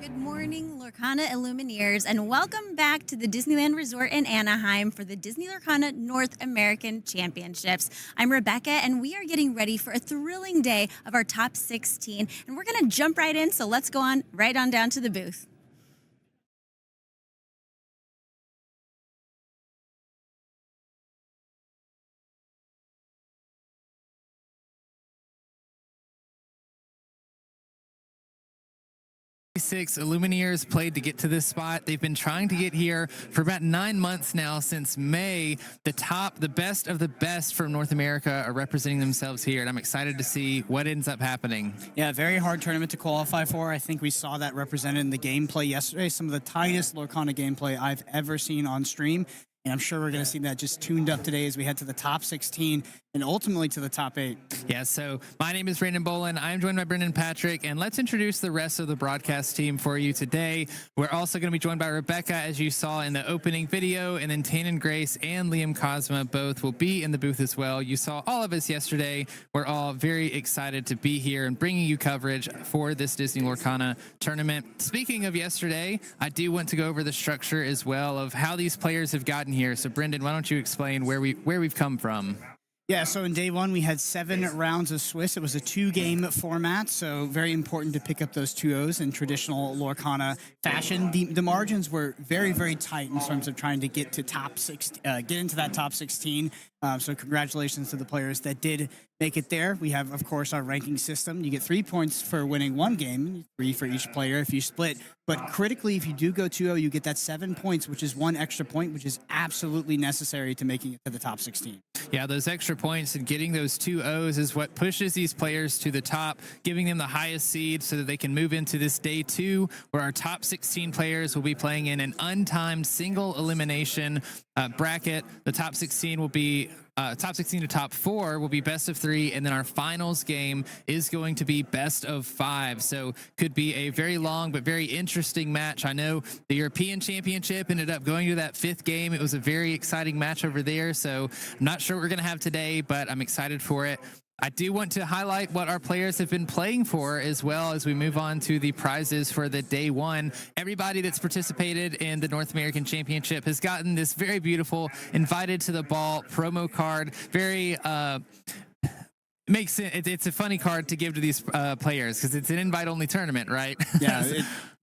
Good morning, Lorcana Illumineers, and welcome back to the Disneyland Resort in Anaheim for the Disney Lorcana North American Championships. I'm Rebecca, and we are getting ready for a thrilling day of our top 16, and we're going to jump right in, so let's go on right on down to the booth. Six Illumineers played to get to this spot. They've been trying to get here for about 9 months now, since May. The best of the best from North America are representing themselves here, and I'm excited to see what ends up happening. Yeah, very hard tournament to qualify for. I think we saw that represented in the gameplay yesterday. Some of the tightest Lorcana gameplay I've ever seen on stream. And I'm sure we're going to see that just tuned up today as we head to the top 16 and ultimately to the top 8. Yeah, so my name is Brandon Bolin. I'm joined by Brendan Patrick, and let's introduce the rest of the broadcast team for you today. We're also going to be joined by Rebecca, as you saw in the opening video, and then Tannen Grace and Liam Cosma both will be in the booth as well. You saw all of us yesterday. We're all very excited to be here and bringing you coverage for this Disney Lorcana tournament. Speaking of yesterday, I do want to go over the structure as well of how these players have gotten here. So Brendan, why don't you explain where we've come from? Yeah, so in day one, we had 7 rounds of Swiss. It was a 2-game format, so very important to pick up those 2-0s in traditional Lorcana fashion. The margins were very, very tight in terms of trying to get to get into that top 16. So congratulations to the players that did make it there. We have, of course, our ranking system. You get 3 points for winning 1 game, 3 for each player if you split. But critically, if you do go 2-0, you get that 7 points, which is 1 extra point, which is absolutely necessary to making it to the top 16. Yeah, those extra points and getting those 2-0s is what pushes these players to the top, giving them the highest seed so that they can move into this day 2, where our top 16 players will be playing in an untimed single elimination bracket. The top 16 will be top 16 to top 4 will be best of 3, and then our finals game is going to be best of 5. So could be a very long but very interesting match. I know the European Championship ended up going to that 5th game. It was a very exciting match over there. So I'm not sure what we're going to have today, but I'm excited for it. I do want to highlight what our players have been playing for as well as we move on to the prizes for the day 1. Everybody that's participated in the North American Championship has gotten this very beautiful invited to the ball promo card. Very makes it. It's a funny card to give to these players because it's an invite-only tournament, right? Yeah.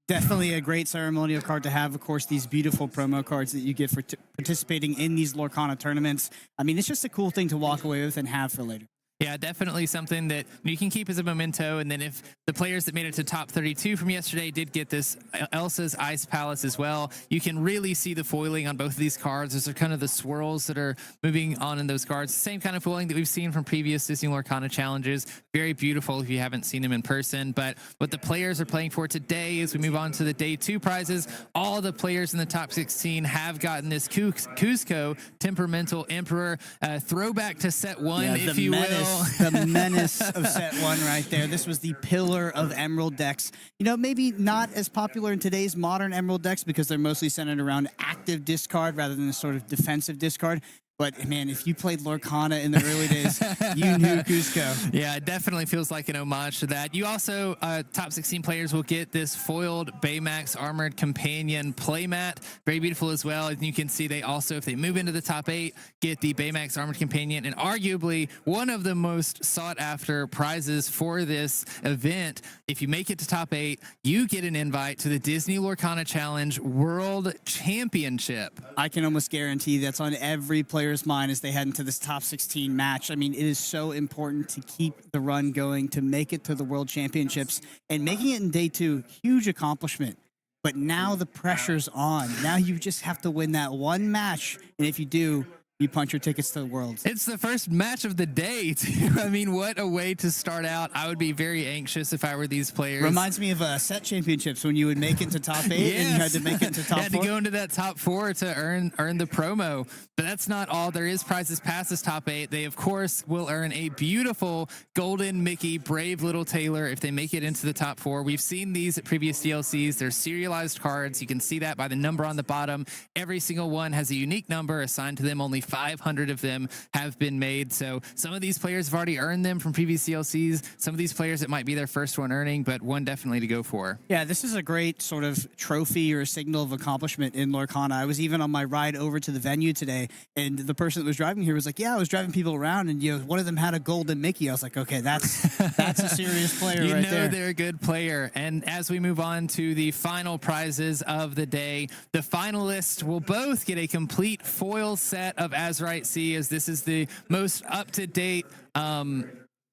Definitely a great ceremonial card to have. Of course, these beautiful promo cards that you get for participating in these Lorcana tournaments. I mean, it's just a cool thing to walk away with and have for later. Yeah, definitely something that you can keep as a memento. And then if the players that made it to top 32 from yesterday did get this Elsa's Ice Palace as well, you can really see the foiling on both of these cards. Those are kind of the swirls that are moving on in those cards. Same kind of foiling that we've seen from previous Disney Lorcana challenges. Very beautiful if you haven't seen them in person. But what the players are playing for today as we move on to the day 2 prizes, all the players in the top 16 have gotten this Cusco Temperamental Emperor throwback to set 1, if you will. The menace of set 1 right there. This was the pillar of Emerald decks. You know, maybe not as popular in today's modern Emerald decks because they're mostly centered around active discard rather than a sort of defensive discard. But, man, if you played Lorcana in the early days, you knew Cusco. Yeah, it definitely feels like an homage to that. You also, top 16 players will get this foiled Baymax Armored Companion playmat. Very beautiful as well. And you can see they also, if they move into the top 8, get the Baymax Armored Companion. And arguably one of the most sought-after prizes for this event. If you make it to top 8, you get an invite to the Disney Lorcana Challenge World Championship. I can almost guarantee that's on every player's mind as they head into this top 16 match. I mean, it is so important to keep the run going, to make it to the World Championships, and making it in day 2, huge accomplishment. But now the pressure's on. Now you just have to win that one match, and if you do, you punch your tickets to the Worlds. It's the first match of the day, too. I mean, what a way to start out. I would be very anxious if I were these players. Reminds me of set championships when you would make it to top 8 yes. and you had to make it to top 4. You had to go into that top 4 to earn the promo. But that's not all. There is prizes past this top 8. They, of course, will earn a beautiful golden Mickey Brave Little Tailor if they make it into the top 4. We've seen these at previous DLCs. They're serialized cards. You can see that by the number on the bottom. Every single one has a unique number assigned to them. Only 500 of them have been made. So some of these players have already earned them from previous CLCs. Some of these players, it might be their first one earning, but one definitely to go for. Yeah, this is a great sort of trophy or signal of accomplishment in Lorcana. I was even on my ride over to the venue today, and the person that was driving here was like, yeah, I was driving people around, and one of them had a golden Mickey. I was like, okay, that's a serious player you right know there. They're a good player. And as we move on to the final prizes of the day, the finalists will both get a complete foil set of Azurite Sea, as this is the most up-to-date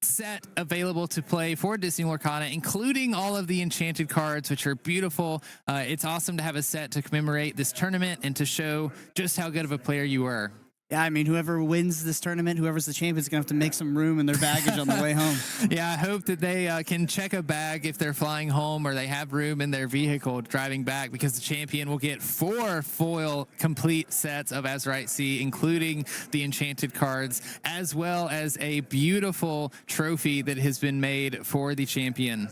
set available to play for Disney Lorcana, including all of the enchanted cards, which are beautiful. It's awesome to have a set to commemorate this tournament and to show just how good of a player you were. Yeah, I mean, whoever wins this tournament, whoever's the champion, is going to have to make some room in their baggage on the way home. Yeah, I hope that they can check a bag if they're flying home, or they have room in their vehicle driving back, because the champion will get 4 foil complete sets of Azurite Sea, including the enchanted cards, as well as a beautiful trophy that has been made for the champion.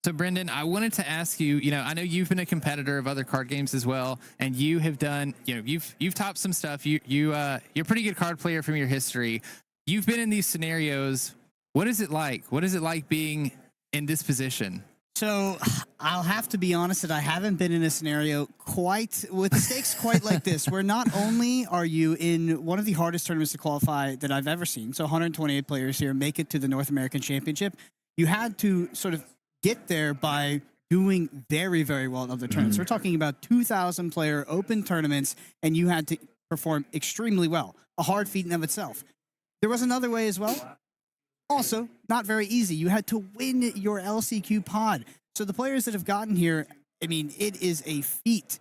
So Brendan, I wanted to ask you, I know you've been a competitor of other card games as well, and you have done, you've topped some stuff. You're a pretty good card player from your history. You've been in these scenarios. What is it like? What is it like being in this position? So I'll have to be honest that I haven't been in a scenario quite with the stakes quite like this, where not only are you in one of the hardest tournaments to qualify that I've ever seen, so 128 players here make it to the North American Championship, you had to sort of get there by doing very, very well in other tournaments. We're talking about 2,000 player open tournaments, and you had to perform extremely well. A hard feat in of itself. There was another way as well. Also, not very easy. You had to win your LCQ pod. So the players that have gotten here, I mean, it is a feat.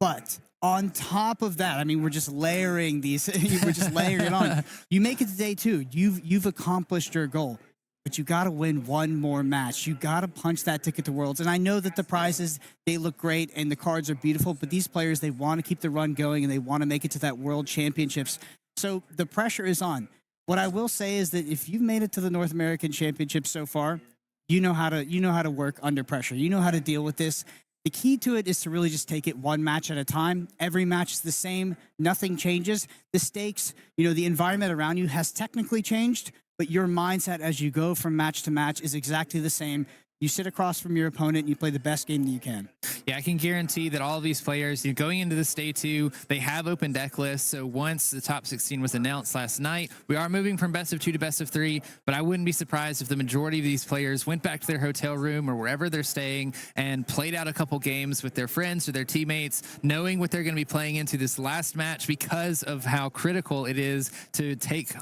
But on top of that, I mean, we're just layering these. We're just layering it on. You make it to day 2. You've accomplished your goal. But you got to win one more match. You got to punch that ticket to Worlds. And I know that the prizes, they look great and the cards are beautiful, but these players, they want to keep the run going and they want to make it to that World Championships. So the pressure is on. What I will say is that if you've made it to the North American Championship so far, you know how to work under pressure. You know how to deal with this. The key to it is to really just take it one match at a time. Every match is the same. Nothing changes. The stakes, the environment around you has technically changed, but your mindset as you go from match to match is exactly the same. You sit across from your opponent and you play the best game that you can. Yeah, I can guarantee that all of these players, going into this day 2, they have open deck lists. So once the top 16 was announced last night, we are moving from best of 2 to best of 3. But I wouldn't be surprised if the majority of these players went back to their hotel room or wherever they're staying and played out a couple games with their friends or their teammates, knowing what they're going to be playing into this last match, because of how critical it is to take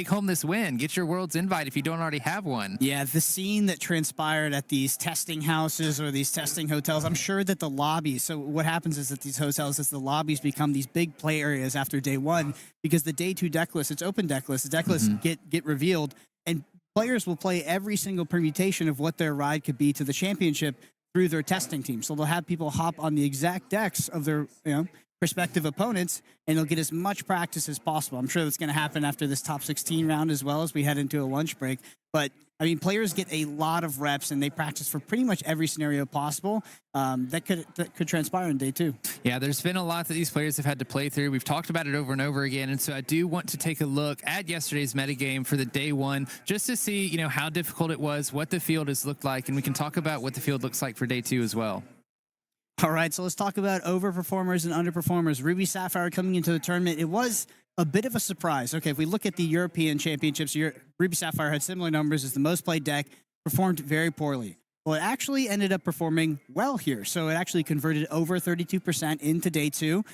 home this win. Get your World's invite if you don't already have one. Yeah, the scene that transpired at these testing houses or these testing hotels, I'm sure that the lobbies, so what happens is that these hotels, is the lobbies become these big play areas after day 1, because the day 2 deck list, it's open deck list, the deck lists get revealed, and players will play every single permutation of what their ride could be to the championship through their testing team. So they'll have people hop on the exact decks of their, prospective opponents, and they'll get as much practice as possible. I'm sure that's going to happen after this top 16 round as well, as we head into a lunch break. But I mean, players get a lot of reps and they practice for pretty much every scenario possible that could transpire in day 2. Yeah, there's been a lot that these players have had to play through. We've talked about it over and over again. And so I do want to take a look at yesterday's metagame for the day 1, just to see, how difficult it was, what the field has looked like, and we can talk about what the field looks like for day 2 as well. All right, so let's talk about overperformers and underperformers. Ruby Sapphire coming into the tournament, it was a bit of a surprise. Okay, if we look at the European Championships, Ruby Sapphire had similar numbers as the most played deck, performed very poorly. Well, it actually ended up performing well here. So it actually converted over 32% into day 2,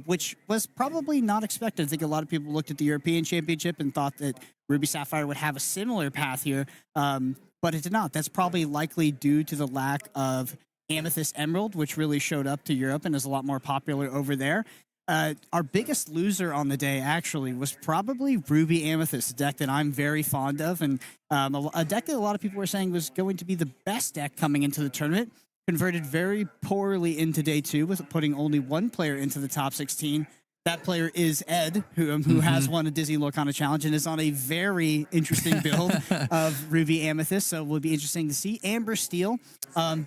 which was probably not expected. I think a lot of people looked at the European Championship and thought that Ruby Sapphire would have a similar path here, but it did not. That's probably likely due to the lack of Amethyst Emerald, which really showed up to Europe and is a lot more popular over there. Our biggest loser on the day actually was probably Ruby Amethyst, a deck that I'm very fond of, and a deck that a lot of people were saying was going to be the best deck coming into the tournament. Converted very poorly into day 2, with putting only 1 player into the top 16. That player is Ed, who has won a Disney Lorcana Challenge and is on a very interesting build of Ruby Amethyst. So it will be interesting to see. Amber Steel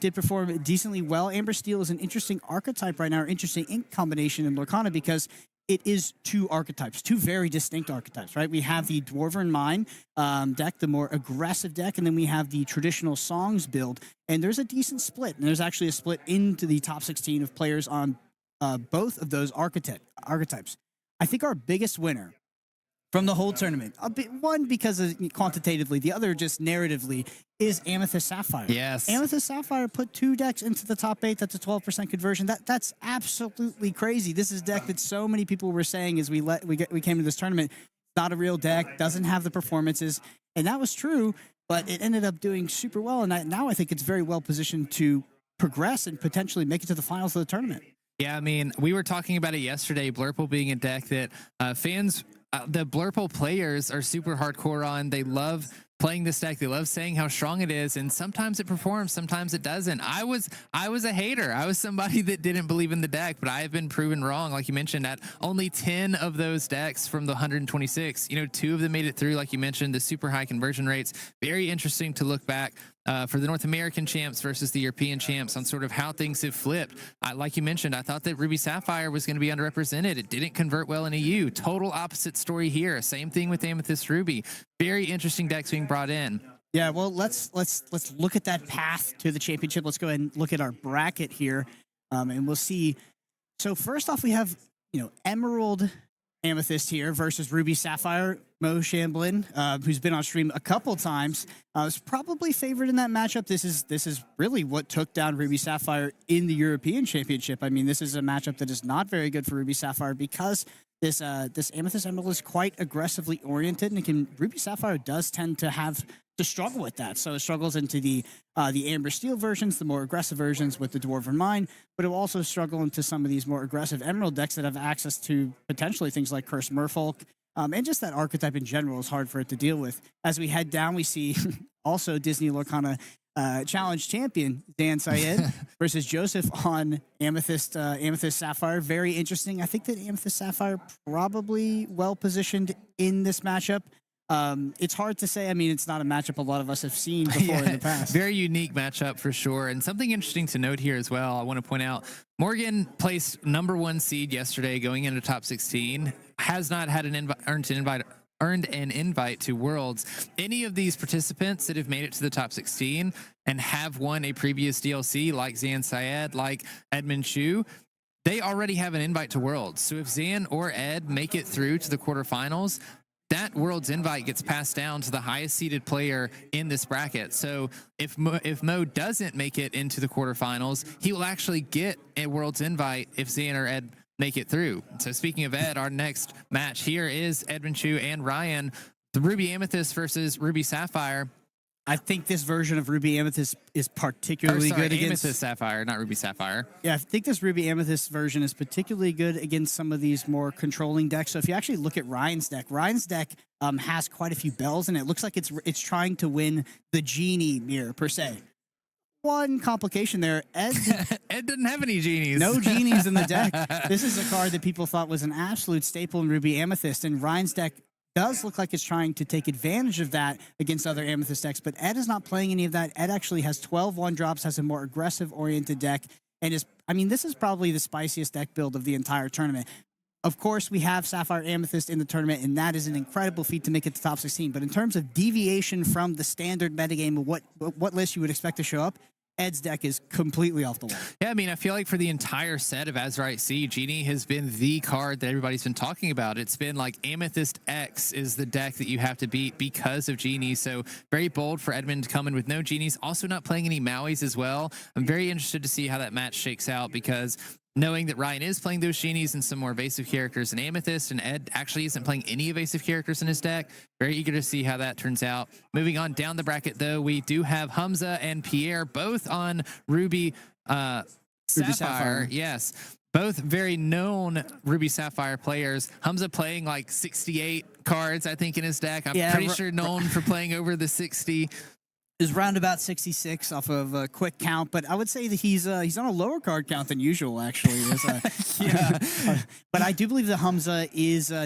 did perform decently well. Amber Steel is an interesting archetype right now, or interesting ink combination in Lorcana because it is two archetypes, two very distinct archetypes, right? We have the Dwarven Mine deck, the more aggressive deck, and then we have the traditional Songs build. And there's a decent split. And there's actually a split into the top 16 of players on both of those archetypes. I think our biggest winner from the whole tournament, one because of quantitatively, the other just narratively, is Amethyst Sapphire. Yes. Amethyst Sapphire put 2 decks into the top 8. That's a 12% conversion. That's absolutely crazy. This is a deck that so many people were saying as we came to this tournament, not a real deck, doesn't have the performances, and that was true, but it ended up doing super well, and now I think it's very well positioned to progress and potentially make it to the finals of the tournament. Yeah, I mean, we were talking about it yesterday, Blurple being a deck that fans, the Blurple players are super hardcore on. They love playing this deck. They love saying how strong it is, and sometimes it performs, sometimes it doesn't. I was a hater. I was somebody that didn't believe in the deck, but I have been proven wrong. Like you mentioned, at only 10 of those decks from the 126, 2 of them made it through. Like you mentioned, the super high conversion rates. Very interesting to look back for the North American champs versus the European champs on sort of how things have flipped. Like you mentioned, I thought that Ruby Sapphire was going to be underrepresented. It didn't convert well in EU. Total opposite story here. Same thing with Amethyst Ruby. Very interesting decks being brought in. Yeah, well, let's look at that path to the championship. Let's go ahead and look at our bracket here, and we'll see. So first off, we have Emerald Amethyst here versus Ruby Sapphire. Mo Shamblin, who's been on stream a couple times, is probably favored in that matchup. This is really what took down Ruby Sapphire in the European Championship. I mean, this is a matchup that is not very good for Ruby Sapphire because this Amethyst Emerald is quite aggressively oriented, and Ruby Sapphire does tend to struggle with that. So it struggles into the Amber Steel versions, the more aggressive versions with the Dwarven Mine, but it will also struggle into some of these more aggressive Emerald decks that have access to potentially things like Curse Merfolk. And just that archetype in general is hard for it to deal with. As we head down, we see also Disney Lorcana Challenge champion Dan Syed versus Joseph on Amethyst Sapphire. Very interesting. I think that Amethyst Sapphire probably well positioned in this matchup. It's hard to say. I mean, it's not a matchup a lot of us have seen before in the past. Very unique matchup for sure. And something interesting to note here as well, I want to point out, Morgan placed #1 seed yesterday going into top 16, has not had earned an invite to Worlds. Any of these participants that have made it to the top 16 and have won a previous DLC, like Zan Syed, like Edmund Chiu, they already have an invite to Worlds. So if Zan or Ed make it through to the quarterfinals, that Worlds invite gets passed down to the highest seeded player in this bracket. So if Mo doesn't make it into the quarterfinals, he will actually get a Worlds invite if Zan or Ed make it through. So speaking of Ed, our next match here is Edmund Chiu and Ryan, the Ruby Amethyst versus Ruby Sapphire. I think this version of Ruby Amethyst is particularly good against Amethyst Sapphire, not Ruby Sapphire. Yeah, I think this Ruby Amethyst version is particularly good against some of these more controlling decks. So if you actually look at Ryan's deck has quite a few bells, and it looks like it's trying to win the Genie mirror per se. One complication there, Ed doesn't have any genies. No genies in the deck. This is a card that people thought was an absolute staple in Ruby Amethyst, and Ryan's deck does look like it's trying to take advantage of that against other Amethyst decks, but Ed is not playing any of that. Ed actually has 12 1-drops, has a more aggressive-oriented deck, and this is probably the spiciest deck build of the entire tournament. Of course, we have Sapphire Amethyst in the tournament, and that is an incredible feat to make it to top 16. But in terms of deviation from the standard metagame of what list you would expect to show up, Ed's deck is completely off the wall. Yeah, I mean, I feel like for the entire set of Azurite Sea, Genie has been the card that everybody's been talking about. It's been like Amethyst X is the deck that you have to beat because of Genie. So very bold for Edmund to come in with no Genies. Also not playing any Mauis as well. I'm very interested to see how that match shakes out because knowing that Ryan is playing those Genies and some more evasive characters in Amethyst, and Ed actually isn't playing any evasive characters in his deck. Very eager to see how that turns out. Moving on down the bracket, though, we do have Hamza and Pierre both on Ruby Sapphire. Yes, both very known Ruby Sapphire players. Hamza playing like 68 cards, I think, in his deck. I'm pretty sure known for playing over the 60. is round about 66 off of a quick count, but I would say that he's on a lower card count than usual, actually. But I do believe that Hamza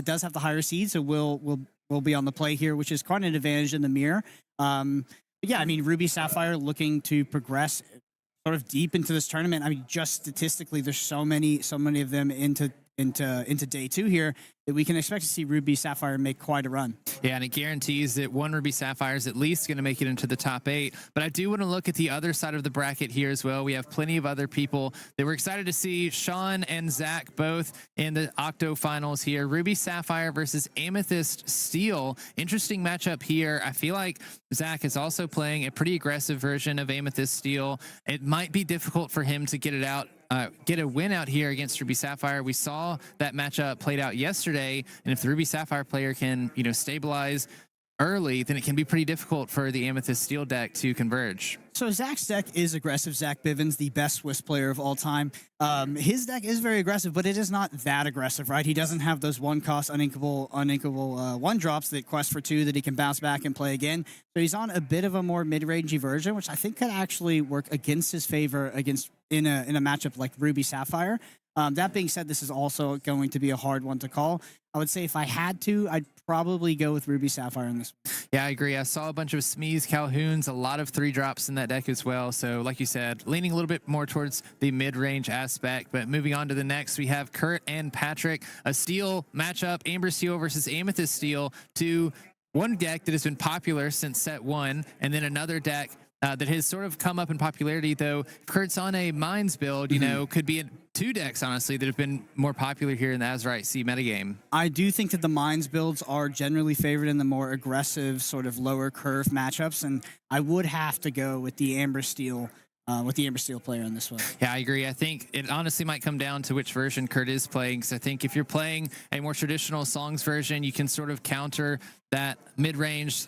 does have the higher seed, so will be on the play here, which is quite an advantage in the mirror. But yeah, I mean, Ruby Sapphire looking to progress sort of deep into this tournament. I mean, just statistically, there's so many of them into day 2 here that we can expect to see Ruby Sapphire make quite a run. Yeah, and it guarantees that one Ruby Sapphire is at least going to make it into the top 8. But I do want to look at the other side of the bracket here as well. We have plenty of other people that we're excited to see. Sean and Zach both in the Octo finals here. Ruby Sapphire versus Amethyst Steel. Interesting matchup here. I feel like Zach is also playing a pretty aggressive version of Amethyst Steel. It might be difficult for him to get a win out here against Ruby Sapphire. We saw that matchup played out yesterday, and if the Ruby Sapphire player can, stabilize early, then it can be pretty difficult for the Amethyst Steel deck to converge. So Zach's deck is aggressive. Zach Bivens, the best Swiss player of all time. His deck is very aggressive, but it is not that aggressive, right? He doesn't have those one-cost, uninkable one-drops that quest for 2 that he can bounce back and play again. So he's on a bit of a more mid-rangey version, which I think could actually work against his favor in a matchup like Ruby Sapphire. That being said, this is also going to be a hard one to call. I would say if I had to, I'd probably go with Ruby Sapphire in this one. Yeah, I agree. I saw a bunch of Smees, Calhouns, a lot of 3-drops in that deck as well. So like you said, leaning a little bit more towards the mid-range aspect. But moving on to the next, we have Kurt and Patrick, a Steel matchup, Amber Steel versus Amethyst Steel, to one deck that has been popular since set 1, and then another deck that has sort of come up in popularity, though. Kurt's on a Mines build, could be 2 decks, honestly, that have been more popular here in the Azerite C metagame. I do think that the Mines builds are generally favored in the more aggressive, sort of lower curve matchups, and I would have to go with the Amber Steel player in this one. Yeah, I agree. I think it honestly might come down to which version Kurt is playing, because I think if you're playing a more traditional songs version, you can sort of counter that mid-range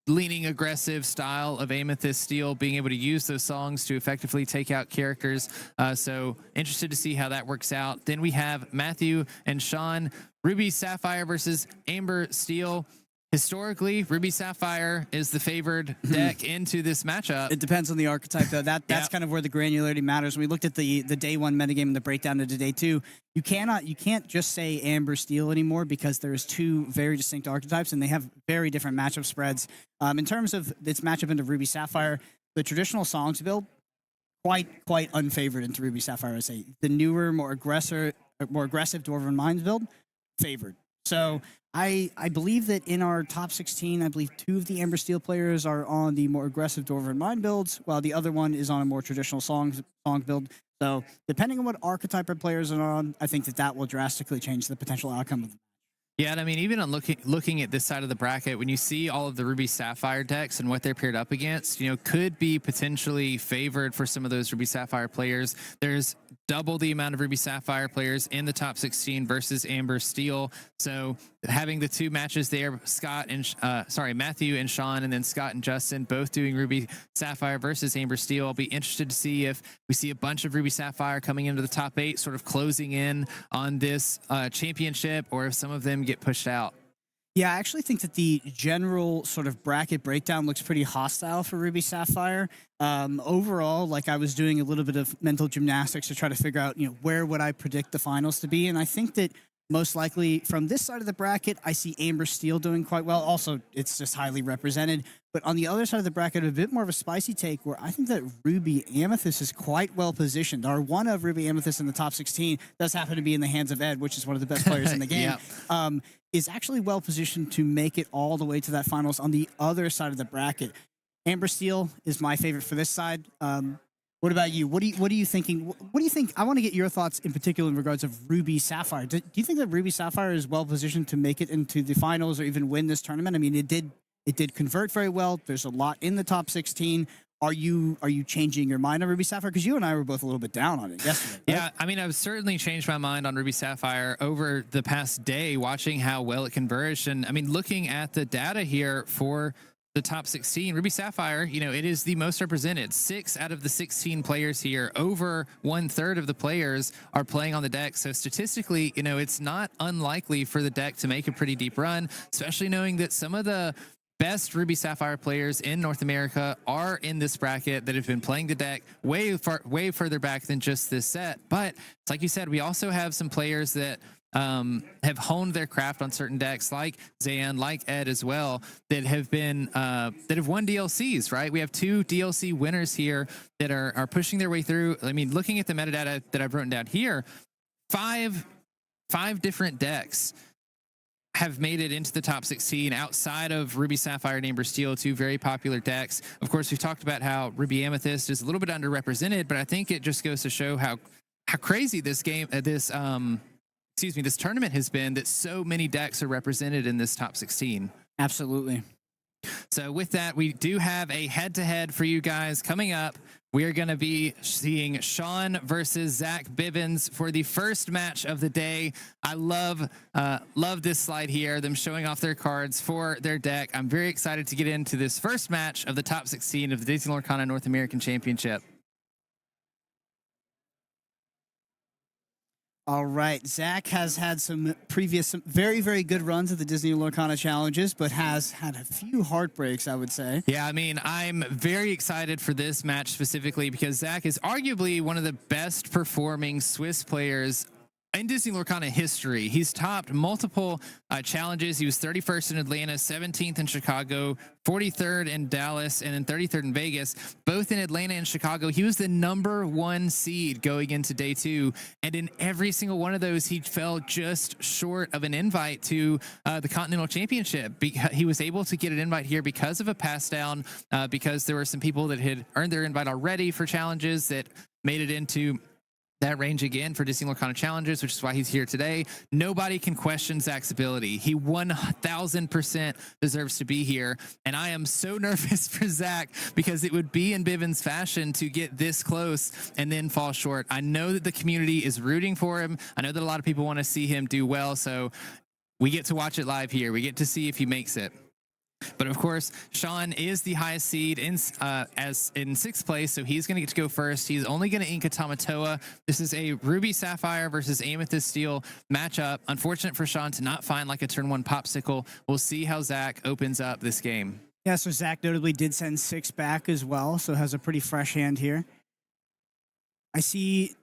leaning aggressive style of Amethyst Steel, being able to use those songs to effectively take out characters. So interested to see how that works out. Then we have Matthew and Sean, Ruby Sapphire versus Amber Steel. Historically, Ruby Sapphire is the favored deck into this matchup. It depends on the archetype, though. That's kind of where the granularity matters. When we looked at the day 1 metagame and the breakdown into day 2, you can't just say Amber Steel anymore, because there's 2 very distinct archetypes and they have very different matchup spreads. In terms of its matchup into Ruby Sapphire, the traditional songs build quite unfavored into Ruby Sapphire. I would say the newer, more aggressive Dwarven Mines build favored. So I believe that in our top 16, I believe 2 of the Amber Steel players are on the more aggressive Dwarven Mine builds, while the other one is on a more traditional song build. So depending on what archetype our players are on, I think that will drastically change the potential outcome of the. Yeah, and I mean, even on looking at this side of the bracket, when you see all of the Ruby Sapphire decks and what they're paired up against, could be potentially favored for some of those Ruby Sapphire players. There's double the amount of Ruby Sapphire players in the top 16 versus Amber Steel. So having the 2 matches there, Matthew and Sean, and then Scott and Justin both doing Ruby Sapphire versus Amber Steel. I'll be interested to see if we see a bunch of Ruby Sapphire coming into the top 8, sort of closing in on this championship, or if some of them get pushed out. Yeah, I actually think that the general sort of bracket breakdown looks pretty hostile for Ruby Sapphire. Overall, like, I was doing a little bit of mental gymnastics to try to figure out, where would I predict the finals to be, and I think that most likely from this side of the bracket, I see Amber Steel doing quite well. Also, it's just highly represented. But on the other side of the bracket, a bit more of a spicy take, where I think that Ruby Amethyst is quite well positioned. Our one of Ruby Amethyst in the top 16 does happen to be in the hands of Ed, which is one of the best players in the game. Is actually well positioned to make it all the way to that finals on the other side of the bracket. Amber Steel is my favorite for this side. What about you? What are you thinking? What do you think? I want to get your thoughts in particular in regards of Ruby Sapphire. Do you think that Ruby Sapphire is well positioned to make it into the finals or even win this tournament? I mean, it did convert very well. There's a lot in the top 16. Are you changing your mind on Ruby Sapphire? Because you and I were both a little bit down on it yesterday. Right? Yeah, I mean, I've certainly changed my mind on Ruby Sapphire over the past day, watching how well it converged. And I mean, looking at the data here for the top 16, Ruby Sapphire, it is the most represented. 6 out of the 16 players here, over 1/3 of the players are playing on the deck. So statistically, it's not unlikely for the deck to make a pretty deep run, especially knowing that some of the best Ruby Sapphire players in North America are in this bracket that have been playing the deck way further back than just this set. But it's like you said, we also have some players that have honed their craft on certain decks, like Zan, like Ed as well, that have been that have won DLCs. Right, we have 2 DLC winners here that are pushing their way through. I mean, looking at the metadata that I've written down here, five different decks have made it into the top 16 outside of Ruby Sapphire and Amber Steel, 2 very popular decks. Of course, we've talked about how Ruby Amethyst is a little bit underrepresented, but I think it just goes to show how crazy this game, this tournament has been, that so many decks are represented in this top 16. Absolutely. So with that, we do have a head-to-head for you guys coming up. We are going to be seeing Sean versus Zach Bivens for the first match of the day. I love this slide here, them showing off their cards for their deck. I'm very excited to get into this first match of the top 16 of the Disney Lorcana North American Championship. All right, Zach has had some very, very good runs at the Disney Lorcana Challenges, but has had a few heartbreaks, I would say. Yeah, I mean, I'm very excited for this match specifically because Zach is arguably one of the best performing Swiss players in Disney Lorcana history. He's topped multiple challenges. He was 31st in Atlanta, 17th in Chicago, 43rd in Dallas, and then 33rd in Vegas. Both in Atlanta and Chicago, he was the #1 seed going into day 2. And in every single one of those, he fell just short of an invite to the Continental Championship. He was able to get an invite here because of a pass down, because there were some people that had earned their invite already for challenges that made it into that range again for Disney Lorcana Challenges, which is why he's here today. Nobody can question Zach's ability. He 1000% deserves to be here. And I am so nervous for Zach because it would be in Bivens fashion to get this close and then fall short. I know that the community is rooting for him. I know that a lot of people want to see him do well. So we get to watch it live here. We get to see if he makes it. But of course, Sean is the highest seed in 6th place, so he's going to get to go first. He's only going to ink a Tamatoa. This is a Ruby Sapphire versus Amethyst Steel matchup. Unfortunate for Sean to not find like a turn 1 popsicle. We'll see how Zach opens up this game. Yeah, so Zach notably did send 6 back as well, so has a pretty fresh hand here. I see,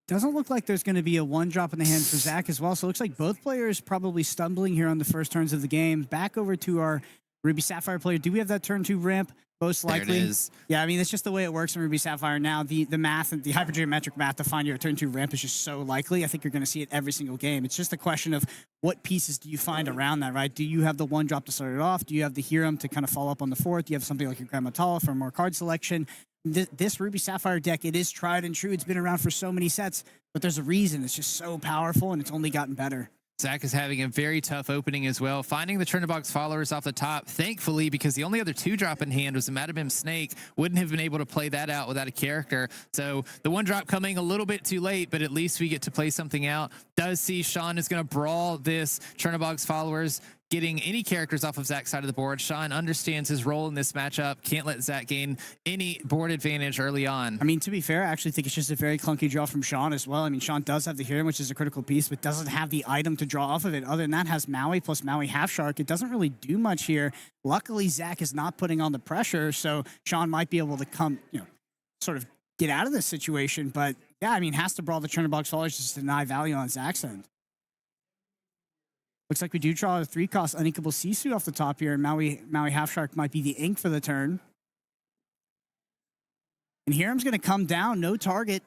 doesn't look like there's going to be a 1-drop in the hand for Zach as well, so it looks like both players probably stumbling here on the first turns of the game. Back over to our Ruby Sapphire player. Do we have that turn 2 ramp? Most likely. There it is. Yeah, I mean, it's just the way it works in Ruby Sapphire now. The math, the hypergeometric math to find your turn 2 ramp is just so likely. I think you're going to see it every single game. It's just a question of what pieces do you find around that, right? Do you have the 1-drop to start it off? Do you have the Hiram to kind of follow up on the 4th? Do you have something like your Grand Matala for more card selection? This Ruby Sapphire deck, it is tried and true. It's been around for so many sets, but there's a reason. It's just so powerful, and it's only gotten better. Zach is having a very tough opening as well, finding the Turnbox followers off the top, thankfully, because the only other 2-drop in hand was a Metagame Snake. Wouldn't have been able to play that out without a character. So the 1-drop coming a little bit too late, but at least we get to play something out. Does see Sean is going to brawl this Turnbox followers, getting any characters off of Zach's side of the board. Sean understands his role in this matchup. Can't let Zach gain any board advantage early on. I mean, to be fair, I actually think it's just a very clunky draw from Sean as well. I mean, Sean does have the Hiram, which is a critical piece, but doesn't have the item to draw off of it. Other than that, has Maui plus Maui Half Shark. It doesn't really do much here. Luckily, Zach is not putting on the pressure, so Sean might be able to come, sort of get out of this situation. But yeah, I mean, has to brawl the Turnbox followers just to deny value on Zach's end. Looks like we do draw a 3-cost uninkable Sisu off the top here, and Maui Half Shark might be the ink for the turn. And Hiram's going to come down, no target.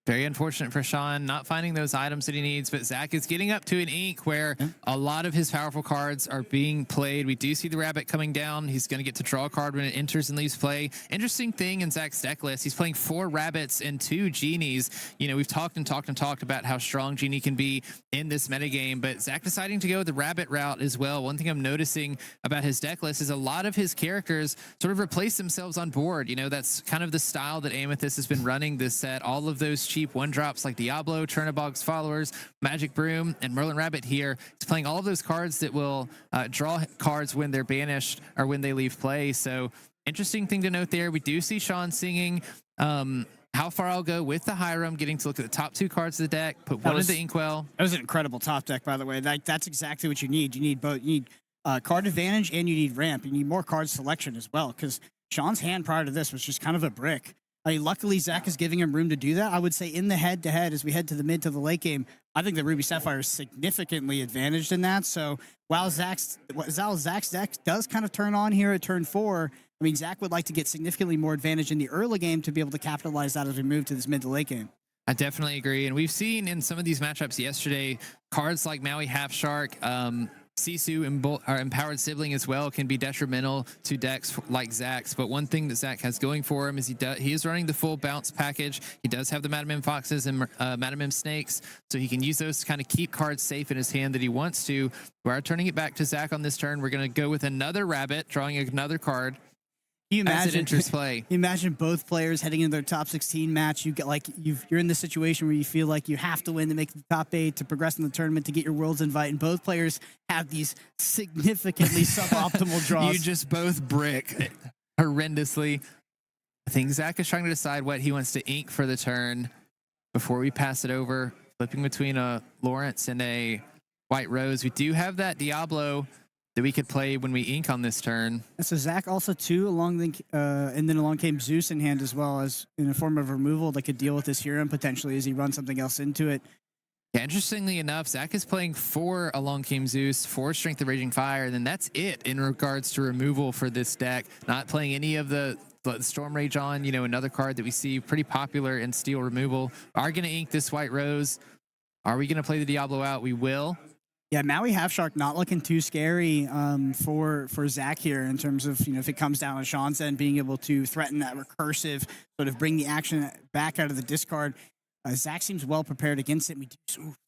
Very unfortunate for Sean, not finding those items that he needs, but Zach is getting up to an ink where a lot of his powerful cards are being played. We do see the rabbit coming down. He's going to get to draw a card when it enters and leaves play. Interesting thing in Zach's deck list, he's playing 4 rabbits and 2 genies. We've talked about how strong Genie can be in this metagame, but Zach deciding to go the rabbit route as well. One thing I'm noticing about his deck list is a lot of his characters sort of replace themselves on board. That's kind of the style that Amethyst has been running this set. All of those cheap 1-drops like Diablo, Turnabog's Followers, Magic Broom, and Merlin Rabbit here. He's playing all of those cards that will draw cards when they're banished or when they leave play. So interesting thing to note there. We do see Sean singing How Far I'll Go with the Hiram, getting to look at the top 2 cards of the deck, put one into Inkwell. That was an incredible top deck, by the way. That's exactly what you need. You need both. You need card advantage, and you need ramp. You need more card selection as well, because Sean's hand prior to this was just kind of a brick. Luckily, Zach is giving him room to do that. I would say in the head-to-head, as we head to the mid to the late game, I think the Ruby Sapphire is significantly advantaged in that. So while Zach's deck does kind of turn on here at turn 4, I mean, Zach would like to get significantly more advantage in the early game to be able to capitalize that as we move to this mid to late game. I definitely agree. And we've seen in some of these matchups yesterday, cards like Maui Half Shark, Sisu, our Empowered Sibling as well can be detrimental to decks like Zach's. But one thing that Zach has going for him is he is running the full bounce package. He does have the Madam M Foxes and Madam M Snakes, so he can use those to kind of keep cards safe in his hand that he wants to. We are turning it back to Zach on this turn. We're going to go with another rabbit, drawing another card. You imagine enters play. You imagine both players heading into their top 16 match. You get you're in this situation where you feel like you have to win to make the top 8 to progress in the tournament to get your Worlds invite, and both players have these significantly suboptimal draws. You just both brick horrendously. I think Zach is trying to decide what he wants to ink for the turn before we pass it over. Flipping between a Lawrence and a White Rose. We do have that Diablo that we could play when we ink on this turn. And so Zach also too and then along came Zeus in hand as well, as in a form of removal that could deal with this hero potentially as he runs something else into it. Yeah, interestingly enough, Zach is playing 4 Along Came Zeus, 4 Strength of Raging Fire, and then that's it in regards to removal for this deck. Not playing any of the Storm Rage on, another card that we see pretty popular in Steel removal. Are going to ink this White Rose. Are we going to play the Diablo out? We will. Yeah, Maui Half Shark not looking too scary for Zach here in terms of, if it comes down to Sean's end, being able to threaten that recursive, sort of bring the action back out of the discard. Zach seems well prepared against it.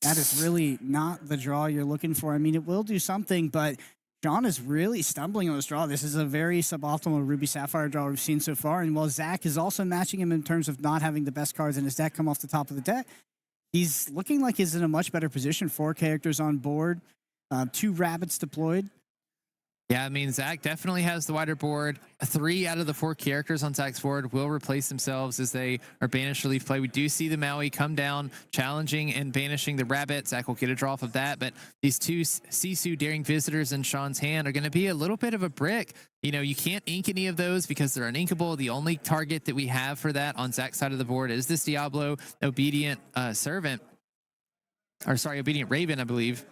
That is really not the draw you're looking for. I mean, it will do something, but Sean is really stumbling on this draw. This is a very suboptimal Ruby Sapphire draw we've seen so far. And while Zach is also matching him in terms of not having the best cards in his deck come off the top of the deck, he's looking like he's in a much better position. 4 characters on board, 2 rabbits deployed. Yeah, I mean, Zach definitely has the wider board. 3 out of the 4 characters on Zach's board will replace themselves as they are banished or leave play. We do see the Maui come down, challenging and banishing the rabbit. Zach will get a draw off of that, but these 2 Sisu Daring Visitors in Sean's hand are going to be a little bit of a brick. You can't ink any of those because they're uninkable. The only target that we have for that on Zach's side of the board is this Diablo Obedient Servant. Or sorry, Obedient Raven, I believe.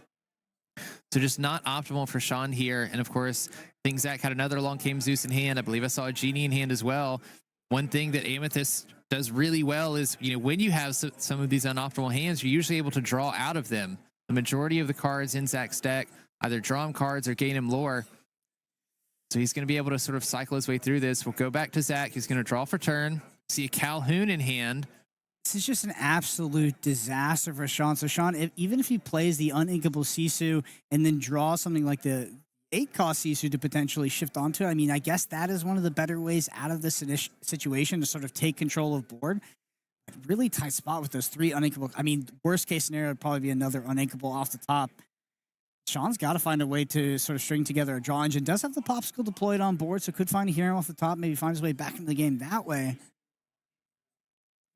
So just not optimal for Sean here. And of course, I think Zach had another Along Came Zeus in hand. I believe I saw a Genie in hand as well. One thing that Amethyst does really well is, when you have some of these unoptimal hands, you're usually able to draw out of them. The majority of the cards in Zach's deck either draw him cards or gain him lore. So he's going to be able to sort of cycle his way through this. We'll go back to Zach. He's going to draw for turn. See a Calhoun in hand. This is just an absolute disaster for Sean. So Sean, even if he plays the uninkable Sisu and then draws something like the 8-cost Sisu to potentially shift onto, I mean, I guess that is one of the better ways out of this situation to sort of take control of board. Really tight spot with those 3 uninkable. I mean, worst case scenario would probably be another uninkable off the top. Sean's got to find a way to sort of string together a draw engine. Does have the Popsicle deployed on board, so could find a hero off the top, maybe find his way back into the game that way.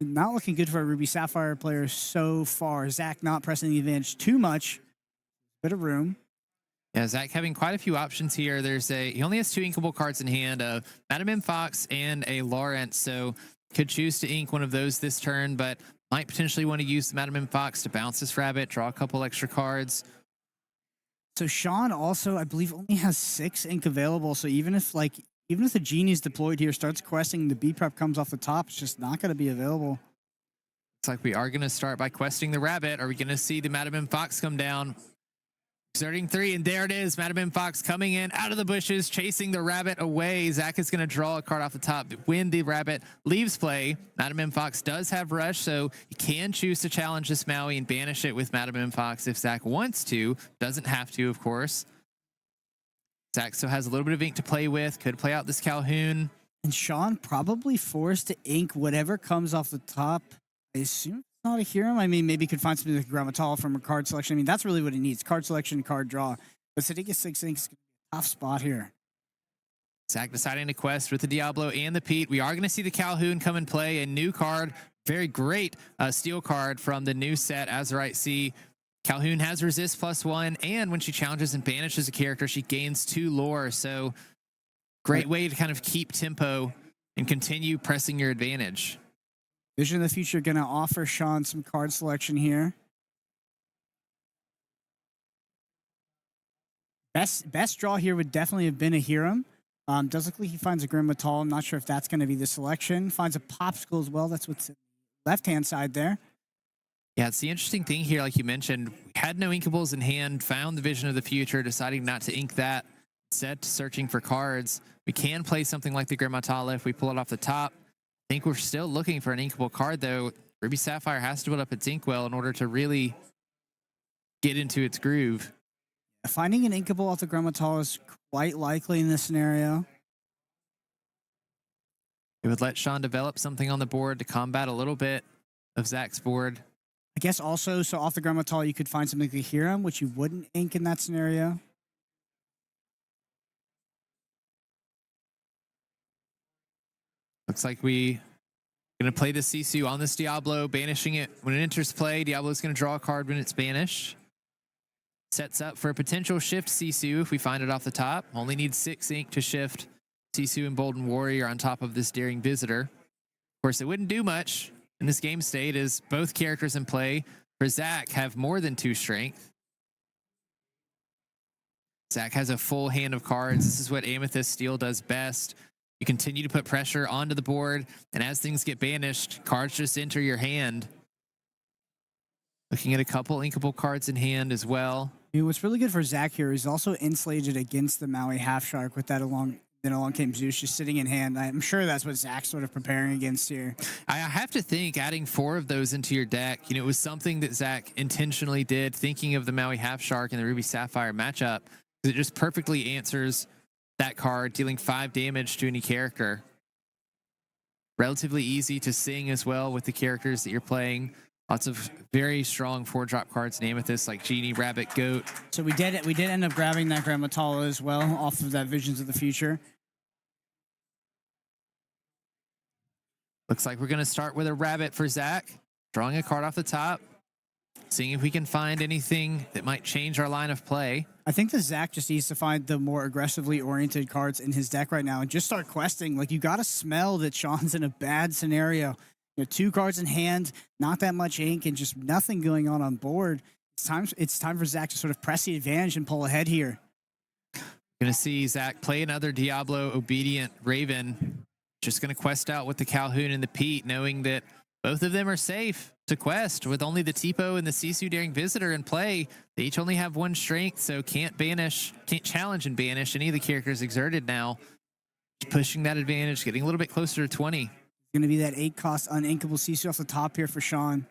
Not looking good for a Ruby Sapphire player so far. Zach not pressing the advantage too much. Bit of room. Yeah, Zach having quite a few options here. He only has 2 inkable cards in hand, a Madam M Fox and a Lawrence, so could choose to ink one of those this turn, but might potentially want to use the Madam M Fox to bounce this rabbit, draw a couple extra cards. So Sean also, I believe, only has 6 ink available, so even if the Genie's deployed here, starts questing, the B prep comes off the top, it's just not going to be available. It's like we are going to start by questing the rabbit. Are we going to see the Madam M Fox come down? Exerting 3, and there it is. Madam M Fox coming in out of the bushes, chasing the rabbit away. Zach is going to draw a card off the top when the rabbit leaves play. Madam M Fox does have Rush, so he can choose to challenge this Maui and banish it with Madam M Fox if Zach wants to. Doesn't have to, of course. Zach still has a little bit of ink to play with. Could play out this Calhoun. And Sean probably forced to ink whatever comes off the top. I assume it's not a hero. I mean, maybe could find something like Grammatal from a card selection. I mean, that's really what he needs. Card selection, card draw. But Siddiqua 6 inks is a tough spot here. Zach deciding to quest with the Diablo and the Pete. We are going to see the Calhoun come and play a new card. Very great steel card from the new set, Azurite Sea. Calhoun has resist +1, and when she challenges and banishes a character, she gains 2 lore. So great way to kind of keep tempo and continue pressing your advantage. Vision of the Future going to offer Sean some card selection here. Best draw here would definitely have been a Hiram. Does look like he finds a Grimmatal. I'm not sure if that's going to be the selection. Finds a Popsicle as well. That's what's left-hand side there. Yeah, it's the interesting thing here, like you mentioned, had no inkables in hand, found the Vision of the Future, deciding not to ink that, instead searching for cards. We can play something like the Grimmatala if we pull it off the top. I think we're still looking for an inkable card, though. Ruby Sapphire has to build up its inkwell in order to really get into its groove. Finding an inkable off the Grimmatala is quite likely in this scenario. It would let Sean develop something on the board to combat a little bit of Zach's board. I guess also, so off the Grimmatala, you could find something like Hiram, which you wouldn't ink in that scenario. Looks like we going to play the Sisu on this Diablo, banishing it. When it enters play, Diablo's going to draw a card when it's banished. Sets up for a potential shift Sisu if we find it off the top. Only needs 6 ink to shift Sisu and Bolden Warrior on top of this Daring Visitor. Of course, it wouldn't do much in this game state as both characters in play for Zach have more than 2 strength. Zach has a full hand of cards. This is what Amethyst Steel does best. You continue to put pressure onto the board, and as things get banished, cards just enter your hand. Looking at a couple inkable cards in hand as well. What's really good for Zach here is also insulated against the Maui Half Shark with that along came Zeus just sitting in hand. I'm sure that's what Zach's sort of preparing against here. I have to think adding 4 of those into your deck, it was something that Zach intentionally did, thinking of the Maui Half Shark and the Ruby Sapphire matchup, because it just perfectly answers that card, dealing 5 damage to any character. Relatively easy to sing as well with the characters that you're playing. Lots of very strong 4-drop cards in Amethyst like Genie, Rabbit, Goat. So we did end up grabbing that Grammatala as well off of that Visions of the Future. Looks like we're going to start with a Rabbit for Zach. Drawing a card off the top. Seeing if we can find anything that might change our line of play. I think that Zach just needs to find the more aggressively oriented cards in his deck right now and just start questing. Like, you got to smell that Sean's in a bad scenario. 2 cards in hand, not that much ink, and just nothing going on board. It's time for Zach to sort of press the advantage and pull ahead here. Going to see Zach play another Diablo Obedient Raven. Just going to quest out with the Calhoun and the Pete, knowing that both of them are safe to quest with only the Tipo and the Sisu Daring Visitor in play. They each only have 1 strength, so can't challenge and banish any of the characters exerted now. Pushing that advantage, getting a little bit closer to 20. Going to be that 8 cost uninkable Sisu off the top here for Sean.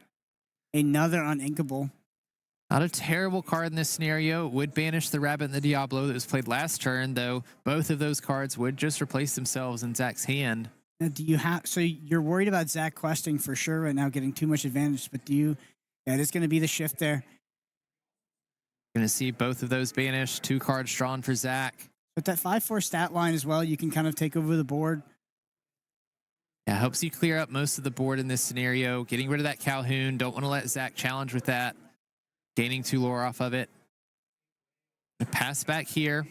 Another uninkable. Not a terrible card in this scenario. It would banish the Rabbit and the Diablo that was played last turn, though both of those cards would just replace themselves in Zach's hand. Now, so you're worried about Zach questing for sure right now, getting too much advantage, but it is going to be the shift there. Going to see both of those banished. 2 cards drawn for Zach. With that 5/4 stat line as well, you can kind of take over the board. Yeah, helps you clear up most of the board in this scenario. Getting rid of that Calhoun. Don't want to let Zach challenge with that. Gaining 2 lore off of it. Pass back here.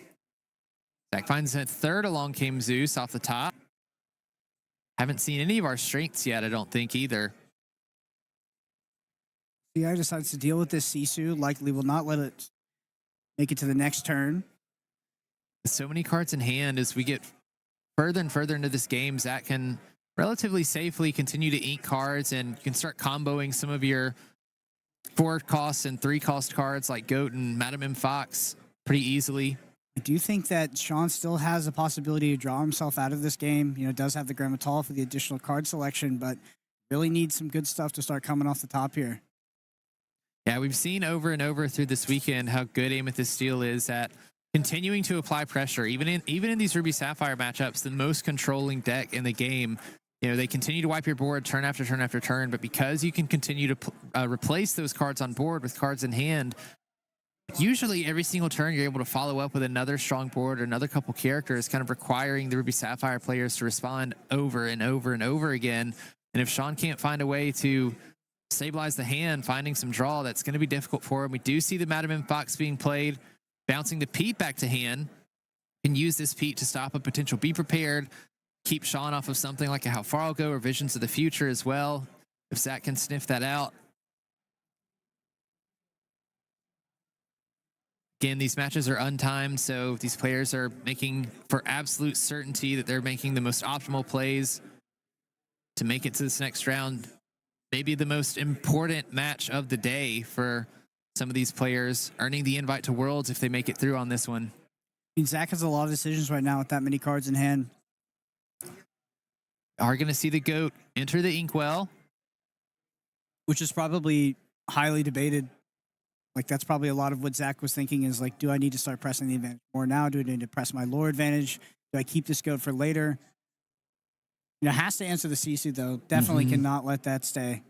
Zach finds a 3rd along came Zeus off the top. Haven't seen any of our strengths yet, I don't think, either. The guy decides to deal with this Sisu. Likely will not let it make it to the next turn. So many cards in hand as we get further and further into this game. Zach can relatively safely continue to ink cards, and you can start comboing some of your 4-cost and 3-cost cards like Goat and Madam M. Fox pretty easily. I do think that Sean still has a possibility to draw himself out of this game. Does have the Grammatala for the additional card selection, but really needs some good stuff to start coming off the top here. Yeah, we've seen over and over through this weekend how good Amethyst Steel is at continuing to apply pressure. Even in these Ruby Sapphire matchups, the most controlling deck in the game, they continue to wipe your board turn after turn after turn, but because you can continue to replace those cards on board with cards in hand, usually every single turn you're able to follow up with another strong board or another couple characters, kind of requiring the Ruby Sapphire players to respond over and over and over again. And if Sean can't find a way to stabilize the hand, finding some draw. That's going to be difficult for him. We do see the Madam M Fox being played, bouncing the Pete back to hand. Can use this Pete to stop a potential Be Prepared, keep Sean off of something like a How Far I'll Go or Visions of the Future as well, if Zach can sniff that out. Again, these matches are untimed, so these players are making for absolute certainty that they're making the most optimal plays to make it to this next round. Maybe the most important match of the day for some of these players, earning the invite to Worlds if they make it through on this one. I mean, Zach has a lot of decisions right now with that many cards in hand. Are going to see the GOAT enter the Inkwell, which is probably highly debated. Like, that's probably a lot of what Zach was thinking is, like, do I need to start pressing the advantage more now? Do I need to press my lore advantage? Do I keep this GOAT for later? You know, has to answer the Sisu, though. Definitely cannot let that stay.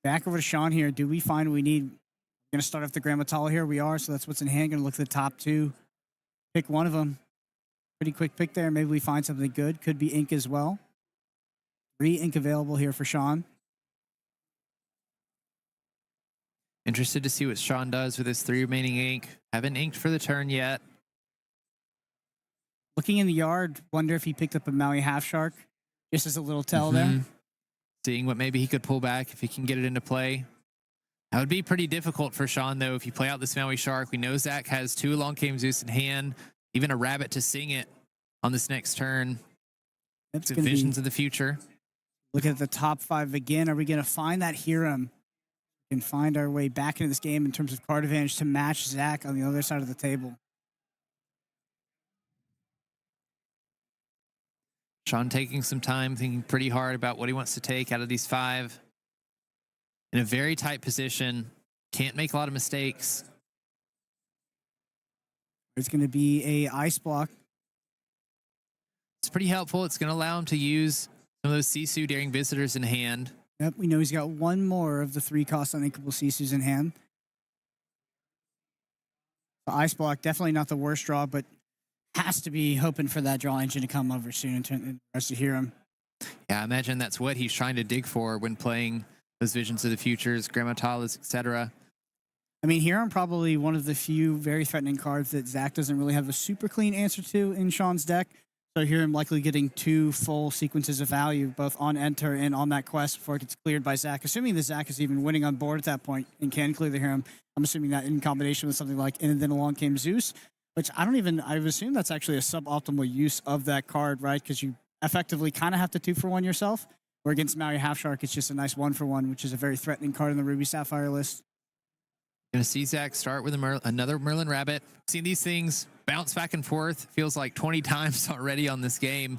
Back over to Sean here. Do we find we need... We're going to start off the Grand Matala here. We are, so that's what's in hand. Going to look at the top two. Pick one of them. Pretty quick pick there. Maybe we find something good. Could be ink as well. 3 ink available here for Sean. Interested to see what Sean does with his 3 remaining ink. Haven't inked for the turn yet. Looking in the yard, wonder if he picked up a Maui Half Shark. Just as a little tell there. Seeing what maybe he could pull back if he can get it into play. That would be pretty difficult for Sean, though, if you play out this Maui Shark. We know Zach has 2 Long Came Zeus in hand, even a rabbit to sing it on this next turn. That's Visions of the Future. Look at the top 5 again. Are we going to find that Hiram? We can find our way back into this game in terms of card advantage to match Zach on the other side of the table. Sean taking some time, thinking pretty hard about what he wants to take out of these 5. In a very tight position. Can't make a lot of mistakes. There's going to be a ice block. It's pretty helpful. It's going to allow him to use some of those Sisu Daring Visitors in hand. Yep, we know he's got 1 more of the 3 cost uninkable Sisus in hand. The ice block, definitely not the worst draw, but has to be hoping for that draw engine to come over soon and turn the rest to Hiram. Yeah, I imagine that's what he's trying to dig for when playing those Visions of the Futures, Gramatalas, etc. I mean, Hiram probably one of the few very threatening cards that Zach doesn't really have a super clean answer to in Sean's deck. So Hiram likely getting 2 full sequences of value, both on enter and on that quest before it gets cleared by Zach. Assuming that Zach is even winning on board at that point and can clear the Hiram. I'm assuming that in combination with something like And Then Along Came Zeus, which I would assume that's actually a suboptimal use of that card, right? Because you effectively kind of have to 2-for-1 yourself. Or against Maui Half Shark, it's just a nice 1-for-1, which is a very threatening card in the Ruby Sapphire list. Gonna see Zach start with another Merlin Rabbit. Seen these things bounce back and forth. Feels like 20 times already on this game.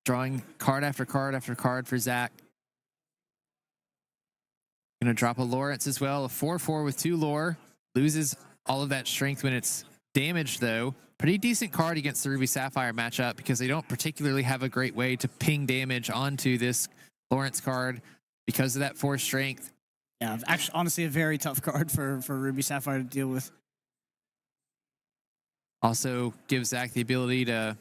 Drawing card after card after card for Zach. Gonna drop a Lawrence as well. A 4/4 with 2 lore. Loses all of that strength when it's damaged, though. Pretty decent card against the Ruby Sapphire matchup because they don't particularly have a great way to ping damage onto this Lawrence card because of that 4 strength. Yeah, actually, honestly, a very tough card for Ruby Sapphire to deal with. Also gives Zach the ability to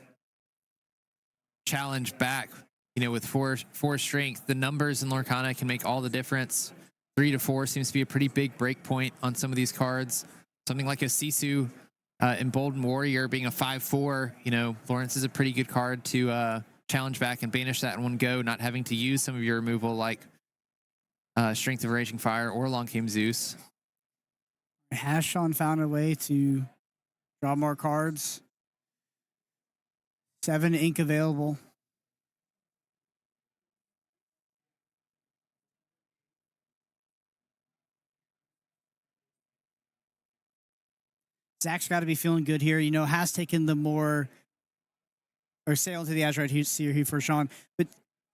challenge back, with 4 strength. The numbers in Lorcana can make all the difference. 3 to 4 seems to be a pretty big break point on some of these cards. Something like a Sisu Emboldened Warrior being a 5/4, Lawrence is a pretty good card to challenge back and banish that in one go, not having to use some of your removal like Strength of Raging Fire or Long Came Zeus. Has Sean found a way to draw more cards? 7 ink available. Zach's got to be feeling good here. Has taken the more, or sail into the Azurite Seer here for Sean. But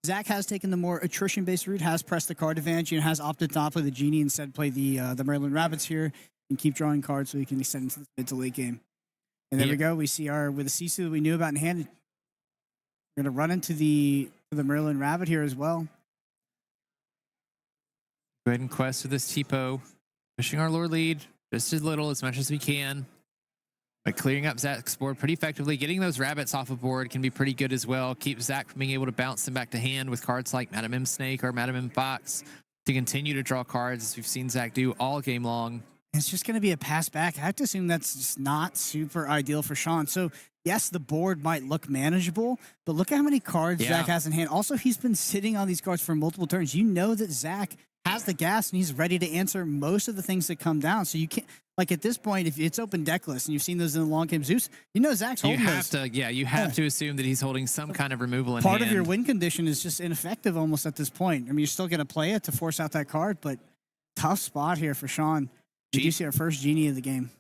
Zach has taken the more attrition-based route, has pressed the card advantage, has opted not to play the Genie, instead play the Merlin Rabbits here and keep drawing cards so he can extend into the mid to late game. And there we go. We see with the Sisu that we knew about in hand. We're going to run into the Merlin Rabbit here as well. Go ahead and quest with this Tipo. Pushing our lore lead just as little, as much as we can. But clearing up Zach's board pretty effectively. Getting those rabbits off the board can be pretty good as well. Keep Zach from being able to bounce them back to hand with cards like Madam M Snake or Madam M Fox. to continue to draw cards, as we've seen Zach do all game long. It's just going to be a pass back. I have to assume that's just not super ideal for Sean. So, yes, the board might look manageable, but look at how many cards Zach has in hand. Also, he's been sitting on these cards for multiple turns. You know that Zach has the gas and he's ready to answer most of the things that come down. So you can't, like at this point, if it's open deck list and you've seen those in the long game Zeus, you know Zach's holding those. You have to assume that he's holding some kind of removal in Part hand. of your win condition is just ineffective almost at this point. I mean, you're still going to play it to force out that card, but tough spot here for Sean. We do see our first genie of the game.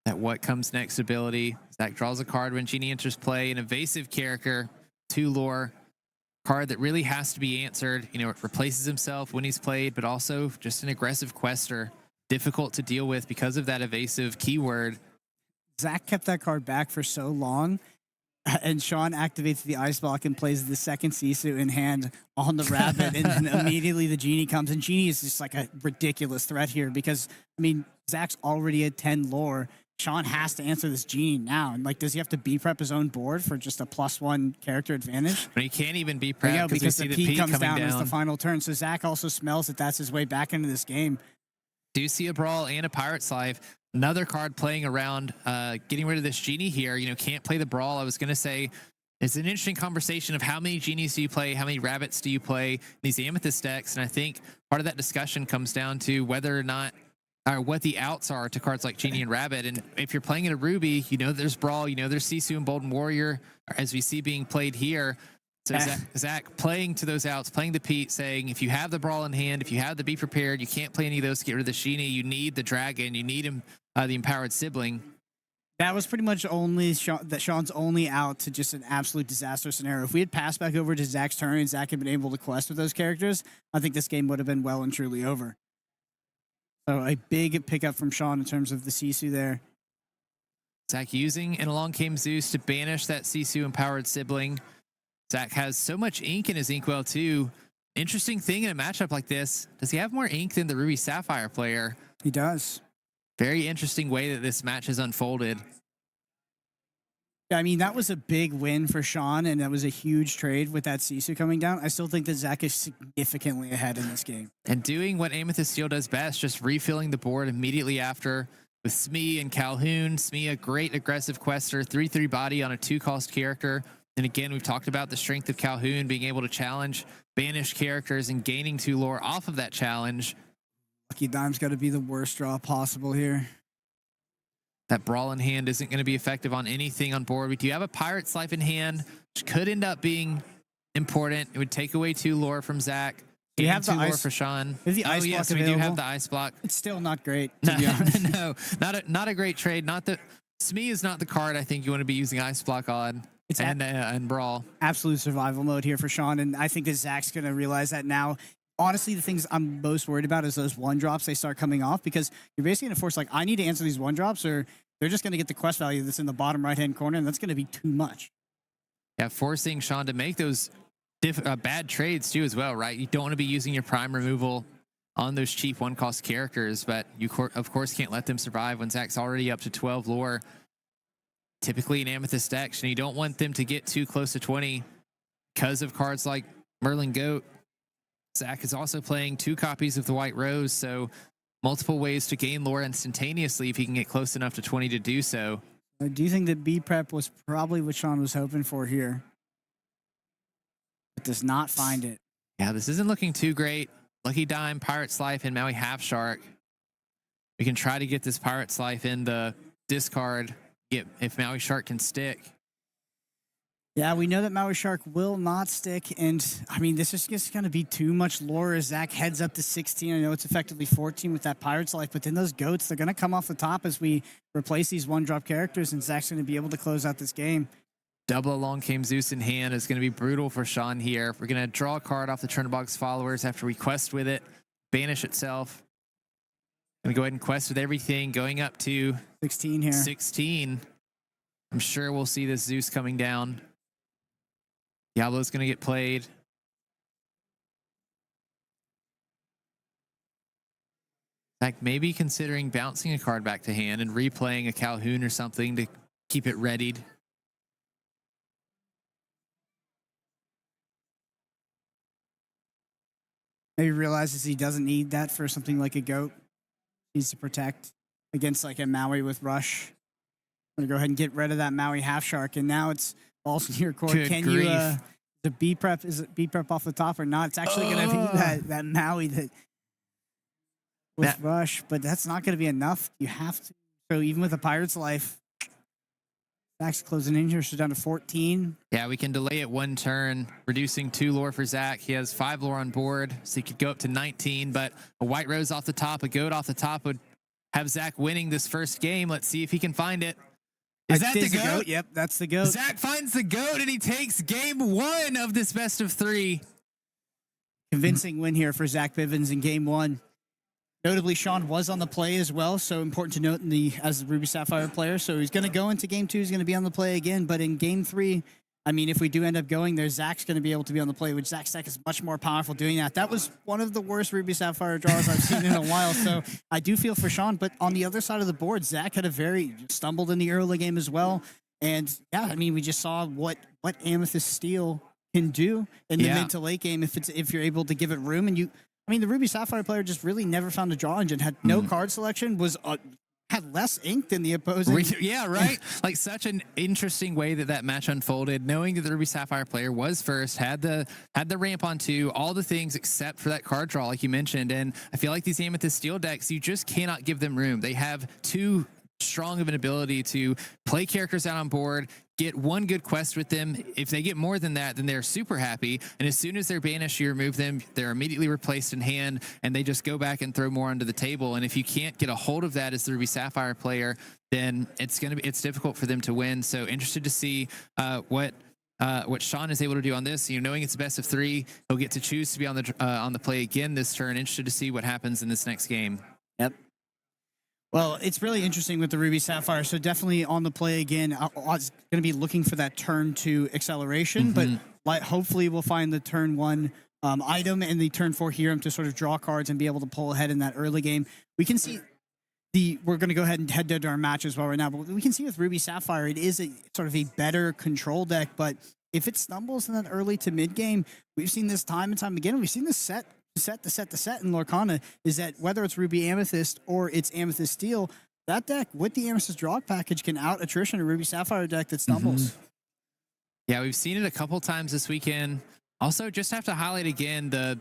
That what comes next ability. Zach draws a card when Genie enters play. An evasive character, 2 lore. Card that really has to be answered. You know, it replaces himself when he's played, but also just an aggressive quester. Difficult to deal with because of that evasive keyword. Zach kept that card back for so long, and Sean activates the ice block and plays the second Sisu in hand on the rabbit, and then immediately the Genie comes. And Genie is just like a ridiculous threat here because, I mean, Zach's already at 10 lore. Sean has to answer this Genie now. And, like, does he have to B-prep his own board for just a +1 character advantage? But he can't even B-prep because the P comes down as the down. final turn. So Zach also smells that that's his way back into this game. Do see a Brawl and a Pirate's Life. Another card playing around, getting rid of this Genie here. You know, can't play the Brawl. I was going to say, it's an interesting conversation of how many Genies do you play, how many Rabbits do you play in these Amethyst decks. And I think part of that discussion comes down to whether or not, or what the outs are to cards like Genie and Rabbit. And if you're playing in a Ruby, you know there's Brawl, you know there's Sisu and Bolden Warrior, as we see being played here. So Zach playing to those outs, playing the Pete, saying if you have the Brawl in hand, if you have the Be Prepared, you can't play any of those to get rid of the Genie. You need the Dragon, you need him, the Empowered Sibling. That was pretty much only Sean's only out to just an absolute disaster scenario. If we had passed back over to Zach's turn and Zach had been able to quest with those characters, I think this game would have been well and truly over. So a big pickup from Sean in terms of the Sisu there. Zach using an Along Came Zeus to banish that Sisu Empowered Sibling. Zach has so much ink in his inkwell too. Interesting thing in a matchup like this, does he have more ink than the Ruby Sapphire player? He does. Very interesting way that this match has unfolded. Yeah, I mean, that was a big win for Sean, and that was a huge trade with that Sisu coming down. I still think that Zach is significantly ahead in this game. And doing what Amethyst Steel does best, just refilling the board immediately after with Smee and Calhoun. Smee, a great aggressive quester, 3/3 body on a 2-cost character. And again, we've talked about the strength of Calhoun being able to challenge banished characters and gaining 2 lore off of that challenge. Lucky Dime's got to be the worst draw possible here. That Brawl in hand isn't going to be effective on anything on board. We do have a Pirate's Life in hand, which could end up being important. It would take away 2 lore from Zach. You have the 2 lore ice for Sean. Is the ice block yes, available? We do have the ice block. It's still not great, to be honest. No, not a great trade. Not the Smee is not the card I think you want to be using ice block on. It's and Brawl. Absolute survival mode here for Sean, and I think that Zach's going to realize that now. Honestly, the things I'm most worried about is those 1-drops they start coming off, because you're basically going to force, like, I need to answer these 1-drops, or they're just going to get the quest value that's in the bottom right-hand corner, and that's going to be too much. Yeah, forcing Sean to make those bad trades too as well, right? You don't want to be using your prime removal on those cheap 1-cost characters, but you of course can't let them survive when Zach's already up to 12 lore. Typically in Amethyst decks, and you don't want them to get too close to 20 because of cards like Merlin Goat. Zach is also playing 2 copies of the White Rose, so multiple ways to gain lore instantaneously if he can get close enough to 20 to do so. I do think that B-Prep was probably what Sean was hoping for here, but does not find it. Yeah, this isn't looking too great. Lucky Dime, Pirate's Life, and Maui Half Shark. We can try to get this Pirate's Life in the discard if Maui Shark can stick. Yeah, we know that Maui Shark will not stick, and I mean, this is just going to be too much lore as Zach heads up to 16. I know it's effectively 14 with that Pirate's Life, but then those goats, they're going to come off the top as we replace these 1-drop characters, and Zach's going to be able to close out this game. Double Along Came Zeus in hand is going to be brutal for Sean here. We're going to draw a card off the Turnbox followers after we quest with it, banish itself. Going to go ahead and quest with everything, going up to 16 here. 16. I'm sure we'll see this Zeus coming down. Diablo's going to get played. Like maybe considering bouncing a card back to hand and replaying a Calhoun or something to keep it readied. Maybe realizes he doesn't need that for something like a goat. He needs to protect against like a Maui with rush. I'm gonna go ahead and get rid of that Maui half shark, and now it's balls in your court. Good Can grief. you the B prep? Is it B prep off the top or not? It's actually gonna be that Maui that with rush, but that's not gonna be enough. You have to. So even with a Pirate's Life, Zach's closing in here, so down to 14. Yeah, we can delay it 1 turn, reducing 2 lore for Zach. He has 5 lore on board, so he could go up to 19, but a White Rose off the top, a goat off the top would have Zach winning this first game. Let's see if he can find it. Is that the goat? Yep, that's the goat. Zach finds the goat, and he takes game 1 of this best of 3. Convincing win here for Zach Bivens in game 1. Notably, Sean was on the play as well, so important to note as the Ruby Sapphire player. So he's going to go into game 2, he's going to be on the play again, but in game 3, I mean, if we do end up going there, Zach's going to be able to be on the play, which Zach's deck is much more powerful doing that. That was one of the worst Ruby Sapphire draws I've seen in a while, so I do feel for Sean, but on the other side of the board, Zach had stumbled in the early game as well, and yeah, I mean, we just saw what Amethyst Steel can do in the mid to late game if you're able to give it room, and the Ruby Sapphire player just really never found a draw engine, had no card selection, had less ink than the opposing. Yeah, right. Like such an interesting way that match unfolded, knowing that the Ruby Sapphire player was first, had the ramp on 2, all the things except for that card draw, like you mentioned. And I feel like these Amethyst Steel decks, you just cannot give them room. They have too strong of an ability to play characters out on board, get 1 good quest with them. If they get more than that, then they're super happy. And as soon as they're banished, you remove them, they're immediately replaced in hand, and they just go back and throw more onto the table. And if you can't get a hold of that as the Ruby Sapphire player, then it's difficult for them to win. So interested to see what Sean is able to do on this. Knowing it's a best of 3, he'll get to choose to be on the play again this turn. Interested to see what happens in this next game. Yep. Well, it's really interesting with the Ruby Sapphire. So definitely on the play again. I was going to be looking for that turn 2 acceleration, but hopefully we'll find the turn 1 item and the turn 4 hero to sort of draw cards and be able to pull ahead in that early game. We can see we're going to go ahead and head to our matches while right now, but we can see with Ruby Sapphire, it is a sort of a better control deck, but if it stumbles in that early to mid game, we've seen this time and time again. We've seen this set in Lorcana is that whether it's Ruby Amethyst or it's Amethyst Steel, that deck with the Amethyst draw package can out attrition a Ruby Sapphire deck that stumbles. Yeah, we've seen it a couple times this weekend. Also, just have to highlight again the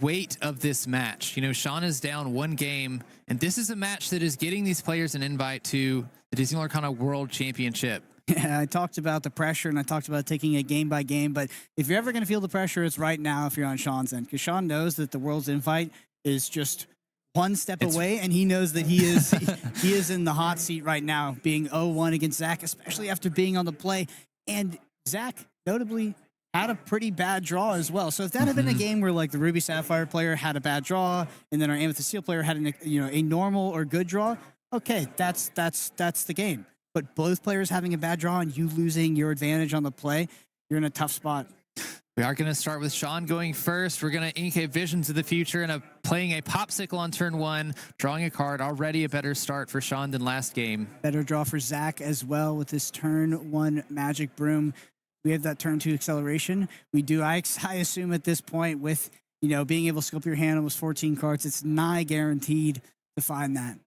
weight of this match. Sean is down 1 game, and this is a match that is getting these players an invite to the Disney Lorcana World Championship. Yeah, I talked about the pressure and I talked about taking it game by game, but if you're ever going to feel the pressure, it's right now if you're on Sean's end, because Sean knows that the World's invite is just 1 step away, and he knows that he is in the hot seat right now, being 0-1 against Zach, especially after being on the play. And Zach, notably, had a pretty bad draw as well. So if that had been a game where like the Ruby Sapphire player had a bad draw, and then our Amethyst Steel player had a normal or good draw, okay, that's the game. But both players having a bad draw and you losing your advantage on the play, you're in a tough spot. We are going to start with Sean going first. We're going to ink a Visions of the Future and playing a Popsicle on turn 1, drawing a card. Already a better start for Sean than last game. Better draw for Zach as well with this turn 1 Magic Broom. We have that turn 2 acceleration. We do, I assume at this point with, being able to scope your hand almost 14 cards, it's nigh guaranteed to find that.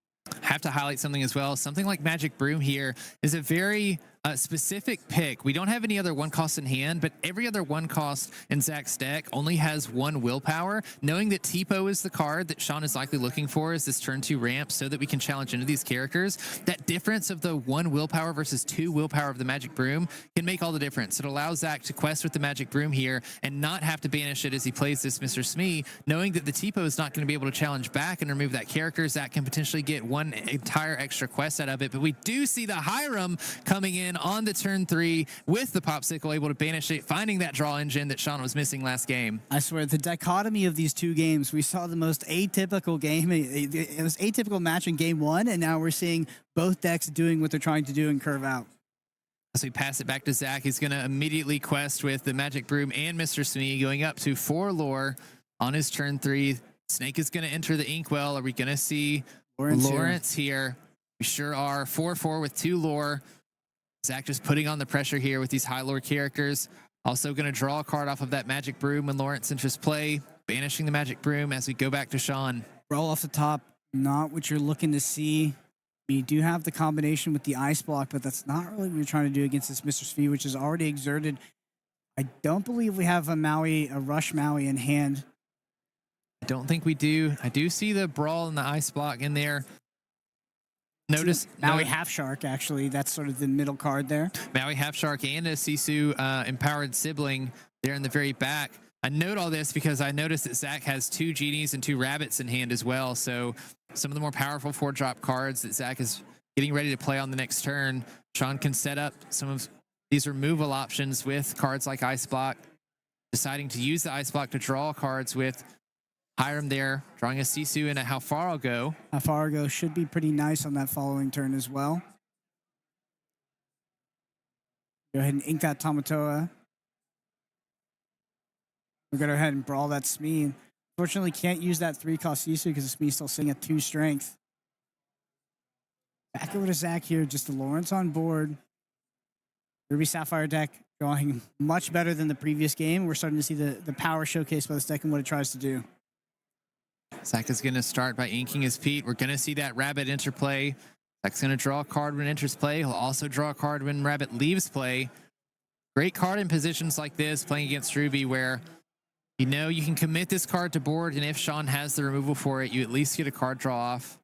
Have to highlight something as well. Something like Magic Broom here is a very specific pick. We don't have any other 1 cost in hand, but every other 1 cost in Zach's deck only has 1 willpower. Knowing that Tipo is the card that Sean is likely looking for as this turn 2 ramp so that we can challenge into these characters, that difference of the 1 willpower versus 2 willpower of the Magic Broom can make all the difference. It allows Zach to quest with the Magic Broom here and not have to banish it as he plays this Mr. Smee, knowing that the Tipo is not going to be able to challenge back and remove that character. Zach can potentially get 1 entire extra quest out of it, but we do see the Hiram coming in on the turn 3 with the Popsicle, able to banish it, finding that draw engine that Sean was missing last game. I swear, the dichotomy of these 2 games, we saw the most atypical game. It was atypical match in game 1, and now we're seeing both decks doing what they're trying to do and curve out. As we pass it back to Zach, he's going to immediately quest with the Magic Broom and Mr. Smee, going up to 4 lore on his turn 3. Snake is going to enter the Inkwell. Are we going to see Lawrence here? We sure are. 4-4 with 2 lore. Zach just putting on the pressure here with these high lore characters. Also going to draw a card off of that Magic Broom when Lawrence enters play. banishing the magic broom as we go back to Sean. Roll off the top, not what you're looking to see. You do have the combination with the ice block, but that's not really what you're trying to do against this Mr. Sphere, which is already exerted. I don't believe we have a rush Maui in hand. I don't think we do. I do see the brawl and the ice block in there. Notice Maui Half Shark, actually. That's sort of the middle card there. Maui Half Shark and a Sisu empowered sibling there in the very back. I note all this because I noticed that Zach has 2 genies and 2 rabbits in hand as well. So some of the more powerful 4-drop cards that Zach is getting ready to play on the next turn, Sean can set up some of these removal options with cards like Ice Block, deciding to use the Ice Block to draw cards with Hiram there, drawing a Sisu and a How Far I'll Go. How Far I'll Go should be pretty nice on that following turn as well. Go ahead and ink that Tamatoa. We're going to go ahead and brawl that Smee. Unfortunately, can't use that 3-cost Sisu because the Smee's still sitting at 2 strength. Back over to Zach here, just the Lawrence on board. Ruby Sapphire deck going much better than the previous game. We're starting to see the power showcase by this deck and what it tries to do. Zach is going to start by inking his Pete. We're going to see that Rabbit interplay. Zach's going to draw a card when it enters play. He'll also draw a card when Rabbit leaves play. Great card in positions like this, playing against Ruby, where you know you can commit this card to board, and if Sean has the removal for it, you at least get a card draw off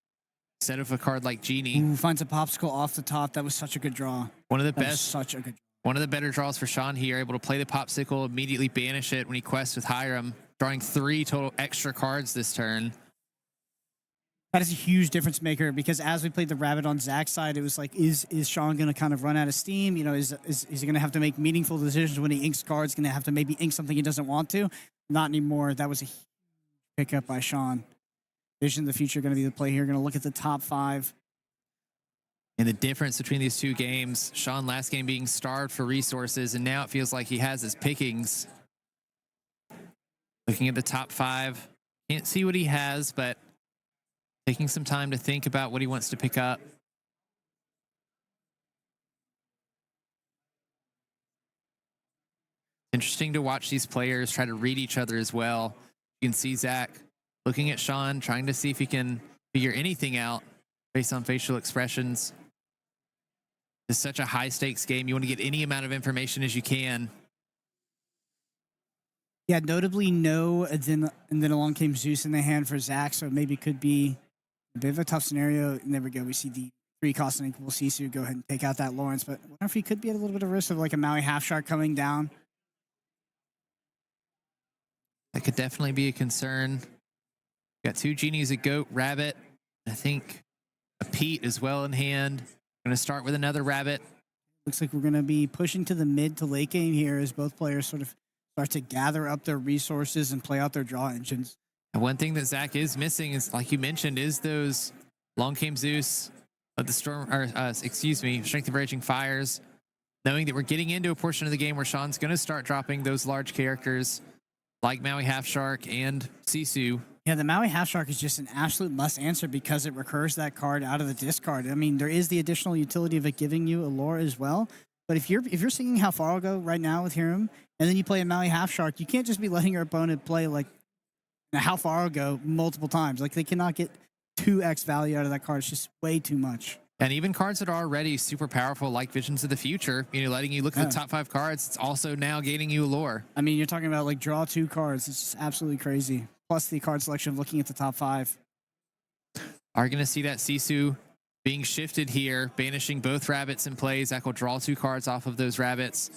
instead of a card like Genie. Ooh, finds a popsicle off the top. That was such a good draw. One of the best. Such a good. One of the better draws for Sean here, able to play the popsicle, immediately banish it when he quests with Hiram, drawing 3 total extra cards this turn. That is a huge difference maker because as we played the Rabbit on Zach's side, it was like, is Sean going to kind of run out of steam? You know, is he going to have to make meaningful decisions when he inks cards? Going to have to maybe ink something he doesn't want to? Not anymore. That was a huge pickup by Sean. Vision of the future going to be the play here. Going to look at the top 5. And the difference between these 2 games, Sean last game being starved for resources, and now it feels like he has his pickings. Looking at the top 5, can't see what he has, but taking some time to think about what he wants to pick up. Interesting to watch these players try to read each other as well. You can see Zach looking at Sean, trying to see if he can figure anything out based on facial expressions. It's such a high stakes game. You want to get any amount of information as you can. Yeah, notably no, and then along came Zeus in the hand for Zach, so maybe it could be a bit of a tough scenario. And there we go. We see the 3-cost and we'll see Sisu go ahead and take out that Lawrence, but I wonder if he could be at a little bit of risk of like a Maui Half Shark coming down. That could definitely be a concern. Got 2 genies, a goat, rabbit. I think a Pete as well in hand. Going to start with another rabbit. Looks like we're going to be pushing to the mid to late game here as both players sort of start to gather up their resources and play out their draw engines. And one thing that Zach is missing is, like you mentioned, is those Long Came Zeus of the Storm, or Strength of Raging Fires. Knowing that we're getting into a portion of the game where Sean's going to start dropping those large characters like Maui Half Shark and Sisu. Yeah, the Maui Half Shark is just an absolute must answer because it recurs that card out of the discard. I mean, there is the additional utility of it giving you a lore as well. But if you're singing How Far I'll Go right now with Hiram, and then you play a Maui Half Shark, you can't just be letting your opponent play like How Far I'll Go multiple times. Like they cannot get 2x value out of that card. It's just way too much. And even cards that are already super powerful, like Visions of the Future, letting you look at the top 5 cards, it's also now gaining you lore. I mean, you're talking about like draw 2 cards. It's just absolutely crazy. Plus the card selection of looking at the top 5. Are going to see that Sisu being shifted here, banishing both rabbits in play. Zach will draw 2 cards off of those rabbits.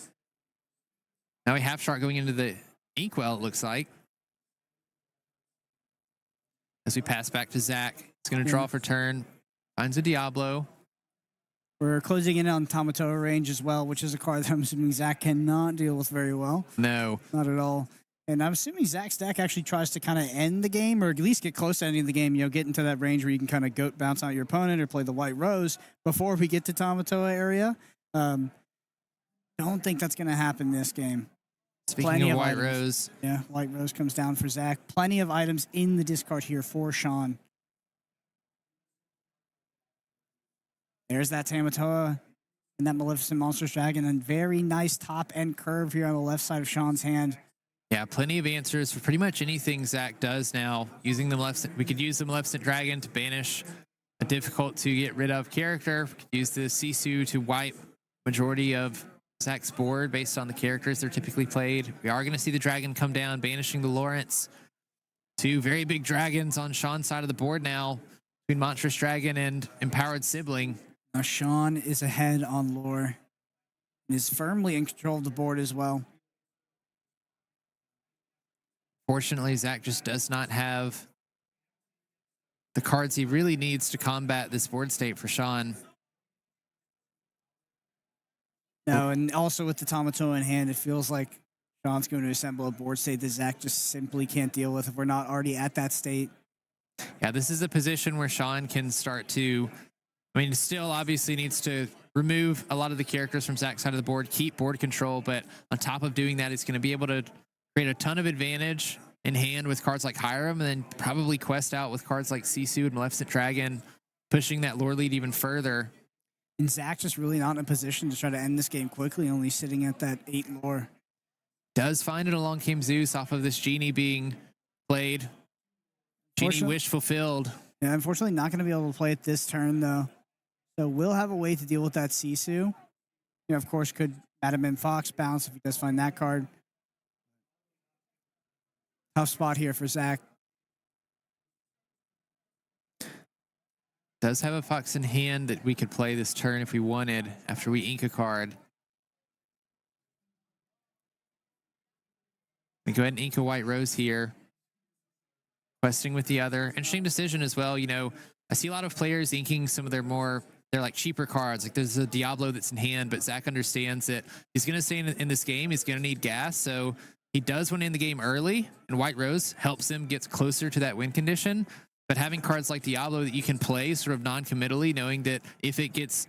Now we have Shark going into the Inkwell, it looks like. As we pass back to Zach, it's going to draw for turn. Finds a Diablo. We're closing in on Tamatoa range as well, which is a card that I'm assuming Zach cannot deal with very well. No. Not at all. And I'm assuming Zach's deck actually tries to kind of end the game, or at least get close to ending the game, get into that range where you can kind of goat bounce out your opponent or play the White Rose before we get to Tamatoa area. Don't think that's going to happen this game. Speaking of White Rose. Yeah, White Rose comes down for Zach. Plenty of items in the discard here for Sean. There's that Tamatoa and that Maleficent Monstrous Dragon, and very nice top end curve here on the left side of Sean's hand. Yeah, plenty of answers for pretty much anything Zach does now. Using the we could use the Maleficent Dragon to banish a difficult to get rid of character. We could use the Sisu to wipe majority of Zach's board based on the characters they're typically played. We are going to see the dragon come down, banishing the Lawrence. Two very big dragons on Sean's side of the board now, between Monstrous Dragon and Empowered Sibling. Now Sean is ahead on lore and is firmly in control of the board as well. Fortunately, Zach just does not have the cards he really needs to combat this board state for Sean. No, and also with the Tamatoa in hand, it feels like Sean's going to assemble a board state that Zach just simply can't deal with if we're not already at that state. Yeah, this is a position where Sean can start to, I mean, still obviously needs to remove a lot of the characters from Zach's side of the board, keep board control, but on top of doing that, he's going to be able to create a ton of advantage in hand with cards like Hiram, and then probably quest out with cards like Sisu and Maleficent Dragon, pushing that lore lead even further. And Zach's just really not in a position to try to end this game quickly, only sitting at that 8 lore. Does find it along came Zeus off of this Genie being played. Genie wish fulfilled. Yeah, unfortunately not going to be able to play it this turn, though. So we'll have a way to deal with that Sisu. You know, of course, could Madam M Fox bounce if he does find that card. Tough spot here for Zach. Does have a Fox in hand that we could play this turn if we wanted after we ink a card. We go ahead and ink a White Rose here. Questing with the other. Interesting decision as well. You know, I see a lot of players inking some of their they're like cheaper cards. Like there's a Diablo that's in hand, but Zach understands that he's going to stay in this game. He's going to need gas. So he does want to end the game early, and White Rose helps him get closer to that win condition. But having cards like Diablo that you can play sort of non-committally, knowing that if it gets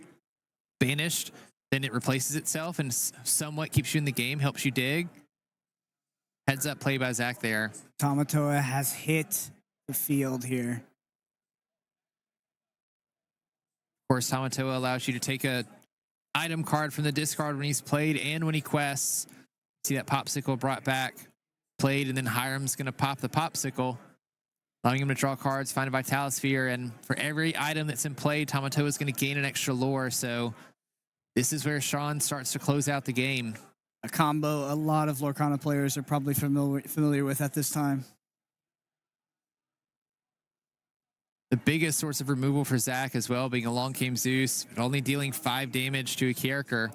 banished, then it replaces itself and somewhat keeps you in the game, helps you dig. Heads up play by Zach there. Tamatoa has hit the field here. Of course, Tamatoa allows you to take a item card from the discard when he's played and when he quests. See that Popsicle brought back, played, and then Hiram's going to pop the Popsicle, allowing him to draw cards, find a Vitalisphere, and for every item that's in play, Tamatoa is going to gain an extra lore. So this is where Sean starts to close out the game. A combo a lot of Lorcana players are probably familiar with at this time. The biggest source of removal for Zach as well, being along came Zeus, but only dealing 5 damage to a character.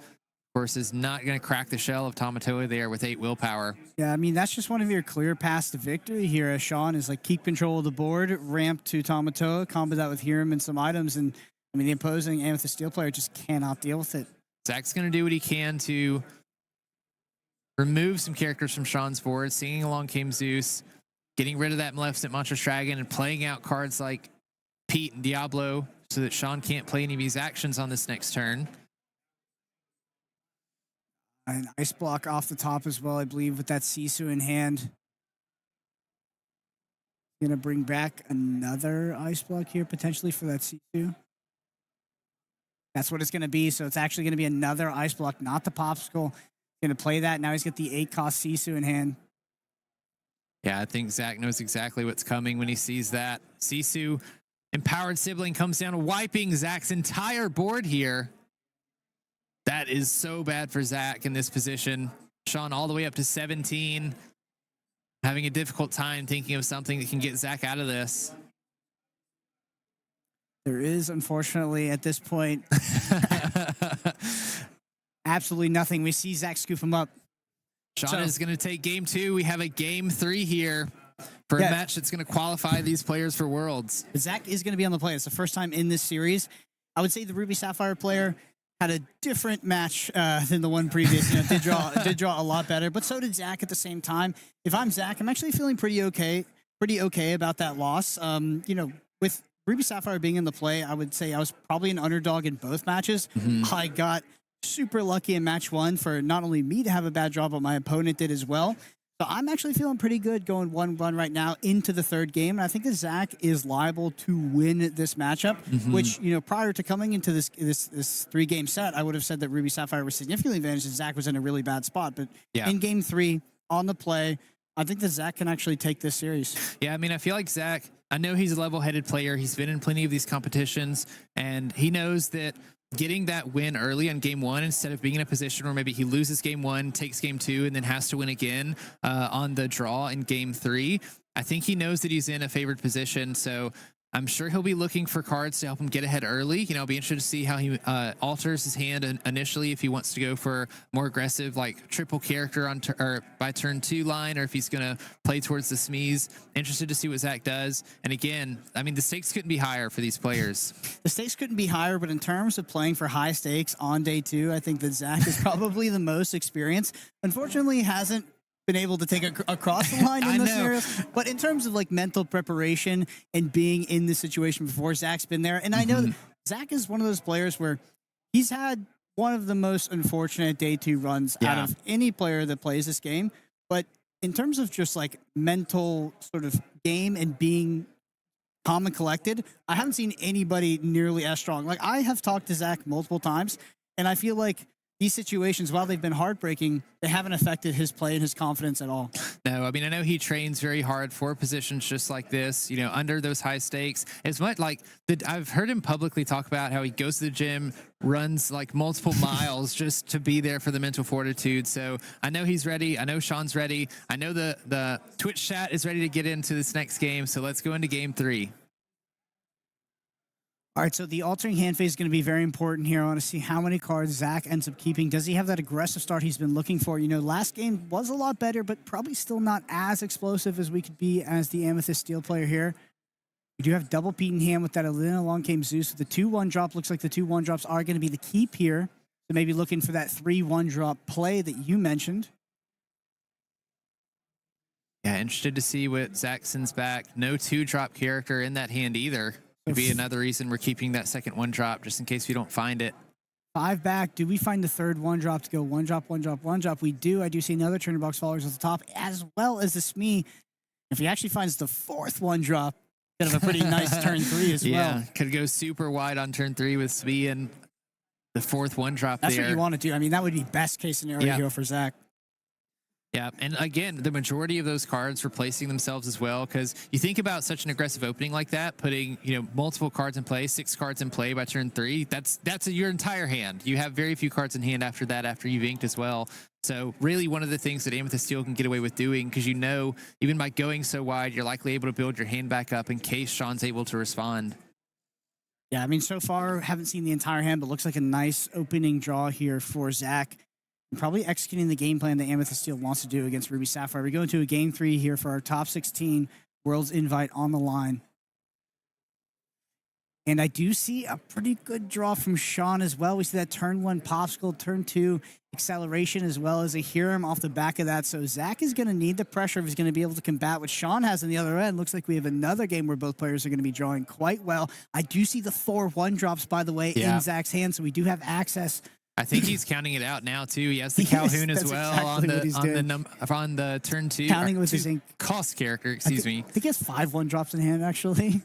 Of course, is not going to crack the shell of Tamatoa there with 8 willpower. Yeah, I mean, that's just one of your clear paths to victory here, as Sean is like keep control of the board, ramp to Tamatoa, combo that with Hiram and some items, and I mean, the opposing Amethyst Steel player just cannot deal with it. Zach's going to do what he can to remove some characters from Sean's board, singing along came Zeus, getting rid of that Maleficent Monstrous Dragon, and playing out cards like Pete and Diablo so that Sean can't play any of these actions on this next turn. An ice block off the top as well, I believe, with that Sisu in hand. Gonna bring back another ice block here, potentially, for that Sisu. That's what it's gonna be. So it's actually gonna be another ice block, not the Popsicle. Gonna play that. Now he's got the 8-cost Sisu in hand. Yeah, I think Zach knows exactly what's coming when he sees that. Sisu, Empowered Sibling, comes down, wiping Zach's entire board here. That is so bad for Zach in this position. Sean all the way up to 17. Having a difficult time thinking of something that can get Zach out of this. There is, unfortunately, at this point, absolutely nothing. We see Zach scoop him up. Sean is going to take game 2. We have a game 3 here for a match that's going to qualify these players for Worlds. Zach is going to be on the play. It's the first time in this series. I would say the Ruby Sapphire player had a different match than the one previous. You know, did draw a lot better, but so did Zach at the same time. If I'm Zach, I'm actually feeling pretty okay about that loss. You know, with Ruby Sapphire being in the play, I would say I was probably an underdog in both matches. I got super lucky in match 1 for not only me to have a bad draw, but my opponent did as well. So I'm actually feeling pretty good going 1-1 right now into the 3rd game. And I think that Zach is liable to win this matchup, which, you know, prior to coming into this 3-game set, I would have said that Ruby Sapphire was significantly advantaged and Zach was in a really bad spot. But in game 3, on the play, I think that Zach can actually take this series. Yeah, I mean, I feel like Zach, I know he's a level-headed player. He's been in plenty of these competitions, and he knows that getting that win early on game one, instead of being in a position where maybe he loses game one, takes game two, and then has to win again on the draw in game three, I think he knows that he's in a favored position. So I'm sure he'll be looking for cards to help him get ahead early. I'll be interested to see how he alters his hand initially, if he wants to go for more aggressive, like triple character on or by turn 2 line, or if he's going to play towards the Smees. Interested to see what Zach does. And again, I mean, the stakes couldn't be higher for these players. The stakes couldn't be higher, but in terms of playing for high stakes on day 2, I think that Zach is probably the most experienced. Unfortunately, hasn't been able to take across the line in this scenario. But in terms of like mental preparation and being in this situation before, Zach's been there. And I know that Zach is one of those players where he's had one of the most unfortunate day 2 runs out of any player that plays this game. But in terms of just like mental sort of game and being calm and collected, I haven't seen anybody nearly as strong. Like, I have talked to Zach multiple times, and I feel like these situations, while they've been heartbreaking, they haven't affected his play and his confidence at all. No, I mean, I know he trains very hard for positions just like this, under those high stakes. As much like I've heard him publicly talk about how he goes to the gym, runs like multiple miles just to be there for the mental fortitude. So I know he's ready. I know Sean's ready. I know the Twitch chat is ready to get into this next game. So let's go into game 3. All right, so the altering hand phase is going to be very important here. I want to see how many cards Zach ends up keeping. Does he have that aggressive start he's been looking for? Last game was a lot better, but probably still not as explosive as we could be as the Amethyst Steel player here. We do have double Pete in hand with that Alina. Along came Zeus with the 2-1 drop. Looks like the 2 1-drops are going to be the keep here. So maybe looking for that 3-1 drop play that you mentioned. Yeah, interested to see what Zach sends back. No 2-drop character in that hand either. Could be another reason we're keeping that second 1-drop, just in case we don't find it. 5 back. Do we find the third 1-drop to go 1-drop, 1-drop, 1-drop? We do. I do see another turn box followers at the top, as well as the Smee. If he actually finds the fourth 1-drop, kind of a pretty nice turn 3 as well. Yeah, could go super wide on turn 3 with Smee and the fourth 1-drop there. That's what you want to do. I mean, that would be best case scenario here for Zach. Yeah, and again, the majority of those cards replacing themselves as well, because you think about such an aggressive opening like that, putting multiple cards in play, 6 cards in play by turn 3. That's your entire hand. You have very few cards in hand after that, after you've inked as well. So really, one of the things that Amethyst Steel can get away with doing, because even by going so wide, you're likely able to build your hand back up in case Sean's able to respond. Yeah, I mean, so far haven't seen the entire hand, but looks like a nice opening draw here for Zach. Probably executing the game plan that Amethyst Steel wants to do against Ruby Sapphire. We go into a game 3 here for our top 16 Worlds invite on the line. And I do see a pretty good draw from Sean as well. We see that turn 1 Popsicle, turn 2 Acceleration, as well as a Hiram off the back of that. So Zach is going to need the pressure if he's going to be able to combat what Sean has on the other end. Looks like we have another game where both players are going to be drawing quite well. I do see the 4 1-drops, by the way, in Zach's hand, so we do have access. I think he's counting it out now too. He has the Calhoun as well exactly on the turn 2. Counting with his ink cost character. Excuse me. I think he has 5 1-drops in hand actually.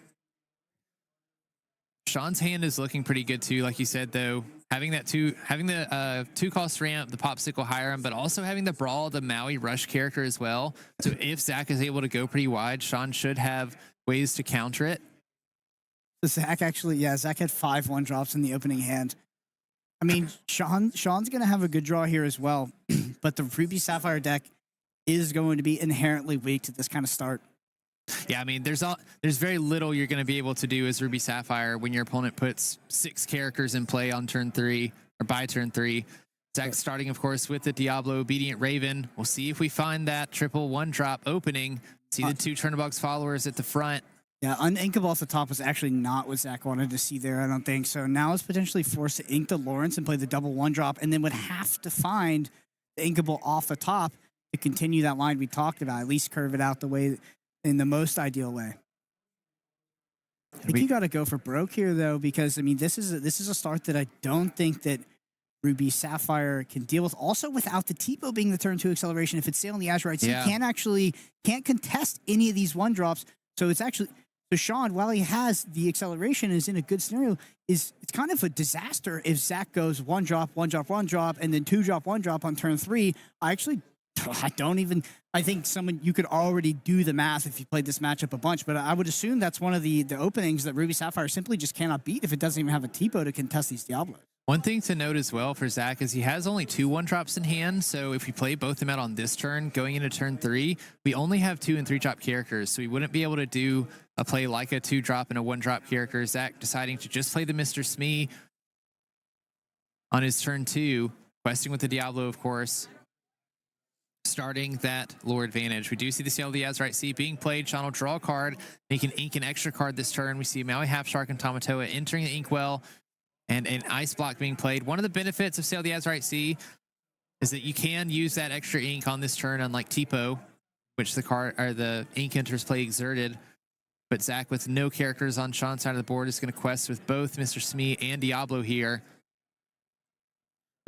Sean's hand is looking pretty good too, like you said though. Having the 2 cost ramp, the Popsicle Hiram, but also having the Brawl, the Maui Rush character as well. So if Zach is able to go pretty wide, Sean should have ways to counter it. So Zach had 5 1-drops in the opening hand. I mean, Sean's going to have a good draw here as well, but the Ruby Sapphire deck is going to be inherently weak to this kind of start. Yeah, I mean, there's very little you're going to be able to do as Ruby Sapphire when your opponent puts 6 characters in play on turn 3 or by turn 3. Zach's starting, of course, with the Diablo Obedient Raven. We'll see if we find that triple 1-drop opening. See the 2 Turnbox followers at the front. Yeah, uninkable off the top was actually not what Zach wanted to see there, I don't think. So now it's potentially forced to ink the Lawrence and play the double 1-drop, and then would have to find the inkable off the top to continue that line we talked about, at least curve it out in the most ideal way. I think you got to go for broke here, though, because, I mean, this is a start that I don't think that Ruby Sapphire can deal with. Also, without the Tipo being the turn 2 acceleration, if it's sailing the Azurites, he can't contest any of these 1-drops. So it's actually... So Sean, while he has the acceleration, is in a good scenario. It's kind of a disaster if Zach goes 1-drop, 1-drop, 1-drop, and then 2-drop, 1-drop on turn 3. I actually I don't even. I think you could already do the math if you played this matchup a bunch, but I would assume that's one of the openings that Ruby Sapphire simply just cannot beat if it doesn't even have a Tipo to contest these Diablos. One thing to note as well for Zach is he has only 2 1-drops in hand. So if we play both of them out on this turn, going into turn 3, we only have 2 and 3-drop characters. So we wouldn't be able to do a play like a 2-drop and a 1-drop character. Zach deciding to just play the Mr. Smee on his turn 2, questing with the Diablo, of course, starting that lore advantage. We do see the Seal of the Azurite Sea being played. Sean will draw a card. He can ink an extra card this turn. We see Maui Half Shark and Tamatoa entering the inkwell, and an ice block being played. One of the benefits of Sail the Azurite Sea is that you can use that extra ink on this turn, unlike Tipo, which the ink enters play exerted. But Zach, with no characters on Sean's side of the board, is going to quest with both Mr. Smee and Diablo here.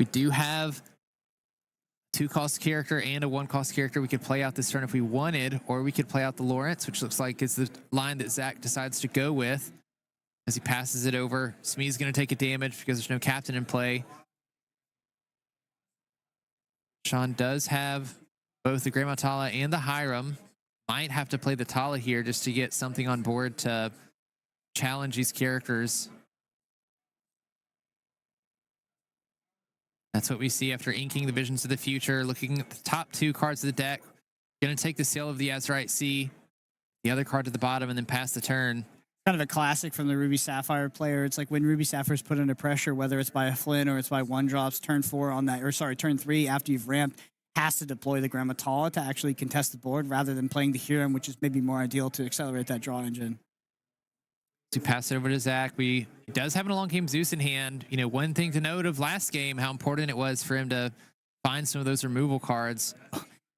We do have 2-cost character and a 1-cost character we could play out this turn if we wanted, or we could play out the Lawrence, which looks like is the line that Zach decides to go with. As he passes it over, Smee's going to take a damage because there's no captain in play. Sean does have both the Grandma Tala and the Hiram. Might have to play the Tala here just to get something on board to challenge these characters. That's what we see after inking the Visions of the Future. Looking at the top 2 cards of the deck. Going to take the Sail of the Azurite Sea, the other card to the bottom, and then pass the turn. Kind of a classic from the Ruby Sapphire player. It's like when Ruby Sapphire's put under pressure, whether it's by a Flynn or it's by 1-drops, turn 4 on that, or sorry, turn 3 after you've ramped, has to deploy the Grandma Tala to actually contest the board rather than playing the Huron, which is maybe more ideal to accelerate that draw engine. To pass it over to Zach, he does have an Long Game Zeus in hand. You know, one thing to note of last game, how important it was for him to find some of those removal cards.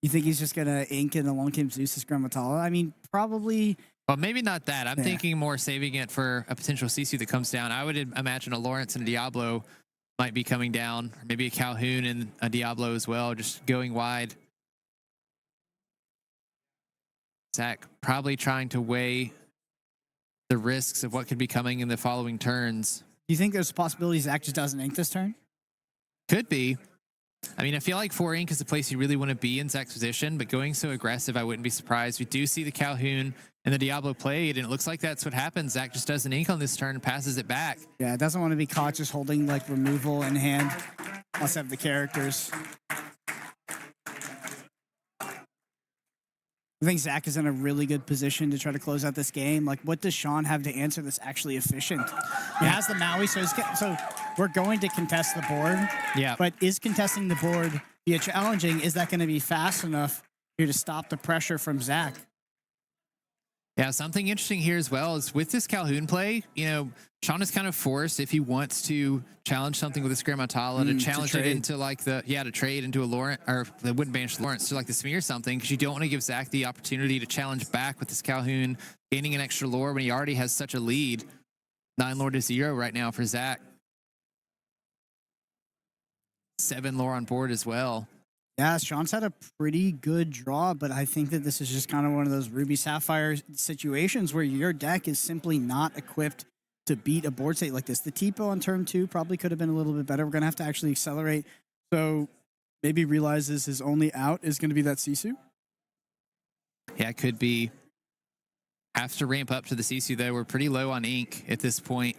You think he's just going to ink in the Long Game Zeus' Grandma Tala? I mean, probably. Well, maybe not that. I'm thinking more saving it for a potential Sisu that comes down. I would imagine a Lawrence and a Diablo might be coming down, or maybe a Calhoun and a Diablo as well, just going wide. Zach probably trying to weigh the risks of what could be coming in the following turns. Do you think there's a possibility Zach just doesn't ink this turn? Could be. I mean, I feel like 4 ink is the place you really want to be in Zach's position, but going so aggressive, I wouldn't be surprised. We do see the Calhoun and the Diablo played, and it looks like that's what happens. Zach just doesn't ink on this turn and passes it back. Yeah, doesn't want to be caught just holding like removal in hand. Must have the characters. I think Zach is in a really good position to try to close out this game. Like, what does Sean have to answer that's actually efficient? He has the Maui, so we're going to contest the board. Yeah. But is contesting the board via challenging, is that going to be fast enough here to stop the pressure from Zach? Yeah, something interesting here as well is with this Calhoun play, you know, Sean is kind of forced if he wants to challenge something with this Grandma Tala to challenge it into like to trade into a Lawrence, or they wouldn't banish Lawrence to like the Smee or something, because you don't want to give Zach the opportunity to challenge back with this Calhoun, gaining an extra lore when he already has such a lead. 9 lore to 0 right now for Zach. 7 lore on board as well. Yeah, Sean's had a pretty good draw, but I think that this is just kind of one of those Ruby Sapphire situations where your deck is simply not equipped to beat a board state like this. The Tipo on turn 2 probably could have been a little bit better. We're going to have to actually accelerate. So maybe realizes his only out is going to be that Sisu. Yeah, it could be. Have to ramp up to the Sisu, though. We're pretty low on ink at this point.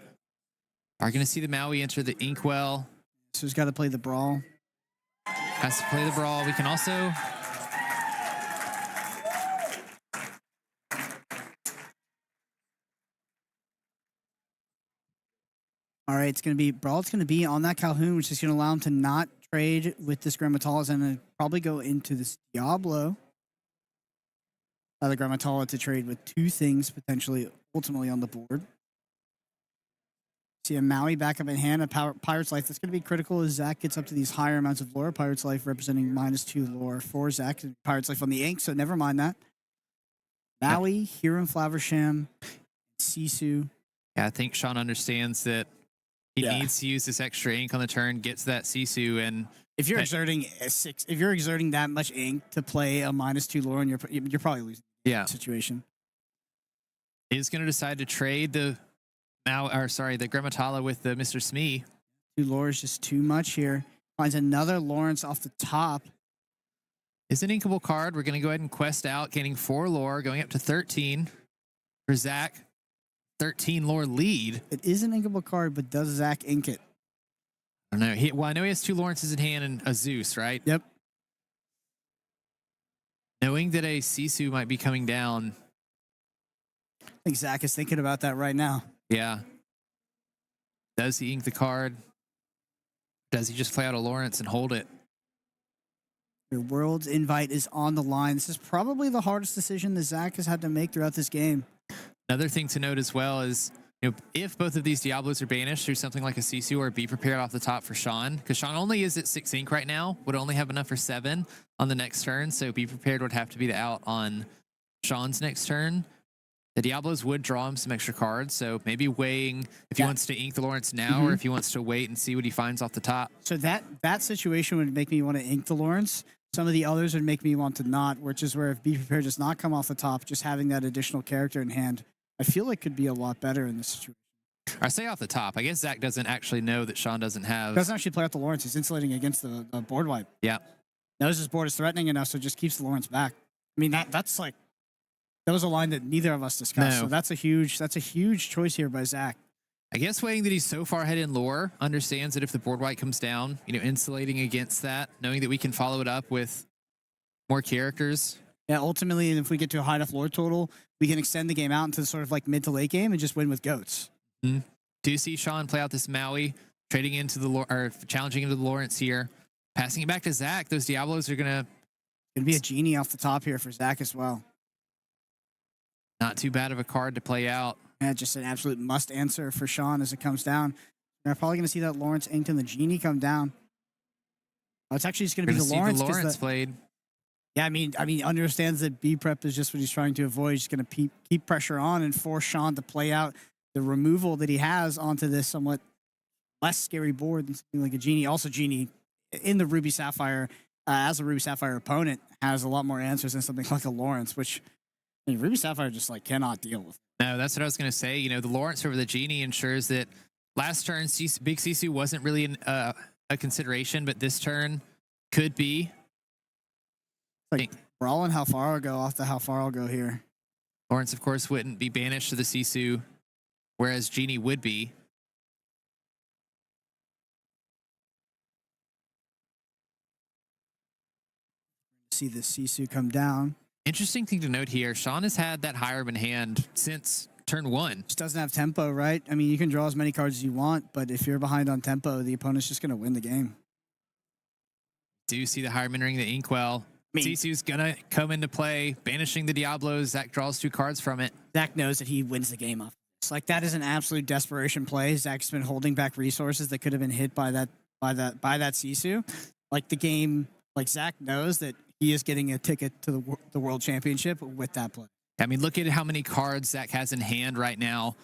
Are going to see the Maui enter the inkwell. So he's got to play the Brawl. Has to play the Brawl. We can also... All right, it's going to be Brawl. It's going to be on that Calhoun, which is going to allow him to not trade with this Grammatala and probably go into this Diablo. Allow the Grammatala to trade with 2 things potentially ultimately on the board. See a Maui back up in hand, a Pirate's Life. That's going to be critical as Zach gets up to these higher amounts of lore. Pirate's Life representing -2 lore for Zach. Pirate's Life on the ink, so never mind that. Maui, Huron Flaversham, Sisu. Yeah, I think Sean understands that he needs to use this extra ink on the turn, gets that Sisu, and if you're exerting that much ink to play a -2 lore, and you're probably losing the situation. Is going to decide to trade the Grammatala with the Mr. Smee. 2 lore is just too much here. Finds another Lawrence off the top. Is an inkable card. We're going to go ahead and quest out, gaining 4 lore, going up to 13 for Zach. 13 lore lead. It is an inkable card, but does Zach ink it? I don't know. Well, I know he has 2 Lawrences in hand and a Zeus, right? Yep. Knowing that a Sisu might be coming down. I think Zach is thinking about that right now. Yeah. Does he ink the card? Does he just play out a Lawrence and hold it? Your world's invite is on the line. This is probably the hardest decision that Zach has had to make throughout this game. Another thing to note as well is, if both of these Diablos are banished through something like a Sisu or Be Prepared off the top for Sean, because Sean only is at 6 ink right now, would only have enough for 7 on the next turn, so Be Prepared would have to be the out on Sean's next turn. The Diablos would draw him some extra cards, so maybe weighing if he wants to ink the Lawrence now or if he wants to wait and see what he finds off the top. So that situation would make me want to ink the Lawrence. Some of the others would make me want to not, which is where if Be Prepared does not come off the top, just having that additional character in hand, I feel like could be a lot better in this situation. I say off the top. I guess Zach doesn't actually know that Sean doesn't have. Doesn't actually play out the Lawrence. He's insulating against the board wipe. Yeah. Knows his board is threatening enough, so just keeps the Lawrence back. I mean, that's like, that was a line that neither of us discussed. No. So that's a huge choice here by Zach. I guess weighing that he's so far ahead in lore, understands that if the board wipe comes down, insulating against that, knowing that we can follow it up with more characters. Yeah, ultimately, if we get to a high enough lore total, we can extend the game out into sort of like mid to late game and just win with goats. Mm-hmm. Do you see Sean play out this Maui, trading into the or challenging into the Lawrence here, passing it back to Zach? Those Diablos are gonna be a genie off the top here for Zach as well. Not too bad of a card to play out. Yeah, just an absolute must answer for Sean as it comes down. We're probably going to see that Lawrence inked and the genie come down. Oh, it's actually just going to be the Lawrence. The Lawrence played. Yeah, I mean, understands that B prep is just what he's trying to avoid. He's going to keep pressure on and force Sean to play out the removal that he has onto this somewhat less scary board than something like a genie. Also, genie in the Ruby Sapphire as a Ruby Sapphire opponent has a lot more answers than something like a Lawrence, which Ruby Sapphire just like cannot deal with. No, that's what I was going to say. The Lawrence over the genie ensures that last turn Big Sisu wasn't really a consideration, but this turn could be. Like we're all in how far I'll go off the how far I'll go here. Lawrence, of course, wouldn't be banished to the Sisu, whereas genie would be. See the Sisu come down. Interesting thing to note here, Sean has had that higher in hand since turn 1. Just doesn't have tempo, right? I mean, you can draw as many cards as you want, but if you're behind on tempo, the opponent's just going to win the game. Do you see the higher ring the Inkwell? Sisu's going to come into play, banishing the Diablos. Zach draws 2 cards from it. Zach knows that he wins the game off. It's like that is an absolute desperation play. Zach's been holding back resources that could have been hit by that Sisu. Like the game, like Zach knows that he is getting a ticket to the World Championship with that play. I mean, look at how many cards Zach has in hand right now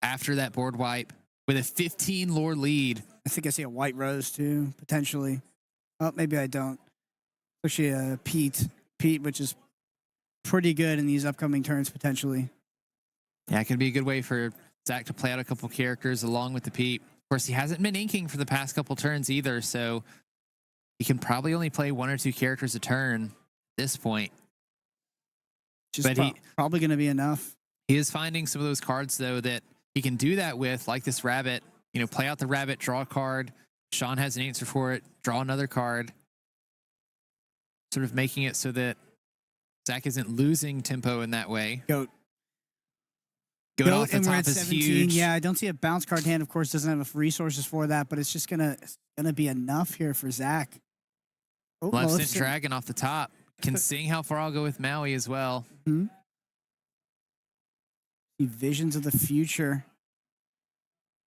after that board wipe with a 15 lore lead. I think I see a White Rose too, potentially. Oh, maybe I don't. Especially a Pete, which is pretty good in these upcoming turns, potentially. Yeah, it could be a good way for Zach to play out a couple characters along with the Pete. Of course, he hasn't been inking for the past couple turns either, so he can probably only play 1 or 2 characters a turn at this point. But probably going to be enough. He is finding some of those cards, though, that he can do that with, like this rabbit. Play out the rabbit, draw a card. Sean has an answer for it, draw another card. Sort of making it so that Zach isn't losing tempo in that way. Goat off the and we're top at is 17. huge. Yeah, I don't see a bounce card hand. Of course, doesn't have enough resources for that, but it's just gonna be enough here for Zach. Oh, Maleficent Dragon off the top. Can sing How Far I'll Go with Maui as well. Mm-hmm. See Visions of the Future.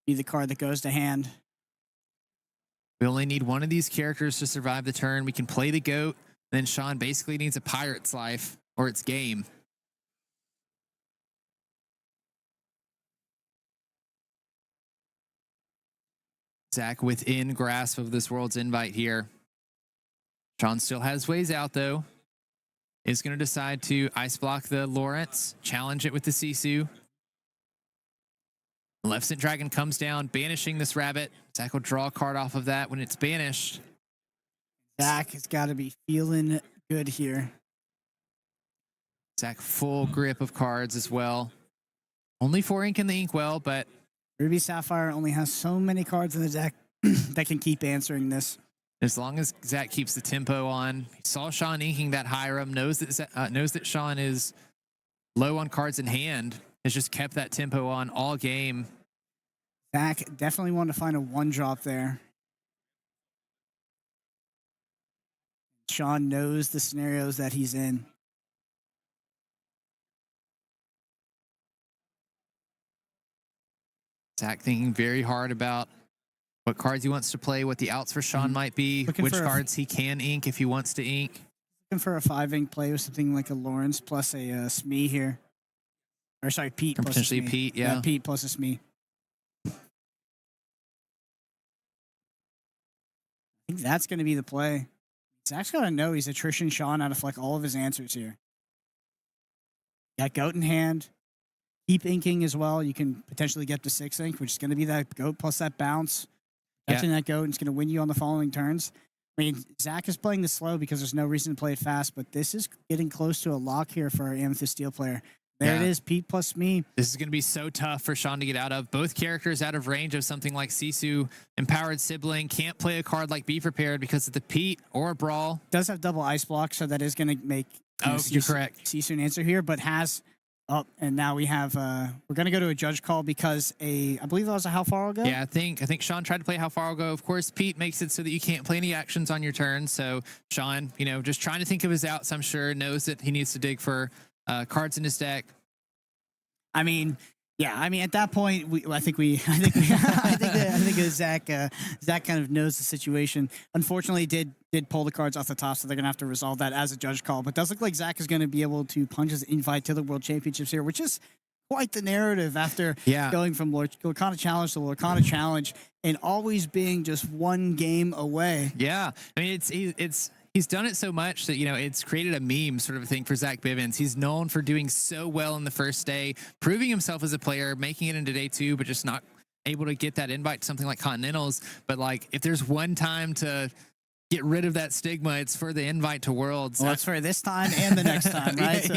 Be the card that goes to hand. We only need one of these characters to survive the turn. We can play the goat. Then Sean basically needs a pirate's life or it's game. Zach within grasp of this world's invite here. Sean still has ways out though. Is going to decide to ice block the Lawrence, challenge it with the Sisu. Maleficent Dragon comes down, banishing this rabbit. Zach will draw a card off of that when it's banished. Zach has got to be feeling good here. Zach, full grip of cards as well. Only 4 ink in the inkwell, but Ruby Sapphire only has so many cards in the deck that can keep answering this. as long as Zach keeps the tempo on, he saw Sean inking that Hiram, knows that Sean is low on cards in hand, has just kept that tempo on all game. Zach definitely wanted to find a 1-drop there. Sean knows the scenarios that he's in. Zach thinking very hard about what cards he wants to play, what the outs for Sean might be, Looking which for cards he can ink if he wants to ink. Looking for a 5-ink play with something like a Lawrence plus a Smee here. Or sorry, Pete Or plus potentially a Smee. Pete, yeah. Pete plus a Smee. I think that's going to be the play. Zach's got to know he's attrition Sean out of like all of his answers here. Got Goat in hand. Keep inking as well. You can potentially get to 6 ink, which is going to be that Goat plus that bounce. Catching that Goat, and it's going to win you on the following turns. I mean, Zach is playing this slow because there's no reason to play it fast, but this is getting close to a lock here for our Amethyst Steel player. There it is, Pete plus me. This is going to be so tough for Sean to get out of. Both characters out of range of something like Sisu. Empowered Sibling can't play a card like Be Prepared because of the Pete or Brawl. Does have double ice block, so that is going to make You're correct. Sisu an answer here, but has up, and now we have we're going to go to a judge call because I believe that was a How Far I'll Go? Yeah, I think Sean tried to play How Far I'll Go. Of course, Pete makes it so that you can't play any actions on your turn. So Sean, just trying to think of his outs, I'm sure, knows that he needs to dig for cards in his deck. I mean, at that point, I think Zach kind of knows the situation. Unfortunately, did pull the cards off the top, so they're gonna have to resolve that as a judge call. But it does look like Zach is gonna be able to punch his invite to the World Championships here, which is quite the narrative after going from Lorcana Challenge to Lorcana Challenge and always being just one game away. Yeah, I mean he's done it so much that, it's created a meme sort of a thing for Zach Bivens. He's known for doing so well in the first day, proving himself as a player, making it into day 2, but just not able to get that invite to something like Continentals. But if there's one time to get rid of that stigma, it's for the invite to Worlds. Well, it's for this time and the next time, right?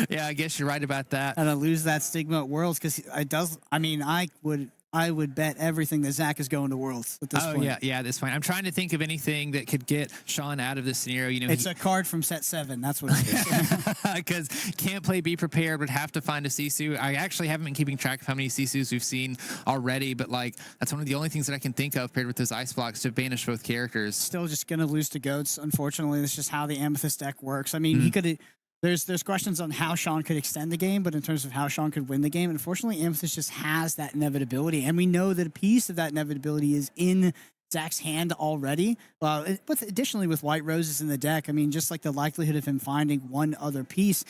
Yeah, I guess you're right about that. And to lose that stigma at Worlds, because it does. I mean, I would bet everything that Zach is going to Worlds at this point. Yeah, at this point. I'm trying to think of anything that could get Sean out of this scenario. It's a card from set 7. That's what it is. Because can't play Be Prepared, but have to find a Sisu. I actually haven't been keeping track of how many Sisus we've seen already, but that's one of the only things that I can think of paired with those ice blocks to banish both characters. Still just going to lose to Goats, unfortunately. That's just how the Amethyst deck works. I mean, he could. There's questions on how Sean could extend the game, but in terms of how Sean could win the game, unfortunately, Amethyst just has that inevitability. And we know that a piece of that inevitability is in Zach's hand already. Additionally, with White Roses in the deck, I mean, just like the likelihood of him finding one other piece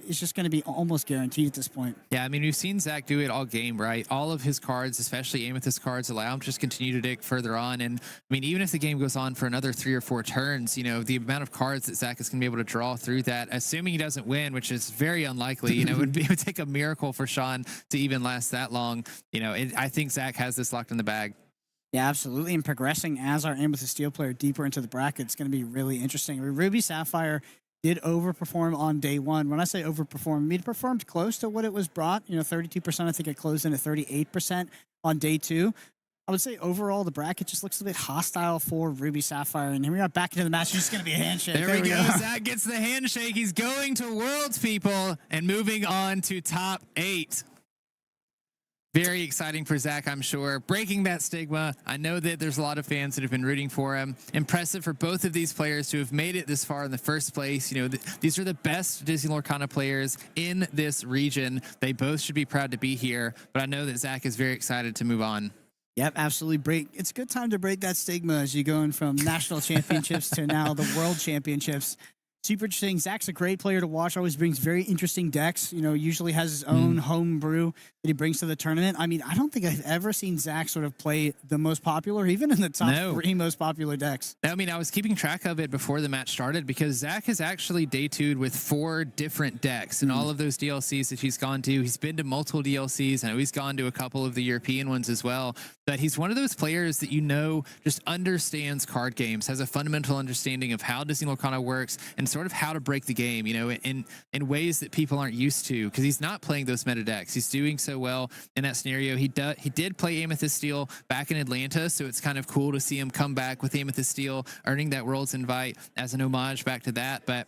is just going to be almost guaranteed at this point. Yeah, I mean, we've seen Zach do it all game, right? All of his cards, especially Amethyst cards, allow him to just continue to dig further on. And I mean, even if the game goes on for another 3 or 4 turns, the amount of cards that Zach is going to be able to draw through that, assuming he doesn't win, which is very unlikely, it would take a miracle for Sean to even last that long. I think Zach has this locked in the bag. Yeah, absolutely. And progressing as our Amethyst Steel player deeper into the bracket, it's going to be really interesting. Ruby Sapphire did overperform on day 1. When I say overperform, I mean it performed close to what it was brought. 32%. I think it closed in at 38% on day 2. I would say overall the bracket just looks a bit hostile for Ruby Sapphire. And here we are back into the match. It's just going to be a handshake. There we go. Zach gets the handshake. He's going to Worlds, people, and moving on to top 8. Very exciting for Zach, I'm sure. Breaking that stigma. I know that there's a lot of fans that have been rooting for him. Impressive for both of these players to have made it this far in the first place. These are the best Disney Lorcana players in this region. They both should be proud to be here, but I know that Zach is very excited to move on. Yep, absolutely. It's a good time to break that stigma as you're going from national championships to now the world championships. Super interesting. Zach's a great player to watch. Always brings very interesting decks. Usually has his own home brew that he brings to the tournament. I mean, I don't think I've ever seen Zach sort of play the most popular, even in the top 3 most popular decks. I mean, I was keeping track of it before the match started because Zach has actually day 2'd with 4 different decks and all of those DLCs that he's gone to. He's been to multiple DLCs. I know he's gone to a couple of the European ones as well. But he's one of those players that just understands card games, has a fundamental understanding of how Disney Lorcana works and sort of how to break the game, in ways that people aren't used to, because he's not playing those meta decks. He's doing so well in that scenario. He did play Amethyst Steel back in Atlanta, so it's kind of cool to see him come back with Amethyst Steel, earning that World's Invite as an homage back to that. But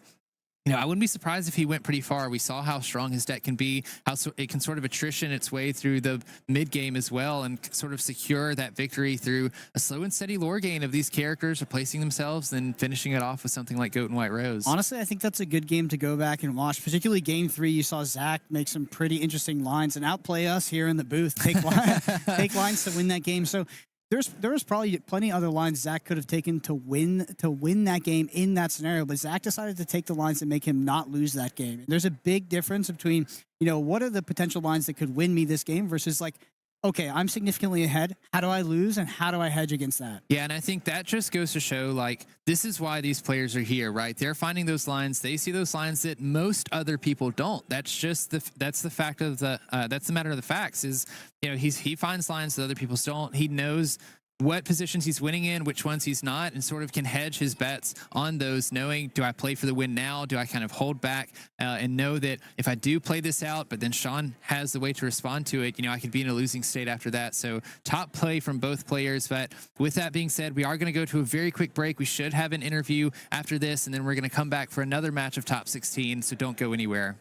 I wouldn't be surprised if he went pretty far. We saw how strong his deck can be, how it can sort of attrition its way through the mid game as well, and sort of secure that victory through a slow and steady lore gain of these characters replacing themselves, then finishing it off with something like Goat and White Rose. Honestly, I think that's a good game to go back and watch. Particularly game 3, you saw Zach make some pretty interesting lines and outplay us here in the booth. Take lines to win that game. So there was probably plenty of other lines Zach could have taken to win that game in that scenario, but Zach decided to take the lines that make him not lose that game. And there's a big difference between, what are the potential lines that could win me this game versus like, okay, I'm significantly ahead. How do I lose and how do I hedge against that? Yeah, and I think that just goes to show, like, this is why these players are here, right? They're finding those lines. They see those lines that most other people don't. That's just that's the fact of that's the matter of the facts is, he finds lines that other people don't. He knows what positions he's winning in, which ones he's not, and sort of can hedge his bets on those, knowing, do I play for the win now? Do I kind of hold back and know that if I do play this out, but then Sean has the way to respond to it, I could be in a losing state after that. So top play from both players. But with that being said, we are going to go to a very quick break. We should have an interview after this, and then we're going to come back for another match of top 16. So don't go anywhere.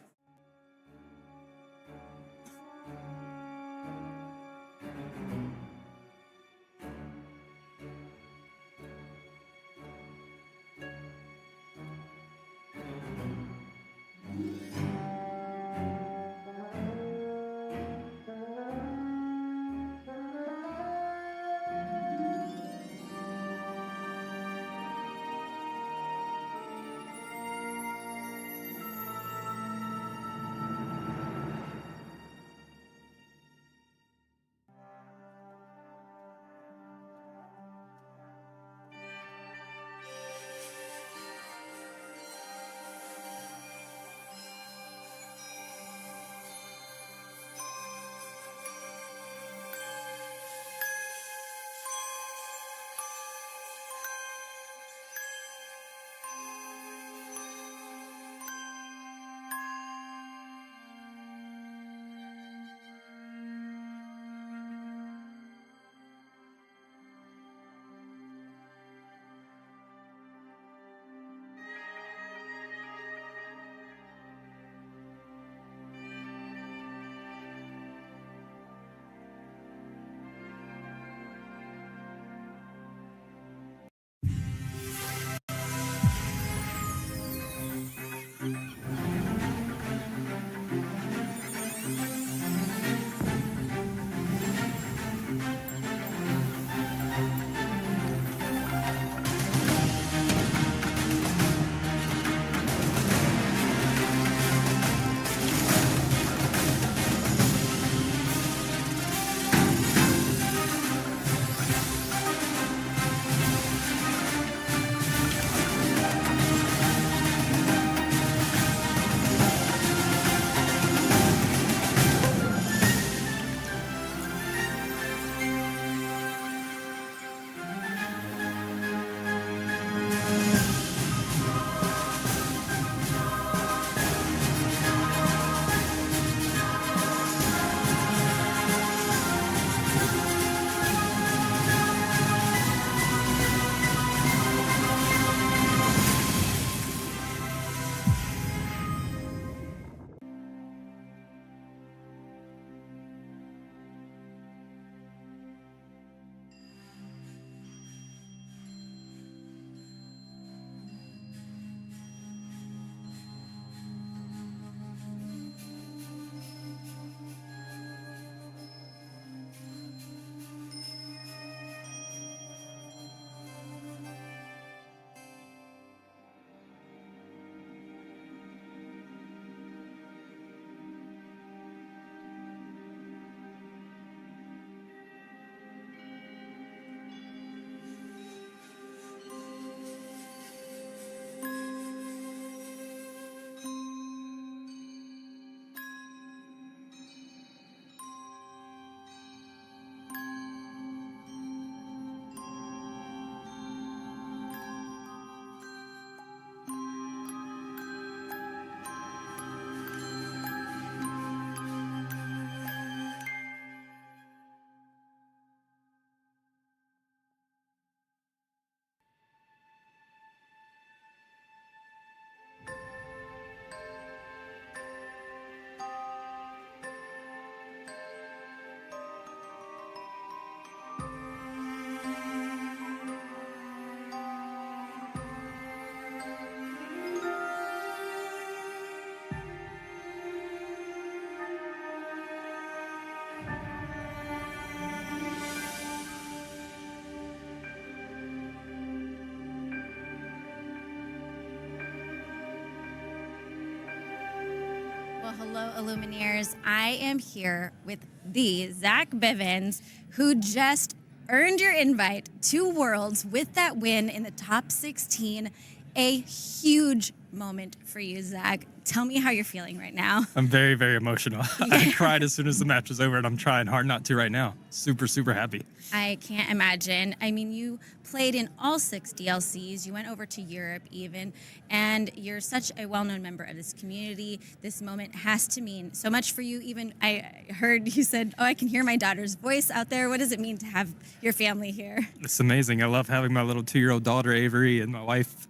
Well, hello, Illumineers. I am here with the Zach Bivens, who just earned your invite to Worlds with that win in the top 16. A huge moment for you, Zach. Tell me how you're feeling right now. I'm very, very emotional. I cried as soon as the match was over, and I'm trying hard not to right now. Super, super happy. I can't imagine. I mean, you played in all 6 DLCs. You went over to Europe even, and you're such a well-known member of this community. This moment has to mean so much for you. Even I heard you said, "Oh, I can hear my daughter's voice out there." What does it mean to have your family here? It's amazing. I love having my little 2-year-old daughter, Avery, and my wife,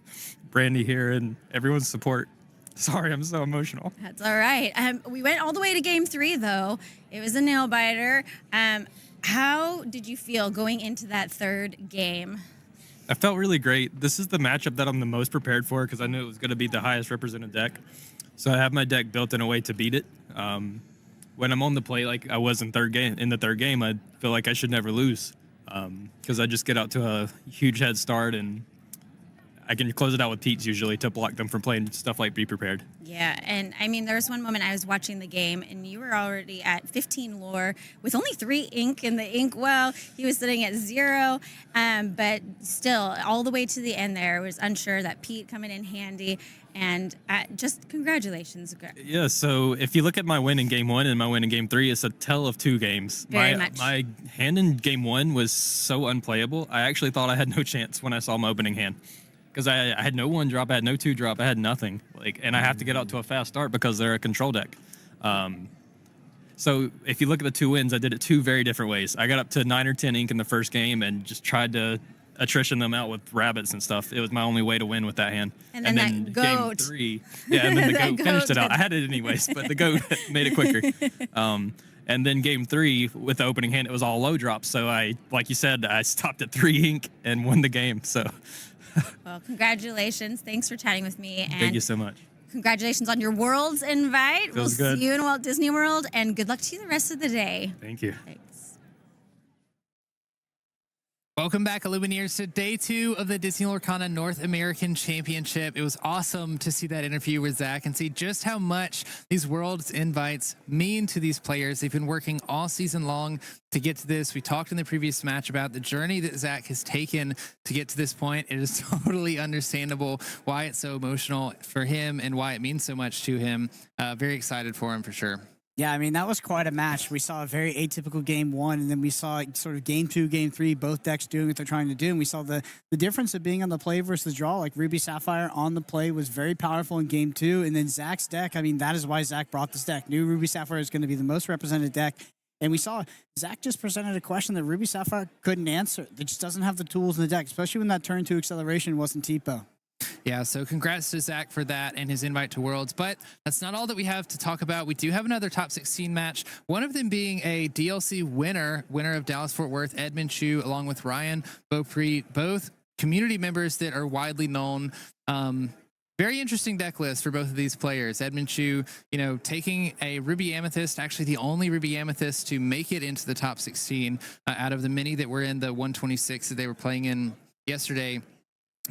Brandy, here, and everyone's support. Sorry, I'm so emotional. That's all right. We went all the way to game 3, though. It was a nail biter. How did you feel going into that 3rd game? I felt really great. This is the matchup that I'm the most prepared for because I knew it was going to be the highest represented deck. So I have my deck built in a way to beat it. When I'm on the play like I was in the 3rd game, I feel like I should never lose because I just get out to a huge head start and I can close it out with Pete's usually to block them from playing stuff like Be Prepared. Yeah, and I mean, there was one moment I was watching the game, and you were already at 15 lore with only 3 ink in the ink well. He was sitting at 0, but still, all the way to the end there, was unsure that Pete coming in handy, and just congratulations. Yeah, so if you look at my win in game 1 and my win in game 3, it's a tell of 2 games. Very much. My hand in game 1 was so unplayable. I actually thought I had no chance when I saw my opening hand. Because I had no 1-drop, I had no 2-drop, I had nothing. And I have to get out to a fast start because they're a control deck. So if you look at the 2 wins, I did it 2 very different ways. I got up to 9 or 10 ink in the first game and just tried to attrition them out with rabbits and stuff. It was my only way to win with that hand. And then that goat. Game 3, yeah, and then the goat finished it out. I had it anyways, but the goat made it quicker. And then game 3 with the opening hand, it was all low drops. So like you said, I stopped at 3 ink and won the game. So. Well, congratulations. Thanks for chatting with me. And thank you so much. Congratulations on your Worlds invite. Feels good. See you in Walt Disney World, and good luck to you the rest of the day. Thank you. Thanks. Welcome back, Illumineers, to day 2 of the Disney Lorcana North American Championship. It was awesome to see that interview with Zach and see just how much these Worlds invites mean to these players. They've been working all season long to get to this. We talked in the previous match about the journey that Zach has taken to get to this point. It is totally understandable why it's so emotional for him and why it means so much to him. Very excited for him for sure. Yeah, I mean, that was quite a match. We saw a very atypical game 1, and then we saw sort of game 2, game 3, both decks doing what they're trying to do. And we saw the difference of being on the play versus draw. Like Ruby Sapphire on the play was very powerful in game 2. And then Zach's deck, I mean, that is why Zach brought this deck. Knew Ruby Sapphire is going to be the most represented deck. And we saw Zach just presented a question that Ruby Sapphire couldn't answer. It just doesn't have the tools in the deck, especially when that turn 2 acceleration wasn't TPO. Yeah, so congrats to Zach for that and his invite to Worlds. But that's not all that we have to talk about. We do have another top 16 match, one of them being a DLC winner of Dallas-Fort Worth, Edmund Chiu, along with Ryan Beaupre, both community members that are widely known. Very interesting deck list for both of these players. Edmund Chiu, taking a Ruby Amethyst, actually the only Ruby Amethyst to make it into the top 16 out of the many that were in the 126 that they were playing in yesterday.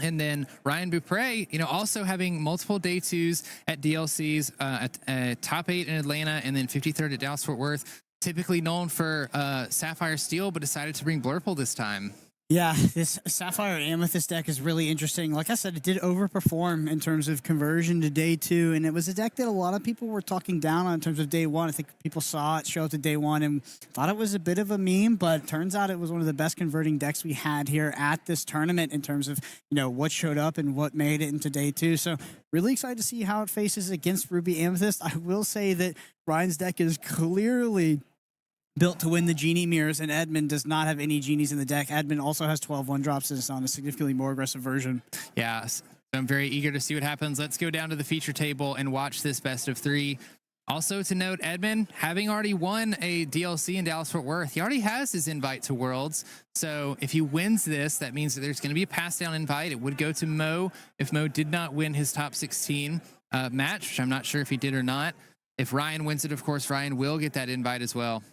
And then Ryan Beaupre, also having multiple day 2s at DLCs, at top 8 in Atlanta, and then 53rd at Dallas-Fort Worth. Typically known for Sapphire Steel, but decided to bring Blurple this time. Yeah, this Sapphire Amethyst deck is really interesting. Like I said, it did overperform in terms of conversion to day 2, and it was a deck that a lot of people were talking down on in terms of day 1. I think people saw it show up to day 1 and thought it was a bit of a meme, but turns out it was one of the best converting decks we had here at this tournament in terms of, what showed up and what made it into day 2. So really excited to see how it faces against Ruby Amethyst. I will say that Ryan's deck is clearly built to win the Genie Mirrors, and Edmund does not have any Genies in the deck. Edmund also has 12 1-drops and is on a significantly more aggressive version. Yeah, so I'm very eager to see what happens. Let's go down to the feature table and watch this best of 3. Also to note, Edmund, having already won a DLC in Dallas-Fort Worth, he already has his invite to Worlds. So if he wins this, that means that there's going to be a pass-down invite. It would go to Mo if Mo did not win his top 16 match, which I'm not sure if he did or not. If Ryan wins it, of course, Ryan will get that invite as well.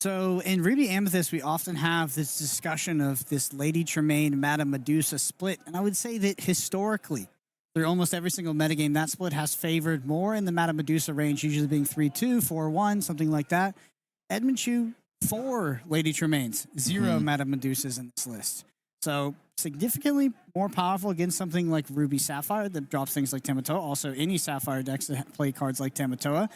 So in Ruby Amethyst, we often have this discussion of this Lady Tremaine, Madame Medusa split. And I would say that historically, through almost every single metagame, that split has favored more in the Madame Medusa range, usually being 3-2, 4-1, something like that. Edmund Chiu, 4 Lady Tremaines, 0 Madame Medusas in this list. So significantly more powerful against something like Ruby Sapphire that drops things like Tamatoa. Also, any Sapphire decks that play cards like Tamatoa.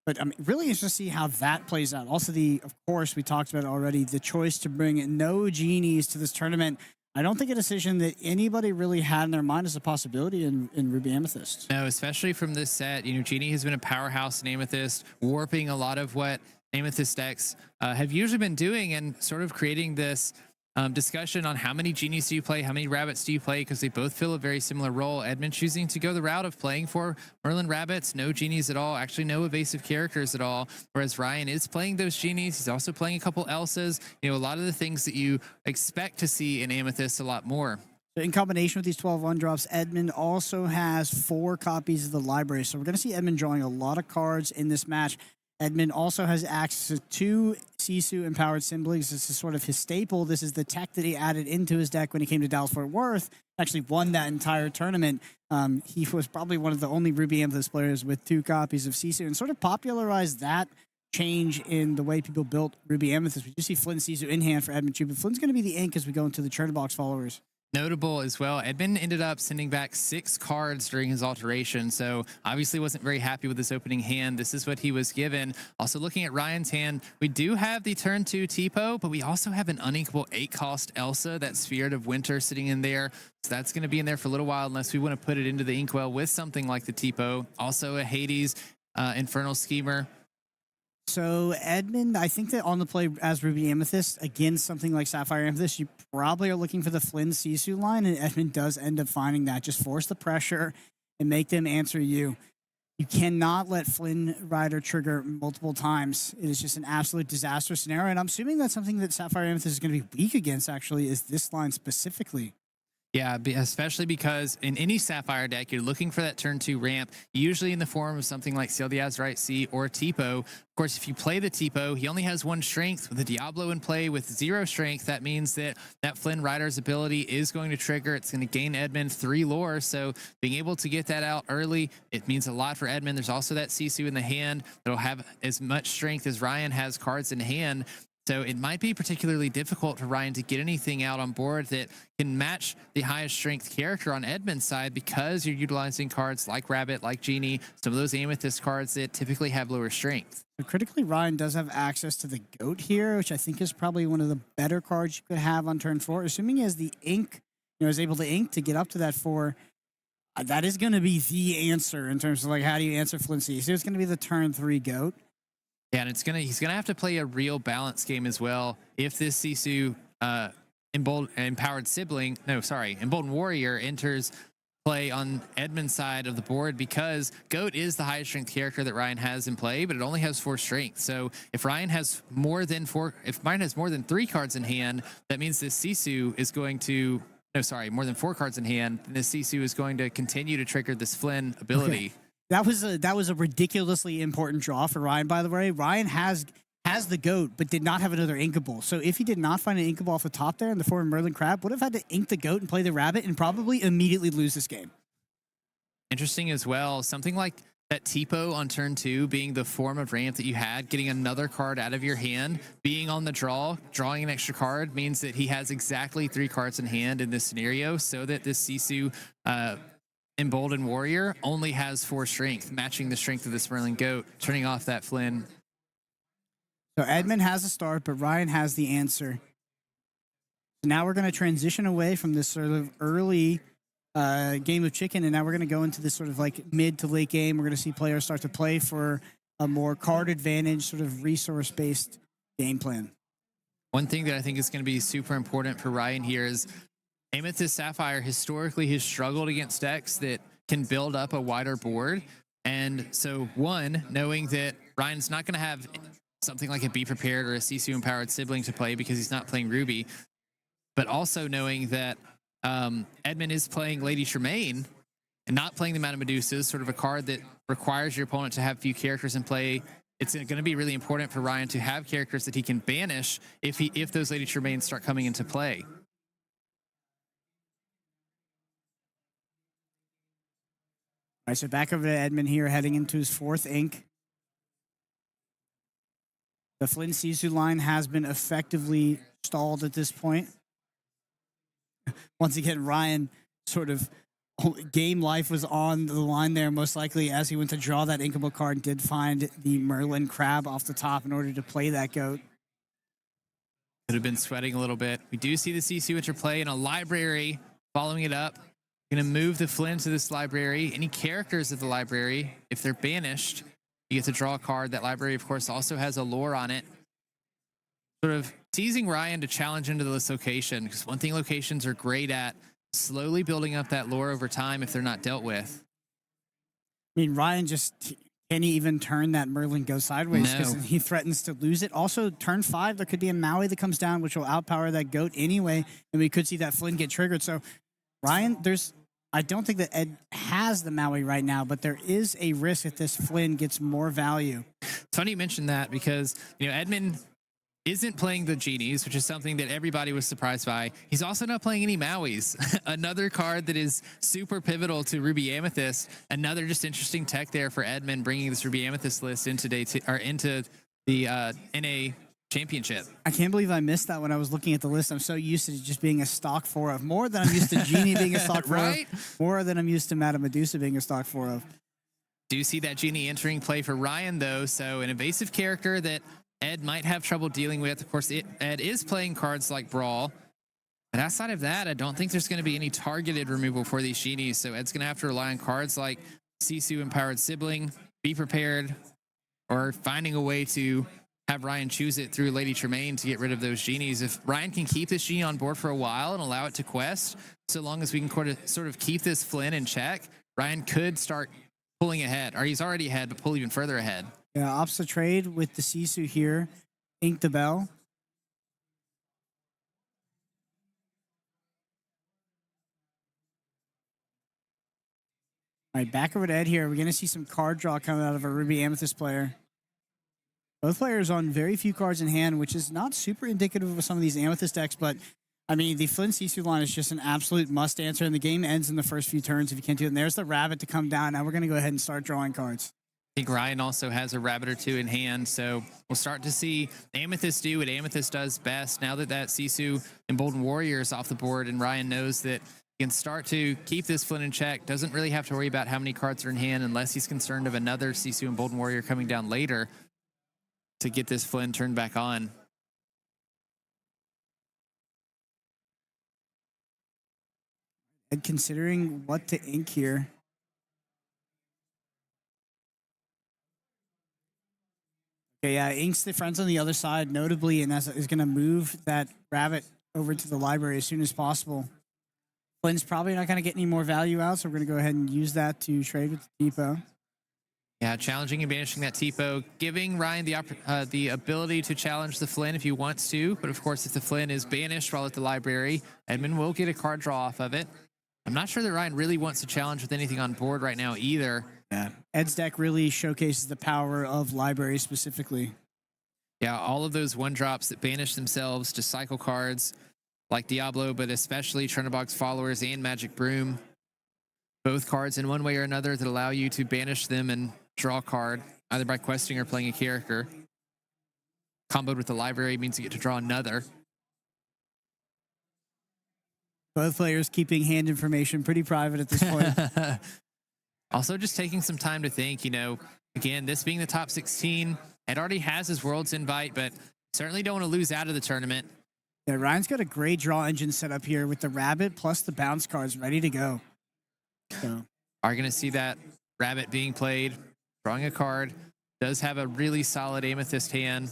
But I'm really interested to see how that plays out. Also, of course, we talked about it already, the choice to bring no genies to this tournament. I don't think a decision that anybody really had in their mind is a possibility in Ruby Amethyst. No, especially from this set. Genie has been a powerhouse in Amethyst, warping a lot of what Amethyst decks have usually been doing and sort of creating this discussion on how many genies do you play, how many rabbits do you play, because they both fill a very similar role. Edmund choosing to go the route of playing for Merlin rabbits, no genies at all, actually no evasive characters at all, whereas Ryan is playing those genies. He's also playing a couple Elsas, a lot of the things that you expect to see in Amethyst a lot more. In combination with these 12 1-drops, Edmund also has 4 copies of the library. So we're going to see Edmund drawing a lot of cards in this match. Edmund also has access to 2 Sisu empowered siblings. This is sort of his staple. This is the tech that he added into his deck when he came to Dallas-Fort Worth. Actually won that entire tournament. He was probably one of the only Ruby Amethyst players with 2 copies of Sisu and sort of popularized that change in the way people built Ruby Amethyst. We do see Flynn Sisu in hand for Edmund Chiu, but Flynn's going to be the ink as we go into the Churn Box followers. Notable as well, Edmund ended up sending back 6 cards during his alteration, so obviously wasn't very happy with this opening hand. This is what he was given. Also looking at Ryan's hand, we do have the turn 2 Tipo, but we also have an uninkable 8-cost Elsa, that Spirit of Winter sitting in there. So that's going to be in there for a little while unless we want to put it into the Inkwell with something like the Tipo. Also a Hades Infernal Schemer. So Edmund, I think that on the play as Ruby Amethyst against something like Sapphire Amethyst, you probably are looking for the Flynn Sisu line, and Edmund does end up finding that. Just force the pressure and make them answer you. You cannot let Flynn Rider trigger multiple times. It is just an absolute disaster scenario, and I'm assuming that's something that Sapphire Amethyst is going to be weak against, actually, is this line specifically. Yeah, especially because in any Sapphire deck, you're looking for that turn 2 ramp, usually in the form of something like Seal the Azurite Sea or Tipo. Of course, if you play the Tipo, he only has 1 strength. With the Diablo in play with 0 strength, that means that Flynn Rider's ability is going to trigger. It's going to gain Edmund 3 lore, so being able to get that out early, it means a lot for Edmund. There's also that Sisu in the hand that'll have as much strength as Ryan has cards in hand. So it might be particularly difficult for Ryan to get anything out on board that can match the highest strength character on Edmund's side, because you're utilizing cards like Rabbit, like Genie, some of those Amethyst cards that typically have lower strength. So critically, Ryan does have access to the Goat here, which I think is probably one of the better cards you could have on turn 4. Assuming he has the ink, is able to ink to get up to that 4. That is going to be the answer in terms of like how do you answer Flynn C. So it's going to be the turn 3 Goat. Yeah, and he's gonna have to play a real balance game as well. If this Sisu Emboldened Warrior enters play on Edmund's side of the board, because Goat is the highest strength character that Ryan has in play, but it only has 4 strength. So if Ryan has more than 3 cards in hand, that means this Sisu is going to more than 4 cards in hand, then this Sisu is going to continue to trigger this Flynn ability. Okay. That was a ridiculously important draw for Ryan, by the way. Ryan has the Goat, but did not have another Inkable. So if he did not find an Inkable off the top there in the form of Merlin Crab, would have had to ink the Goat and play the Rabbit and probably immediately lose this game. Interesting as well. Something like that Tipo on turn 2 being the form of ramp that you had, getting another card out of your hand, being on the draw, drawing an extra card means that he has exactly 3 cards in hand in this scenario, so that this Sisu Emboldened Warrior only has 4 strength, matching the strength of this Merlin Goat, turning off that Flynn. So Edmund has a start, but Ryan has the answer. So now we're going to transition away from this sort of early game of chicken, and now we're going to go into this sort of like mid to late game. We're going to see players start to play for a more card advantage, sort of resource-based game plan. One thing that I think is going to be super important for Ryan here is Amethyst Sapphire historically has struggled against decks that can build up a wider board. And so, one, knowing that Ryan's not going to have something like a Be Prepared or a Sisu Empowered Sibling to play because he's not playing Ruby, but also knowing that Edmund is playing Lady Tremaine and not playing the Madame Medusa, sort of a card that requires your opponent to have few characters in play. It's going to be really important for Ryan to have characters that he can banish if those Lady Tremaines start coming into play. All right, so back over to Edmund here, heading into his 4th ink. The Flynn Sisu line has been effectively stalled at this point. Once again, Ryan sort of game life was on the line there, most likely, as he went to draw that inkable card and did find the Merlin Crab off the top in order to play that goat. Could have been sweating a little bit. We do see the CC Witcher play in a library, following it up. Going to move the Flynn to this library. Any characters of the library, if they're banished, you get to draw a card. That library, of course, also has a lore on it. Sort of teasing Ryan to challenge into this location, because one thing locations are great at, slowly building up that lore over time if they're not dealt with. I mean, Ryan just can't even turn that Merlin go sideways because No. he threatens to lose it. Also, turn 5, there could be a Maui that comes down, which will outpower that goat anyway, and we could see that Flynn get triggered. So, Ryan, I don't think that Ed has the Maui right now, but there is a risk that this Flynn gets more value. It's funny you mentioned that because, Edmund isn't playing the genies, which is something that everybody was surprised by. He's also not playing any Mauis. Another card that is super pivotal to Ruby Amethyst. Another just interesting tech there for Edmund, bringing this Ruby Amethyst list into the NA championship. I can't believe I missed that when I was looking at the list. I'm so used to just being a stock 4 of. More than I'm used to Genie being a stock 4 Right? of. More than I'm used to Madame Medusa being a stock 4 of. Do see that Genie entering play for Ryan, though. So an evasive character that Ed might have trouble dealing with. Of course, Ed is playing cards like Brawl. But outside of that, I don't think there's going to be any targeted removal for these Genies. So Ed's going to have to rely on cards like Sisu Empowered Sibling, Be Prepared, or finding a way to have Ryan choose it through Lady Tremaine to get rid of those Genies. If Ryan can keep this Genie on board for a while and allow it to quest, so long as we can sort of keep this Flynn in check, Ryan could start pulling ahead. Or he's already ahead, but pull even further ahead. Yeah, opts the trade with the Sisu here. Ink the bell. All right, back over to Ed here. We're going to see some card draw coming out of a Ruby Amethyst player. Both players on very few cards in hand, which is not super indicative of some of these Amethyst decks, but I mean, the Flynn Sisu line is just an absolute must answer, and the game ends in the first few turns if you can't do it. And there's the rabbit to come down. Now we're going to go ahead and start drawing cards. I think Ryan also has a rabbit or two in hand, so we'll start to see Amethyst do what Amethyst does best. Now that Sisu Emboldened Warrior is off the board, and Ryan knows that he can start to keep this Flynn in check, doesn't really have to worry about how many cards are in hand unless he's concerned of another Sisu Emboldened Warrior coming down later to get this Flynn turned back on. And considering what to ink here. Okay, yeah, inks the friends on the other side, notably, and that is going to move that rabbit over to the library as soon as possible. Flynn's probably not going to get any more value out, so we're going to go ahead and use that to trade with the depot. Yeah, challenging and banishing that Tipo, giving Ryan the ability to challenge the Flynn if he wants to. But of course, if the Flynn is banished while at the library, Edmund will get a card draw off of it. I'm not sure that Ryan really wants to challenge with anything on board right now either. Yeah, Ed's deck really showcases the power of library specifically. Yeah, all of those one-drops that banish themselves to cycle cards like Diablo, but especially Chernobog's Followers and Magic Broom. Both cards in one way or another that allow you to banish them and draw a card, either by questing or playing a character. Comboed with the library means you get to draw another. Both players keeping hand information pretty private at this point. Also, just taking some time to think, again, this being the top 16, Ed already has his Worlds invite, but certainly don't want to lose out of the tournament. Yeah, Ryan's got a great draw engine set up here with the rabbit plus the bounce cards ready to go. So. Are going to see that rabbit being played, drawing a card. Does have a really solid Amethyst hand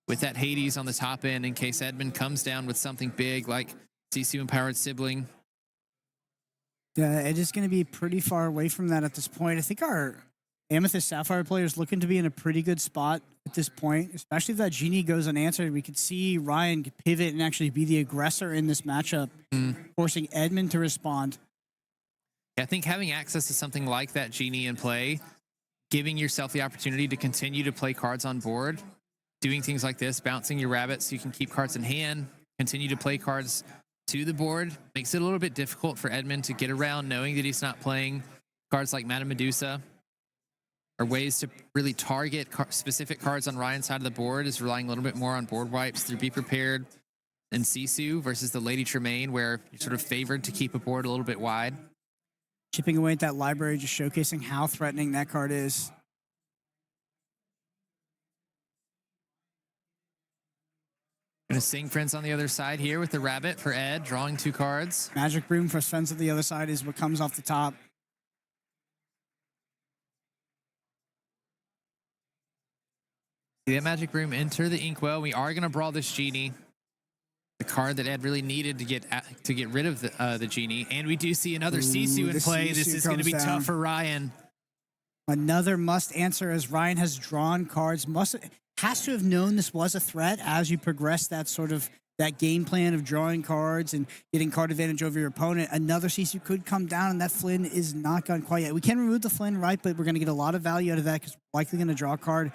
with that Hades on the top end in case Edmund comes down with something big like Sisu Empowered Sibling. Yeah, it is going to be pretty far away from that at this point. I think our Amethyst Sapphire player is looking to be in a pretty good spot at this point, especially if that Genie goes unanswered. We could see Ryan pivot and actually be the aggressor in this matchup, forcing Edmund to respond. I think having access to something like that Genie in play, giving yourself the opportunity to continue to play cards on board, doing things like this, bouncing your rabbit so you can keep cards in hand, continue to play cards to the board, makes it a little bit difficult for Edmund to get around knowing that he's not playing Cards like Madame Medusa are ways to really target specific cards on Ryan's side of the board, is relying a little bit more on board wipes through Be Prepared and Sisu versus the Lady Tremaine, where you're sort of favored to keep a board a little bit wide. Chipping away at that library, just showcasing how threatening that card is. Gonna Sing Friends on the other side here with the rabbit for Ed, drawing 2 cards. Magic Broom for Friends at the other side is what comes off the top. See that Magic Broom enter the Inkwell. We are gonna brawl this Genie, the card that Ed really needed to get rid of the Genie. And we do see another Sisu in play. This is gonna be tough for Ryan. Another must answer, as Ryan has drawn cards. Has to have known this was a threat as you progress that game plan of drawing cards and getting card advantage over your opponent. Another Sisu could come down, and that Flynn is not gone quite yet. We can remove the Flynn, right? But we're going to get a lot of value out of that because we're likely going to draw a card.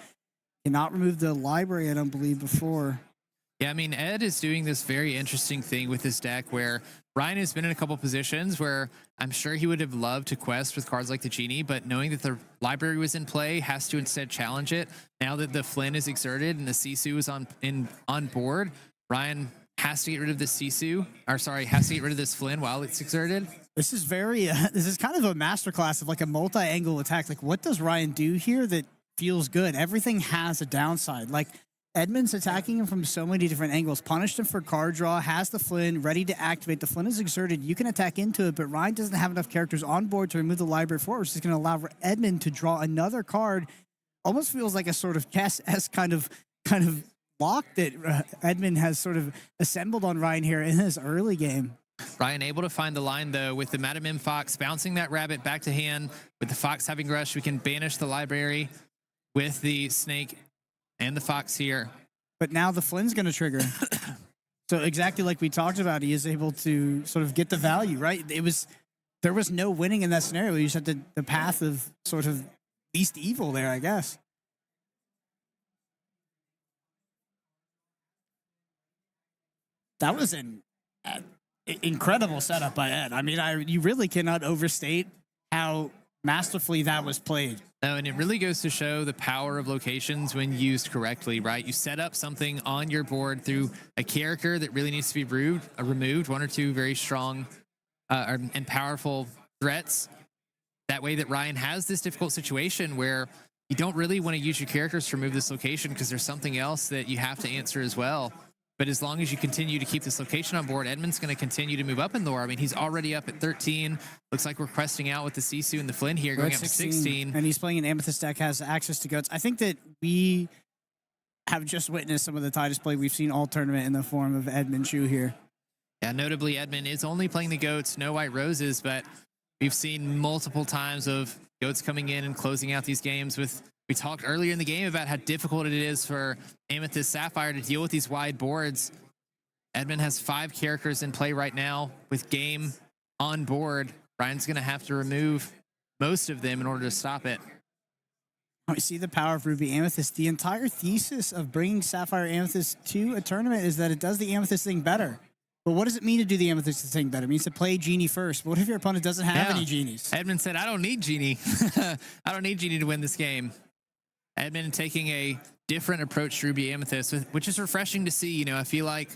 Cannot remove the library, I don't believe, before. Yeah, I mean, Ed is doing this very interesting thing with this deck where Ryan has been in a couple positions where I'm sure he would have loved to quest with cards like the Genie, but knowing that the library was in play, has to instead challenge it. Now that the Flynn is exerted and the Sisu is on board, Ryan has to get rid of this Sisu, or sorry, has to get rid of this Flynn while it's exerted. This is this is kind of a masterclass of like a multi-angle attack. Like, what does Ryan do here that feels good? Everything has a downside. Like, Edmund's attacking him from so many different angles. Punished him for card draw, has the Flynn ready to activate. The Flynn is exerted. You can attack into it, but Ryan doesn't have enough characters on board to remove the library forward, which is going to allow Edmund to draw another card. Almost feels like a sort of chess-esque kind of lock that Edmund has sort of assembled on Ryan here in his early game. Ryan able to find the line, though, with the Madame M Fox bouncing that rabbit back to hand. With the Fox having rush, we can banish the library with the Snake and the Fox here. But now the Flynn's going to trigger. So exactly like we talked about, he is able to sort of get the value, right? There was no winning in that scenario. You just had the path of sort of least evil there, I guess. That was an incredible setup by Ed. I mean, you really cannot overstate how masterfully that was played. No, and it really goes to show the power of locations when used correctly, right? You set up something on your board through a character that really needs to be removed, 1 or 2 very strong and powerful threats. That way that Ryan has this difficult situation where you don't really want to use your characters to remove this location because there's something else that you have to answer as well. But as long as you continue to keep this location on board, Edmund's going to continue to move up in lore. I mean, he's already up at 13. Looks like we're questing out with the Sisu and the Flynn here, going up to 16. And he's playing an Amethyst deck, has access to goats. I think that we have just witnessed some of the tightest play we've seen all tournament in the form of Edmund Chiu here. Yeah, notably, Edmund is only playing the goats, no white roses, but we've seen multiple times of goats coming in and closing out these games with... We talked earlier in the game about how difficult it is for Amethyst Sapphire to deal with these wide boards. Edmund has 5 characters in play right now with game on board. Ryan's going to have to remove most of them in order to stop it. We see the power of Ruby Amethyst. The entire thesis of bringing Sapphire Amethyst to a tournament is that it does the Amethyst thing better. But what does it mean to do the Amethyst thing better? It means to play Genie first. What if your opponent doesn't have any Genies? Edmund said, I don't need Genie. I don't need Genie to win this game. Edmund taking a different approach to Ruby Amethyst, which is refreshing to see. You know, I feel like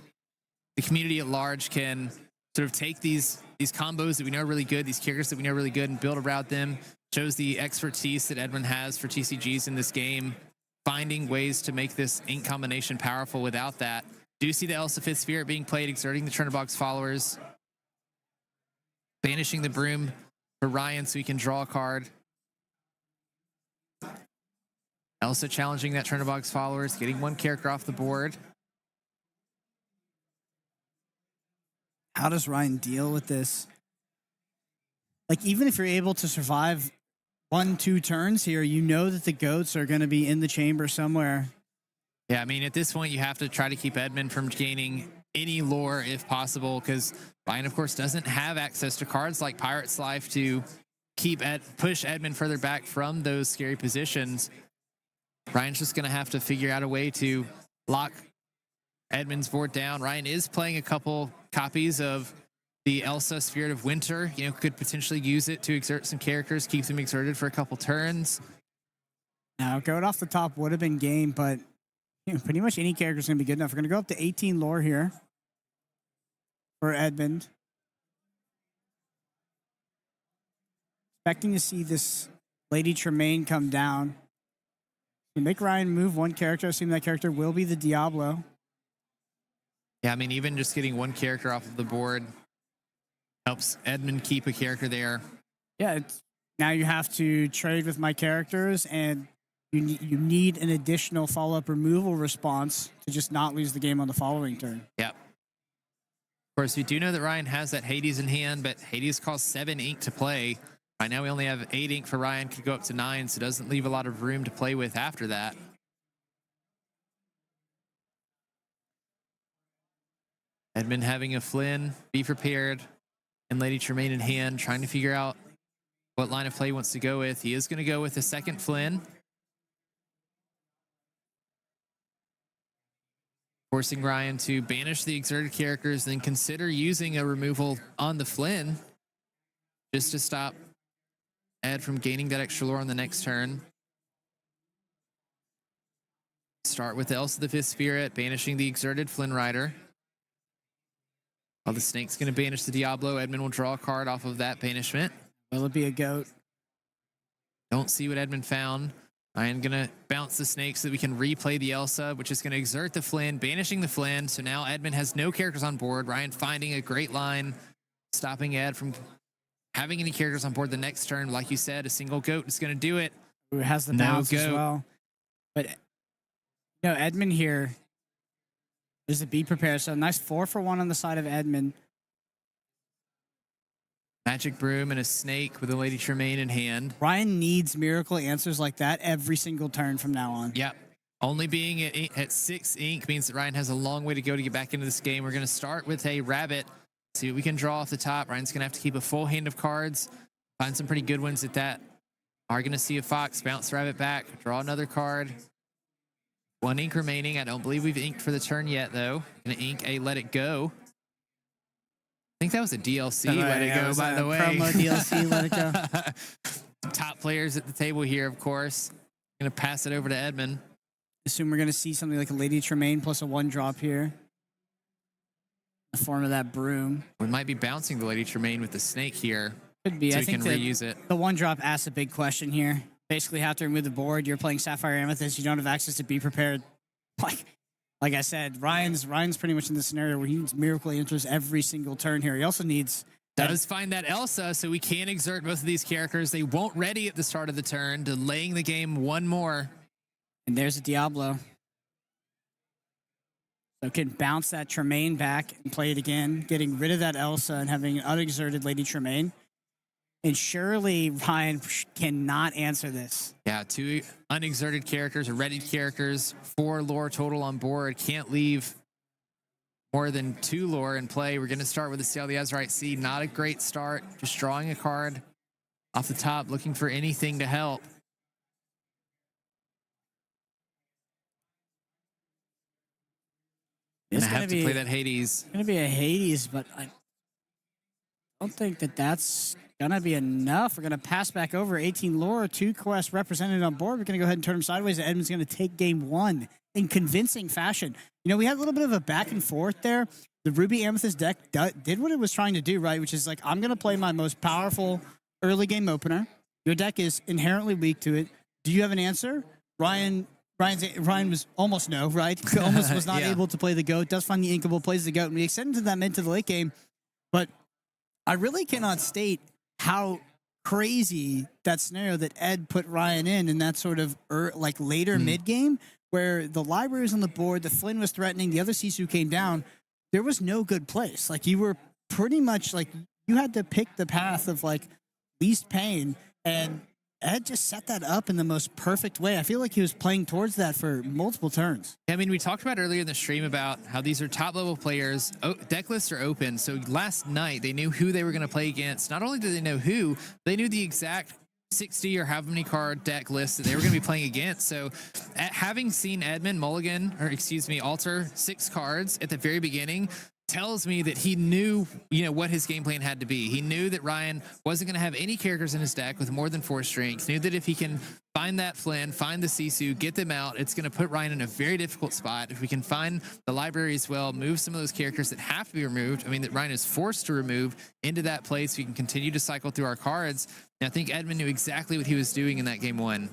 the community at large can sort of take these combos that we know are really good, these characters that we know are really good, and build around them. Shows the expertise that Edmund has for TCGs in this game, finding ways to make this ink combination powerful without that. Do see the Elsa Fifth Spirit being played, exerting the Trunderbox followers, banishing the Broom for Ryan so he can draw a card. Elsa challenging that Trunderbox followers, getting 1 character off the board. How does Ryan deal with this? Like, even if you're able to survive 1-2 turns here, you know that the goats are going to be in the chamber somewhere. Yeah, I mean, at this point, you have to try to keep Edmund from gaining any lore if possible, because Ryan, of course, doesn't have access to cards like Pirate's Life to push Edmund further back from those scary positions. Ryan's just going to have to figure out a way to lock Edmund's board down. Ryan is playing a couple copies of the Elsa Spirit of Winter, could potentially use it to exert some characters, keep them exerted for a couple turns. Now, going off the top would have been game, but pretty much any character is going to be good enough. We're going to go up to 18 lore here for Edmund. Expecting to see this Lady Tremaine come down. You make Ryan move one character. I assume that character will be the Diablo. Yeah, I mean, even just getting one character off of the board helps Edmund keep a character there. Yeah, now you have to trade with my characters, and you need an additional follow-up removal response to just not lose the game on the following turn. Yep. Of course, we do know that Ryan has that Hades in hand, but Hades costs 7 ink to play. Right now, we only have 8 ink for Ryan. Could go up to 9, so it doesn't leave a lot of room to play with after that. Edmund having a Flynn, be prepared, and Lady Tremaine in hand, trying to figure out what line of play he wants to go with. He is going to go with the second Flynn, forcing Ryan to banish the exerted characters, then consider using a removal on the Flynn just to stop Ed from gaining that extra lore on the next turn. Start with Elsa the Fifth Spirit, banishing the exerted Flynn Rider. While the Snake's going to banish the Diablo, Edmund will draw a card off of that banishment. Will it be a goat? Don't see what Edmund found. I'm going to bounce the Snake so that we can replay the Elsa, which is going to exert the Flynn, banishing the Flynn. So now Edmund has no characters on board. Ryan finding a great line, stopping Ed from having any characters on board the next turn. Like you said, a single goat is going to do it. Who has the bounce as well. But Edmund here is to be prepared. So nice 4-for-1 on the side of Edmund. Magic Broom and a Snake with a Lady Tremaine in hand. Ryan needs miracle answers like that every single turn from now on. Yep. Only being at 6 ink means that Ryan has a long way to go to get back into this game. We're going to start with a Rabbit. See what we can draw off the top. Ryan's going to have to keep a full hand of cards. Find some pretty good ones at that. Are going to see a Fox, bounce Rabbit back, draw another card. 1 ink remaining. I don't believe we've inked for the turn yet, though. Going to ink a Let It Go. I think that was a DLC Let It Go, by the way. Promo DLC Let It Go. Top players at the table here, of course. Going to pass it over to Edmund. Assume we're going to see something like a Lady Tremaine plus a 1-drop here. In the form of that Broom. We might be bouncing the Lady Tremaine with the Snake here. Could be. So I we think can reuse it. The 1-drop asks a big question here. Basically have to remove the board. You're playing Sapphire Amethyst. You don't have access to Be Prepared. Like I said, Ryan's pretty much in the scenario where he needs miracle answers every single turn here. He also needs... Does find that Elsa, so we can exert both of these characters. They won't ready at the start of the turn, delaying the game one more. And there's a Diablo. So can bounce that Tremaine back and play it again, getting rid of that Elsa and having an unexerted Lady Tremaine. And surely Ryan cannot answer this. Yeah, 2 unexerted characters or readied characters, 4 lore total on board. Can't leave more than 2 lore in play. We're going to start with the Sail the Azurite Sea. Not a great start. Just drawing a card off the top, looking for anything to help. It's gonna have to play that Hades. It's going to be a Hades, but I don't think that's going to be enough. We're going to pass back over 18 lore, 2 quests represented on board. We're going to go ahead and turn them sideways. Edmund's going to take game 1 in convincing fashion. We had a little bit of a back and forth there. The Ruby Amethyst deck did what it was trying to do, right? Which is like, I'm going to play my most powerful early game opener. Your deck is inherently weak to it. Do you have an answer? Ryan was almost no, right? He almost was not able to play the GOAT. Does find the Inkable, plays the GOAT, and we extend into that mid to the late game. But I really cannot state how crazy that scenario that Ed put Ryan in that sort of later mid game where the library was on the board, the Flynn was threatening, the other Sisu came down. There was no good place. You were pretty much you had to pick the path of least pain, and Ed just set that up in the most perfect way. I feel like he was playing towards that for multiple turns. I mean, we talked about earlier in the stream about how these are top-level players. Deck lists are open. So last night, they knew who they were going to play against. Not only did they know who, they knew the exact 60 or however many card deck lists that they were going to be playing against. So having seen Edmund alter 6 cards at the very beginning, tells me that he knew, what his game plan had to be. He knew that Ryan wasn't going to have any characters in his deck with more than 4 strength. Knew that if he can find that Flynn, find the Sisu, get them out, it's going to put Ryan in a very difficult spot. If we can find the library as well, move some of those characters that have to be removed, that Ryan is forced to remove into that place, we can continue to cycle through our cards. And I think Edmund knew exactly what he was doing in that game 1.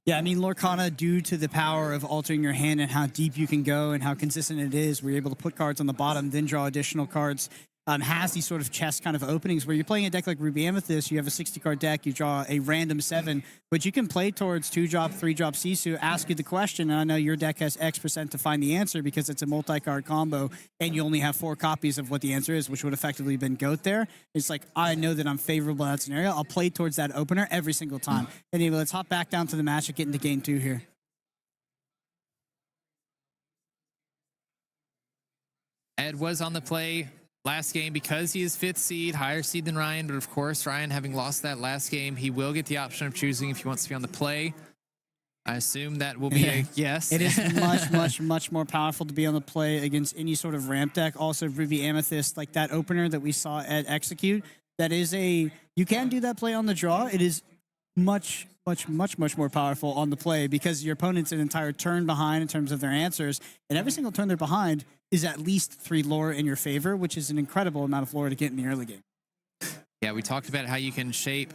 Yeah, Lorcana, due to the power of altering your hand and how deep you can go and how consistent it is, we're able to put cards on the bottom, then draw additional cards. Has these sort of chess kind of openings where you're playing a deck like Ruby Amethyst, you have a 60-card deck, you draw a random 7, but you can play towards 2-drop, 3-drop Sisu, ask you the question, and I know your deck has X% to find the answer because it's a multi-card combo, and you only have 4 copies of what the answer is, which would effectively been GOAT there. It's like, I know that I'm favorable in that scenario. I'll play towards that opener every single time. Anyway, let's hop back down to the match and get into game 2 here. Ed was on the play last game because he is 5th seed, higher seed than Ryan. But of course, Ryan, having lost that last game, he will get the option of choosing if he wants to be on the play. I assume that will be a yes. It is much more powerful to be on the play against any sort of ramp deck. Also, Ruby Amethyst, like that opener that we saw Ed execute, that is you can do that play on the draw. It is much more powerful on the play because your opponent's an entire turn behind in terms of their answers, and every single turn they're behind is at least 3 lore in your favor, which is an incredible amount of lore to get in the early game. Yeah, we talked about how you can shape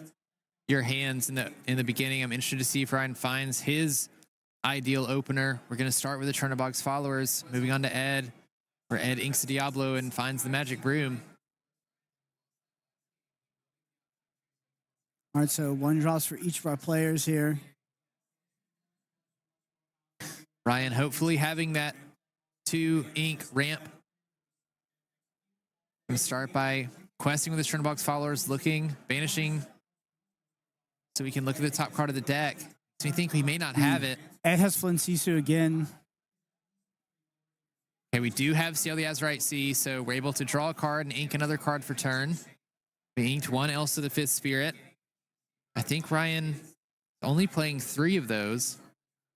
your hands in the beginning. I'm interested to see if Ryan finds his ideal opener. We're going to start with the Chernobog's followers, moving on to Ed, where Ed inks a Diablo and finds the magic broom. All right, so 1 drops for each of our players here. Ryan hopefully having that 2 ink ramp. We start by questing with the Chernobog's followers, looking, banishing, so we can look at the top card of the deck. So we think we may not have it. Ed has Flynn Sisu again. Okay, we do have Seal the Azurite Sea, so we're able to draw a card and ink another card for turn. We inked 1 Elsa the 5th Spirit. I think Ryan is only playing 3 of those.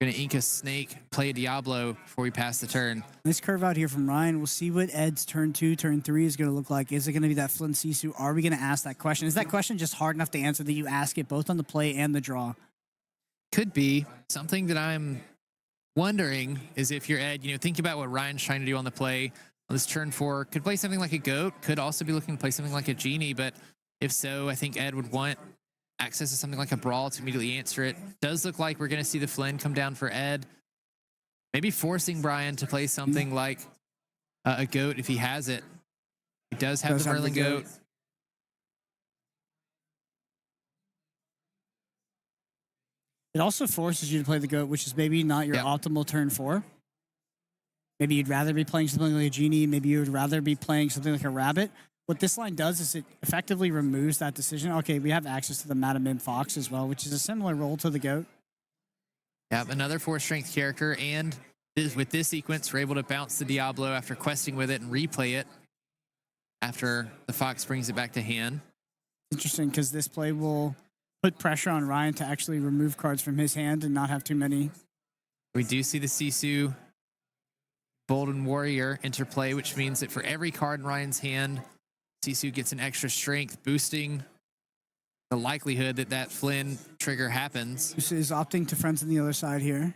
We're going to ink a Snake, play a Diablo before we pass the turn. Nice curve out here from Ryan. We'll see what Ed's turn 2, turn 3 is going to look like. Is it going to be that Flynn Sisu? Are we going to ask that question? Is that question just hard enough to answer that you ask it both on the play and the draw? Could be. Something that I'm wondering is if you're Ed, think about what Ryan's trying to do on the play. On this turn 4, could play something like a Goat, could also be looking to play something like a Genie, but if so, I think Ed would want access to something like a Brawl to immediately answer it. Does look like we're going to see the Flynn come down for Ed. Maybe forcing Brian to play something like a Goat if he has it. He does have the Merlin Goat. It also forces you to play the Goat, which is maybe not your optimal turn 4. Maybe you'd rather be playing something like a Genie. Maybe you would rather be playing something like a Rabbit. What this line does is it effectively removes that decision. Okay, we have access to the Madame Fox as well, which is a similar role to the Goat. Yep, another 4-strength character, and with this sequence, we're able to bounce the Diablo after questing with it and replay it after the Fox brings it back to hand. Interesting, because this play will put pressure on Ryan to actually remove cards from his hand and not have too many. We do see the Sisu Bolden Warrior interplay, which means that for every card in Ryan's hand, Sisu gets an extra strength, boosting the likelihood that that Flynn trigger happens. This is opting to friends on the other side here.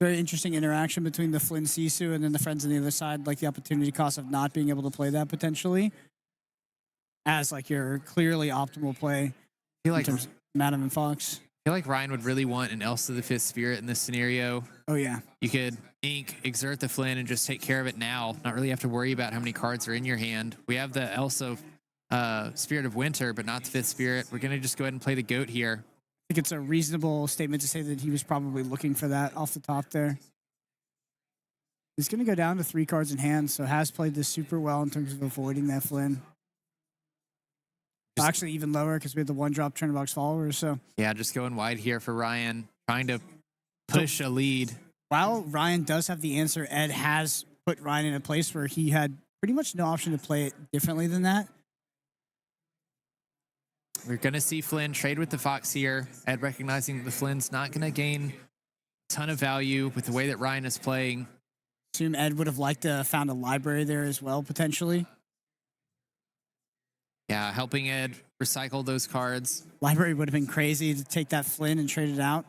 Very interesting interaction between the Flynn Sisu and then the friends on the other side, like the opportunity cost of not being able to play that potentially as like your clearly optimal play. I feel like in terms of Madame and Fox. I feel like Ryan would really want an Elsa the 5th Spirit in this scenario. Oh, yeah. You could ink, exert the Flynn, and just take care of it now. Not really have to worry about how many cards are in your hand. We have the Elsa Spirit of Winter, but not the 5th Spirit. We're going to just go ahead and play the Goat here. I think it's a reasonable statement to say that he was probably looking for that off the top there. He's going to go down to 3 cards in hand, so has played this super well in terms of avoiding that Flynn. Actually, even lower because we had the 1-drop Chernobog's followers. So yeah, just going wide here for Ryan, trying to push a lead. While Ryan does have the answer, Ed has put Ryan in a place where he had pretty much no option to play it differently than that. We're going to see Flynn trade with the Fox here. Ed recognizing that the Flynn's not going to gain ton of value with the way that Ryan is playing. Assume Ed would have liked to have found a library there as well, potentially. Yeah, helping Ed recycle those cards. Library would have been crazy to take that Flynn and trade it out.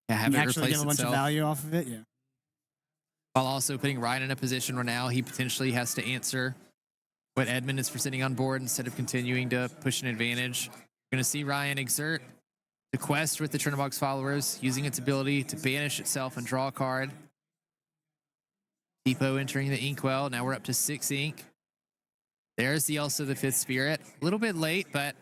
Yeah, have And it actually replace get a bunch of itself. value off of it. Yeah. While also putting Ryan in a position where now he potentially has to answer what Edmund is presenting on board instead of continuing to push an advantage. We're going to see Ryan exert the quest with the Trinbox followers, using its ability to banish itself and draw a card. Depot entering the Inkwell. Now we're up to 6 ink. There's the Elsa, the 5th Spirit. A little bit late, but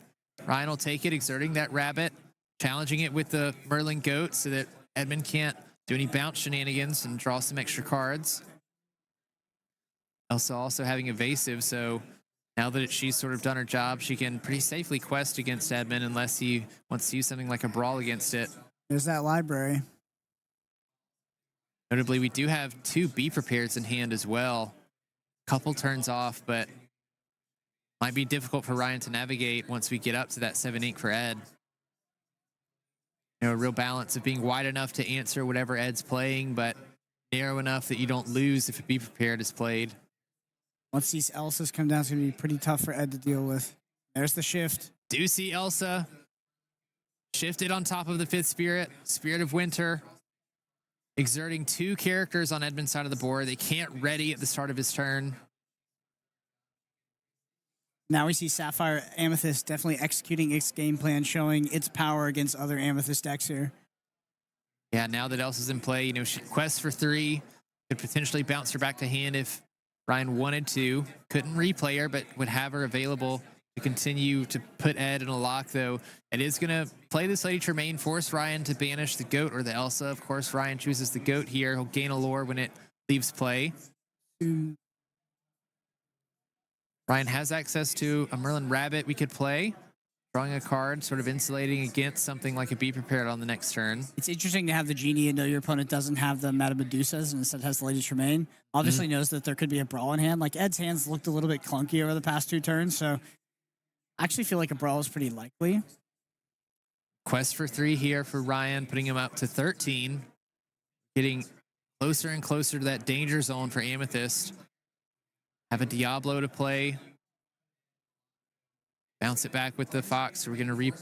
Ryan will take it, exerting that rabbit, challenging it with the Merlin Goat so that Edmund can't do any bounce shenanigans and draw some extra cards. Elsa also having evasive, so now that she's sort of done her job, she can pretty safely quest against Edmund unless he wants to use something like a brawl against it. There's that library. Notably, we do have 2 Be Prepareds in hand as well. Couple turns off, but might be difficult for Ryan to navigate once we get up to that 7 ink for Ed. A real balance of being wide enough to answer whatever Ed's playing, but narrow enough that you don't lose if a Be Prepared is played. Once these Elsas come down, it's going to be pretty tough for Ed to deal with. There's the shift. Do see Elsa shifted on top of the 5th Spirit, Spirit of Winter, exerting 2 characters on Edmund's side of the board. They can't ready at the start of his turn. Now we see Sapphire Amethyst definitely executing its game plan, showing its power against other Amethyst decks here. Yeah, now that Elsa's in play, she quests for 3, could potentially bounce her back to hand if Ryan wanted to. Couldn't replay her, but would have her available to continue to put Ed in a lock, though. It is going to play this Lady Tremaine, force Ryan to banish the Goat or the Elsa. Of course, Ryan chooses the Goat here. He'll gain a lore when it leaves play. Ryan has access to a Merlin Rabbit we could play. Drawing a card, sort of insulating against something like a Be Prepared on the next turn. It's interesting to have the Genie and know your opponent doesn't have the Meta Medusas and instead has the Lady Tremaine. Obviously knows that there could be a Brawl in hand. Like Ed's hands looked a little bit clunky over the past 2 turns, so I actually feel like a Brawl is pretty likely. Quest for 3 here for Ryan, putting him up to 13. Getting closer and closer to that danger zone for Amethyst. Have a Diablo to play. Bounce it back with the Fox. We're going to we'll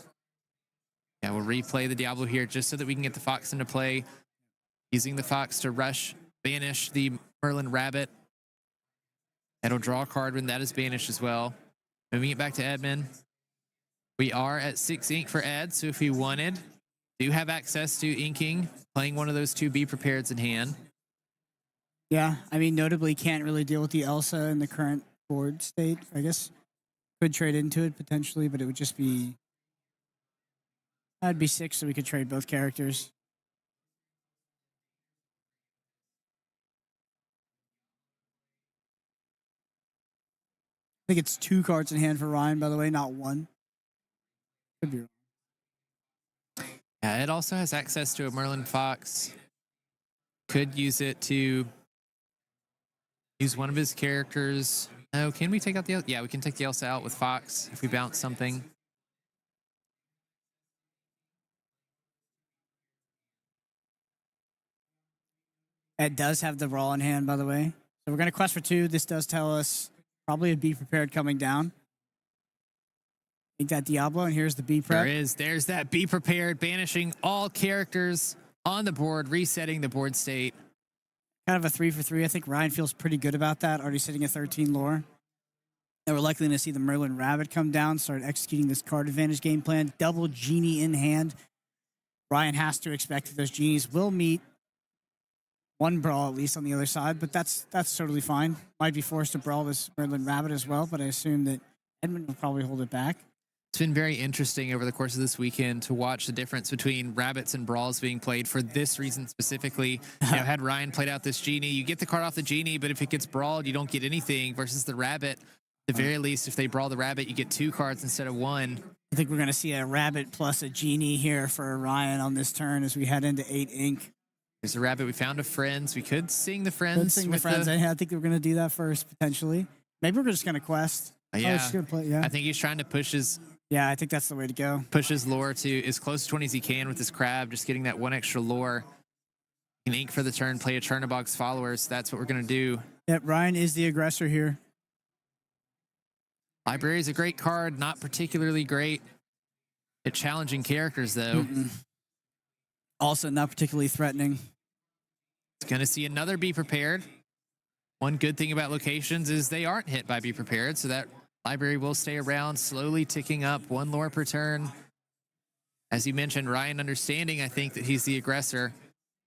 replay the Diablo here just so that we can get the Fox into play. Using the Fox to banish the Merlin Rabbit. It'll draw a card when that is banished as well. Moving it back to Edmund. We are at 6 ink for Ed, so if he wanted, do have access to inking, playing one of those 2 Be Prepareds in hand. Yeah, I mean, notably can't really deal with the Elsa in the current board state, I guess. Could trade into it potentially, but it would just be... That'd be 6, so we could trade both characters. I think it's 2 cards in hand for Ryan, by the way, not 1. Could be wrong. Yeah, Ed also has access to a Merlin Fox. Could use it to use one of his characters. Oh, can we take out the Elsa? Yeah, we can take the Elsa out with Fox if we bounce something. Ed does have the Brawl in hand, by the way. So we're going to quest for 2. This does tell us probably a Be Prepared coming down. Take that Diablo, and here's the Be Prep. There's that Be Prepared, banishing all characters on the board, resetting the board state. Kind of a 3 for 3. I think Ryan feels pretty good about that, already sitting at 13 lore. And we're likely to see the Merlin Rabbit come down, start executing this card advantage game plan. Double Genie in hand. Ryan has to expect that those Genies will meet one Brawl at least on the other side, but that's totally fine. Might be forced to Brawl this Merlin Rabbit as well, but I assume that Edmund will probably hold it back. It's been very interesting over the course of this weekend to watch the difference between rabbits and brawls being played for this reason specifically. Had Ryan played out this Genie, you get the card off the Genie, but if it gets brawled, you don't get anything, versus the rabbit. At the very least, if they brawl the rabbit, you get 2 cards instead of 1. I think we're going to see a rabbit plus a Genie here for Ryan on this turn as we head into 8 ink. There's a rabbit. We found a Friends. We could sing the Friends. Could sing the Friends. I think we're going to do that first, potentially. Maybe we're just going to quest. Yeah. Yeah. I think he's trying to push his Yeah, I think that's the way to go. lore to as close to 20 as he can with his crab, just getting that 1 extra lore. An ink for the turn, play a Chernobog's followers. That's what we're going to do. Yep, Ryan is the aggressor here. Library is a great card, not particularly great at challenging characters, though. Also not particularly threatening. It's going to see another Be Prepared. One good thing about locations is they aren't hit by Be Prepared, so that library will stay around, slowly ticking up 1 lore per turn. As you mentioned, Ryan understanding, I think, that he's the aggressor.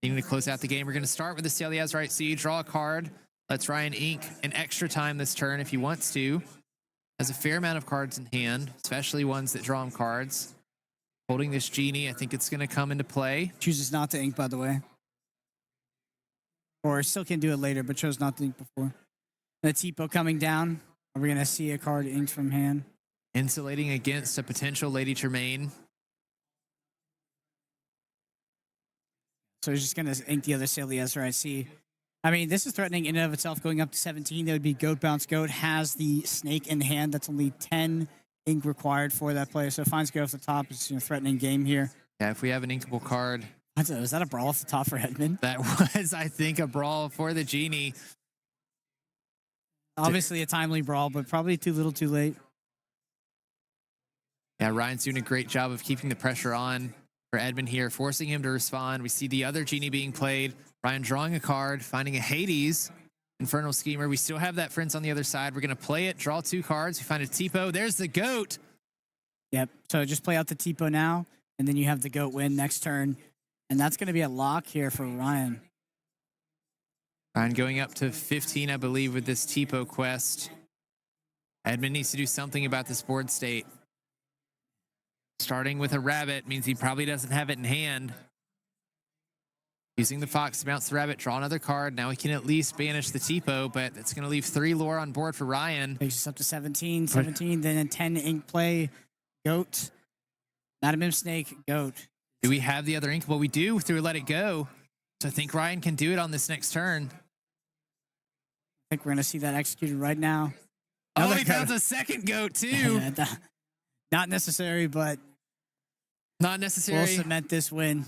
Needing to close out the game. We're going to start with the Sail the Azurite Sea, draw a card. Let's Ryan ink an extra time this turn if he wants to. Has a fair amount of cards in hand, especially ones that draw him cards. Holding this Genie, I think it's going to come into play. Chooses not to ink, by the way. Or still can do it later, but chose not to ink before. The Tipo coming down. Are we going to see a card inked from hand? Insulating against a potential Lady Tremaine. So he's just going to ink the other Sail the Azurite Sea. I mean, this is threatening in and of itself. Going up to 17, that would be Goat Bounce. Goat has the snake in hand. That's only 10 ink required for that player. So finds Goat off the top. It's threatening game here. Yeah, if we have an inkable card. Was that a brawl off the top for Edmund? That was, I think, a brawl for the Genie. Obviously a timely brawl, but probably too little too late. Yeah, Ryan's doing a great job of keeping the pressure on for Edmund here, forcing him to respond. We see the other Genie being played. Ryan drawing a card, finding a Hades. Infernal Schemer. We still have that Friends on the other side. We're going to play it, draw 2 cards. We find a Tipo. There's the Goat. Yep. So just play out the Tipo now, and then you have the Goat win next turn. And that's going to be a lock here for Ryan. Ryan going up to 15, I believe, with this Tipo quest. Edmund needs to do something about this board state. Starting with a rabbit means he probably doesn't have it in hand. Using the fox to bounce the rabbit, draw another card. Now he can at least banish the Tipo, but it's going to leave 3 lore on board for Ryan. Takes us up to 17, then a 10 ink play. Goat. Not a Mim Snake, Goat. Do we have the other ink? Well, we do through Let It Go. So I think Ryan can do it on this next turn. I think we're going to see that executed right now. Oh, he found a second Goat too. Not necessary, but not necessary. We'll cement this win.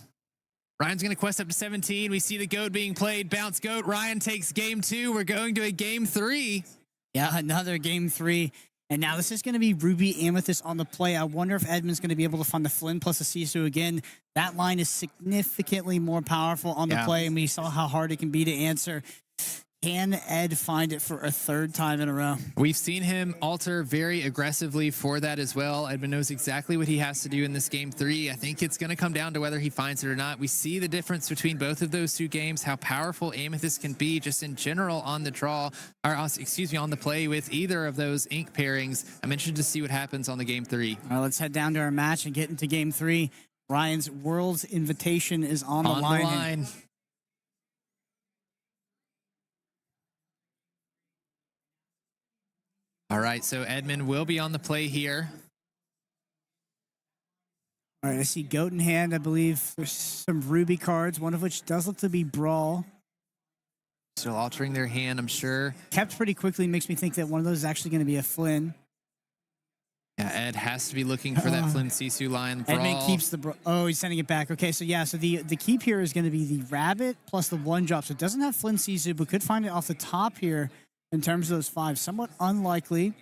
Ryan's going to quest up to 17. We see the Goat being played. Bounce Goat. Ryan takes game 2. We're going to a game 3. Yeah, another game 3. And now this is going to be Ruby Amethyst on the play. I wonder if Edmund's going to be able to find the Flynn plus the Sisu again. That line is significantly more powerful on the play, and we saw how hard it can be to answer. Can Ed find it for a 3rd time in a row? We've seen him alter very aggressively for that as well. Edmund knows exactly what he has to do in this game 3. I think it's going to come down to whether he finds it or not. We see the difference between both of those 2 games, how powerful Amethyst can be just in general on the draw, or excuse me, on the play with either of those ink pairings. I'm interested to see what happens on the game 3. All right, let's head down to our match and get into game 3. Ryan's World's Invitation is on the line. All right, so Edmund will be on the play here. All right, I see Goat in hand. I believe there's some Ruby cards, one of which does look to be Brawl. Still altering their hand, I'm sure. Kept pretty quickly makes me think that one of those is actually going to be a Flynn. Yeah, Ed has to be looking for that Flynn Sisu line. Brawl. Edmund keeps the... Oh, he's sending it back. Okay, so yeah, so the keep here is going to be the Rabbit plus the 1-drop. So it doesn't have Flynn Sisu, but could find it off the top here. In terms of those 5, somewhat unlikely.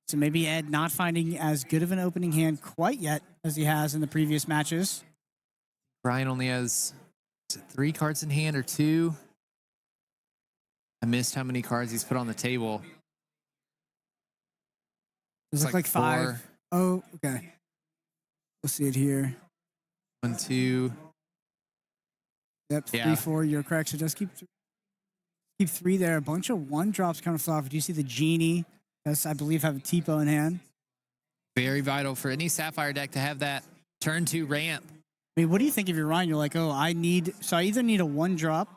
So maybe Ed not finding as good of an opening hand quite yet as he has in the previous matches. Ryan only has 3 cards in hand or 2. I missed how many cards he's put on the table. Does it look like 5? 4. Oh, okay. We'll see it here. 1, 2. Yep, 3, 4. You're correct. So just keep 3 there. A bunch of 1-drops coming off. Do you see the Genie? Does, I believe, have a Tipo in hand. Very vital for any Sapphire deck to have that turn 2 ramp. I mean, what do you think if you're Ryan? You're like, oh, I either need a 1-drop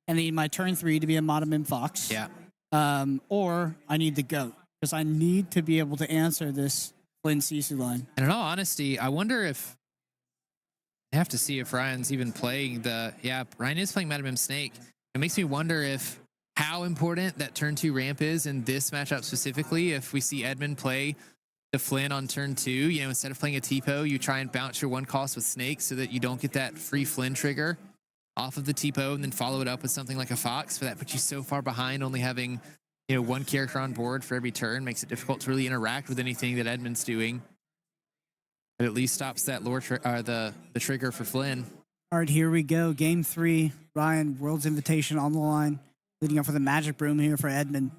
and I need my turn 3 to be a Motamim Fox. Yeah. Or I need the Goat because I need to be able to answer this Flynn Sisu line. And in all honesty, I wonder if I have to see if Ryan's even playing the... Yeah, Ryan is playing Motamim Snake. It makes me wonder if how important that turn 2 ramp is in this matchup specifically. If we see Edmund play the Flynn on turn 2, you know, instead of playing a Tipo, you try and bounce your 1 cost with Snake so that you don't get that free Flynn trigger. off of the Tipo and then follow it up with something like a Fox. But that puts you so far behind, only having, you know, one character on board for every turn makes it difficult to really interact with anything that Edmund's doing. But at least stops that the trigger for Flynn. All right, here we go. Game 3. Ryan, World's Invitation on the line. Leading up for the Magic Broom here for Edmund.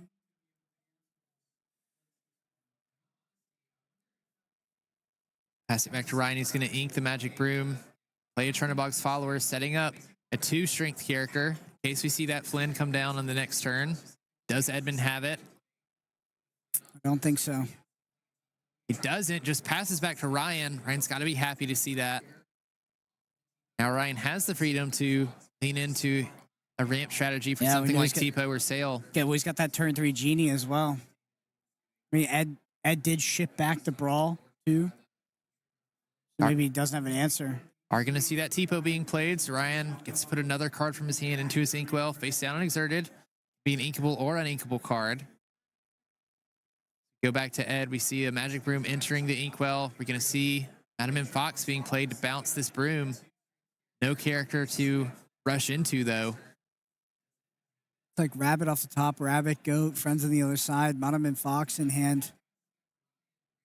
Pass it back to Ryan. He's going to ink the Magic Broom. Play a Chernobog's follower, setting up a 2 strength character. In case we see that Flynn come down on the next turn. Does Edmund have it? I don't think so. He doesn't. Just passes back to Ryan. Ryan's got to be happy to see that. Now Ryan has the freedom to lean into a ramp strategy for something like Tipo or Sail. Yeah, well, he's got that turn 3 Genie as well. I mean, Ed did ship back the Brawl, too. So maybe he doesn't have an answer. Are going to see that Tipo being played, so Ryan gets to put another card from his hand into his Inkwell, face down and exerted. Be an inkable or uninkable card. Go back to Ed. We see a Magic Broom entering the Inkwell. We're going to see Adam and Fox being played to bounce this broom. No character to rush into, though. It's like Rabbit off the top, Rabbit, Goat, Friends on the other side, Madam and Fox in hand,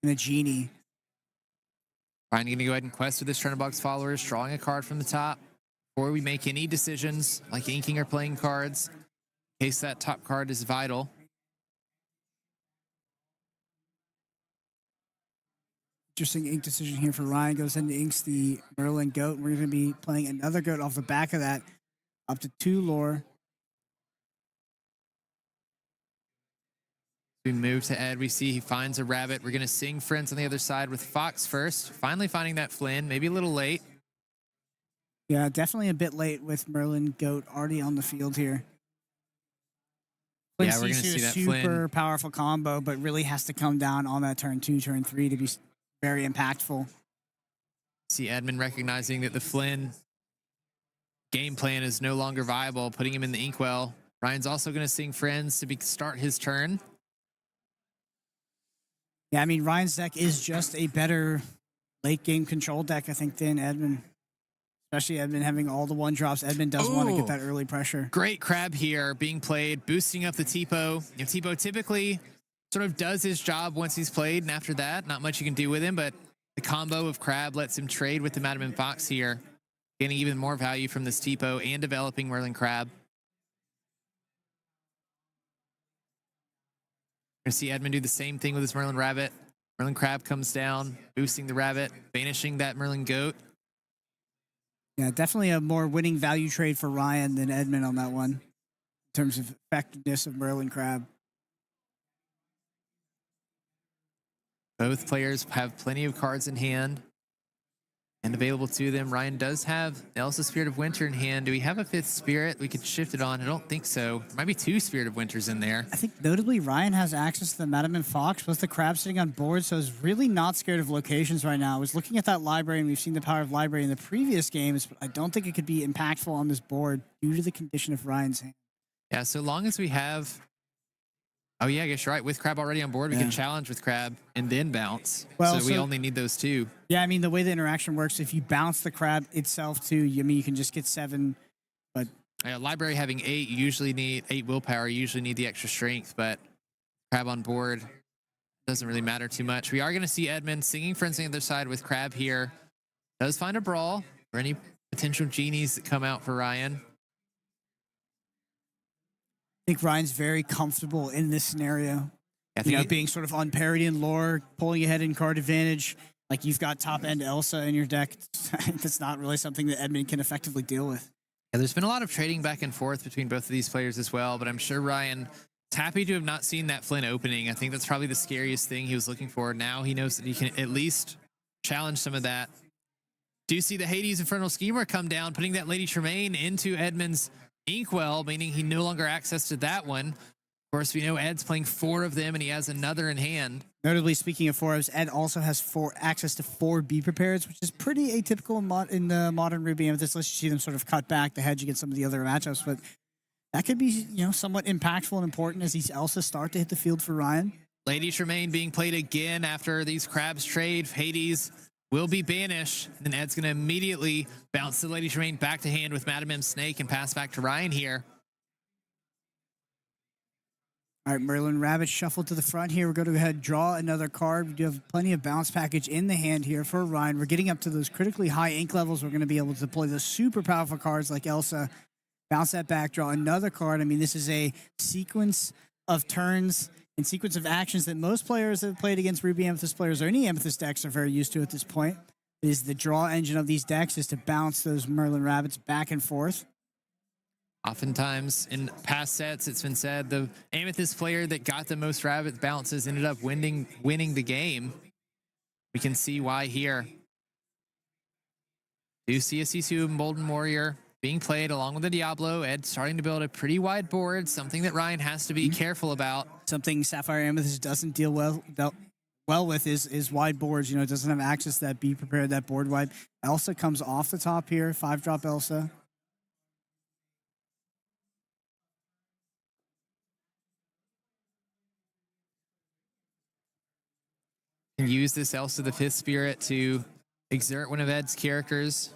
and a Genie. Ryan going to go ahead and quest with his Chernobog's followers, drawing a card from the top. Before we make any decisions, like inking or playing cards, in case that top card is vital. Interesting ink decision here for Ryan. Goes ahead and inks the Merlin Goat. We're going to be playing another Goat off the back of that. Up to 2 lore. We move to Ed. We see he finds a Rabbit. We're going to sing Friends on the other side with Fox first. Finally finding that Flynn. Maybe a little late. Yeah, definitely a bit late with Merlin Goat already on the field here. Yeah, we're going to see that Flynn. Super powerful combo, but really has to come down on that turn 2, turn 3 to be very impactful. See Edmund recognizing that the Flynn game plan is no longer viable, putting him in the Inkwell. Ryan's also going to sing Friends to start his turn. Yeah, I mean, Ryan's deck is just a better late game control deck, I think, than Edmund. Especially Edmund having all the 1-drops. Edmund does want to get that early pressure. Great Crab here being played, boosting up the Tipo. You know, Tipo typically sort of does his job once he's played, and after that, not much you can do with him, but the combo of Crab lets him trade with the Madam and Fox here, getting even more value from this Tipo and developing Merlin Crab. We're going to see Edmund do the same thing with his Merlin Rabbit. Merlin Crab comes down, boosting the Rabbit, banishing that Merlin Goat. Yeah, definitely a more winning value trade for Ryan than Edmund on that one, in terms of effectiveness of Merlin Crab. Both players have plenty of cards in hand and available to them. Ryan does have Elsa's Spirit of Winter in hand. Do we have a 5th Spirit we could shift it on? I don't think so. There might be 2 Spirit of Winters in there. I think notably Ryan has access to the Madam and Fox with the Crab sitting on board, so he's really not scared of locations right now. I was looking at that library, and we've seen the power of library in the previous games, but I don't think it could be impactful on this board due to the condition of Ryan's hand. Yeah, so long as we have... Oh, yeah, I guess you're right. With Crab already on board, we can challenge with Crab and then bounce. Well, so we only need those 2. Yeah, I mean, the way the interaction works, if you bounce the Crab itself too, I mean, you can just get 7, but... Library having 8, you usually need 8 willpower. You usually need the extra strength, but Crab on board doesn't really matter too much. We are going to see Edmund singing Friends on the other side with Crab here. Does find a Brawl for any potential Genies that come out for Ryan. I think Ryan's very comfortable in this scenario. Being sort of on parity in lore, pulling ahead in card advantage. Like, you've got top end Elsa in your deck. That's not really something that Edmund can effectively deal with. Yeah, there's been a lot of trading back and forth between both of these players as well, but I'm sure Ryan is happy to have not seen that Flynn opening. I think that's probably the scariest thing he was looking for. Now he knows that he can at least challenge some of that. Do you see the Hades Infernal Schemer come down, putting that Lady Tremaine into Edmund's Inkwell, meaning he no longer access to that one. Of course, we know Ed's playing 4 of them, and he has another in hand. Notably, speaking of 4s, Ed also has access to 4 Be Prepareds, which is pretty atypical in the modern Ruby Amethyst list. You see them sort of cut back to hedge against some of the other matchups, but that could be, somewhat impactful and important as these Elsa start to hit the field for Ryan. Lady Tremaine being played again after these Crabs trade. Hades will be banished. Then Ed's going to immediately bounce the Lady Tremaine back to hand with Madam M Snake and pass back to Ryan here. All right, Merlin Rabbit shuffled to the front here. We're going to go ahead and draw another card. We do have plenty of bounce package in the hand here for Ryan. We're getting up to those critically high ink levels. We're going to be able to deploy those super powerful cards like Elsa. Bounce that back, draw another card. I mean, this is a sequence of turns and sequence of actions that most players that have played against Ruby Amethyst players or any Amethyst decks are very used to at this point. It is the draw engine of these decks is to bounce those Merlin Rabbits back and forth. Oftentimes in past sets, it's been said the Amethyst player that got the most rabbit bounces ended up winning the game. We can see why here. Do see a Sisu Emboldened Warrior being played along with the Diablo. Ed starting to build a pretty wide board, something that Ryan has to be careful about. Something Sapphire Amethyst doesn't deal well with is wide boards. You know, it doesn't have access to that Be Prepared, that board wide. Elsa comes off the top here, 5-drop Elsa. Use this Elsa the Fifth Spirit to exert one of Ed's characters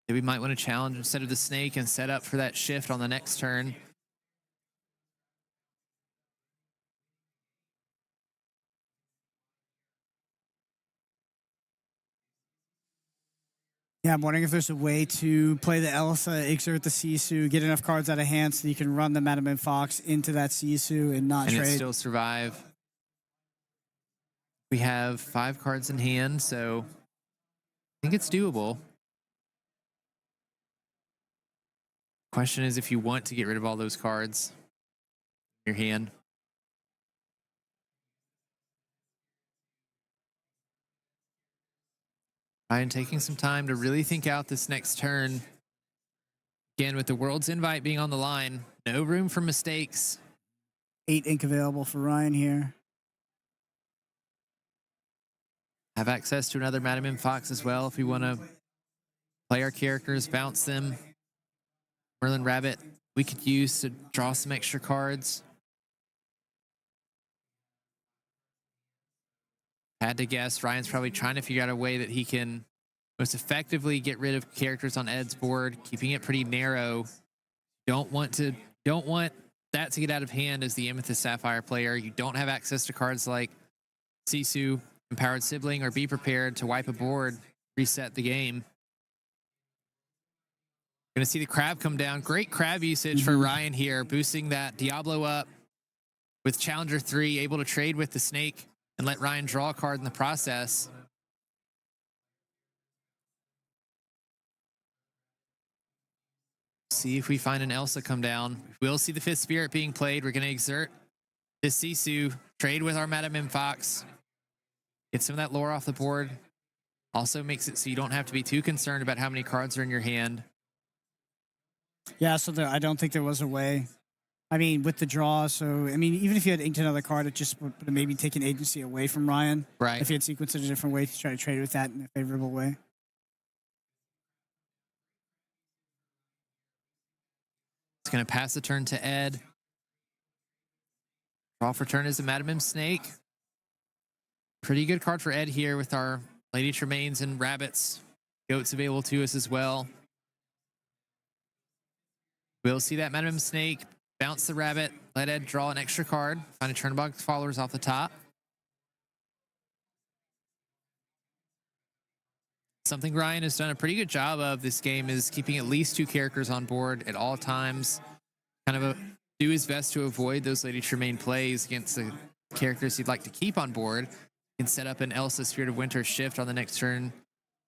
that we might want to challenge instead of the snake and set up for that shift on the next turn. Yeah, I'm wondering if there's a way to play the Elsa, exert the Sisu, get enough cards out of hand so you can run the Madam and Fox into that Sisu and not trade. And still survive. We have 5 cards in hand, so I think it's doable. Question is if you want to get rid of all those cards in your hand. Ryan taking some time to really think out this next turn. Again, with the World's Invite being on the line, no room for mistakes. 8 ink available for Ryan here. Have access to another Madam M Fox as well if we want to play our characters, bounce them. Merlin Rabbit we could use to draw some extra cards. Had to guess, Ryan's probably trying to figure out a way that he can most effectively get rid of characters on Ed's board, keeping it pretty narrow. Don't want that to get out of hand as the Amethyst Sapphire player. You don't have access to cards like Sisu, Empowered Sibling, or Be Prepared to wipe a board, reset the game. Gonna see the crab come down. Great crab usage for Ryan here, boosting that Diablo up with Challenger 3, able to trade with the snake and let Ryan draw a card in the process. See if we find an Elsa come down. We'll see the Fifth Spirit being played. We're gonna exert this Sisu, trade with our Madam M Fox. Get some of that lore off the board. Also makes it so you don't have to be too concerned about how many cards are in your hand. Yeah, so I don't think there was a way. I mean, with the draw, so, I mean, even if you had inked another card, it just would have maybe taken agency away from Ryan. Right. If you had sequenced it a different way to try to trade with that in a favorable way. It's going to pass the turn to Ed. Draw for turn is a Madam M Snake. Pretty good card for Ed here with our Lady Tremaines and Rabbits. Goats available to us as well. We'll see that Madam M Snake, bounce the Rabbit, let Ed draw an extra card, find a turn box followers off the top. Something Ryan has done a pretty good job of this game is keeping at least 2 characters on board at all times. Kind of do his best to avoid those Lady Tremaine plays against the characters he'd like to keep on board. He can set up an Elsa Spirit of Winter shift on the next turn.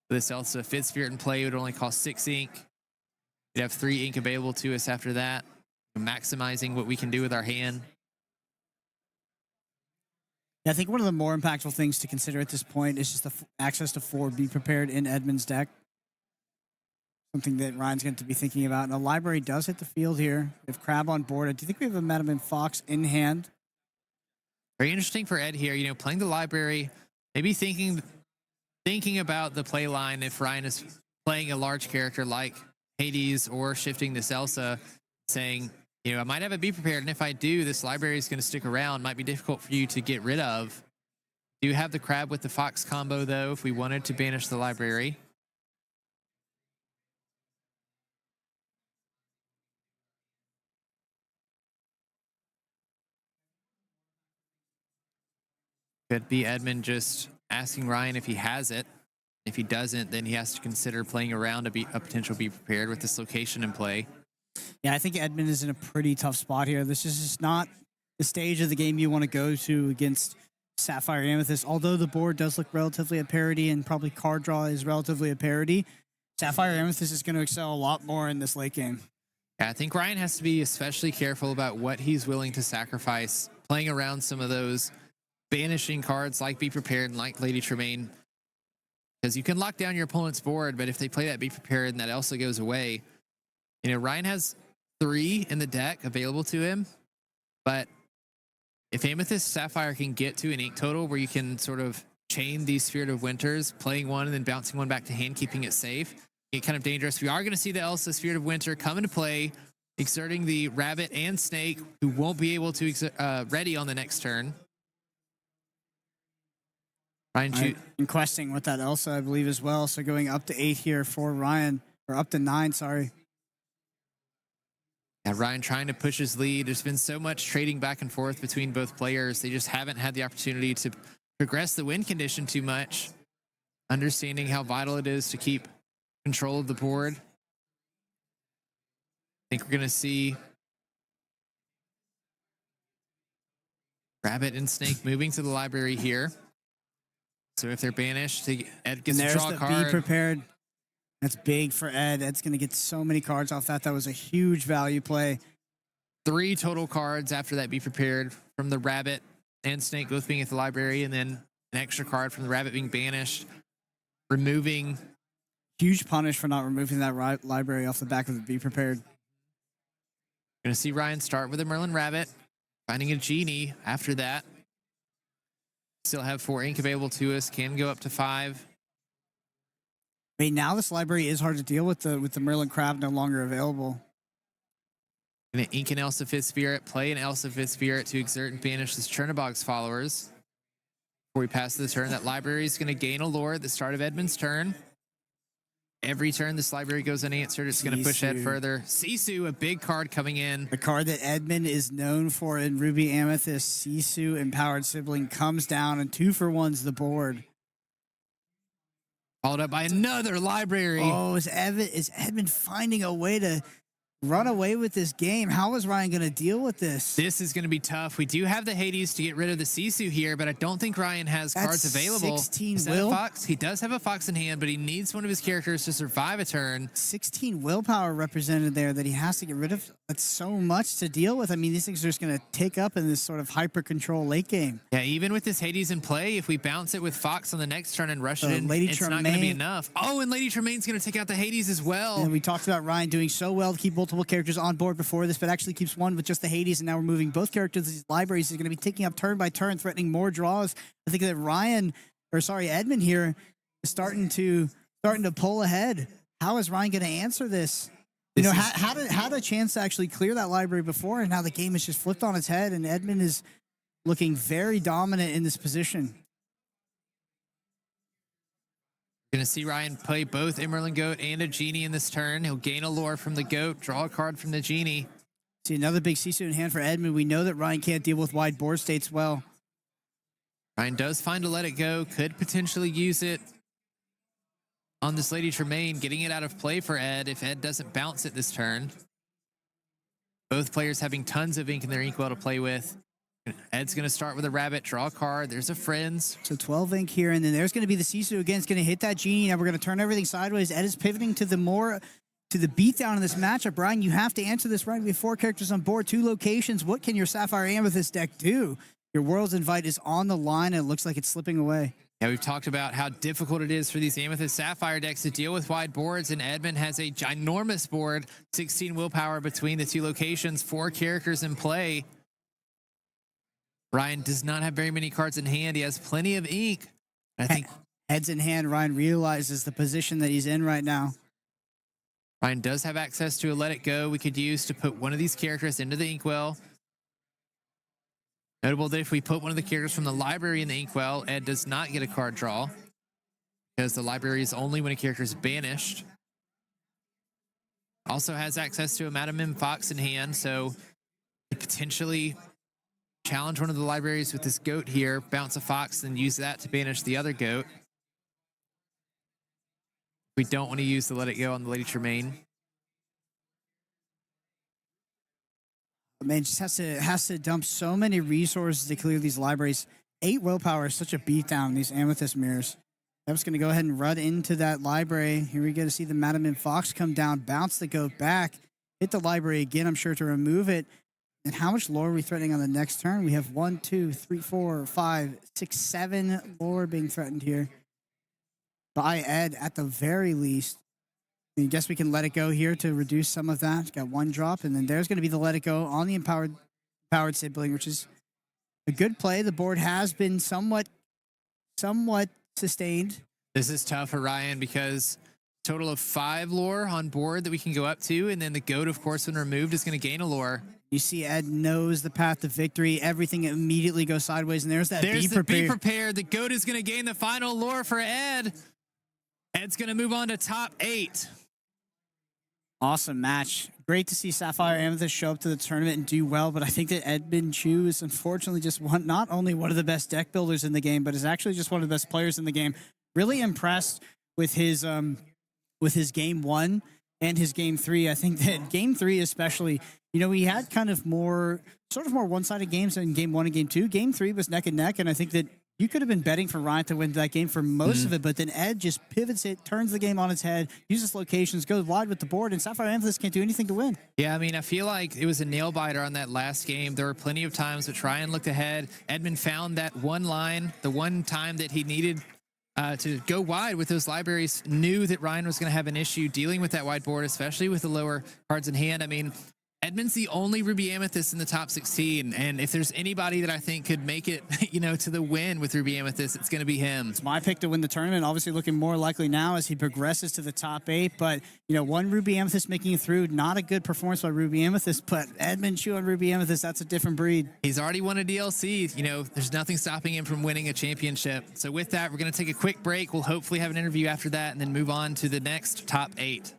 With this Elsa Fifth Spirit in play, it would only cost 6 ink. We'd have 3 ink available to us after that, maximizing what we can do with our hand. Yeah, I think one of the more impactful things to consider at this point is just the access to 4 Be Prepared in Edmund's deck. Something that Ryan's going to be thinking about. And the library does hit the field here. We have Crab on board. I do think we have a Madam and Fox in hand. Very interesting for Ed here, you know, playing the library, maybe thinking about the play line if Ryan is playing a large character like Hades or shifting this Elsa, saying, you know, I might have a Be Prepared, and if I do, this library is going to stick around. Might be difficult for you to get rid of. Do have the crab with the fox combo, though, if we wanted to banish the library. Could be Edmund just asking Ryan if he has it. If he doesn't, then he has to consider playing around a potential be prepared with this location in play. Yeah, I think Edmund is in a pretty tough spot here. This is just not the stage of the game you want to go to against Sapphire Amethyst. Although the board does look relatively at parity and probably card draw is relatively at parity, Sapphire Amethyst is going to excel a lot more in this late game. Yeah, I think Ryan has to be especially careful about what he's willing to sacrifice, playing around some of those banishing cards like Be Prepared and like Lady Tremaine. Because you can lock down your opponent's board, but if they play that Be Prepared and that also goes away, you know, Ryan has 3 in the deck available to him. But if Amethyst Sapphire can get to an ink total where you can sort of chain these Spirit of Winters, playing one and then bouncing one back to hand, keeping it safe, get kind of dangerous. We are going to see the Elsa Spirit of Winter come into play, exerting the Rabbit and Snake, who won't be able to ready on the next turn. Ryan questing with that Elsa, I believe, as well. So going up to 8 here for Ryan, or up to 9, sorry. Yeah, Ryan trying to push his lead. There's been so much trading back and forth between both players. They just haven't had the opportunity to progress the win condition too much. Understanding how vital it is to keep control of the board. I think we're going to see Rabbit and Snake moving to the library here. So if they're banished, Ed gets to draw a card. Be Prepared. That's big for Ed. Ed's going to get so many cards off that. That was a huge value play. 3 total cards after that Be Prepared from the Rabbit and Snake both being at the library, and then an extra card from the Rabbit being banished, removing. Huge punish for not removing that library off the back of the Be Prepared. Going to see Ryan start with a Merlin Rabbit, finding a Genie after that. Still have 4 ink available to us, can go up to 5. I mean, now this library is hard to deal with the Merlin Crab no longer available. Gonna ink an Elsa Fifth Spirit, play an Elsa Fifth Spirit to exert and banish this Chernobog's followers. Before we pass to the turn, that library is going to gain a lore at the start of Edmund's turn. Every turn this library goes unanswered, it's going to push Ed further. Sisu, a big card coming in. The card that Edmund is known for in Ruby Amethyst, Sisu, Empowered Sibling, comes down and 2-for-1's the board. Followed up by another library. Oh, is Edmund finding a way to run away with this game? How is Ryan going to deal with this? This is going to be tough. We do have the Hades to get rid of the Sisu here, but I don't think Ryan has cards available. 16 is that will? a fox? He does have a fox in hand, but he needs one of his characters to survive a turn. 16 willpower represented there that he has to get rid of. That's so much to deal with. I mean, these things are just going to take up in this sort of hyper control late game. Yeah, even with this Hades in play, if we bounce it with Fox on the next turn and rush it in, Lady it's Tremaine, not going to be enough. Oh, and Lady Tremaine's going to take out the Hades as well. And we talked about Ryan doing so well to keep multiple characters on board before this, but actually keeps one with just the Hades, and now we're moving both characters. These libraries are going to be taking up turn by turn, threatening more draws. I think that Edmund here is starting to pull ahead. How is Ryan going to answer this? Had a chance to actually clear that library before, and now the game is just flipped on its head, and Edmund is looking very dominant in this position. Going to see Ryan play both a Merlin Goat and a Genie in this turn. He'll gain a lore from the Goat, draw a card from the Genie. See another big Sisu in hand for Edmund. We know that Ryan can't deal with wide board states well. Ryan does find a Let It Go, could potentially use it on this Lady Tremaine, getting it out of play for Ed if Ed doesn't bounce it this turn. Both players having tons of ink in their inkwell to play with. Ed's going to start with a Rabbit, draw a card. There's a Friends. So 12 ink here, and then there's going to be the Sisu again. It's going to hit that Genie. Now we're going to turn everything sideways. Ed is pivoting to the beatdown in this matchup. Brian, you have to answer this right. We have 4 characters on board, 2 locations. What can your Sapphire Amethyst deck do? Your World's Invite is on the line, and it looks like it's slipping away. Yeah, we've talked about how difficult it is for these Amethyst Sapphire decks to deal with wide boards, and Edmund has a ginormous board, 16 willpower between the 2 locations, 4 characters in play. Ryan does not have very many cards in hand. He has plenty of ink. I think heads in hand, Ryan realizes the position that he's in right now. Ryan does have access to a Let It Go we could use to put one of these characters into the inkwell. Notable that if we put one of the characters from the library in the inkwell, Ed does not get a card draw because the library is only when a character is banished. Also has access to a Metagame Fox in hand, so could potentially challenge one of the libraries with this goat here, bounce a fox, and use that to banish the other goat. We don't want to use the Let It Go on the Lady Tremaine. Man, just has to dump so many resources to clear these libraries. 8 willpower is such a beatdown, these Amethyst Mirrors. I was going to go ahead and run into that library. Here we go to see the Metagame Fox come down, bounce the goat back, hit the library again, I'm sure, to remove it. And how much lore are we threatening on the next turn? We have 1, 2, 3, 4, 5, 6, 7 lore being threatened here by Ed at the very least. I guess we can let it go here to reduce some of that. Got 1 drop, and then there's going to be the let it go on the empowered sibling, which is a good play. The board has been somewhat sustained. This is tough for Ryan because total of 5 lore on board that we can go up to, and then the goat, of course, when removed, is going to gain a lore. You see Ed knows the path to victory. Everything immediately goes sideways, and there's that There's be the prepared. Be Prepared. The goat is going to gain the final lore for Ed. Ed's going to move on to top 8. Awesome match. Great to see Sapphire Amethyst show up to the tournament and do well, but I think that Edmund Chiu is unfortunately just not only one of the best deck builders in the game, but is actually just one of the best players in the game. Really impressed with his game 1 and his game 3. I think that game 3 especially, you know, he had kind of more one-sided games in game 1 and game 2. Game 3 was neck and neck, and I think that you could have been betting for Ryan to win that game for most of it, but then Ed just pivots it, turns the game on its head, uses locations, goes wide with the board, and Sapphire Amethyst can't do anything to win. Yeah, I mean, I feel like it was a nail biter on that last game. There were plenty of times which Ryan looked ahead. Edmund found that one line, the one time that he needed to go wide with those libraries, knew that Ryan was going to have an issue dealing with that wide board, especially with the lower cards in hand. I mean, Edmund's the only Ruby Amethyst in the top 16, and if there's anybody that I think could make it, you know, to the win with Ruby Amethyst, it's going to be him. It's my pick to win the tournament. Obviously looking more likely now as he progresses to the top 8, but, you know, one Ruby Amethyst making it through, not a good performance by Ruby Amethyst, but Edmund Chiu on Ruby Amethyst, that's a different breed. He's already won a DLC. You know, there's nothing stopping him from winning a championship. So with that, we're going to take a quick break. We'll hopefully have an interview after that and then move on to the next top 8.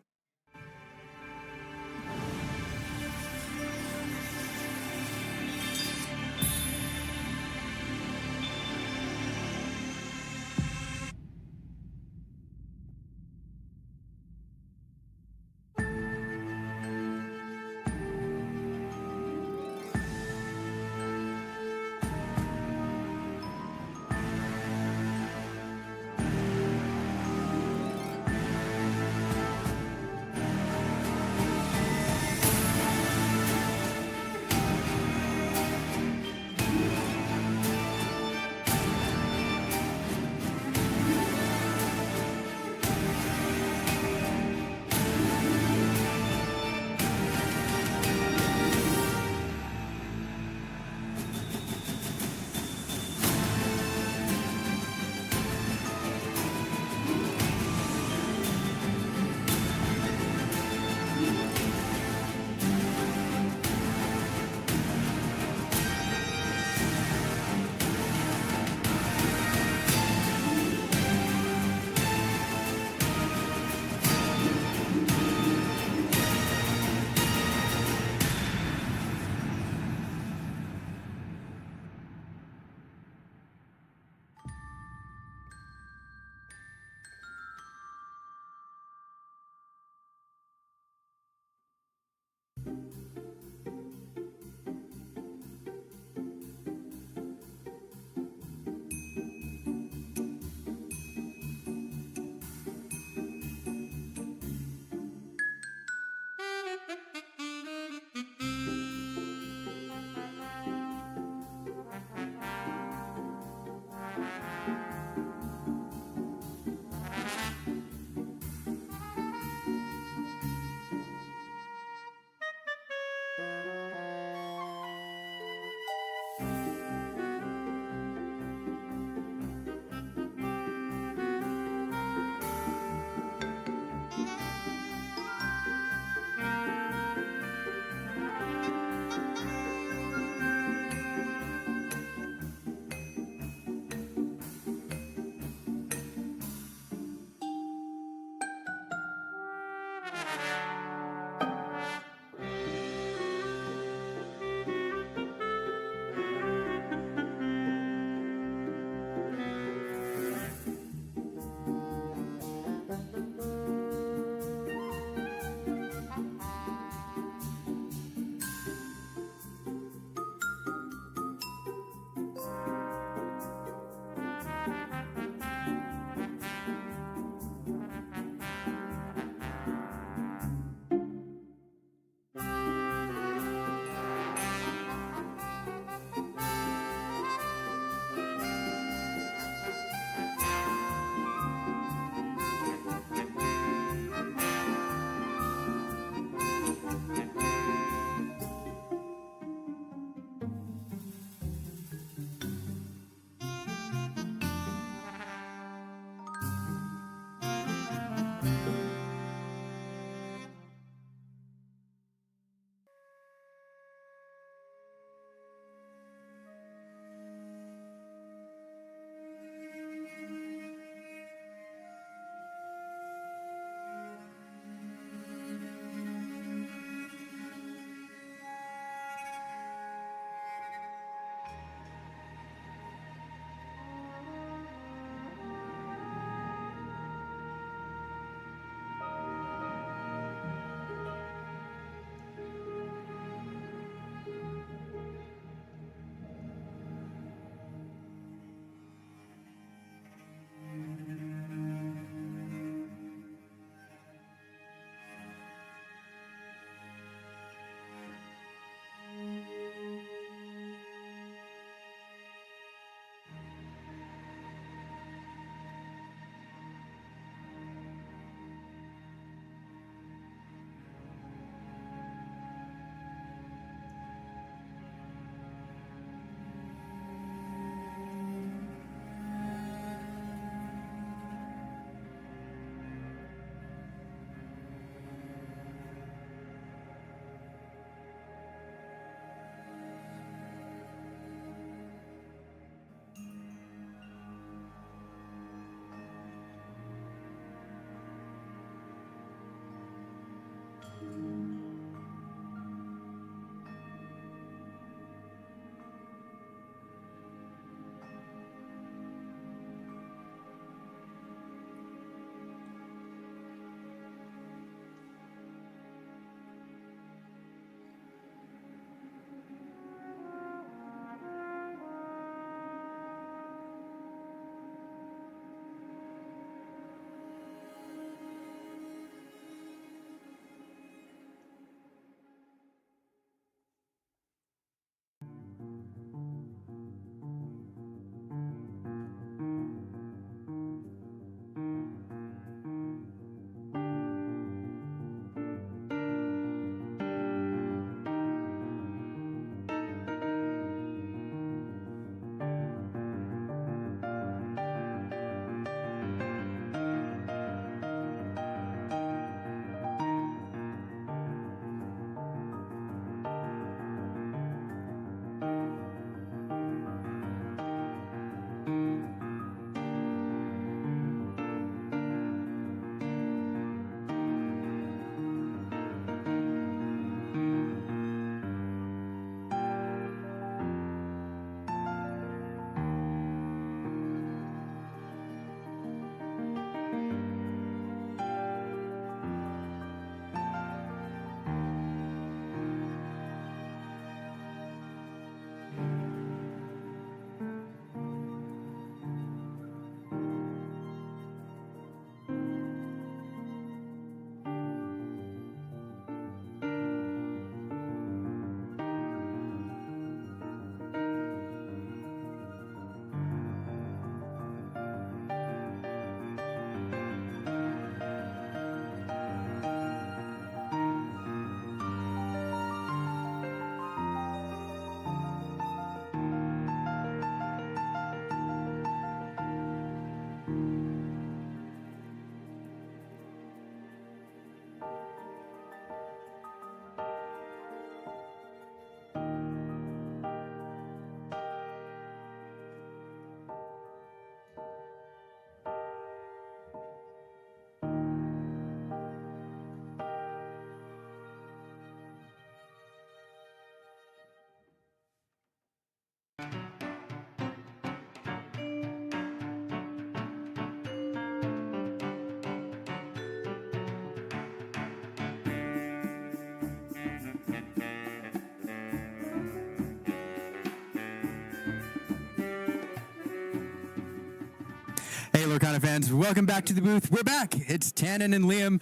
Lorcana fans? Welcome back to the booth. We're back. It's Tannen and Liam.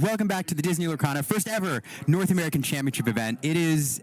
Welcome back to the Disney Lorcana, first ever North American Championship event. It is,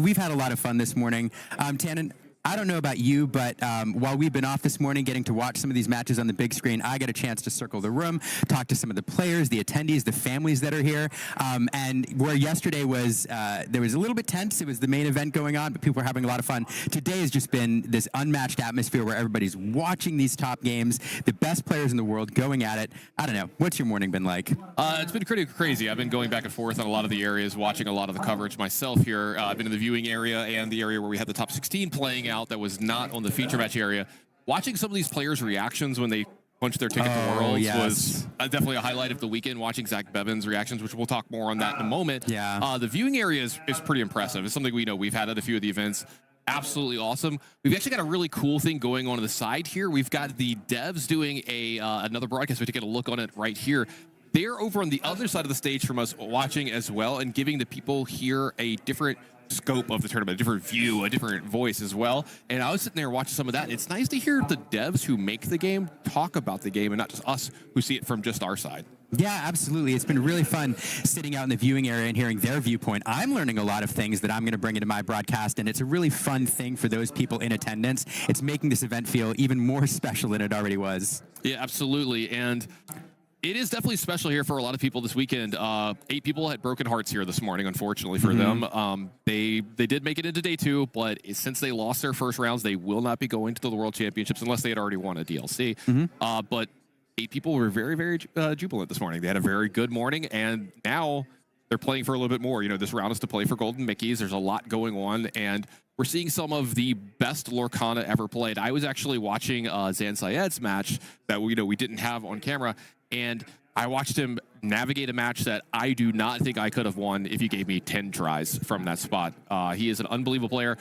we've had a lot of fun this morning. Tannen, I don't know about you, but while we've been off this morning getting to watch some of these matches on the big screen, I got a chance to circle the room, talk to some of the players, the attendees, the families that are here. And where yesterday was, there was a little bit tense. It was the main event going on, but people were having a lot of fun. Today has just been this unmatched atmosphere where everybody's watching these top games, the best players in the world going at it. I don't know. What's your morning been like? It's been pretty crazy. I've been going back and forth on a lot of the areas, watching a lot of the coverage myself here. I've been in the viewing area and the area where we had the top 16 playing out that was not on the feature match area. Watching some of these players' reactions when they punched their ticket to Worlds was definitely a highlight of the weekend. Watching Zach Bivens' reactions, which we'll talk more on that in a moment. Yeah. The viewing area is pretty impressive. It's something we know. We've had at a few of the events. Absolutely awesome. We've actually got a really cool thing going on the side here. We've got the devs doing another broadcast. We have to get a look on it right here. They're over on the other side of the stage from us watching as well and giving the people here a different scope of the tournament, a different view, a different voice as well. And I was sitting there watching some of that. It's nice to hear the devs who make the game talk about the game and not just us who see it from just our side. Yeah, absolutely. It's been really fun sitting out in the viewing area and hearing their viewpoint. I'm learning a lot of things that I'm going to bring into my broadcast, and it's a really fun thing for those people in attendance. It's making this event feel even more special than it already was. Yeah, absolutely. And it is definitely special here for a lot of people this weekend. 8 people had broken hearts here this morning, unfortunately for them. They did make it into day 2, but since they lost their first rounds, they will not be going to the World Championships unless they had already won a DLC. But 8 people were very, very jubilant this morning. They had a very good morning, and now they're playing for a little bit more. You know, this round is to play for Golden Mickeys. There's a lot going on, and we're seeing some of the best Lorcana ever played. I was actually watching Syed's match that we didn't have on camera, and I watched him navigate a match that I do not think I could have won if you gave me 10 tries from that spot. He is an unbelievable player.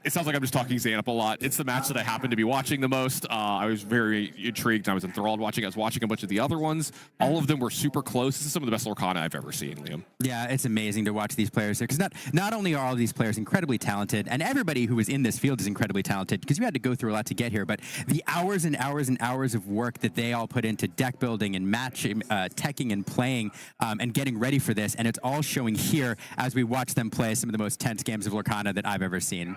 It sounds like I'm just talking Zan up a lot. It's the match that I happened to be watching the most. I was very intrigued. I was enthralled watching. I was watching a bunch of the other ones. All of them were super close. This is some of the best Lorcana I've ever seen, Liam. Yeah, it's amazing to watch these players here, because not only are all of these players incredibly talented, and everybody who was in this field is incredibly talented, because you had to go through a lot to get here, but the hours and hours and hours of work that they all put into deck building and matching, teching and playing, and getting ready for this, and it's all showing here as we watch them play some of the most tense games of Lorcana that I've ever seen.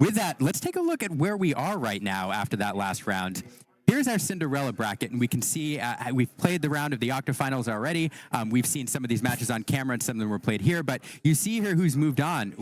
With that, let's take a look at where we are right now after that last round. Here's our Cinderella bracket, and we can see we've played the round of the octafinals already. We've seen some of these matches on camera, and some of them were played here, but you see here who's moved on.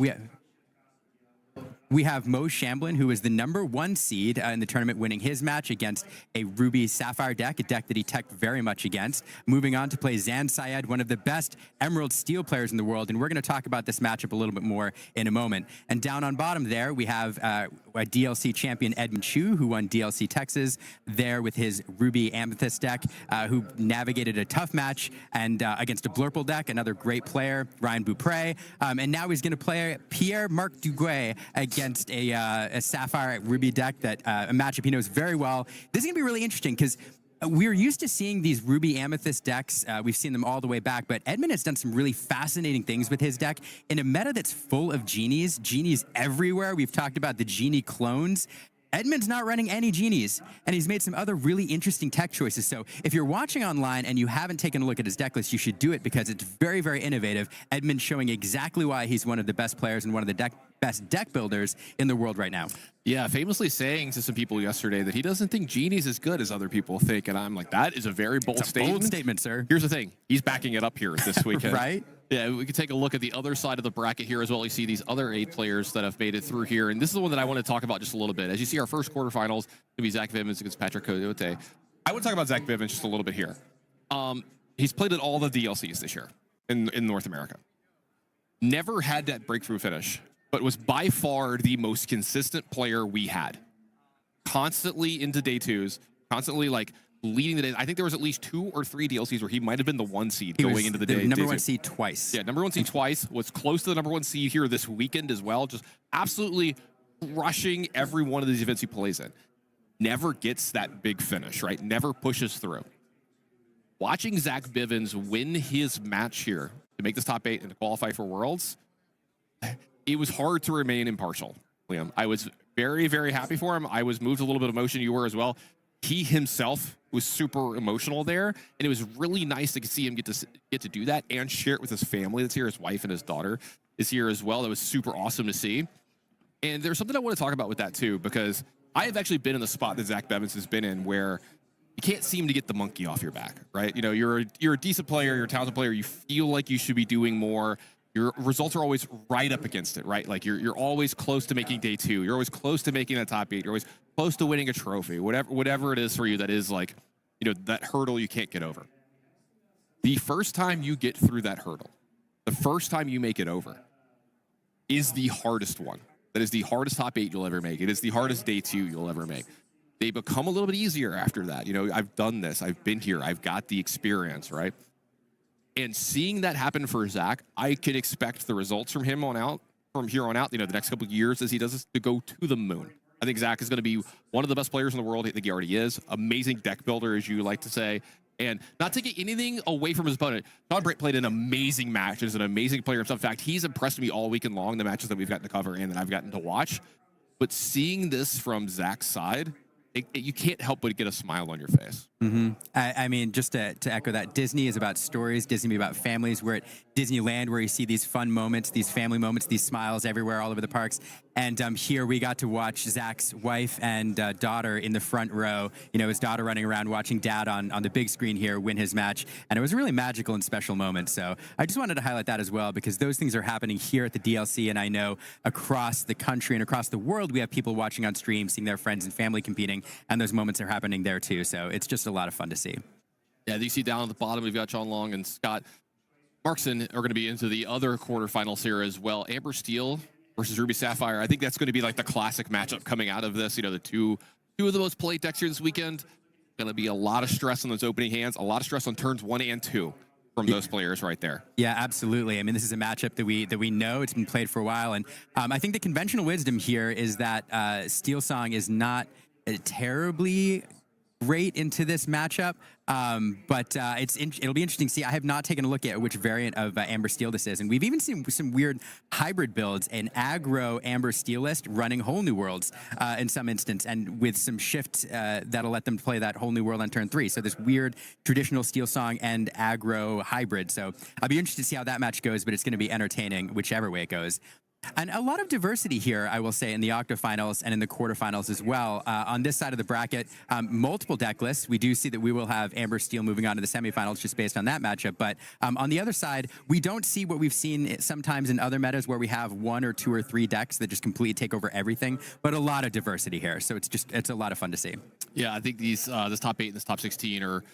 We have Mo Shamblin, who is the #1 seed in the tournament, winning his match against a Ruby Sapphire deck, a deck that he teched very much against. Moving on to play Zan Syed, one of the best Emerald Steel players in the world, and we're going to talk about this matchup a little bit more in a moment. And down on bottom there, we have a DLC champion, Chiu, who won DLC Texas there with his Ruby Amethyst deck, who navigated a tough match and against a Blurple deck, another great player, Ryan Beaupre. And now he's going to play Pierre-Marc Duguay against a Sapphire Ruby deck, that a matchup he knows very well. This is going to be really interesting, because we're used to seeing these Ruby Amethyst decks. We've seen them all the way back, but Edmund has done some really fascinating things with his deck in a meta that's full of genies everywhere. We've talked about the genie clones. Edmund's not running any genies, and he's made some other really interesting tech choices. So if you're watching online and you haven't taken a look at his deck list, you should do it, because it's very, very innovative. Edmund's showing exactly why he's one of the best players and one of the best deck builders in the world right now. Yeah, famously saying to some people yesterday that he doesn't think Genie's as good as other people think, and I'm like, that is a very bold statement. Bold statement, sir. Here's the thing. He's backing it up here this weekend. Right? Yeah, we can take a look at the other side of the bracket here as well. You see these other 8 players that have made it through here, and this is the one that I want to talk about just a little bit. As you see, our first quarterfinals going to be Zach Bivens against Patrick Côté. I want to talk about Zach Bivens just a little bit here. He's played at all the DLCs this year in North America. Never had that breakthrough finish, but was by far the most consistent player we had. Constantly into day 2s, constantly like leading the day. I think there was at least 2 or 3 DLCs where he might have been the 1 seed going into the day. #1 seed twice. Yeah, #1 seed twice. Was close to the #1 seed here this weekend as well. Just absolutely crushing every one of these events he plays in. Never gets that big finish, right? Never pushes through. Watching Zach Bivens win his match here to make this top 8 and to qualify for Worlds, it was hard to remain impartial, Liam. I was very, very happy for him. I was moved a little bit of emotion. You were as well. he himself was super emotional there, and it was really nice to see him get to do that and share it with his family that's here. His wife and his daughter is here as well. That was super awesome to see. And there's something I want to talk about with that too, because I have actually been in the spot that Zach Bivens has been in where you can't seem to get the monkey off your back, right? You know, you're a decent player, you're a talented player, you feel like you should be doing more. Your results are always right up against it, right? Like you're always close to making day 2. You're always close to making the top 8. You're always close to winning a trophy. Whatever it is for you that is like, you know, that hurdle you can't get over. The first time you get through that hurdle, the first time you make it over, is the hardest one. That is the hardest top 8 you'll ever make. It is the hardest day 2 you'll ever make. They become a little bit easier after that. You know, I've done this. I've been here. I've got the experience, right? And seeing that happen for Zach, I could expect the results from here on out, you know, the next couple of years as he does this, to go to the moon. I think Zach is going to be one of the best players in the world. I think he already is. Amazing deck builder, as you like to say. And not taking anything away from his opponent, Brandt played an amazing match. He's an amazing player himself. In fact, he's impressed me all weekend long, the matches that we've gotten to cover and that I've gotten to watch. But seeing this from Zach's side, you can't help but get a smile on your face. Mm-hmm. I mean, just to echo that, Disney is about stories. Disney is about families. We're at Disneyland, where you see these fun moments, these family moments, these smiles everywhere, all over the parks. And here we got to watch Zach's wife and daughter in the front row. You know, his daughter running around watching dad on the big screen here win his match. And it was a really magical and special moment. So I just wanted to highlight that as well, because those things are happening here at the DLC. And I know across the country and across the world, we have people watching on stream, seeing their friends and family competing. And those moments are happening there too. So it's just a lot of fun to see. Yeah, you see down at the bottom, we've got Sean Long and Scott Markeson are going to be into the other quarterfinals here as well. Amber Steel versus Ruby Sapphire. I think that's going to be like the classic matchup coming out of this. You know, the two of the most played decks here this weekend. Going to be a lot of stress on those opening hands, a lot of stress on turns 1 and 2 from those players right there. Yeah, absolutely. I mean, this is a matchup that we know. It's been played for a while. And I think the conventional wisdom here is that Steel Song is not terribly great into this matchup, but it'll be interesting to see. I have not taken a look at which variant of Amber Steel this is, and we've even seen some weird hybrid builds, an aggro Amber Steel list running Whole New Worlds in some instance, and with some shift that'll let them play that Whole New World on turn 3. So this weird traditional Steel Song and aggro hybrid. So I'll be interested to see how that match goes, but it's going to be entertaining whichever way it goes. And a lot of diversity here, I will say, in the octofinals and in the quarterfinals as well. On this side of the bracket, multiple deck lists. We do see that we will have Amber Steel moving on to the semifinals just based on that matchup. But on the other side, we don't see what we've seen sometimes in other metas where we have 1 or 2 or 3 decks that just completely take over everything. But a lot of diversity here. So it's a lot of fun to see. Yeah, I think this top 8 and this top 16 are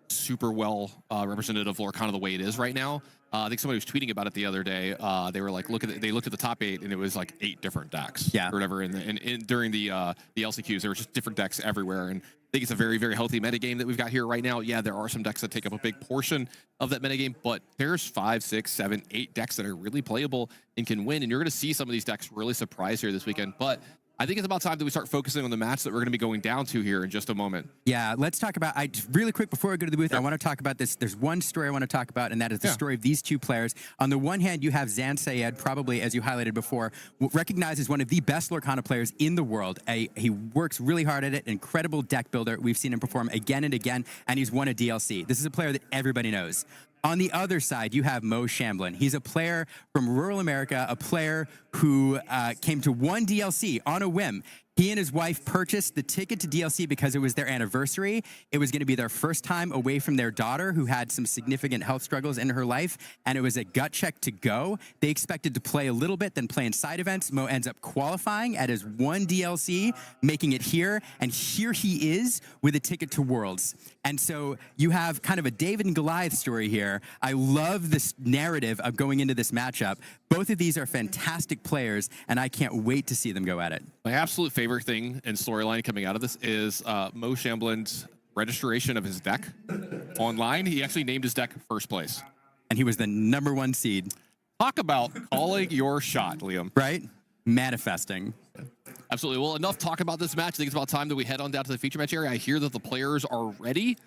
super well representative of Lorcana the way it is right now. I think somebody was tweeting about it the other day. They were like, they looked at the top 8 and it was like 8 different decks. Yeah. Or whatever. And during the LCQs, there were just different decks everywhere. And I think it's a very, very healthy metagame that we've got here right now. Yeah, there are some decks that take up a big portion of that metagame, but there's 5, 6, 7, 8 decks that are really playable and can win. And you're going to see some of these decks really surprise here this weekend. But I think it's about time that we start focusing on the match that we're going to be going down to here in just a moment. Yeah, let's talk about, really quick before we go to the booth, I want to talk about this. There's one story I want to talk about, and that is the story of these 2 players. On the one hand, you have Zan Syed, probably, as you highlighted before, recognized as one of the best Lorcana players in the world. He works really hard at it, incredible deck builder. We've seen him perform again and again, and he's won a DLC. This is a player that everybody knows. On the other side, you have Mo Shamblin. He's a player from rural America, a player who came to one DLC on a whim. He and his wife purchased the ticket to DLC because it was their anniversary. It was going to be their first time away from their daughter, who had some significant health struggles in her life, and it was a gut check to go. They expected to play a little bit, then play in side events. Mo ends up qualifying at his one DLC, making it here, and here he is with a ticket to Worlds. And so you have kind of a David and Goliath story here. I love this narrative of going into this matchup. Both of these are fantastic players, and I can't wait to see them go at it. My absolute favorite thing and storyline coming out of this is Mo Shamblin's registration of his deck online. He actually named his deck first place. And he was the #1 seed. Talk about calling your shot, Liam. Right? Manifesting. Absolutely. Well, enough talk about this match. I think it's about time that we head on down to the feature match area. I hear that the players are ready.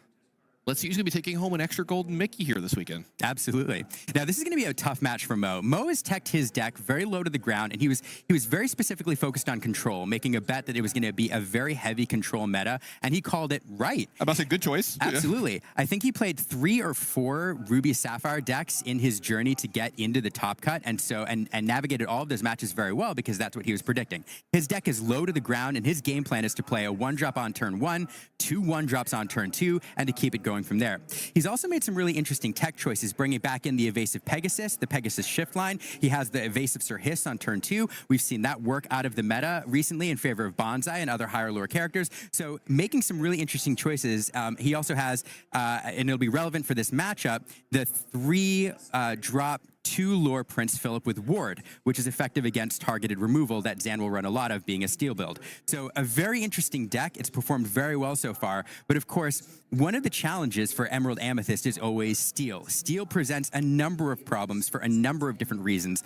Let's see who's going to be taking home an extra golden Mickey here this weekend. Absolutely. Now, this is going to be a tough match for Mo. Mo has teched his deck very low to the ground, and he was very specifically focused on control, making a bet that it was going to be a very heavy control meta, and he called it right. I'm about to say good choice. Absolutely. Yeah. I think he played 3 or 4 Ruby Sapphire decks in his journey to get into the top cut, and navigated all of those matches very well because that's what he was predicting. His deck is low to the ground, and his game plan is to play a 1-drop on turn 1, 2 1-drops on turn 2, and to keep it going from there. He's also made some really interesting tech choices, bringing back in the Evasive Pegasus, the Pegasus Shift line. He has the Evasive Sir Hiss on turn 2. We've seen that work out of the meta recently in favor of Bonsai and other higher lore characters. So making some really interesting choices. He also has, and it'll be relevant for this matchup, the 3-drop 2 lore Prince Philip with Ward, which is effective against targeted removal that Zan will run a lot of, being a steel build. So a very interesting deck. It's performed very well so far. But of course, one of the challenges for Emerald Amethyst is always steel. Steel presents a number of problems for a number of different reasons.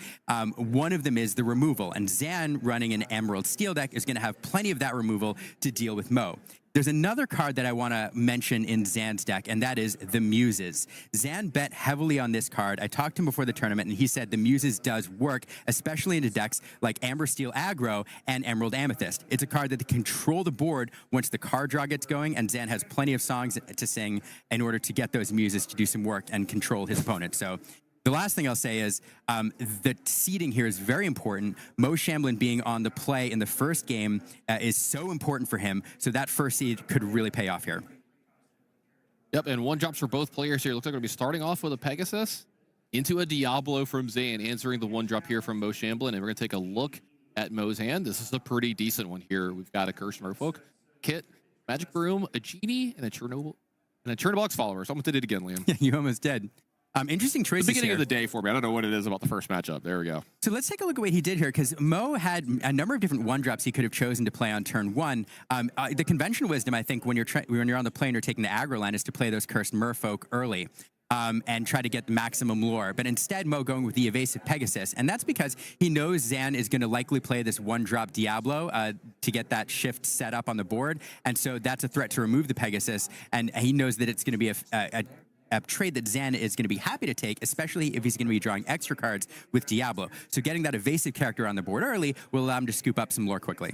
One of them is the removal, and Zan running an Emerald Steel deck is going to have plenty of that removal to deal with Mo. There's another card that I want to mention in Zan's deck, and that is the Muses. Zan bet heavily on this card. I talked to him before the tournament, and he said the Muses does work, especially into decks like Amber Steel Aggro and Emerald Amethyst. It's a card that can control the board once the card draw gets going, and Zan has plenty of songs to sing in order to get those Muses to do some work and control his opponent. So the last thing I'll say is the seeding here is very important. Mo Shamblin being on the play in the first game is so important for him. So that first seed could really pay off here. Yep, and 1-drops for both players here. Looks like we're going to be starting off with a Pegasus into a Diablo from Zan, answering the 1-drop here from Mo Shamblin. And we're going to take a look at Mo's hand. This is a pretty decent one here. We've got a Cursed Merfolk, Kit, Magic Broom, a Genie, and a Chernobog's Follower. So I almost did it again, Liam. Yeah, you almost did. Interesting choices. The beginning here of the day for me. I don't know what it is about the first matchup. There we go. So let's take a look at what he did here, because Mo had a number of different 1-drops he could have chosen to play on turn 1. The conventional wisdom, I think, when you're on the play and you're taking the aggro line, is to play those Cursed Merfolk early. And try to get the maximum lore. But instead, Mo going with the Evasive Pegasus. And that's because he knows Zan is going to likely play this 1-drop Diablo to get that shift set up on the board. And so that's a threat to remove the Pegasus. And he knows that it's going to be a trade that Zan is going to be happy to take, especially if he's going to be drawing extra cards with Diablo. So getting that evasive character on the board early will allow him to scoop up some lore quickly.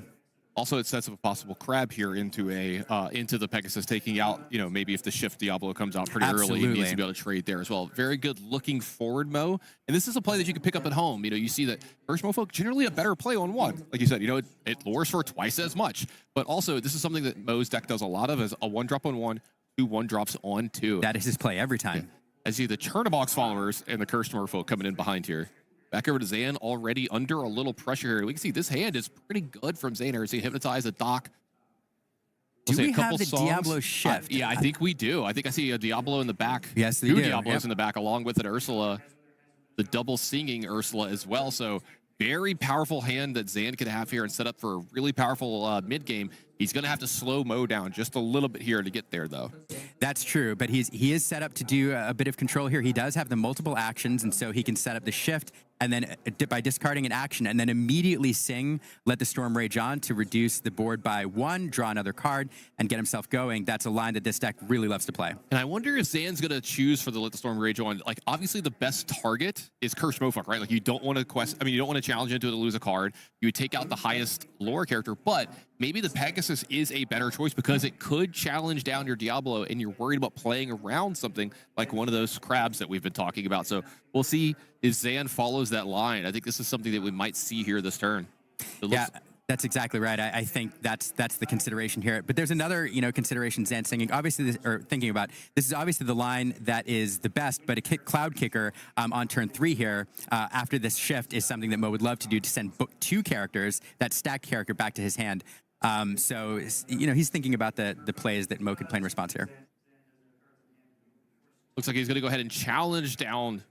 Also, it sets up a possible crab here into the Pegasus, taking out, maybe if the shift Diablo comes out pretty early, he needs to be able to trade there as well. Very good looking forward, Mo. And this is a play that you can pick up at home. You see that First Mofolk generally a better play on 1. Like you said, it lures for twice as much. But also, this is something that Mo's deck does a lot of, is a 1-drop on 1, 2 1-drops on 2. That is his play every time. Yeah. I see the Chernobog's Followers and the Cursed Merfolk coming in behind here. Back over to Zan, already under a little pressure here. We can see this hand is pretty good from Zan here. See Hypnotize, a Dock. Do we have the Diablo shift? Yeah, I think we do. I think I see a Diablo in the back. Yes, they 2 do. Diablos in the back, along with an Ursula, the double singing Ursula as well. So very powerful hand that Zan can have here and set up for a really powerful mid game. He's going to have to slow Mo down just a little bit here to get there, though. That's true, but he is set up to do a bit of control here. He does have the multiple actions, and so he can set up the shift, and then by discarding an action, and then immediately sing Let the Storm Rage On to reduce the board by 1, draw another card, and get himself going. That's a line that this deck really loves to play. And I wonder if Zan's going to choose for the Let the Storm Rage On. Like, obviously, the best target is Cursed Mofolk, right? Like, you don't want to you don't want to challenge into it to lose a card. You would take out the highest lore character, but maybe the Pegasus is a better choice because it could challenge down your Diablo, and you're worried about playing around something like one of those crabs that we've been talking about. So we'll see if Zan follows that line. I think this is something that we might see here this turn. Yeah, that's exactly right. I think that's the consideration here. But there's another consideration Zan's thinking thinking about. This is obviously the line that is the best, but a Cloud Kicker on turn 3 here after this shift is something that Mo would love to do, to send 2 characters, that stacked character, back to his hand. So he's thinking about the plays that Mo could play in response here. Looks like he's going to go ahead and challenge down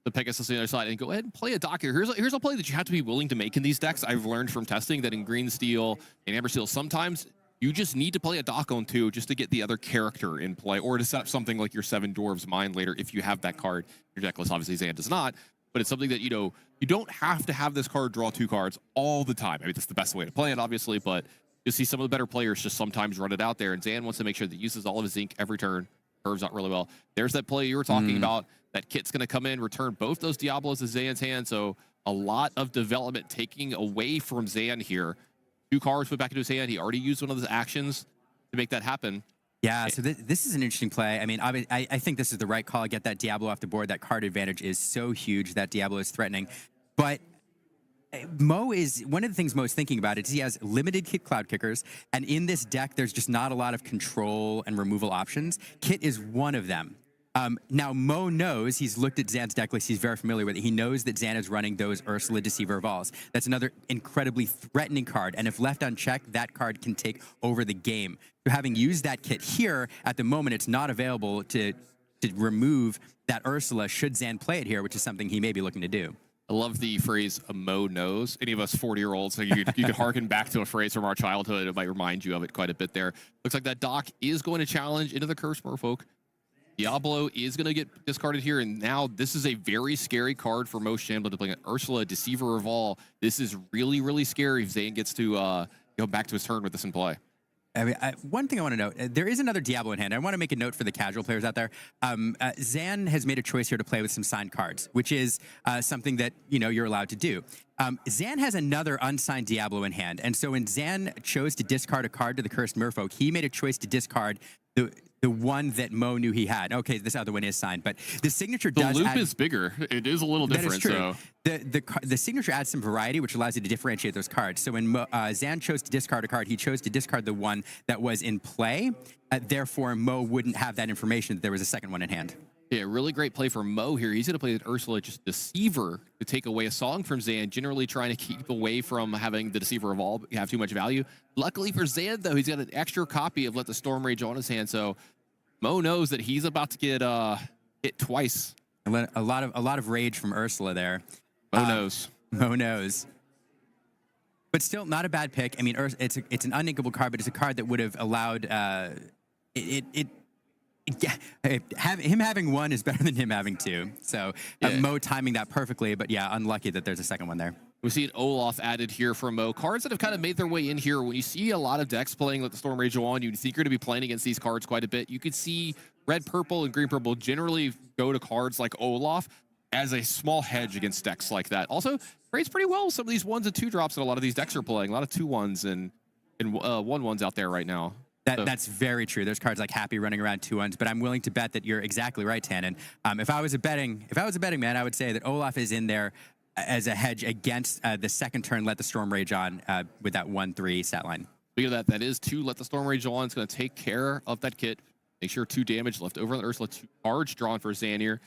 the Pegasus on the other side and go ahead and play a Dock here. Here's a play that you have to be willing to make in these decks. I've learned from testing that in Green Steel and Amber Steel, sometimes you just need to play a Dock on 2 just to get the other character in play, or to set up something like your 7 Dwarves Mine later if you have that card. Your deck list, obviously, Zan does not, but it's something that, you don't have to have this card draw 2 cards all the time. I mean, that's the best way to play it, obviously, but you'll see some of the better players just sometimes run it out there, and Zan wants to make sure that he uses all of his ink every turn curves out really well. There's that play you were talking about. That Kit's going to come in, return both those Diablos to Zan's hand. So a lot of development taking away from Zan here. 2 cards put back into his hand. He already used one of his actions to make that happen. Yeah, so this is an interesting play. I mean, I think this is the right call. Get that Diablo off the board. That card advantage is so huge that Diablo is threatening. But Mo is one of the things Mo's thinking about is he has limited Cloud Kickers, and in this deck, there's just not a lot of control and removal options. Kit is one of them. Now, Mo knows, he's looked at Zan's deck list, he's very familiar with it. He knows that Zan is running those Ursula Deceiver of Alls. That's another incredibly threatening card, and if left unchecked, that card can take over the game. So having used that Kit here, at the moment, it's not available to remove that Ursula should Zan play it here, which is something he may be looking to do. I love the phrase Mo knows. Any of us 40-year-olds, so you could harken back to a phrase from our childhood. It might remind you of it quite a bit there. Looks like that Doc is going to challenge into the Cursed Merfolk. Diablo is going to get discarded here, and now this is a very scary card for Mo Shamblin to play an Ursula, Deceiver of All. This is really, really scary if Zane gets to go back to his turn with this in play. I mean, one thing I want to note, there is another Diablo in hand. I want to make a note for the casual players out there. Zan has made a choice here to play with some signed cards, which is something that, you're allowed to do. Zan has another unsigned Diablo in hand, and so when Zan chose to discard a card to the Cursed Merfolk, he made a choice to discard the one that Mo knew he had. Okay, this other one is signed, but the signature does The loop add, is bigger. It is a little different. That is true. So. The signature adds some variety, which allows you to differentiate those cards. So when Zan chose to discard a card, he chose to discard the one that was in play. Therefore, Mo wouldn't have that information that there was a second one in hand. Yeah, really great play for Mo here. He's going to play with Ursula, just Deceiver, to take away a song from Zan, generally trying to keep away from having the Deceiver of All have too much value. Luckily for Zan, though, he's got an extra copy of Let the Storm Rage on his hand, so Mo knows that he's about to get hit twice. A lot of rage from Ursula there. Mo knows. Mo knows. But still, not a bad pick. I mean, it's an uninkable card, but it's a card that would have allowed him having one is better than him having two. So Mo timing that perfectly, but yeah, unlucky that there's a second one there. We see an Olaf added here from Mo. Cards that have kind of made their way in here. When you see a lot of decks playing Let the Storm Rage on, you think you're going to be playing against these cards quite a bit. You could see red, purple, and green, purple generally go to cards like Olaf as a small hedge against decks like that. Also, plays pretty well with some of these 1s and 2 drops that a lot of these decks are playing. A lot of 2-1s and 1-1s out there right now. That's very true. There's cards like Happy running around 2-1s, but I'm willing to bet that you're exactly right, Tannen. If I was a betting man, I would say that Olaf is in there as a hedge against the second turn Let the Storm Rage on with that 1-3 stat line. Speaking of that is 2 Let the Storm Rage on. It's going to take care of that Kit. Make sure 2 damage left over on Ursula. 2 cards drawn for Zan here.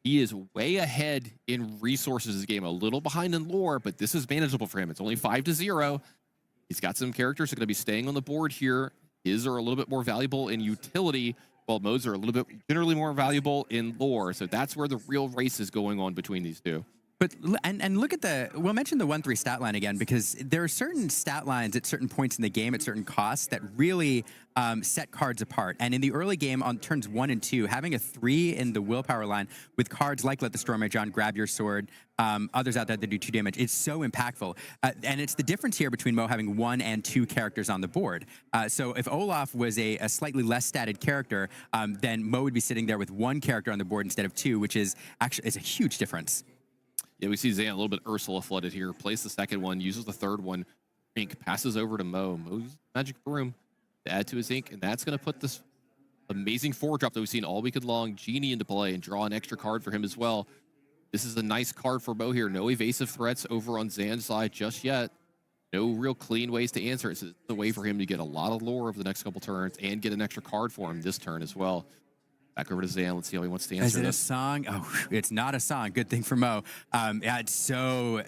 He is way ahead in resources this game, a little behind in lore, but this is manageable for him. It's only 5-0. He's got some characters that are going to be staying on the board here. His are a little bit more valuable in utility, while Mo's are a little bit generally more valuable in lore. So that's where the real race is going on between these two. But and look at we'll mention the 1-3 stat line again, because there are certain stat lines at certain points in the game at certain costs that really set cards apart. And in the early game on turns 1 and 2, having a 3 in the willpower line with cards like Let the Storm Rage on, Grab Your Sword, others out there that do 2 damage, it's so impactful. And it's the difference here between Mo having 1 and 2 characters on the board. So if Olaf was a slightly less statted character, then Mo would be sitting there with 1 character on the board instead of 2, which is actually a huge difference. Yeah, we see Zan a little bit Ursula flooded here. Plays the second one, uses the third one. Ink passes over to Mo. Mo uses Magic Broom to add to his ink, and that's going to put this amazing 4-drop that we've seen all weekend long, Genie, into play and draw an extra card for him as well. This is a nice card for Mo here. No evasive threats over on Zan's side just yet. No real clean ways to answer it. It's a way for him to get a lot of lore over the next couple turns and get an extra card for him this turn as well. Back over to Zan. Let's see how he wants to answer this. Is it a song? Oh, it's not a song. Good thing for Mo. Yeah, it's so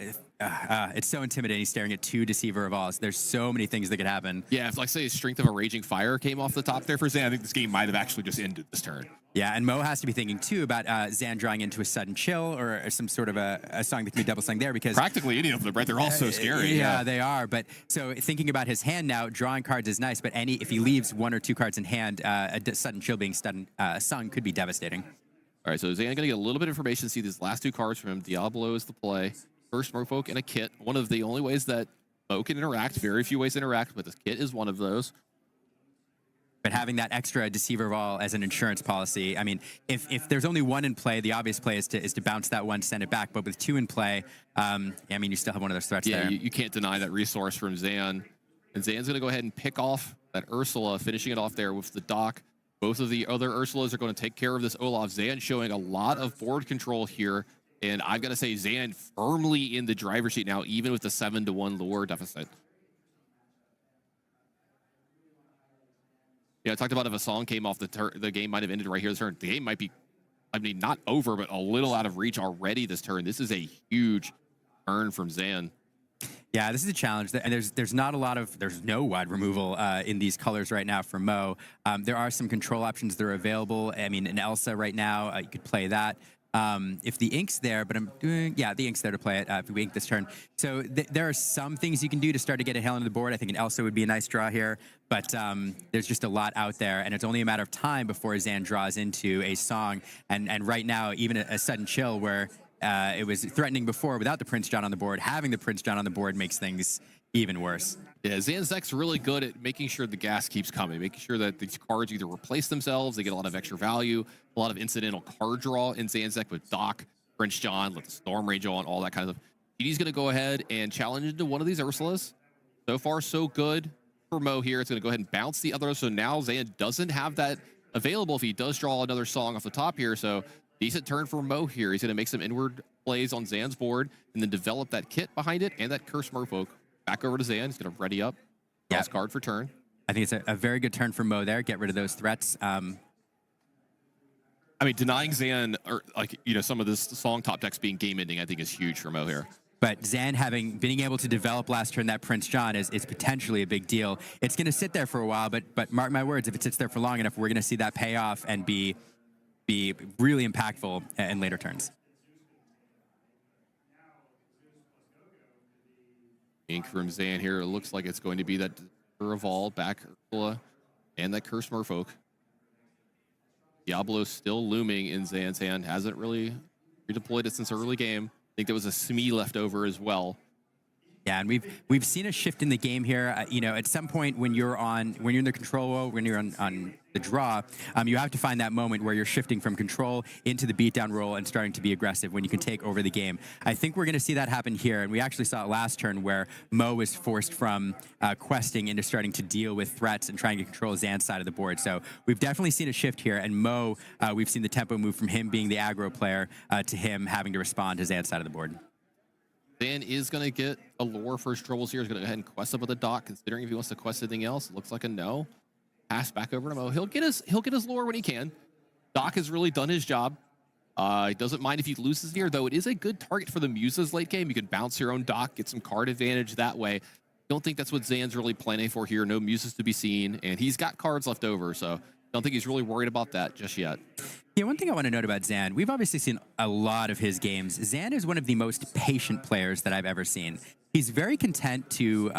intimidating staring at 2 Deceiver of Alls. There's so many things that could happen. Yeah, if like say Strength of a Raging Fire came off the top there for Zan, I think this game might have actually just ended this turn. Yeah, and Mo has to be thinking too about Zan drawing into a Sudden Chill or some sort of a song that can be double sung there, because practically any of them, right? They're all so scary. Yeah, they are. But so thinking about his hand now, drawing cards is nice, but if he leaves 1 or 2 cards in hand, a Sudden Chill being sung could be devastating. All right, so Zan gonna get a little bit of information. See these last 2 cards from him. Diablo is the play. First Merfolk and a Kit. One of the only ways that Mo can interact. Very few ways to interact, but this Kit is one of those. But having that extra Deceiver Ball as an insurance policy, I mean, if there's only one in play, the obvious play is to bounce that one, send it back. But with 2 in play, I mean, you still have one of those threats there. You can't deny that resource from Zan. And Zan's going to go ahead and pick off that Ursula, finishing it off there with the Doc. Both of the other Ursulas are going to take care of this Olaf. Zan showing a lot of board control here. And I've got to say, Zan firmly in the driver's seat now, even with the 7-1 lure deficit. Yeah, I talked about if a song came off the game might have ended right here this turn. The game might be, I mean, not over, but a little out of reach already this turn. This is a huge turn from Zan. Yeah, this is a challenge, and there's not a lot of, there's no wide removal in these colors right now for Mo. There are some control options that are available. I mean, in Elsa right now, you could play that. If the ink's there, but the ink's there to play it if we ink this turn. So there are some things you can do to start to get a hail into the board. I think an Elsa would be a nice draw here, but there's just a lot out there, and it's only a matter of time before Zan draws into a song. And right now, even a sudden chill where it was threatening before without the Prince John on the board, having the Prince John on the board makes things even worse. Yeah, Zan's deck's really good at making sure the gas keeps coming, making sure that these cards either replace themselves, they get a lot of extra value, a lot of incidental card draw in Zan's deck with Doc, Prince John, let the Storm Rage on, all that kind of stuff. GD's going to go ahead and challenge into one of these Ursulas. So far, so good for Mo here. It's going to go ahead and bounce the other. So now Zan doesn't have that available if he does draw another song off the top here. So decent turn for Mo here. He's going to make some inward plays on Zan's board and then develop that kit behind it and that Curse Merfolk. Back over to Zan. He's going to ready up. Last card for turn. I think it's a very good turn for Mo there. Get rid of those threats. I mean, denying Zan, or like, you know, some of this song top decks being game ending, I think is huge for Mo here. But Zan being able to develop last turn that Prince John is potentially a big deal. It's going to sit there for a while, but mark my words, if it sits there for long enough, we're going to see that pay off and be really impactful in later turns. Ink from Zan here. It looks like it's going to be that Evolve back Ursula and that Curse Merfolk. Diablo still looming in Zan's hand. Hasn't really redeployed it since early game. I think there was a Smee left over as well. Yeah, and we've seen a shift in the game here. You know, at some point when you're in the control role, when you're on the draw, you have to find that moment where you're shifting from control into the beatdown role and starting to be aggressive when you can take over the game. I think we're going to see that happen here, and we actually saw it last turn where Mo was forced from questing into starting to deal with threats and trying to control Zan's side of the board. So we've definitely seen a shift here, and Mo, we've seen the tempo move from him being the aggro player to him having to respond to Zan's side of the board. Zan is going to get a lure for his troubles here. He's going to go ahead and quest up with a Doc, considering if he wants to quest anything else. It looks like a no. Pass back over to Mo. He'll get his lure when he can. Doc has really done his job. He doesn't mind if he loses here, though it is a good target for the Muses late game. You can bounce your own Doc, get some card advantage that way. Don't think that's what Zan's really planning for here. No Muses to be seen, and he's got cards left over, so don't think he's really worried about that just yet. Yeah, one thing I want to note about Zan, we've obviously seen a lot of his games. Zan is one of the most patient players that I've ever seen. He's very content to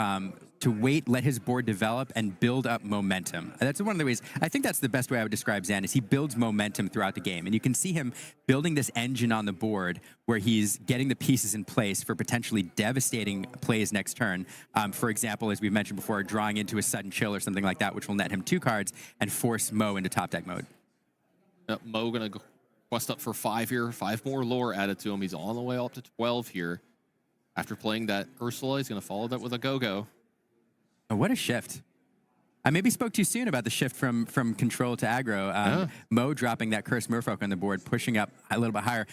wait, let his board develop, and build up momentum. That's one of the ways, I think that's the best way I would describe Zan, is he builds momentum throughout the game. And you can see him building this engine on the board where he's getting the pieces in place for potentially devastating plays next turn. For example, as we mentioned before, drawing into a sudden chill or something like that, which will net him 2 cards and force Mo into top deck mode. Mo going to quest up for 5 here. 5 more lore added to him. He's on the way up to 12 here. After playing that Ursula, he's going to follow that with a go-go. Oh, what a shift. I maybe spoke too soon about the shift from control to aggro. Mo dropping that Curse Merfolk on the board, pushing up a little bit higher.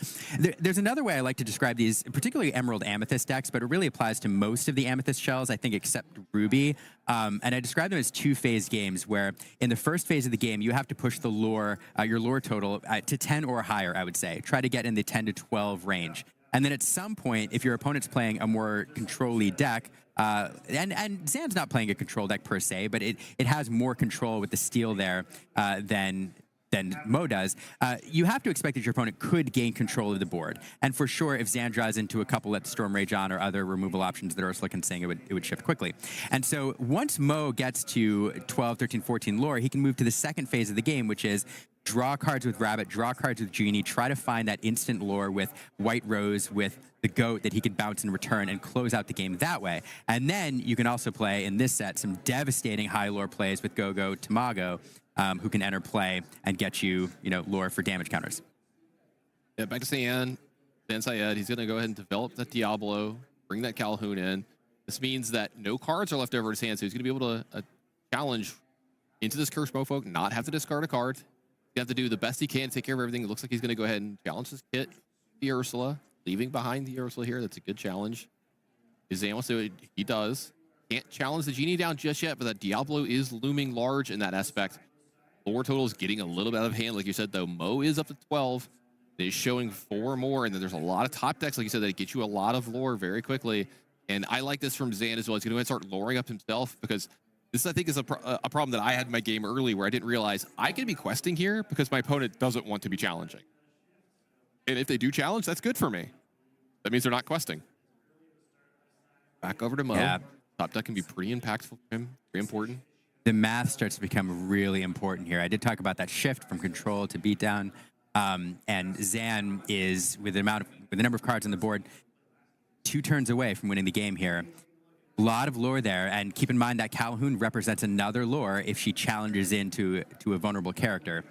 There's another way I like to describe these, particularly Emerald Amethyst decks, but it really applies to most of the Amethyst shells, I think, except Ruby. And I describe them as 2-phase games, where in the first phase of the game, you have to push the lore, your lore total to 10 or higher, I would say. Try to get in the 10 to 12 range. And then at some point, if your opponent's playing a more control-y deck, and Zan's not playing a control deck per se, but it has more control with the steal there than than Mo does, you have to expect that your opponent could gain control of the board. And for sure, if Zan draws into a couple Let the Storm Rage on or other removal options that Ursula can sing, it would shift quickly. And so once Mo gets to 12, 13, 14 lore, he can move to the second phase of the game, which is draw cards with Rabbit, draw cards with Genie, try to find that instant lore with White Rose, with the Goat that he could bounce in return and close out the game that way. And then you can also play, in this set, some devastating high lore plays with Go-Go, Tamago, who can enter play and get you, lore for damage counters. Yeah, back to Syed. He's going to go ahead and develop that Diablo, bring that Calhoun in. This means that no cards are left over in his hand, so he's going to be able to challenge into this Cursed Mofolk, not have to discard a card. You have to do the best he can to take care of everything. It looks like he's going to go ahead and challenge this kit, the Ursula, leaving behind the Ursula here. That's a good challenge. If Zan wants to do it, he does. Can't challenge the Genie down just yet, but that Diablo is looming large in that aspect. Lore total is getting a little bit out of hand. Like you said, though, Mo is up to 12. It is showing 4 more, and then there's a lot of top decks, like you said, that get you a lot of lore very quickly. And I like this from Zan as well. He's going to start loring up himself, because this, I think, is a problem that I had in my game early, where I didn't realize I could be questing here because my opponent doesn't want to be challenging. And if they do challenge, that's good for me. That means they're not questing. Back over to Mo. Yeah. Top deck can be pretty impactful for him, very important. The math starts to become really important here. I did talk about that shift from control to beatdown. And Zan is, with the number of cards on the board, 2 turns away from winning the game here. A lot of lore there, and keep in mind that Calhoun represents another lore if she challenges into a vulnerable character.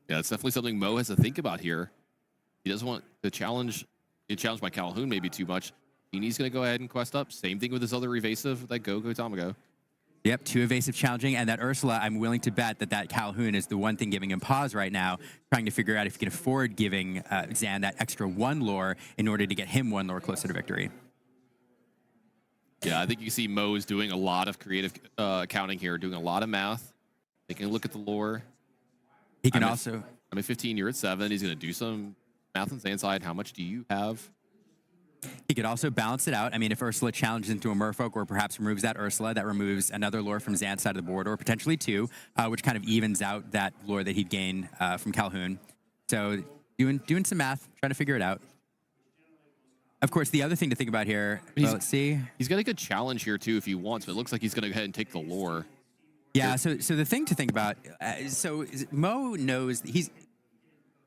Yeah, it's definitely something Mo has to think about here. He doesn't want to challenge by Calhoun maybe too much. Genie's going to go ahead and quest up. Same thing with his other evasive, that Go-Go Tamago. Yep, 2 evasive challenging, and that Ursula, I'm willing to bet that Calhoun is the one thing giving him pause right now, trying to figure out if he can afford giving Zan that extra 1 lore in order to get him 1 lore closer to victory. Yeah, I think you see Mo's doing a lot of creative accounting here, doing a lot of math, taking a look at the lore. He can I'm at 15, you're at 7. He's going to do some math on Zan's side. How much do you have? He could also balance it out. I mean, if Ursula challenges into a Merfolk or perhaps removes that Ursula, that removes another lore from Zan's side of the board, or potentially 2, which kind of evens out that lore that he'd gain from Calhoun. So doing some math, trying to figure it out. Of course, the other thing to think about here, let's see. He's got a good challenge here, too, if he wants, but it looks like he's going to go ahead and take the lore. Yeah, so the thing to think about, Mo knows he's...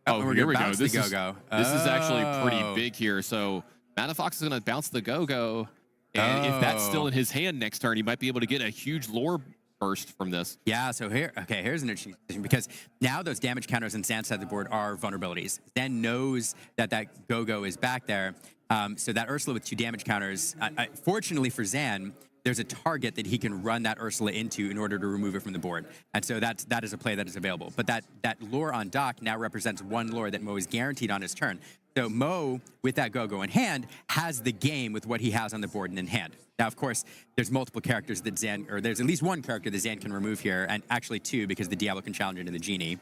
Oh, here we go. This is actually pretty Oh. big here. So Matafox is going to bounce the Go-Go, and if that's still in his hand next turn, he might be able to get a huge lore burst from this. Yeah, so here's an interesting position, because now those damage counters on Zan's side of the board are vulnerabilities. Zan knows that Go-Go is back there, so that Ursula with 2 damage counters, fortunately for Zan, there's a target that he can run that Ursula into in order to remove it from the board. And so that is a play that is available. But that lore on dock now represents 1 lore that Mo is guaranteed on his turn. So Mo, with that Go-Go in hand, has the game with what he has on the board and in hand. Now, of course, there's multiple characters that there's at least 1 character that Zan can remove here, and actually 2, because the Diablo can challenge into the Genie.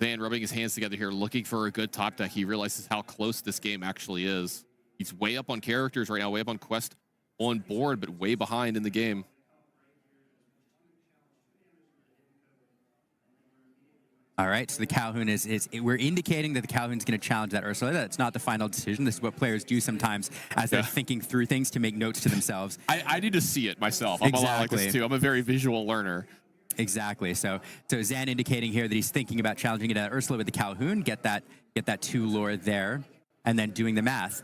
Zan rubbing his hands together here, looking for a good top deck. He realizes how close this game actually is. He's way up on characters right now, way up on quest on board, but way behind in the game. All right, so the Calhoun we're indicating that the Calhoun's going to challenge that Ursula. That's not the final decision. This is what players do sometimes as they're thinking through things to make notes to themselves. I need to see it myself. I'm a lot like this too. I'm a very visual learner. Exactly. So Zan indicating here that he's thinking about challenging it at Ursula with the Calhoun, get that 2 lore there, and then doing the math.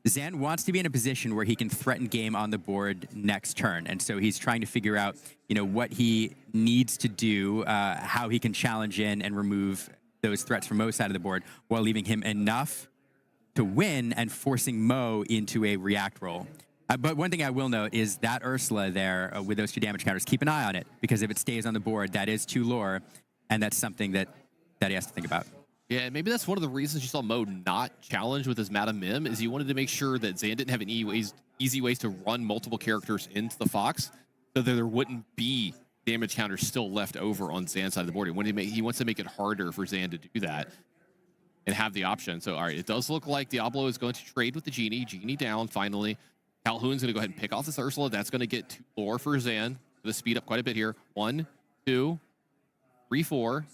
Zan wants to be in a position where he can threaten game on the board next turn, and so he's trying to figure out, what he needs to do, how he can challenge in and remove those threats from Mo's side of the board while leaving him enough to win and forcing Mo into a react roll. But one thing I will note is that Ursula there with those 2 damage counters, keep an eye on it, because if it stays on the board, that is 2 lore, and that's something that he has to think about. Yeah, maybe that's one of the reasons you saw Mo not challenge with his Madam Mim, is he wanted to make sure that Zan didn't have any easy ways to run multiple characters into the Fox, so that there wouldn't be damage counters still left over on Zan's side of the board. He wants to make it harder for Zan to do that and have the option. So, all right, it does look like Diablo is going to trade with the Genie. Genie down, finally. Calhoun's going to go ahead and pick off this Ursula. That's going to get 2 lore for Zan. Going to speed up quite a bit here. 1, 2, 3, 4.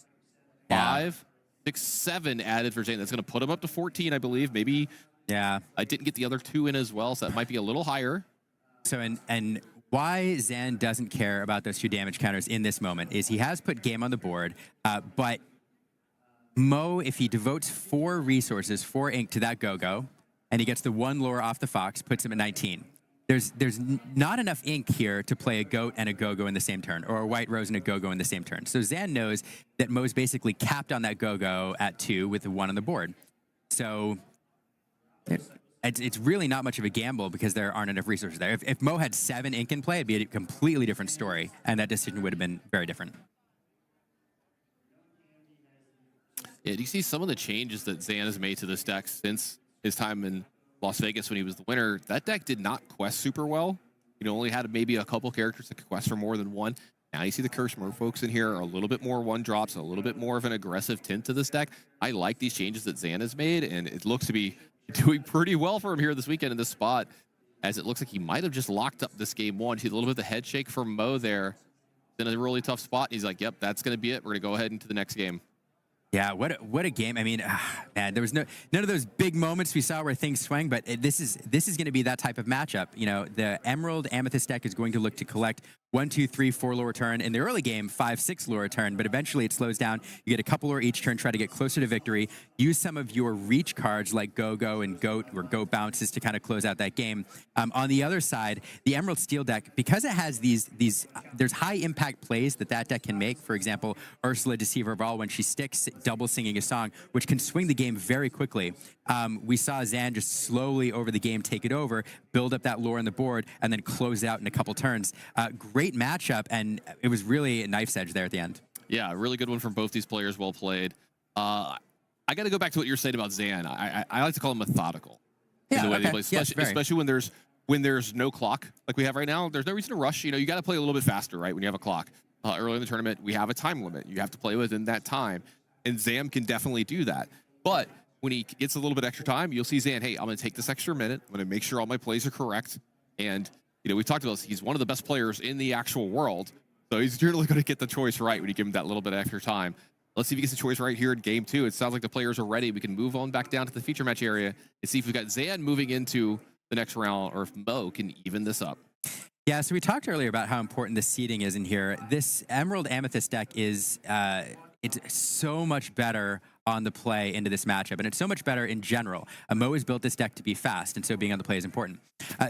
Yeah. 5, 6, 7 added for Zane. That's going to put him up to 14, I believe. Maybe Yeah. I didn't get the other 2 in as well, so that might be a little higher. So, and why Zan doesn't care about those 2 damage counters in this moment is he has put game on the board, but Mo, if he devotes 4 resources, 4 ink to that go-go, and he gets the 1 lore off the Fox, puts him at 19. There's not enough ink here to play a goat and a go-go in the same turn, or a white rose and a go-go in the same turn. So Zan knows that Mo's basically capped on that go-go at 2 with the 1 on the board. So it's really not much of a gamble because there aren't enough resources there. If Mo had 7 ink in play, it'd be a completely different story, and that decision would have been very different. Yeah, do you see some of the changes that Zan has made to this deck since his time in Las Vegas when he was the winner? That deck did not quest super well. You only had maybe a couple characters that could quest for more than 1. Now you see the Curse Merfolks in here are a little bit more 1-drops, a little bit more of an aggressive tint to this deck. I like these changes that Zan has made, and it looks to be doing pretty well for him here this weekend in this spot, as it looks like he might have just locked up this game 1. See a little bit of the head shake from Mo there. In a really tough spot. He's like, yep, that's going to be it. We're going to go ahead into the next game. Yeah, what a game. I mean, man, there was none of those big moments we saw where things swang, but this is going to be that type of matchup. The Emerald Amethyst deck is going to look to collect 1, 2, 3, 4 lore turn. In the early game, 5, 6 lore turn, but eventually it slows down. You get a couple lore each turn, try to get closer to victory. Use some of your reach cards like Go-Go and Goat or Goat Bounces to kind of close out that game. On the other side, the Emerald Steel deck, because it has there's high impact plays that deck can make. For example, Ursula Deceiver of All, when she sticks, double singing a song, which can swing the game very quickly. We saw Zan just slowly over the game take it over, build up that lore on the board, and then close it out in a couple turns. Great matchup, and it was really a knife's edge there at the end. Yeah, really good one from both these players. Well played. I got to go back to what you're saying about Zan. I like to call him methodical in the way they play, especially when there's no clock like we have right now. There's no reason to rush. You got to play a little bit faster, right? When you have a clock. Early in the tournament, we have a time limit. You have to play within that time, and Zan can definitely do that. But when he gets a little bit extra time, you'll see Zan, hey, I'm going to take this extra minute. I'm going to make sure all my plays are correct. And, we've talked about this. He's one of the best players in the actual world. So he's generally going to get the choice right when you give him that little bit of extra time. Let's see if he gets the choice right here in game 2. It sounds like the players are ready. We can move on back down to the feature match area and see if we've got Zan moving into the next round or if Mo can even this up. Yeah, so we talked earlier about how important the seeding is in here. This Emerald Amethyst deck is it's so much better on the play into this matchup, and it's so much better in general. Mo has built this deck to be fast, and so being on the play is important.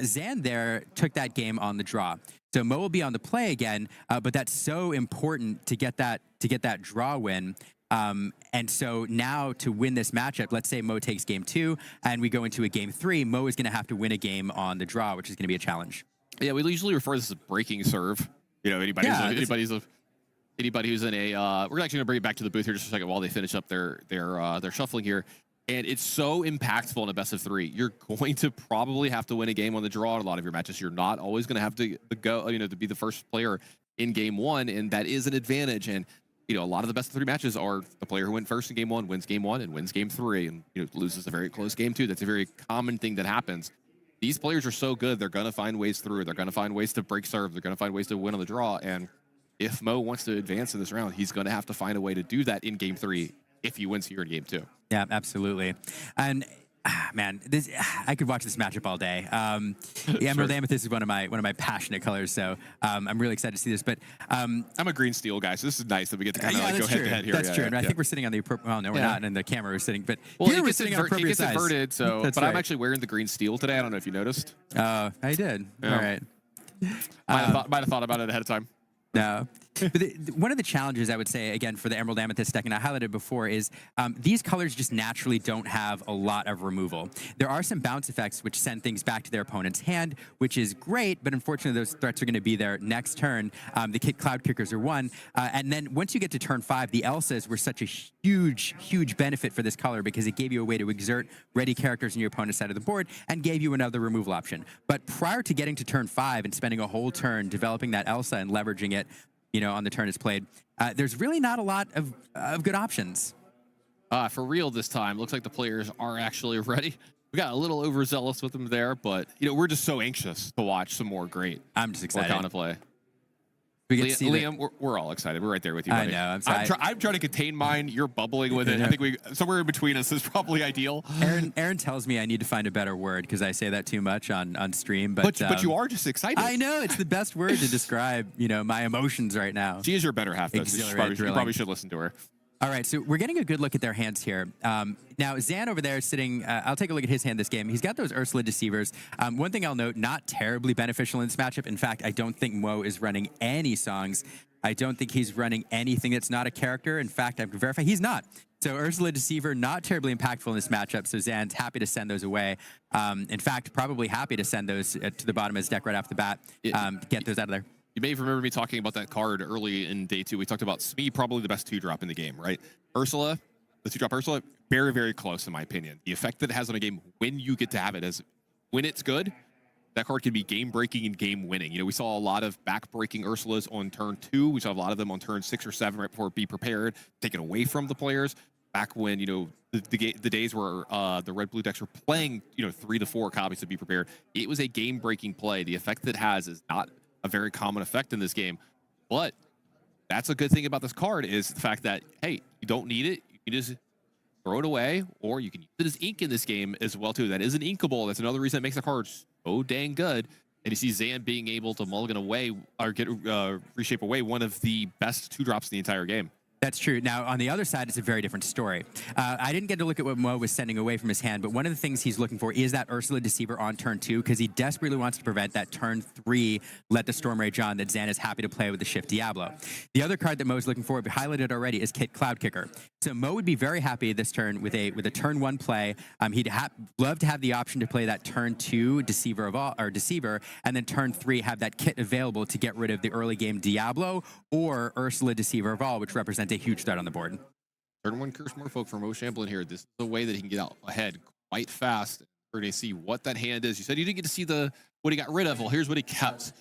Zan there took that game on the draw. So Mo will be on the play again, but that's so important to get that draw win. And so now to win this matchup, let's say Mo takes game 2 and we go into a game 3, Mo is going to have to win a game on the draw, which is going to be a challenge. Yeah, we usually refer to this as breaking serve. Anybody who's in a we're actually going to bring it back to the booth here just for a second while they finish up their shuffling here. And it's so impactful in a best of 3. You're going to probably have to win a game on the draw in a lot of your matches. You're not always going to have to go, to be the first player in game 1, and that is an advantage. And a lot of the best of 3 matches are the player who went first in game 1 wins game 1 and wins game 3, and loses a very close game 2. That's a very common thing that happens. These players are so good; they're going to find ways through. They're going to find ways to break serve. They're going to find ways to win on the draw. And if Mo wants to advance in this round, he's going to have to find a way to do that in game 3 if he wins here in game 2. Yeah, absolutely. And man, I could watch this matchup all day. The Emerald Amethyst is one of my passionate colors, so I'm really excited to see this. But I'm a green steel guy, so this is nice that we get to kind of go head to head here. That's true. And I think we're sitting on the appropriate. Well, no, we're not. And the camera is sitting, but well, here we're sitting on appropriate size. Inverted. So, but I'm actually wearing the green steel today. I don't know if you noticed. Oh, I did. Yeah. All right. Might have thought about it ahead of time. No. But one of the challenges I would say, again, for the Emerald Amethyst deck, and I highlighted before, is these colors just naturally don't have a lot of removal. There are some bounce effects which send things back to their opponent's hand, which is great, but unfortunately those threats are going to be there next turn. The Cloud Kickers are 1. And then once you get to turn 5, the Elsas were such a huge benefit for this color because it gave you a way to exert ready characters on your opponent's side of the board and gave you another removal option. But prior to getting to turn 5 and spending a whole turn developing that Elsa and leveraging it, on the turn it's played, there's really not a lot of good options. For real this time, looks like the players are actually ready. We got a little overzealous with them there, but we're just so anxious to watch some more great. I'm just excited. Lorcana play. We get to see Liam, we're all excited. We're right there with you, I buddy. know, I'm sorry. I'm trying to contain mine. You're bubbling with it. I think somewhere in between us is probably ideal. Aaron tells me I need to find a better word because I say that too much on stream. But you are just excited. I know it's the best word to describe my emotions right now. She is your better half, though. So you probably should listen to her. All right, so we're getting a good look at their hands here. Now, Zan over there is sitting, I'll take a look at his hand this game. He's got those Ursula Deceivers. One thing I'll note, not terribly beneficial in this matchup. In fact, I don't think Mo is running any songs. I don't think he's running anything that's not a character. In fact, I can verify he's not. So Ursula Deceiver, not terribly impactful in this matchup. So Zan's happy to send those away. In fact, probably happy to send those to the bottom of his deck right off the bat. Get those out of there. You may remember me talking about that card early in day 2. We talked about Smee, probably the best 2-drop in the game, right? Ursula, the 2-drop Ursula, very, very close in my opinion. The effect that it has on a game when you get to have it is when it's good, that card can be game-breaking and game-winning. We saw a lot of back-breaking Ursulas on turn 2. We saw a lot of them on turn 6 or 7 right before Be Prepared, taken away from the players. Back when, the days where the red-blue decks were playing, 3 to 4 copies to Be Prepared, it was a game-breaking play. The effect that it has is not a very common effect in this game, but that's a good thing about this card is the fact that, hey, you don't need it. You can just throw it away, or you can use it as ink in this game as well, too. That is an inkable. That's another reason it makes the card so dang good. And you see Zan being able to mulligan away or get reshape away one of the best 2-drops in the entire game. That's true. Now, on the other side, it's a very different story. I didn't get to look at what Mo was sending away from his hand, but one of the things he's looking for is that Ursula Deceiver on turn 2, because he desperately wants to prevent that turn 3 Let the Storm Rage On that Zan is happy to play with the Shift Diablo. The other card that Mo's looking for, we highlighted already, is Kit Cloud Kicker. So Mo would be very happy this turn with a turn 1 play. He'd love to have the option to play that turn 2 Deceiver, and then turn 3 have that kit available to get rid of the early game Diablo or Ursula Deceiver of All, which represents a huge threat on the board. Turn 1 Curse Merfolk for Mo Champlin here. This is the way that he can get out ahead quite fast. We're going to see what that hand is. You said you didn't get to see what he got rid of. Well, here's what he kept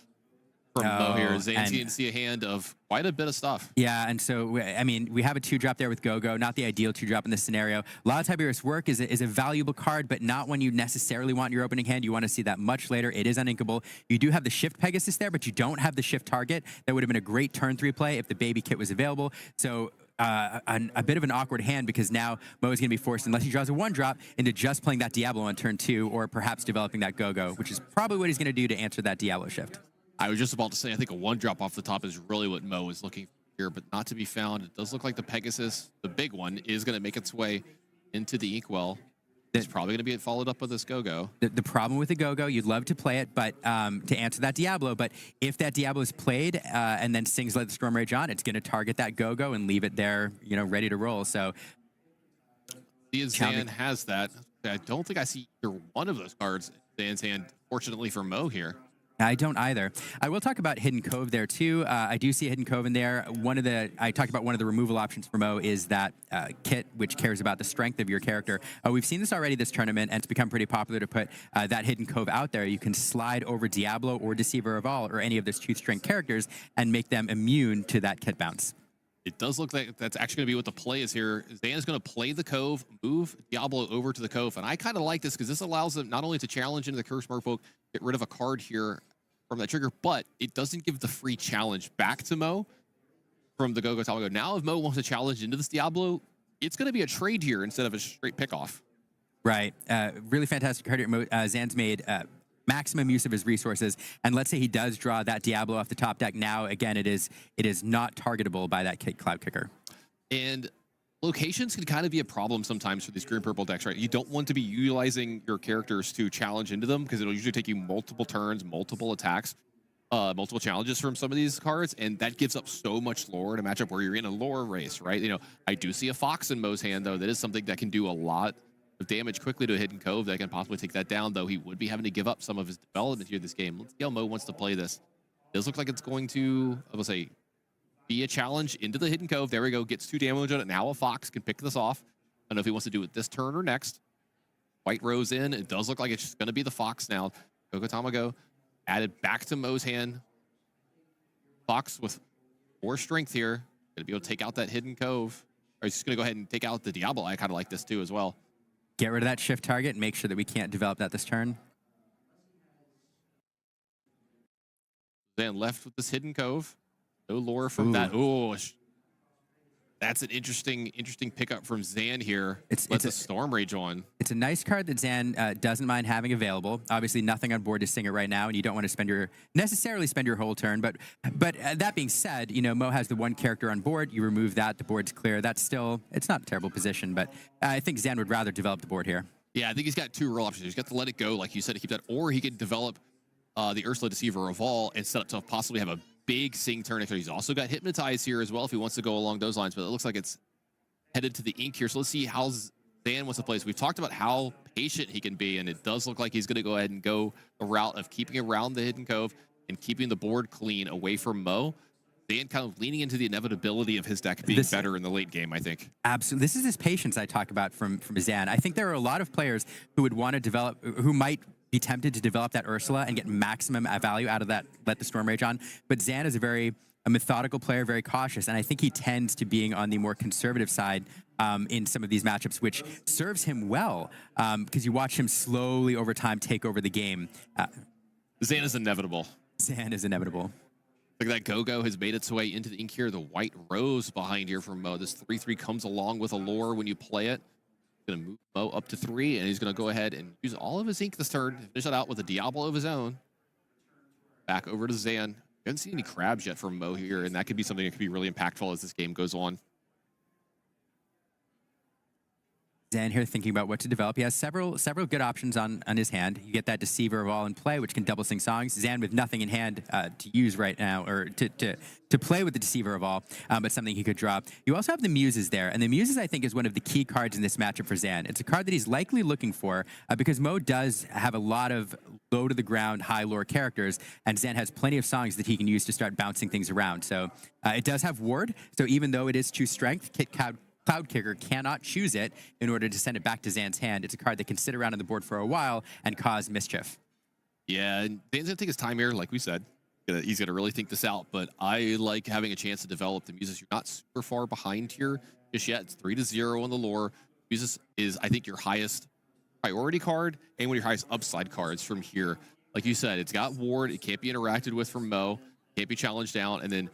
from Mo here. Zan's going to see a hand of quite a bit of stuff. Yeah, and so, we have a 2-drop there with Go-Go, not the ideal 2-drop in this scenario. A lot of Tiberius Work is a valuable card, but not when you necessarily want your opening hand. You want to see that much later. It is uninkable. You do have the Shift Pegasus there, but you don't have the Shift Target. That would have been a great turn 3 play if the baby kit was available. So a bit of an awkward hand because now Mo is going to be forced, unless he draws a 1-drop, into just playing that Diablo on turn 2 or perhaps developing that Go-Go, which is probably what he's going to do to answer that Diablo shift. I was just about to say, I think a 1-drop off the top is really what Mo is looking for here, but not to be found. It does look like the Pegasus, the big one, is going to make its way into the Inkwell. It's probably going to be followed up with this Go-Go. The problem with the Go-Go, you'd love to play it, but to answer that Diablo, but if that Diablo is played and then sings Let the Storm Rage On, it's going to target that Go-Go and leave it there, ready to roll. So Zan has that. I don't think I see either one of those cards in Zan's hand, fortunately for Mo here. I don't either. I will talk about Hidden Cove there too. I do see a Hidden Cove in there. I talked about one of the removal options for Mo is that kit, which cares about the strength of your character. We've seen this already this tournament, and it's become pretty popular to put that Hidden Cove out there. You can slide over Diablo or Deceiver of All or any of those 2-strength characters and make them immune to that kit bounce. It does look like that's actually going to be what the play is here. Zan is going to play the Cove, move Diablo over to the Cove. And I kind of like this because this allows them not only to challenge into the Curse Merfolk, get rid of a card here from that trigger, but it doesn't give the free challenge back to Mo from the Go-Go Diablo. Now, if Mo wants to challenge into this Diablo, it's going to be a trade here instead of a straight pickoff. Right. Really fantastic card here. Zan's made maximum use of his resources, and let's say he does draw that Diablo off the top deck. Now again, it is not targetable by that Cloud Kicker. And locations can kind of be a problem sometimes for these green purple decks, right? You don't want to be utilizing your characters to challenge into them because it'll usually take you multiple turns, multiple attacks, multiple challenges from some of these cards, and that gives up so much lore in a matchup where you're in a lore race, right? I do see a Fox in Mo's hand, though. That is something that can do a lot of damage quickly to a Hidden Cove that can possibly take that down, though he would be having to give up some of his development here this game. Let's see how Mo wants to play this. It does look like it's going to, I will say, be a challenge into the Hidden Cove. There we go. Gets 2 damage on it. Now a Fox can pick this off. I don't know if he wants to do it this turn or next. White Rose in. It does look like it's just going to be the Fox now. Go Tamago added back to Mo's hand. Fox with 4 strength here. Going to be able to take out that Hidden Cove. Or he's just going to go ahead and take out the Diablo. I kind of like this too as well. Get rid of that shift target and make sure that we can't develop that this turn. Then left with this Hidden Cove. No lore from that. Oh, that's an interesting pickup from Zan here. Let the Storm Rage on. It's a nice card that Zan doesn't mind having available. Obviously, nothing on board to sing it right now, and you don't want to necessarily spend your whole turn. But that being said, Mo has the one character on board. You remove that, the board's clear. It's not a terrible position, but I think Zan would rather develop the board here. Yeah, I think he's got two real options. He's got to let it go, like you said, to keep that, or he could develop the Ursula Deceiver of All and set up to possibly have a big sing turn. He's also got Hypnotize here as well if he wants to go along those lines, but it looks like it's headed to the ink here. So let's see how Zan wants to play. So we've talked about how patient he can be, and it does look like he's going to go ahead and go the route of keeping around the Hidden Cove and keeping the board clean away from Mo. Zan kind of leaning into the inevitability of his deck being better in the late game, I think. Absolutely. This is his patience I talk about from Zan. I think there are a lot of players who would want to develop, who might be tempted to develop that Ursula and get maximum value out of that, let the Storm Rage on. But Zan is a methodical player, very cautious, and I think he tends to being on the more conservative side in some of these matchups, which serves him well because you watch him slowly over time take over the game. Zan is inevitable. Zan is inevitable. Look at that Go-Go has made its way into the ink here. The White Rose behind here from Mo. This 3/3 comes along with a lore when you play it. Going to move Mo up to 3, and he's going to go ahead and use all of his ink this turn. Finish it out with a Diablo of his own. Back over to Zan. Haven't seen any crabs yet from Mo here, and that could be something that could be really impactful as this game goes on. Zan here thinking about what to develop. He has several good options on his hand. You get that Deceiver of All in play, which can double sing songs. Zan with nothing in hand to use right now, or to play with the Deceiver of All, but something he could drop. You also have the Muses there, and the Muses, I think, is one of the key cards in this matchup for Zan. It's a card that he's likely looking for because Mo does have a lot of low-to-the-ground, high-lore characters, and Zan has plenty of songs that he can use to start bouncing things around. So it does have Ward, so even though it is 2 strength, Cloud Kicker cannot choose it in order to send it back to Zan's hand. It's a card that can sit around on the board for a while and cause mischief. Yeah, and Zan's going to take his time here, like we said. He's going to really think this out, but I like having a chance to develop the Muses. You're not super far behind here just yet. It's 3-0 on the lore. Muses is, I think, your highest priority card and one of your highest upside cards from here. Like you said, it's got Ward. It can't be interacted with from Mo. Can't be challenged down. And then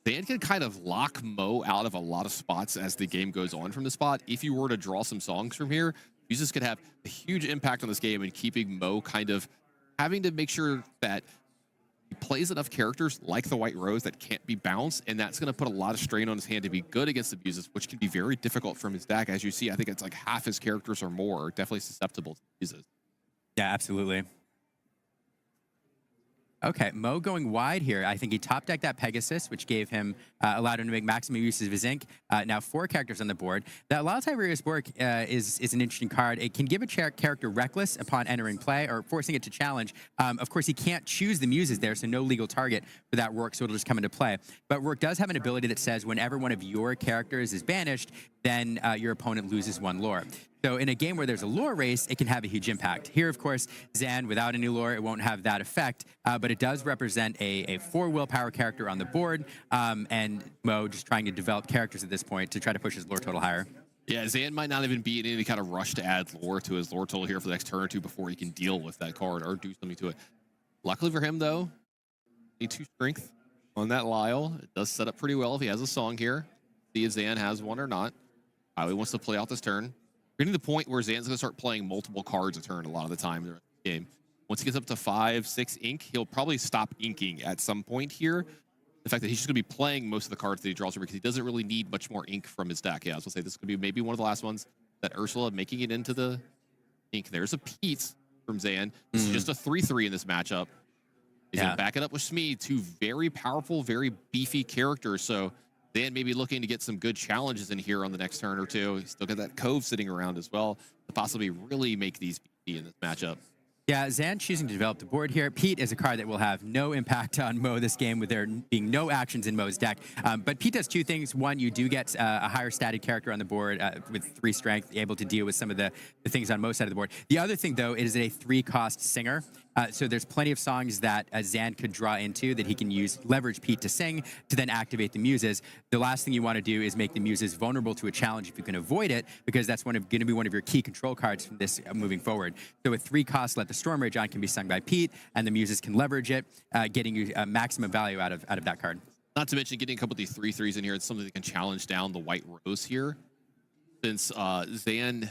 Zan can kind of lock Mo out of a lot of spots as the game goes on from the spot. If you were to draw some songs from here, Muses could have a huge impact on this game and keeping Mo kind of having to make sure that he plays enough characters like the White Rose that can't be bounced, and that's going to put a lot of strain on his hand to be good against the Muses, which can be very difficult from his deck. As you see, I think it's like half his characters or more are definitely susceptible to Muses. Yeah, absolutely. Okay, Mo going wide here. I think he top-decked that Pegasus, which gave him, allowed him to make maximum use of his ink. Now 4 characters on the board. That Laltai Bork is an interesting card. It can give a character Reckless upon entering play or forcing it to challenge. Of course, he can't choose the Muses there, so no legal target for that Rourke, so it'll just come into play. But Rourke does have an ability that says whenever one of your characters is banished, then your opponent loses 1 lore. So in a game where there's a lore race, it can have a huge impact. Here, of course, Zan, without any lore, it won't have that effect, but it does represent a 4 willpower character on the board, and Mo just trying to develop characters at this point to try to push his lore total higher. Yeah, Zan might not even be in any kind of rush to add lore to his lore total here for the next turn or 2 before he can deal with that card or do something to it. Luckily for him, though, need 2 strength on that Lyle. It does set up pretty well if he has a song here. See if Zan has one or not. How he wants to play out this turn. We're getting to the point where Zan's going to start playing multiple cards a turn a lot of the time in the game. Once he gets up to 5, 6 ink, he'll probably stop inking at some point here. The fact that he's just going to be playing most of the cards that he draws because he doesn't really need much more ink from his deck. Yeah, I was going to say this could be maybe one of the last ones. That Ursula making it into the ink. There's a Pete from Zan. This is just a 3/3 in this matchup. He's going to back it up with Smee, 2 very powerful, very beefy characters. So Zan may be looking to get some good challenges in here on the next turn or 2. He's still got that Cove sitting around as well to possibly really make these beefy in this matchup. Yeah, Zan choosing to develop the board here. Pete is a card that will have no impact on Mo this game with there being no actions in Mo's deck. But Pete does 2 things. One, you do get a higher statted character on the board with 3 strength, able to deal with some of the things on Mo's side of the board. The other thing, though, is a 3-cost singer. So there's plenty of songs that Zan could draw into that he can use, leverage Pete to sing, to then activate the Muses. The last thing you want to do is make the Muses vulnerable to a challenge if you can avoid it, because that's going to be one of your key control cards from this moving forward. So with 3 costs, Let the Storm Rage On can be sung by Pete, and the Muses can leverage it, getting you maximum value out of that card. Not to mention getting a couple of these 3/3s in here. It's something that can challenge down the White Rose here. Since Zan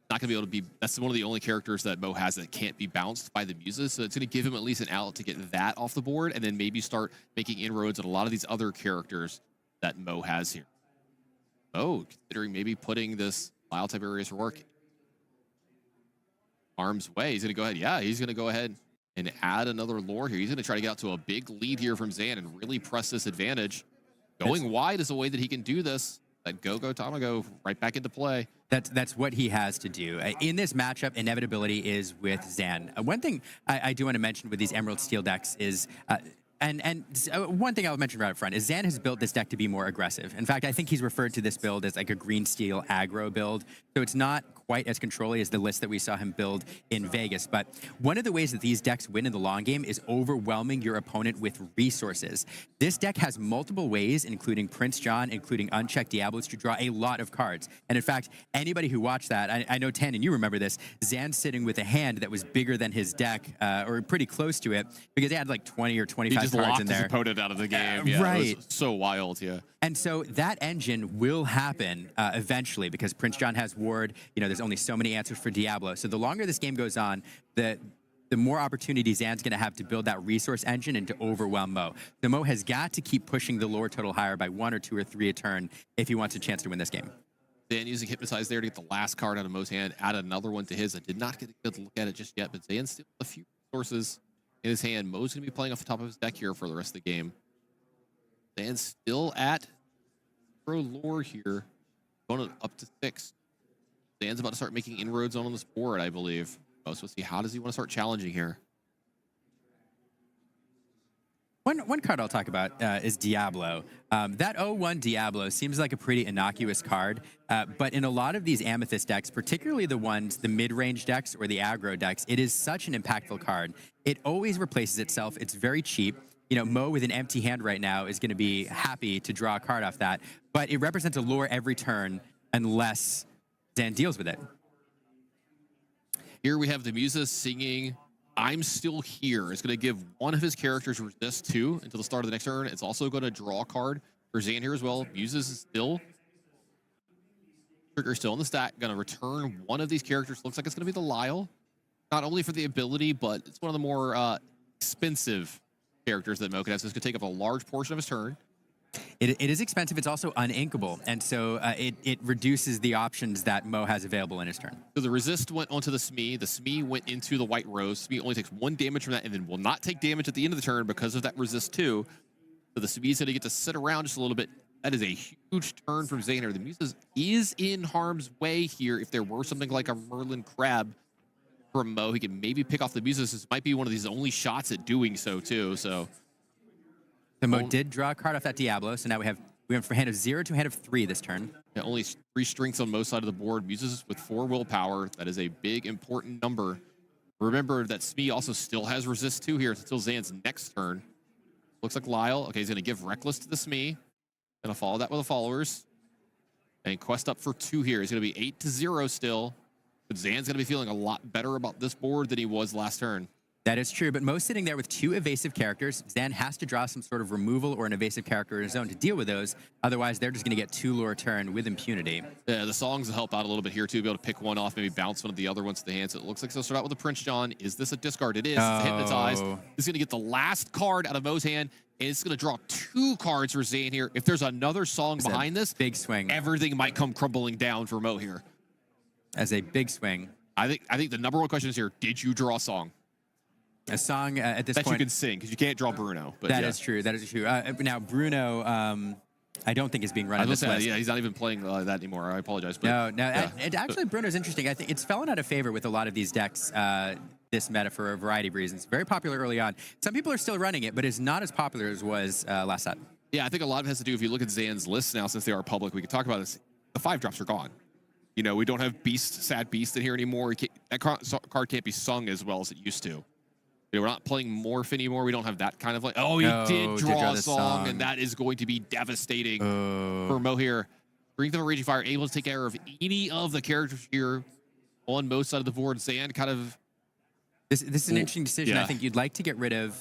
not going to be able to be, that's one of the only characters that Mo has that can't be bounced by the Muses. So it's going to give him at least an outlet to get that off the board and then maybe start making inroads on a lot of these other characters that Mo has here. Mo considering maybe putting this Lyle type areas for work harm's way. He's going to go ahead. Yeah, he's going to go ahead and add another lore here. He's going to try to get out to a big lead here from Zan and really press this advantage. Going wide is a way that he can do this. That go Tamago right back into play. That's what he has to do. In this matchup, inevitability is with Zan. One thing I do want to mention with these Emerald Steel decks is, one thing I'll mention right up front is Zan has built this deck to be more aggressive. In fact, I think he's referred to this build as like a green steel aggro build. So it's not quite as controlly as the list that we saw him build in Vegas. But one of the ways that these decks win in the long game is overwhelming your opponent with resources. This deck has multiple ways, including Prince John, including unchecked Diablos, to draw a lot of cards. And in fact, anybody who watched that, I know Tan and you remember this, Zan's sitting with a hand that was bigger than his deck, or pretty close to it, because he had like 20 or 25 cards in there. He just locked his opponent out of the game. Yeah, right. It was so wild, yeah. And so that engine will happen eventually because Prince John has Ward. You know, there's only so many answers for Diablo. So the longer this game goes on, the more opportunities Zan's going to have to build that resource engine and to overwhelm Mo. So Mo has got to keep pushing the lore total higher by 1 or 2 or 3 a turn if he wants a chance to win this game. Zan using Hypnotize there to get the last card out of Mo's hand, add another one to his. I did not get a good look at it just yet, but Zan still has a few resources in his hand. Mo's going to be playing off the top of his deck here for the rest of the game. Zan's still at pro lore here, going up to 6. Zan's about to start making inroads on this board, I believe. So we'll see, how does he want to start challenging here? One card I'll talk about is Diablo. That 0-1 Diablo seems like a pretty innocuous card, but in a lot of these Amethyst decks, particularly the mid-range decks or the aggro decks, it is such an impactful card. It always replaces itself. It's very cheap. You know, Mo with an empty hand right now is going to be happy to draw a card off that, but it represents a lure every turn unless Zan deals with it. Here we have the Muses singing I'm Still Here. It's going to give one of his characters resist 2 until the start of the next turn. It's also going to draw a card for Zan here as well. Muses is still, trigger still in the stack. Going to return one of these characters. Looks like it's going to be the Lyle. Not only for the ability, but it's one of the more expensive characters that Mo can have. So it's going to take up a large portion of his turn. It is expensive. It's also uninkable, and so it reduces the options that Mo has available in his turn. So the resist went onto the Smee. The Smee went into the White Rose. Smee only takes 1 damage from that, and then will not take damage at the end of the turn because of that resist 2. So the Smee is going to get to sit around just a little bit. That is a huge turn from Zaner. The Muses is in harm's way here. If there were something like a Merlin Crab from Mo, he could maybe pick off the Muses. This might be one of these only shots at doing so too. So Mo did draw a card off that Diablo, so now we went from hand of 0 to hand of 3 this turn. Yeah, only 3 strengths on most side of the board. Muses with 4 willpower. That is a big, important number. Remember that Smee also still has resist 2 here until Zan's next turn. Looks like Lyle. Okay, he's going to give Reckless to the Smee. Going to follow that with the followers. And quest up for 2 here. He's going to be 8-0 still. But Zan's going to be feeling a lot better about this board than he was last turn. That is true, but Mo's sitting there with 2 evasive characters. Zan has to draw some sort of removal or an evasive character in his own to deal with those. Otherwise, they're just going to get 2 lure turn with impunity. Yeah, the songs will help out a little bit here, too. Be able to pick one off, maybe bounce one of the other ones to the hand. So it looks like they'll start out with a Prince John. Is this a discard? It is. Oh. It's Hypnotized. It's going to get the last card out of Mo's hand, and it's going to draw 2 cards for Zan here. If there's another song behind this, big swing. Everything might come crumbling down for Mo here. As a big swing. I think the number 1 question is here, did you draw a song? A song at this point that you can sing, because you can't draw Bruno. But that is true. That is true. Now Bruno, I don't think is being run on this list. Yeah, he's not even playing that anymore. I apologize. But, no. Yeah. Actually, Bruno's interesting. I think it's fallen out of favor with a lot of these decks. This meta for a variety of reasons. Very popular early on. Some people are still running it, but it's not as popular as was last set. Yeah, I think a lot of it has to do, if you look at Zan's lists now, since they are public, we can talk about this. The 5 drops are gone. You know, we don't have Sad Beast in here anymore. That card can't be sung as well as it used to. We're not playing Morph anymore. We don't have that kind of like, he did draw a song, and that is going to be devastating for Mo here. Strength of a Raging Fire, able to take care of any of the characters here on most side of the board. Zan kind of... This is an interesting decision. I think you'd like to get rid of,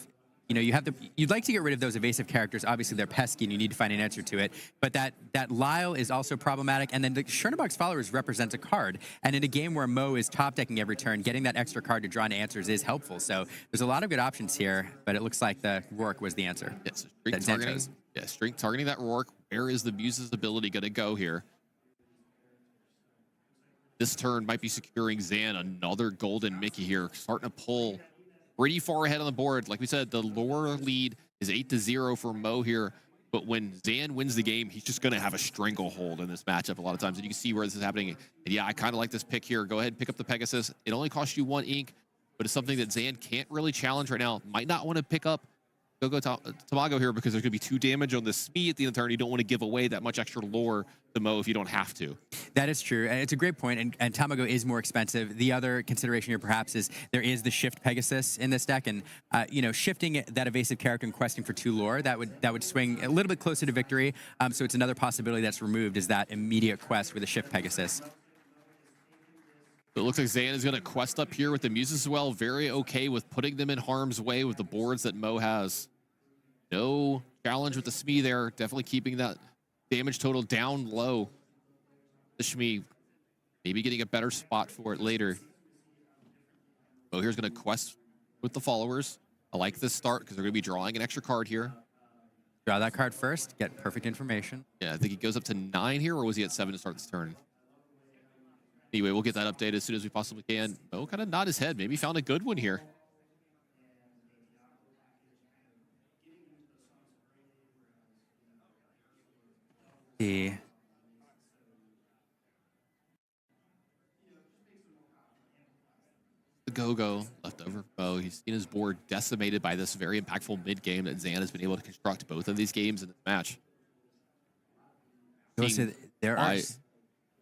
you'd like to get rid of those evasive characters. Obviously, they're pesky, and you need to find an answer to it. But that Lyle is also problematic. And then the Chernobog's followers represent a card. And in a game where Mo is top decking every turn, getting that extra card to draw into answers is helpful. So there's a lot of good options here. But it looks like the Rourke was the answer. Yes, strength targeting that Rourke. Where is the Muse's ability going to go here? This turn might be securing Zan another golden Mickey here, starting to pull pretty far ahead on the board. Like we said, the lower lead is 8-0 for Mo here. But when Zan wins the game, he's just going to have a stranglehold in this matchup a lot of times. And you can see where this is happening. And yeah, I kind of like this pick here. Go ahead and pick up the Pegasus. It only costs you 1 ink, but it's something that Zan can't really challenge right now. Might not want to pick up Tamago here because there's going to be 2 damage on the Smee at the end of the turn. You don't want to give away that much extra lore to Mo if you don't have to. That is true, and it's a great point, and Tamago is more expensive. The other consideration here perhaps is there is the Shift Pegasus in this deck, and shifting that evasive character and questing for 2 lore, that would swing a little bit closer to victory, so it's another possibility that's removed is that immediate quest with a Shift Pegasus. It looks like Zan is going to quest up here with the Muses as well. Very okay with putting them in harm's way with the boards that Mo has. No challenge with the Smee there. Definitely keeping that damage total down low. The Shmee maybe getting a better spot for it later. Mo here's going to quest with the followers. I like this start because they're going to be drawing an extra card here. Draw that card first, get perfect information. Yeah, I think he goes up to 9 here, or was he at 7 to start this turn? Anyway, we'll get that update as soon as we possibly can. Mo kind of nod his head. Maybe found a good one here. The go-go left over Mo. He's seen his board decimated by this very impactful mid-game that Zan has been able to construct both of these games in this match. You're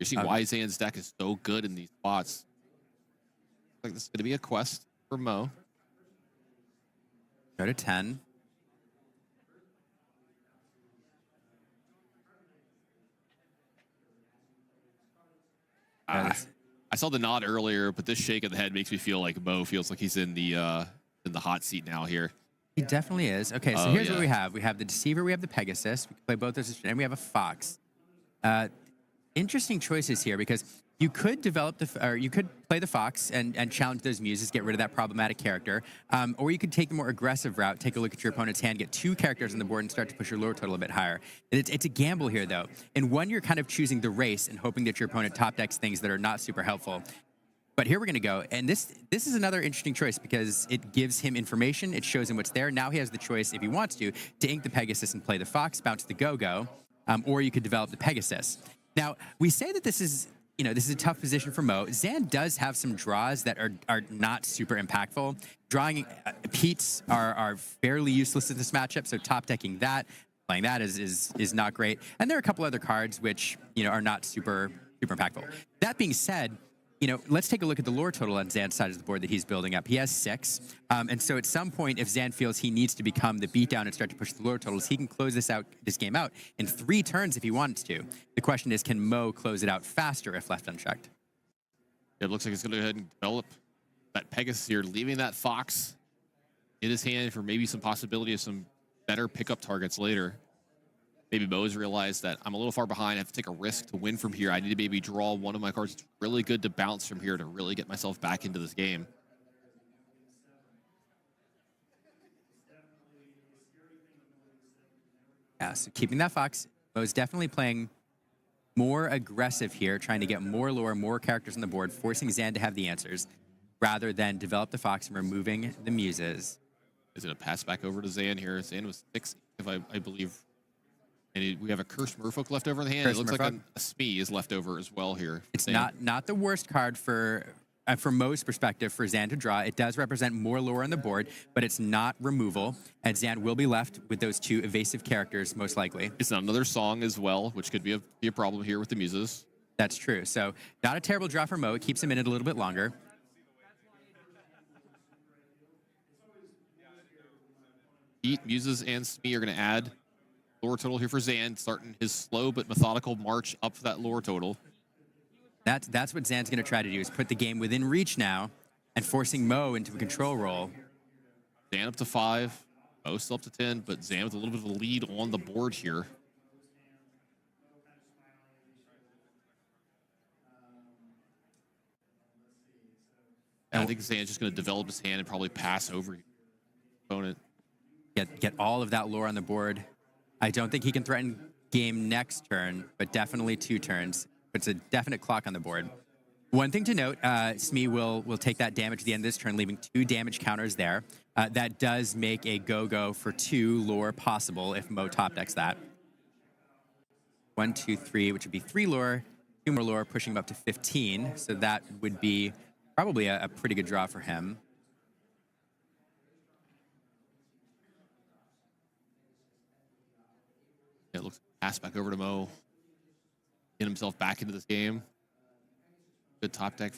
seeing why Zan's deck is so good in these spots. Like this is going to be a quest for Mo. Go to 10. I saw the nod earlier, but this shake of the head makes me feel like Mo feels like he's in the hot seat now here. He definitely is. Okay, so here's what we have. We have the Deceiver, we have the Pegasus. We can play both those, and we have a Fox. Interesting choices here because you could you could play the Fox and challenge those Muses, get rid of that problematic character, or you could take the more aggressive route, take a look at your opponent's hand, get 2 characters on the board, and start to push your lore total a bit higher. It's a gamble here, though. In one, you're kind of choosing the race and hoping that your opponent top decks things that are not super helpful. But here we're going to go, and this is another interesting choice because it gives him information, it shows him what's there. Now he has the choice, if he wants to ink the Pegasus and play the Fox, bounce the Go-Go, or you could develop the Pegasus. Now, we say that this is a tough position for Mo. Zan does have some draws that are not super impactful. Drawing Pete's are fairly useless in this matchup, so top decking that, playing that is not great. And there are a couple other cards which are not super impactful. That being said, let's take a look at the lore total on Zan's side of the board that he's building up. He has 6. And so at some point, if Zan feels he needs to become the beatdown and start to push the lore totals, he can close this game out in 3 turns if he wants to. The question is, can Mo close it out faster if left unchecked? It looks like he's going to go ahead and develop that Pegasus here, leaving that Fox in his hand for maybe some possibility of some better pickup targets later. Maybe Mo's realized that I'm a little far behind. I have to take a risk to win from here. I need to maybe draw one of my cards. It's really good to bounce from here to really get myself back into this game. Yeah, so keeping that Fox. Mo's definitely playing more aggressive here, trying to get more lore, more characters on the board, forcing Zan to have the answers, rather than develop the Fox and removing the Muses. Is it a pass back over to Zan here? Zan was 6, if I believe. And we have a Cursed Merfolk left over in the hand. It looks like a Smee is left over as well here. It's not the worst card from Mo's perspective for Zan to draw. It does represent more lore on the board, but it's not removal. And Zan will be left with those 2 evasive characters, most likely. It's another song as well, which could be a problem here with the Muses. That's true. So not a terrible draw for Mo. It keeps him in it a little bit longer. Pete, Muses, and Smee are going to add lore total here for Zan, starting his slow but methodical march up that lore total. That's what Zan's going to try to do, is put the game within reach now and forcing Mo into a control role. Zan up to 5. Mo still up to 10, but Zan with a little bit of a lead on the board here. I think Zan's just going to develop his hand and probably pass over his opponent. Get all of that lore on the board. I don't think he can threaten game next turn, but definitely 2 turns. It's a definite clock on the board. One thing to note, Smee will take that damage at the end of this turn, leaving 2 damage counters there. That does make a go-go for 2 lore possible if Mo top decks that. 1, 2, 3, which would be 3 lore, 2 more lore, pushing him up to 15. So that would be probably a pretty good draw for him. It looks pass back over to Mo. Get himself back into this game. Good top deck.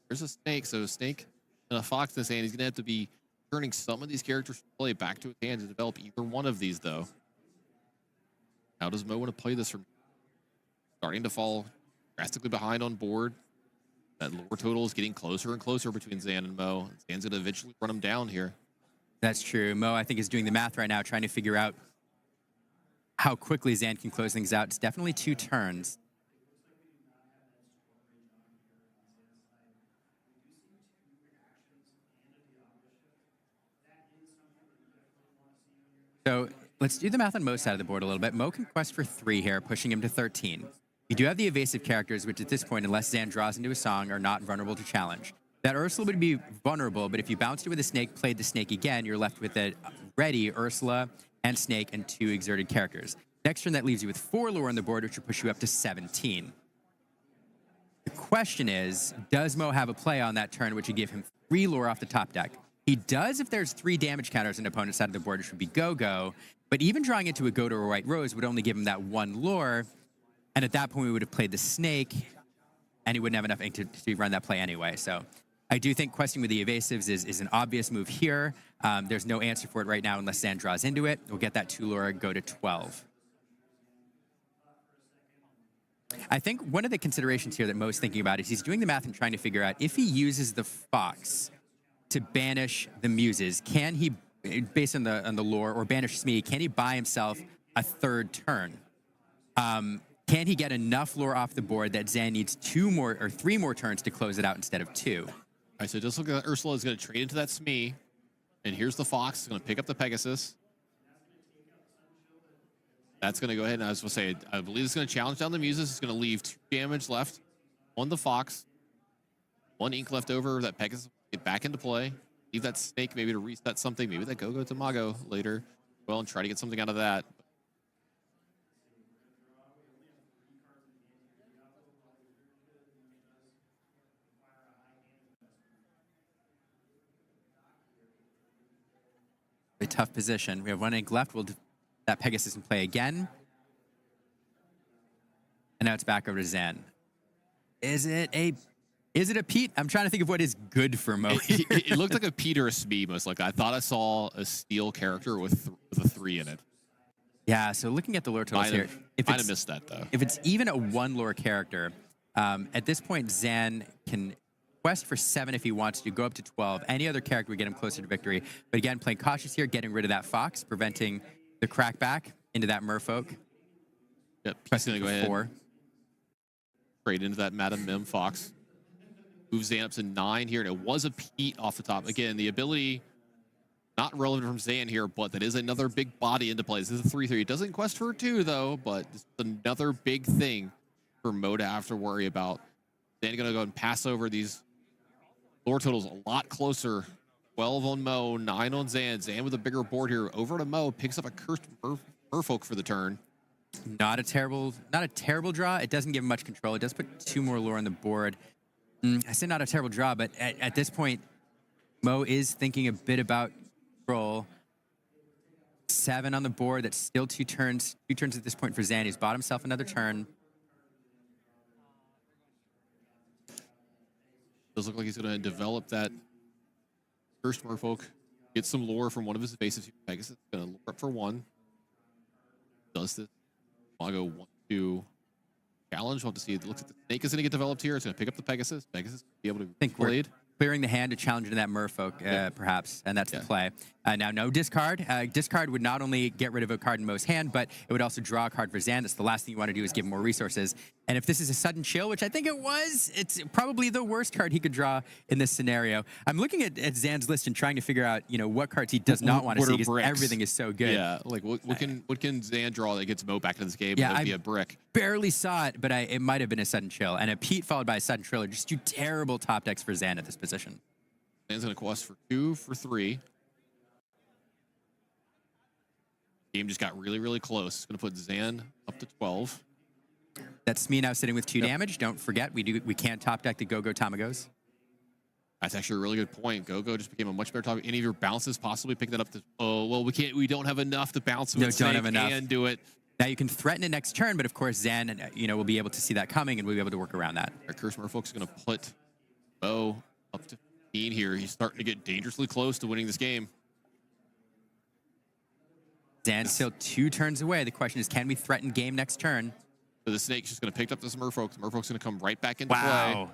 There's a snake, so a snake and a fox in his hand. He's going to have to be turning some of these characters to play back to his hand to develop either one of these, though. How does Mo want to play this from starting to fall drastically behind on board? That lore total is getting closer and closer between Zan and Mo. Zan's going to eventually run him down here. That's true. Mo, I think, is doing the math right now, trying to figure out how quickly Zan can close things out. It's definitely 2 turns. So let's do the math on Mo's side of the board a little bit. Mo can quest for 3 here, pushing him to 13. You do have the evasive characters, which at this point, unless Zan draws into a song, are not vulnerable to challenge. That Ursula would be vulnerable, but if you bounced it with a snake, played the snake again, you're left with a ready Ursula and snake and 2 exerted characters. Next turn, that leaves you with 4 lore on the board, which will push you up to 17. The question is, does Mo have a play on that turn, which would give him 3 lore off the top deck? He does if there's 3 damage counters on the opponent's side of the board, which would be go-go, but even drawing into a go to a white rose would only give him that 1 lore, and at that point, we would have played the snake, and he wouldn't have enough ink to run that play anyway. So I do think questing with the evasives is an obvious move here. There's no answer for it right now unless Zan draws into it. We'll get that 2 lore, go to 12. I think one of the considerations here that Mo's thinking about is he's doing the math and trying to figure out if he uses the fox to banish the muses, can he, based on the lore, or banish Smee, can he buy himself a 3rd turn? Can he get enough lore off the board that Zan needs 2 more or 3 more turns to close it out instead of 2? All right, so just look at Ursula is going to trade into that Smee, and here's the fox. It's going to pick up the Pegasus. That's going to go ahead, and I was going to say, I believe it's going to challenge down the muses. It's going to leave 2 damage left on the fox. 1 ink left over. That Pegasus get back into play. Leave that snake maybe to reset something. Maybe that go to Mago later. Well, and try to get something out of that. A tough position. We have 1 ink left. We'll do that Pegasus in play again. And now it's back over to Zan. Is it a Pete? I'm trying to think of what is good for Mo. It looked like a Pete or a Smee, most likely. I thought I saw a steel character with a 3 in it. Yeah, so looking at the lore totals here. Might have missed that, though. If it's even a 1 lore character, at this point, Zan can quest for 7 if he wants to, go up to 12. Any other character would get him closer to victory. But again, playing cautious here, getting rid of that fox, preventing the crackback into that merfolk. Yep, he's going to go ahead. 4. Trade into that Madam Mim fox. Moves Zan up to 9 here, and it was a Pete off the top. Again, the ability, not relevant from Zan here, but that is another big body into play. This is a 3/3. It doesn't quest for 2, though, but it's another big thing for Mo to have to worry about. Zan going to go and pass over these lore totals a lot closer. 12 on Mo, 9 on Zan. Zan with a bigger board here. Over to Mo, picks up a cursed merfolk for the turn. Not a terrible draw. It doesn't give him much control. It does put 2 more lore on the board. I say not a terrible draw, but at this point, Mo is thinking a bit about control. 7 on the board. That's still 2 turns. 2 turns at this point for Zan. He's bought himself another turn. Does look like he's going to develop that first merfolk. Get some lore from one of his evasives. Pegasus going to lure up for 1. Does this. Mago 1, 2. Challenge. We'll have to see. It looks like the snake is going to get developed here. It's going to pick up the Pegasus. Pegasus will be able to I think blade. clearing the hand to challenge into that merfolk, perhaps, and that's the play. Now, no discard. Discard would not only get rid of a card in Mo's hand, but it would also draw a card for Zan. That's the last thing you want to do is give him more resources. And if this is a sudden chill, which I think it was, it's probably the worst card he could draw in this scenario. I'm looking at Zan's list and trying to figure out, what cards he does not want to see because everything is so good. Yeah, like what can Zan draw that gets Mo back into this game? Yeah, would be a brick. Barely saw it, but it might have been a sudden chill. And a Pete followed by a sudden chill are just two terrible top decks for Zan at this position. Zan's going to cost for 2 for 3. Game just got really, really close. It's going to put Zan up to 12. That's me now sitting with 2 damage. Don't forget, we can top deck the Go-Go Tamagos. That's actually a really good point. Go-Go just became a much better topic. Any of your bounces possibly pick that up to, we don't have enough to bounce with don't have enough. And do it. Now you can threaten it next turn, but of course Zan, will be able to see that coming and we'll be able to work around that. Our Curse Merfolk is going to put Mo up to 15 here. He's starting to get dangerously close to winning this game. Zan's still 2 turns away. The question is, can we threaten game next turn? So the Snake's just going to pick up this Merfolk. The Merfolk's going to come right back into play.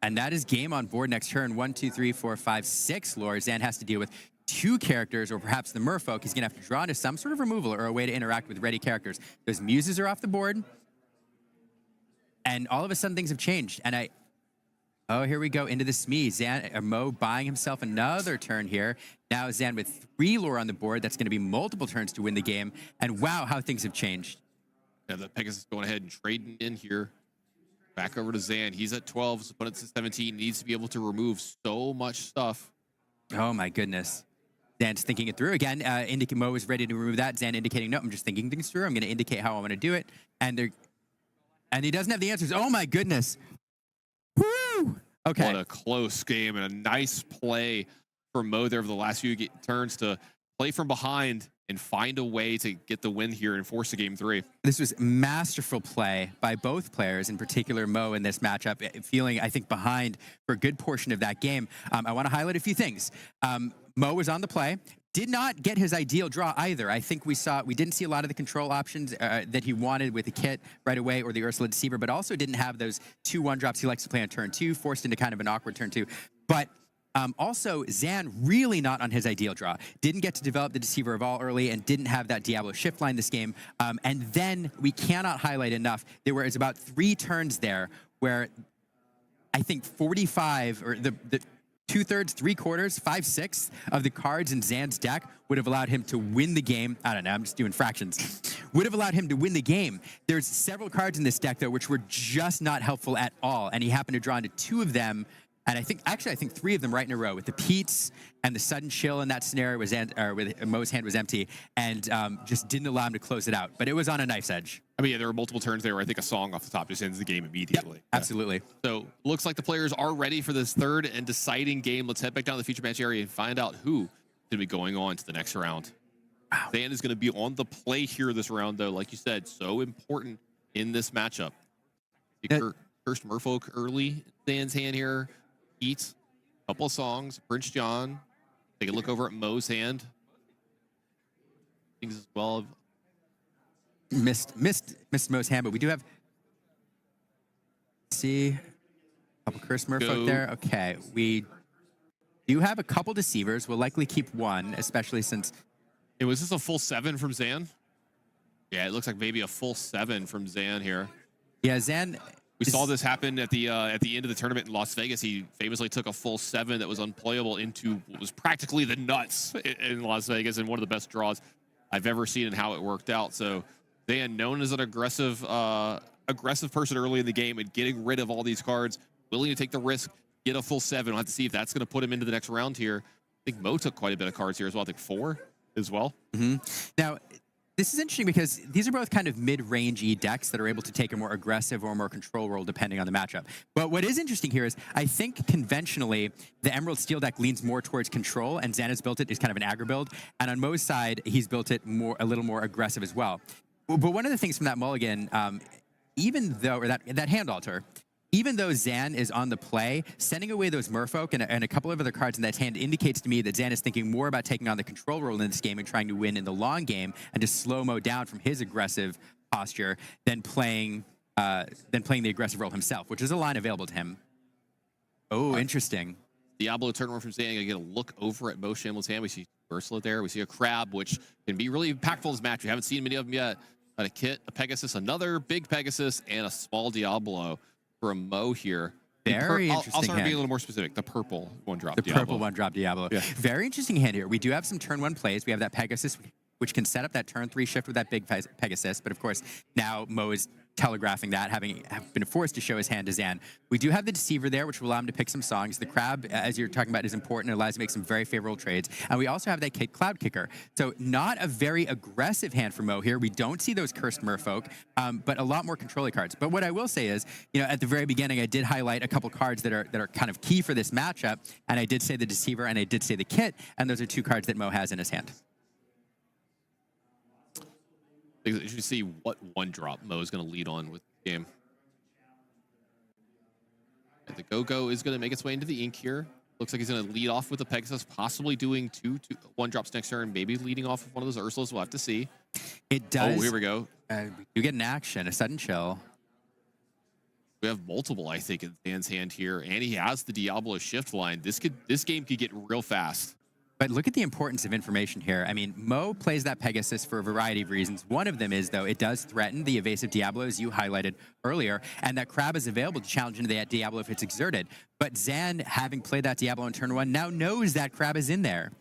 And that is game on board next turn. 1, 2, 3, 4, 5, 6 lore. Zan has to deal with 2 characters, or perhaps the Merfolk. He's going to have to draw into some sort of removal or a way to interact with ready characters. Those muses are off the board. And all of a sudden, things have changed. And oh, here we go into the Smee. Mo buying himself another turn here. Now Zan with 3 lore on the board. That's going to be multiple turns to win the game. And wow, how things have changed. Yeah, the Pegasus going ahead and trading in here. Back over to Zan. He's at 12. His opponent's at 17. Needs to be able to remove so much stuff. Oh, my goodness. Zan's thinking it through. Again, Mo is ready to remove that. Zan indicating, no, I'm just thinking things through. I'm going to indicate how I want to do it. And he doesn't have the answers. Oh, my goodness. Woo! Okay. What a close game and a nice play for Mo there for the last few turns to play from behind and find a way to get the win here and force a game 3. This was masterful play by both players, in particular Mo in this matchup, feeling, I think, behind for a good portion of that game. I want to highlight a few things. Mo was on the play. Did not get his ideal draw either. I think we didn't see a lot of the control options that he wanted with the kit right away or the Ursula Deceiver, but also didn't have those 2 1-drops he likes to play on turn 2, forced into kind of an awkward turn 2. But also, Zan really not on his ideal draw. Didn't get to develop the Deceiver of All early and didn't have that Diablo shift line this game. And then we cannot highlight enough. There was about 3 turns there where I think 45 or the 2/3, 3/4, 5/6 of the cards in Zan's deck would have allowed him to win the game. I don't know, I'm just doing fractions. Would have allowed him to win the game. There's several cards in this deck, though, which were just not helpful at all. And he happened to draw into 2 of them. And I think 3 of them right in a row, with the Pete's and the sudden chill in that scenario with Mo's hand was empty and just didn't allow him to close it out. But it was on a knife's edge. I mean, there were multiple turns there where I think a song off the top just ends the game immediately. Yep, absolutely. So looks like the players are ready for this 3rd and deciding game. Let's head back down to the feature match area and find out who is going to be going on to the next round. Wow. Zan is going to be on the play here this round, though. Like you said, so important in this matchup. First Merfolk early in Zan's hand here. Eats a couple of songs. Prince John. Take a look over at Mo's hand. Things as well. Missed Mo's hand, but we do have. See, a couple Curse Merfolk there. Okay, we do have a couple Deceivers. We'll likely keep 1, especially since. Was this a full 7 from Zan? Yeah, it looks like maybe a full 7 from Zan here. Yeah, Zan. We saw this happen at the end of the tournament in Las Vegas. He famously took a full 7 that was unplayable into what was practically the nuts in Las Vegas, and one of the best draws I've ever seen and how it worked out. So Zan, known as an aggressive person early in the game and getting rid of all these cards, willing to take the risk, get a full 7. We'll have to see if that's going to put him into the next round here. I think Mo took quite a bit of cards here as well. I think 4 as well. Mm-hmm. Now, this is interesting because these are both kind of mid-range-y decks that are able to take a more aggressive or more control role depending on the matchup. But what is interesting here is I think conventionally the Emerald Steel deck leans more towards control, and Zan has built it as kind of an aggro build. And on Mo's side, he's built it a little more aggressive as well. But one of the things from that mulligan, even though, or that hand altar, even though Zan is on the play, sending away those Merfolk and a couple of other cards in that hand indicates to me that Zan is thinking more about taking on the control role in this game and trying to win in the long game and to slow Mo down from his aggressive posture than playing the aggressive role himself, which is a line available to him. Oh, interesting. Diablo turnaround from Zan. I get a look over at Mo Shamlin's hand. We see Ursula there. We see a crab, which can be really impactful in this match. We haven't seen many of them yet. But a Kit, a Pegasus, another big Pegasus, and a small Diablo for a Mo here. Very interesting I'll start hand. being a little more specific. The purple one-drop The Diablo. purple one-drop Diablo. Yeah. Very interesting hand here. We do have some turn 1 plays. We have that Pegasus, which can set up that turn 3 shift with that big Pegasus. But of course, now Mo is telegraphing that, having been forced to show his hand to Zan. We do have the Deceiver there, which will allow him to pick some songs. The Crab, as you're talking about, is important. It allows him to make some very favorable trades. And we also have that Cloud Kicker. So not a very aggressive hand for Mo here. We don't see those Cursed Merfolk, but a lot more controlling cards. But what I will say is, at the very beginning, I did highlight a couple cards that are kind of key for this matchup. And I did say the Deceiver and I did say the Kit. And those are 2 cards that Mo has in his hand. You should see what one-drop Mo is going to lead on with the game. And the Go-Go is going to make its way into the ink here. Looks like he's going to lead off with the Pegasus, possibly doing two one-drops next turn, maybe leading off with one of those Ursulas. We'll have to see. It does. Oh, here we go. You get an action, a sudden chill. We have multiple, I think, in Zan's hand here, and he has the Diablo shift line. This game could get real fast. But look at the importance of information here. I mean, Mo plays that Pegasus for a variety of reasons. One of them is, though, it does threaten the evasive Diablo, as you highlighted earlier, and that Crab is available to challenge into that Diablo if it's exerted. But Zan, having played that Diablo in turn 1, now knows that Crab is in there.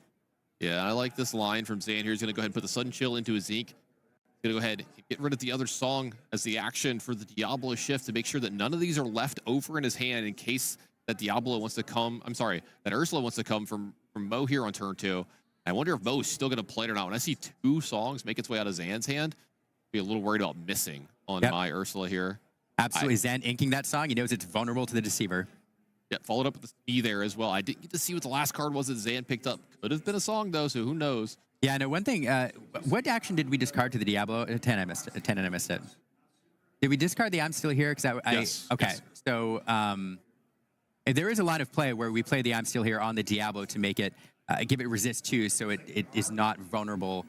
Yeah, I like this line from Zan here. He's going to go ahead and put the Sudden Chill into his ink. He's going to go ahead and get rid of the other song as the action for the Diablo shift to make sure that none of these are left over in his hand in case that Diablo wants to come. I'm sorry, that Ursula wants to come from Mo here on turn 2. I wonder if Mo is still going to play it or not. When I see 2 songs make its way out of Zan's hand, I'd be a little worried about missing on my Ursula here. Absolutely. Zan inking that song. He knows it's vulnerable to the Deceiver. Yeah, followed up with the C there as well. I didn't get to see what the last card was that Zan picked up. Could have been a song, though, so who knows? Yeah, no, one thing. What action did we discard to the Diablo? 10, I missed it. 10, and I missed it. Did we discard the I'm Still Here? Yes. Okay, Yes. so there is a line of play where we play the I'm Still Here on the Diablo to make it, give it resist 2, so it is not vulnerable.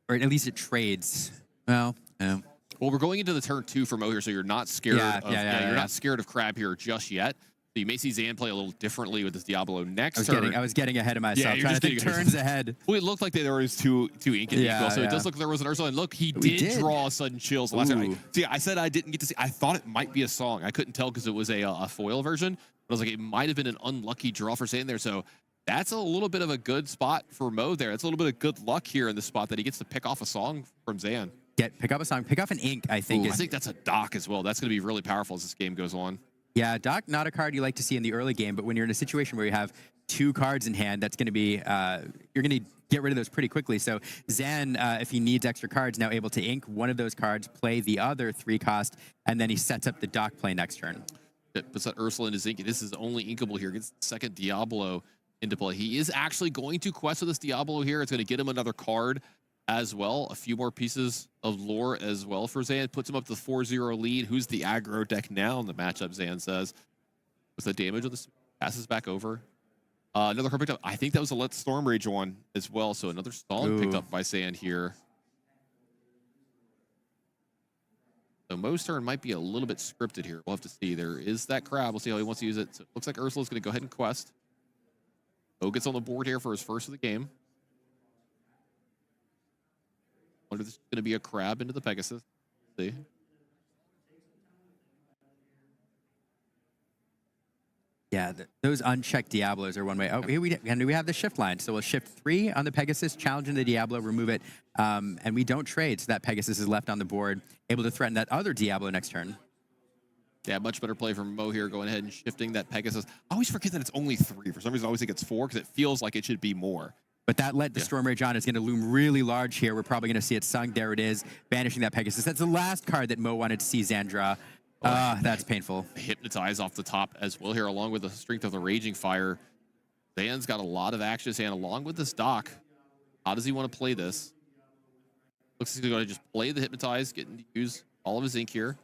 Or at least it trades. Well, Well, we're going into the turn 2 for Mo here, so you're not scared Yeah, you're not scared of Crab here just yet. So you may see Zan play a little differently with this Diablo next turn. I was getting ahead of myself, you're trying just to think getting turns ahead. Well, it looked like there was two ink in the equal, so it does look like there was an Ursula. And look, he did draw Sudden Chills last time. See, I said I didn't get to see. I thought it might be a song. I couldn't tell because it was a foil version. But I was like, it might have been an unlucky draw for Zan there. So that's a little bit of a good spot for Mo there. It's a little bit of good luck here in the spot that he gets to pick off a song from Zan. Pick up a song, pick off an ink, I think. I think that's a dock as well. That's going to be really powerful as this game goes on. Yeah, Doc, not a card you like to see in the early game, but when you're in a situation where you have 2 cards in hand, that's going to be, you're going to get rid of those pretty quickly. So Zan, if he needs extra cards, now able to ink one of those cards, play the other 3 cost, and then he sets up the Doc play next turn. It puts that Ursula in his ink. This is only inkable here. Gets the second Diablo into play. He is actually going to quest with this Diablo here. It's going to get him another card as well. A few more pieces of lore as well for Zan. Puts him up to the 4-0 lead. Who's the aggro deck now in the matchup, Zan says. With the damage of this, passes back over. Another card picked up. I think that was a Let Storm Rage one as well. So another song picked up by Zan here. So Mo's turn might be a little bit scripted here. We'll have to see. There is that Crab. We'll see how he wants to use it. So it looks like Ursula's going to go ahead and quest. Mo gets on the board here for his first of the game. Wonder if this is going to be a Crab into the Pegasus. Let's see. Yeah, those unchecked Diablos are one way. Oh, here we have the shift line. So we'll shift 3 on the Pegasus, challenge in the Diablo, remove it, and we don't trade. So that Pegasus is left on the board, able to threaten that other Diablo next turn. Yeah, much better play from Mo here, going ahead and shifting that Pegasus. I always forget that it's only 3. For some reason, I always think it's 4 because it feels like it should be more. But that Let the Storm Rage On is going to loom really large here. We're probably going to see it sung. There it is, banishing that Pegasus. That's the last card that Mo wanted to see Zan draw. That's painful. Hypnotize off the top as well here, along with the Strength of the Raging Fire. Zan's got a lot of action in his hand, along with this Doc. How does he want to play this? Looks like he's going to just play the Hypnotize, getting to use all of his ink here.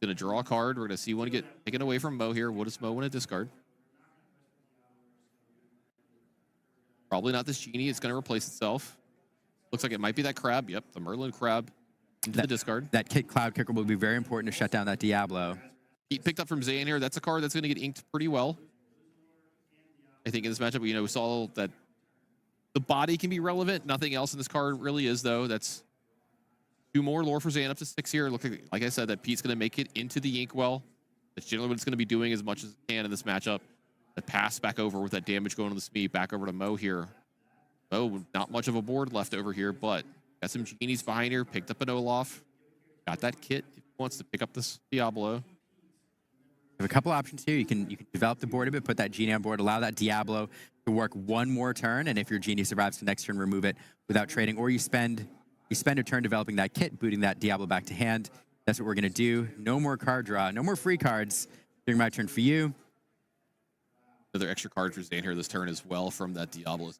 Going to draw a card. We're going to see one get taken away from Mo here. What does Mo want to discard? Probably not this Genie. It's going to replace itself. Looks like it might be that Crab. Yep, the Merlin Crab into the discard. That Cloud Kicker will be very important to shut down that Diablo. He picked up from Zan here. That's a card that's going to get inked pretty well. I think in this matchup, we saw that the body can be relevant. Nothing else in this card really is, though. That's 2 more lore for Zan up to 6 here. Look, like I said, that Pete's going to make it into the inkwell. That's generally what it's going to be doing as much as it can in this matchup. The pass back over with that damage going on the Smee. Back over to Mo here. Mo, not much of a board left over here, but got some genies behind here. Picked up an Olaf. Got that kit if he wants to pick up this Diablo. You have a couple options here. You can develop the board a bit, put that Genie on board, allow that Diablo to work 1 more turn, and if your Genie survives the next turn, remove it without trading. Or you spend a turn developing that kit, booting that Diablo back to hand. That's what we're going to do. No more card draw. No more free cards during my turn for you. Another extra card for Zan here this turn as well from that Diablo.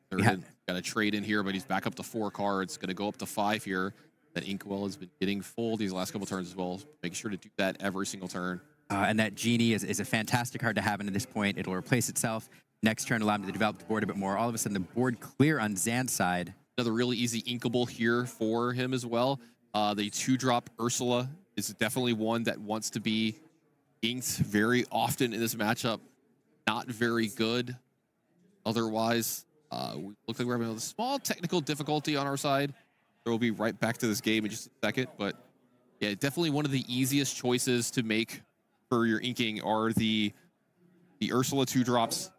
Got a trade in here, but he's back up to 4 cards. Going to go up to 5 here. That Inkwell has been getting full these last couple turns as well. Make sure to do that every single turn. And that Genie is a fantastic card to have, and at this point, it'll replace itself. Next turn, allow him to develop the board a bit more. All of a sudden, the board clear on Zan's side. Another really easy inkable here for him as well. The 2-drop Ursula is definitely one that wants to be inked very often in this matchup. Not very good. Otherwise, we look like we're having a small technical difficulty on our side. We'll be right back to this game in just a second. But yeah, definitely one of the easiest choices to make for your inking are the Ursula 2-drops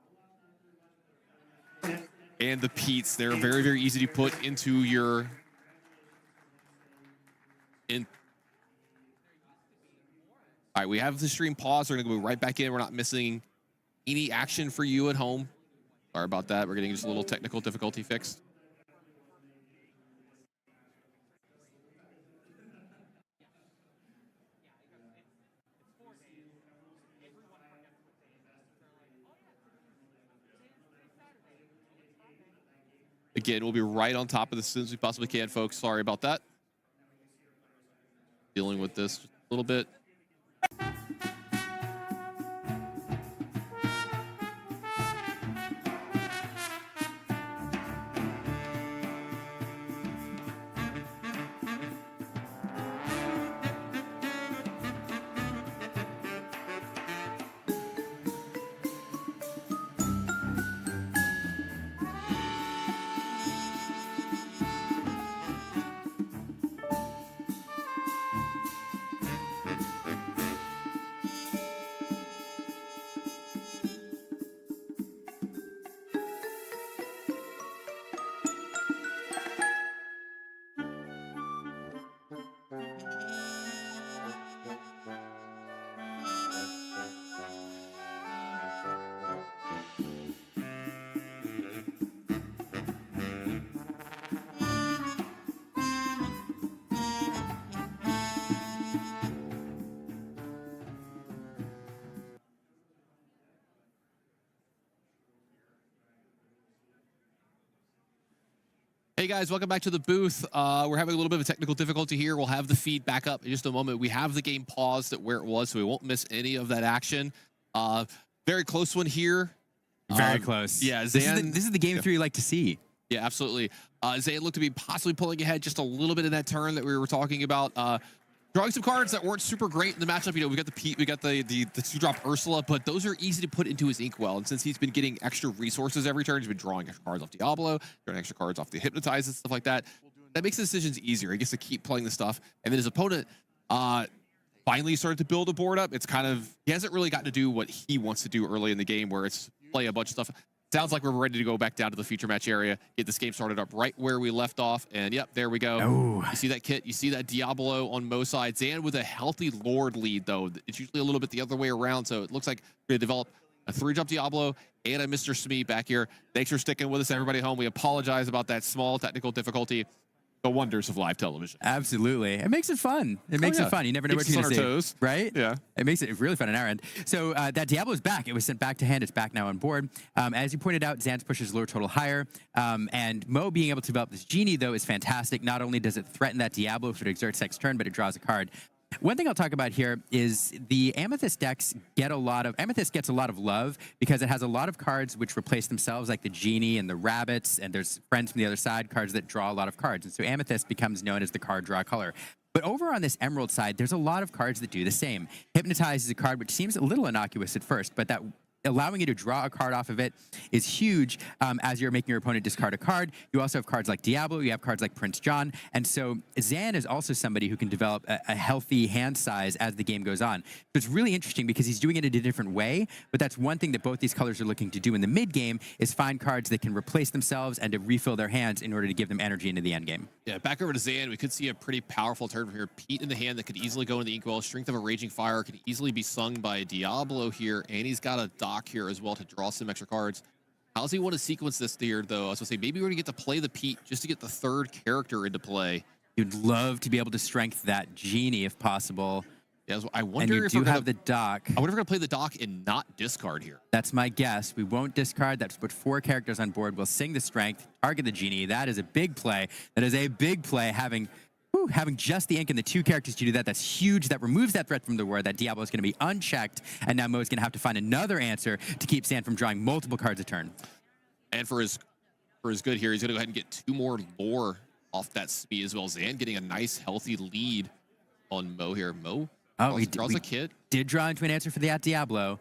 and the Petes. They're very, very easy to put into your All right, we have the stream paused. We're going to go right back in. We're not missing any action for you at home. Sorry about that. We're getting just a little technical difficulty fixed. Again, we'll be right on top of this as soon as we possibly can, folks. Sorry about that. Dealing with this just a little bit. Hey guys, welcome back to the booth. We're having a little bit of a technical difficulty here. We'll have the feed back up in just a moment. We have the game paused at where it was, so we won't miss any of that action. Very close one here. Very close. Yeah, Zan. This is the game 3 you like to see. Yeah, absolutely. Zan looked to be possibly pulling ahead just a little bit in that turn that we were talking about. Drawing some cards that weren't super great in the matchup. You know, we got the Pete, we got the 2-drop Ursula, but those are easy to put into his inkwell. And since he's been getting extra resources every turn, he's been drawing extra cards off Diablo, drawing extra cards off the Hypnotize and stuff like that. That makes the decisions easier. He gets to keep playing the stuff. And then his opponent finally started to build a board up. It's kind of, he hasn't really gotten to do what he wants to do early in the game, where it's play a bunch of stuff. Sounds like we're ready to go back down to the feature match area, get this game started up right where we left off. And yep, there we go. Oh. You see that kit, you see that Diablo on Mo's side. Zan with a healthy Lord lead, though. It's usually a little bit the other way around, so it looks like we're going to develop a 3-drop Diablo and a Mr. Smee back here. Thanks for sticking with us, everybody at home. We apologize about that small technical difficulty. The wonders of live television. Absolutely. It makes it fun. It makes it fun. You never know what Keeps you're us going on to our see. toes. Right? Yeah. It makes it really fun on our end. So that Diablo is back. It was sent back to hand. It's back now on board. As you pointed out, Zans pushes lure total higher. And Mo being able to develop this Genie, though, is fantastic. Not only does it threaten that Diablo if it exerts next turn, but it draws a card. One thing I'll talk about here is the Amethyst decks Amethyst gets a lot of love because it has a lot of cards which replace themselves, like the Genie and the Rabbits, and there's Friends from the Other Side, cards that draw a lot of cards. And so Amethyst becomes known as the card draw color. But over on this Emerald side, there's a lot of cards that do the same. Hypnotize is a card which seems a little innocuous at first, but that allowing you to draw a card off of it is huge as you're making your opponent discard a card. You also have cards like Diablo, you have cards like Prince John, and so Zan is also somebody who can develop a healthy hand size as the game goes on. So it's really interesting because he's doing it in a different way, but that's one thing that both these colors are looking to do in the mid game is find cards that can replace themselves and to refill their hands in order to give them energy into the end game. Yeah, back over to Zan, we could see a pretty powerful turn from here. Pete in the hand that could easily go into the Inkwell. Strength of a Raging Fire could easily be sung by a Diablo here, and he's got a dock here as well to draw some extra cards. How does he want to sequence this here, though? I was going to say, maybe we're going to get to play the Pete just to get the third character into play. You'd love to be able to strength that Genie if possible. Yeah, I wonder and if you we're do gonna, have the dock. I wonder if we're going to play the dock and not discard here. That's my guess. We won't discard. That's put 4 characters on board. We'll sing the strength, target the Genie. That is a big play. That is a big play. Having just the ink and the 2 characters to do that, that's huge. That removes that threat from the board. That Diablo is going to be unchecked, and now Mo's going to have to find another answer to keep Zan from drawing multiple cards a turn. And for his good here, he's going to go ahead and get 2 more lore off that speed as well. Zan getting a nice, healthy lead on Mo here. Mo draws a kit. Did draw into an answer for that Diablo,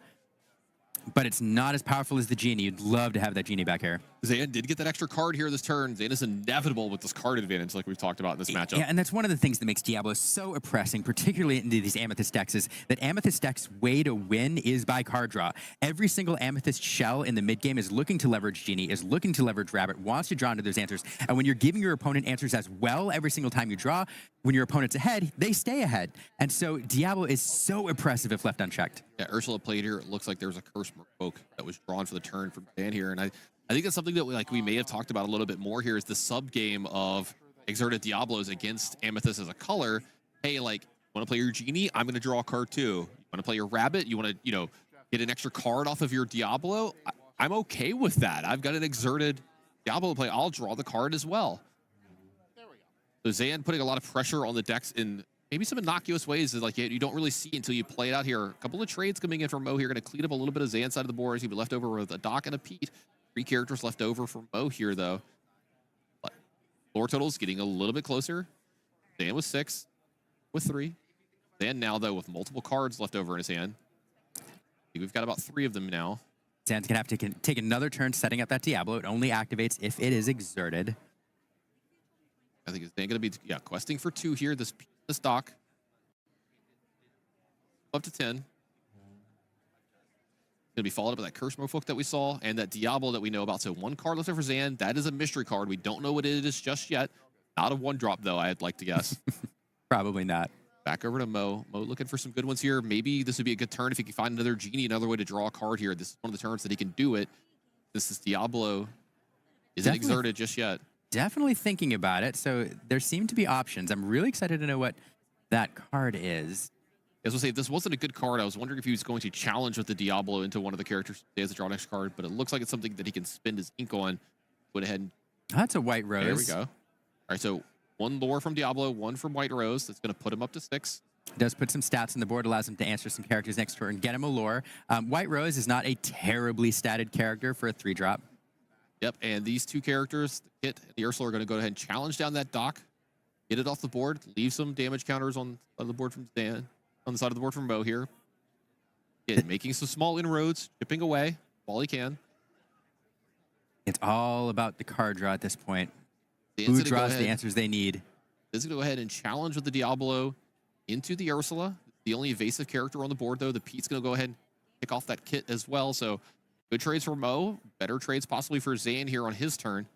but it's not as powerful as the Genie. You'd love to have that Genie back here. Zan did get that extra card here this turn. Zan is inevitable with this card advantage like we've talked about in this matchup. Yeah, and that's one of the things that makes Diablo so oppressing, particularly into these Amethyst decks, is that Amethyst decks' way to win is by card draw. Every single Amethyst shell in the mid-game is looking to leverage Genie, is looking to leverage Rabbit, wants to draw into those answers. And when you're giving your opponent answers as well every single time you draw, when your opponent's ahead, they stay ahead. And so Diablo is so oppressive if left unchecked. Yeah, Ursula played here. It looks like there was a Curse Merfolk that was drawn for the turn from Zan here. And I think that's something that we may have talked about a little bit more here is the sub game of Exerted Diablos against Amethyst as a color. Hey, like, want to play your Genie? I'm going to draw a card too. You want to play your Rabbit? You want to, get an extra card off of your Diablo? I'm okay with that. I've got an Exerted Diablo to play. I'll draw the card as well. So Zan putting a lot of pressure on the decks in maybe some innocuous ways that like you don't really see until you play it out here. A couple of trades coming in from Mo here. Going to clean up a little bit of Zan's side of the board. He's going to be left over with a Doc and a Pete. 3 characters left over for Mo here, though. But lore totals getting a little bit closer. Zan with 6, with 3. Zan now, though, with multiple cards left over in his hand. I think we've got about 3 of them now. Zan's going to have to take another turn setting up that Diablo. It only activates if it is exerted. I think Zan going to be questing for 2 here. This dock. Up to 10. Going to be followed up by that Curse Merfolk that we saw and that Diablo that we know about. So 1 card left over for Zan. That is a mystery card. We don't know what it is just yet. Not a 1-drop, though, I'd like to guess. Probably not. Back over to Mo. Mo looking for some good ones here. Maybe this would be a good turn if he can find another Genie, another way to draw a card here. This is one of the turns that he can do it. This is Diablo. Isn't exerted just yet. Definitely thinking about it. So there seem to be options. I'm really excited to know what that card is. As we'll say, if this wasn't a good card, I was wondering if he was going to challenge with the Diablo into one of the characters as a draw next card, but it looks like it's something that he can spend his ink on. Went ahead and... That's a White Rose. There we go. All right, so 1 lore from Diablo, 1 from White Rose. That's going to put him up to 6. Does put some stats on the board, allows him to answer some characters next turn and get him a lore. White Rose is not a terribly statted character for a 3-drop. Yep, and these 2 characters, the Kit and the Ursula, are going to go ahead and challenge down that dock, get it off the board, leave some damage counters on the board from Zan. On the side of the board from Mo here. Again, making some small inroads, chipping away while he can. It's all about the card draw at this point. Dan's Who draws the answers they need? Dan's going to go ahead and challenge with the Diablo into the Ursula. The only evasive character on the board, though. The Pete's going to go ahead and kick off that Kit as well. So good trades for Mo. Better trades possibly for Zan here on his turn.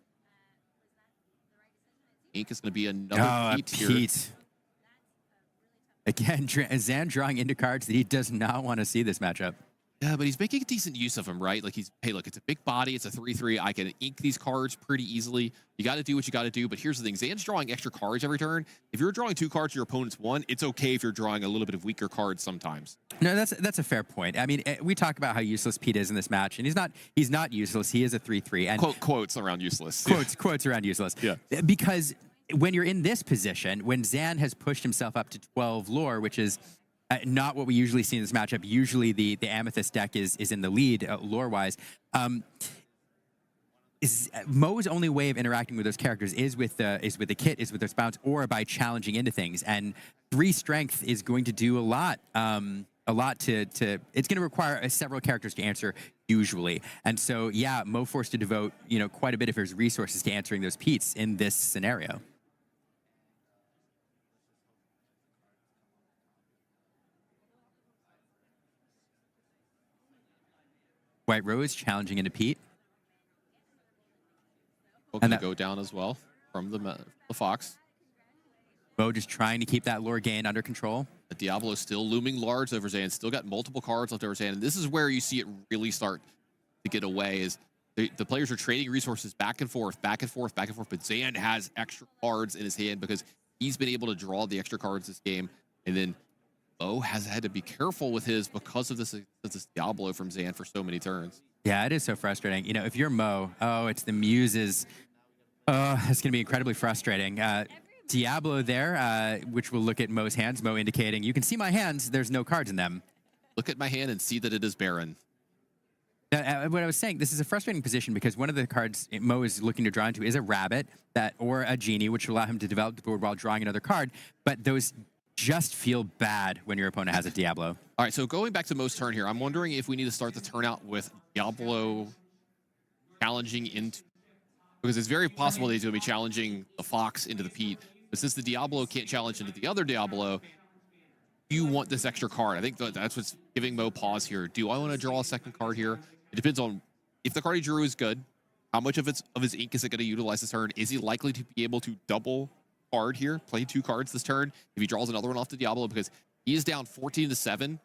Ink is going to be another Pete here. Pete. Again, Zan drawing into cards that he does not want to see this matchup. Yeah, but he's making a decent use of them, right? Like hey, look, it's a big body. It's a 3/3. I can ink these cards pretty easily. You got to do what you got to do. But here's the thing. Zan's drawing extra cards every turn. If you're drawing 2 cards, your opponent's 1. It's okay if you're drawing a little bit of weaker cards sometimes. No, that's a fair point. I mean, we talk about how useless Pete is in this match, and he's not useless. He is a 3/3. And quotes around useless. Quotes around useless. Yeah. Because when you're in this position, when Zan has pushed himself up to 12 lore, which is not what we usually see in this matchup. Usually the Amethyst deck is in the lead lore-wise. Mo's only way of interacting with those characters is with the kit, is with their bounce, or by challenging into things. And 3 strength is going to do a lot. It's going to require several characters to answer usually. And so, yeah, Mo forced to devote, quite a bit of his resources to answering those Petes in this scenario. White Rose challenging into Pete. Going to go down as well from the Fox. Mo just trying to keep that lore gain under control. The Diablo is still looming large over Zan. Still got multiple cards left over Zan. And this is where you see it really start to get away. Is the players are trading resources back and forth, back and forth, back and forth. But Zan has extra cards in his hand because he's been able to draw the extra cards this game. And then Mo has had to be careful with his because of this Diablo from Zan for so many turns. Yeah, it is so frustrating. If you're Mo, it's the Muses. It's going to be incredibly frustrating. Diablo there, which will look at Mo's hands. Mo indicating, you can see my hands. There's no cards in them. Look at my hand and see that it is barren. What I was saying, this is a frustrating position because one of the cards Mo is looking to draw into is a rabbit or a genie, which will allow him to develop the board while drawing another card. But those just feel bad when your opponent has a Diablo. All right, so going back to Mo's turn here, I'm wondering if we need to start the turn out with Diablo challenging into, because it's very possible that he's going to be challenging the Fox into the Pete. But since the Diablo can't challenge into the other Diablo, you want this extra card. I think that's what's giving Mo pause here. Do I want to draw a second card here? It depends on if the card he drew is good. How much of his ink is it going to utilize this turn? Is he likely to be able to double card here, play 2 cards this turn if he draws another one off the Diablo? Because he is down 14-7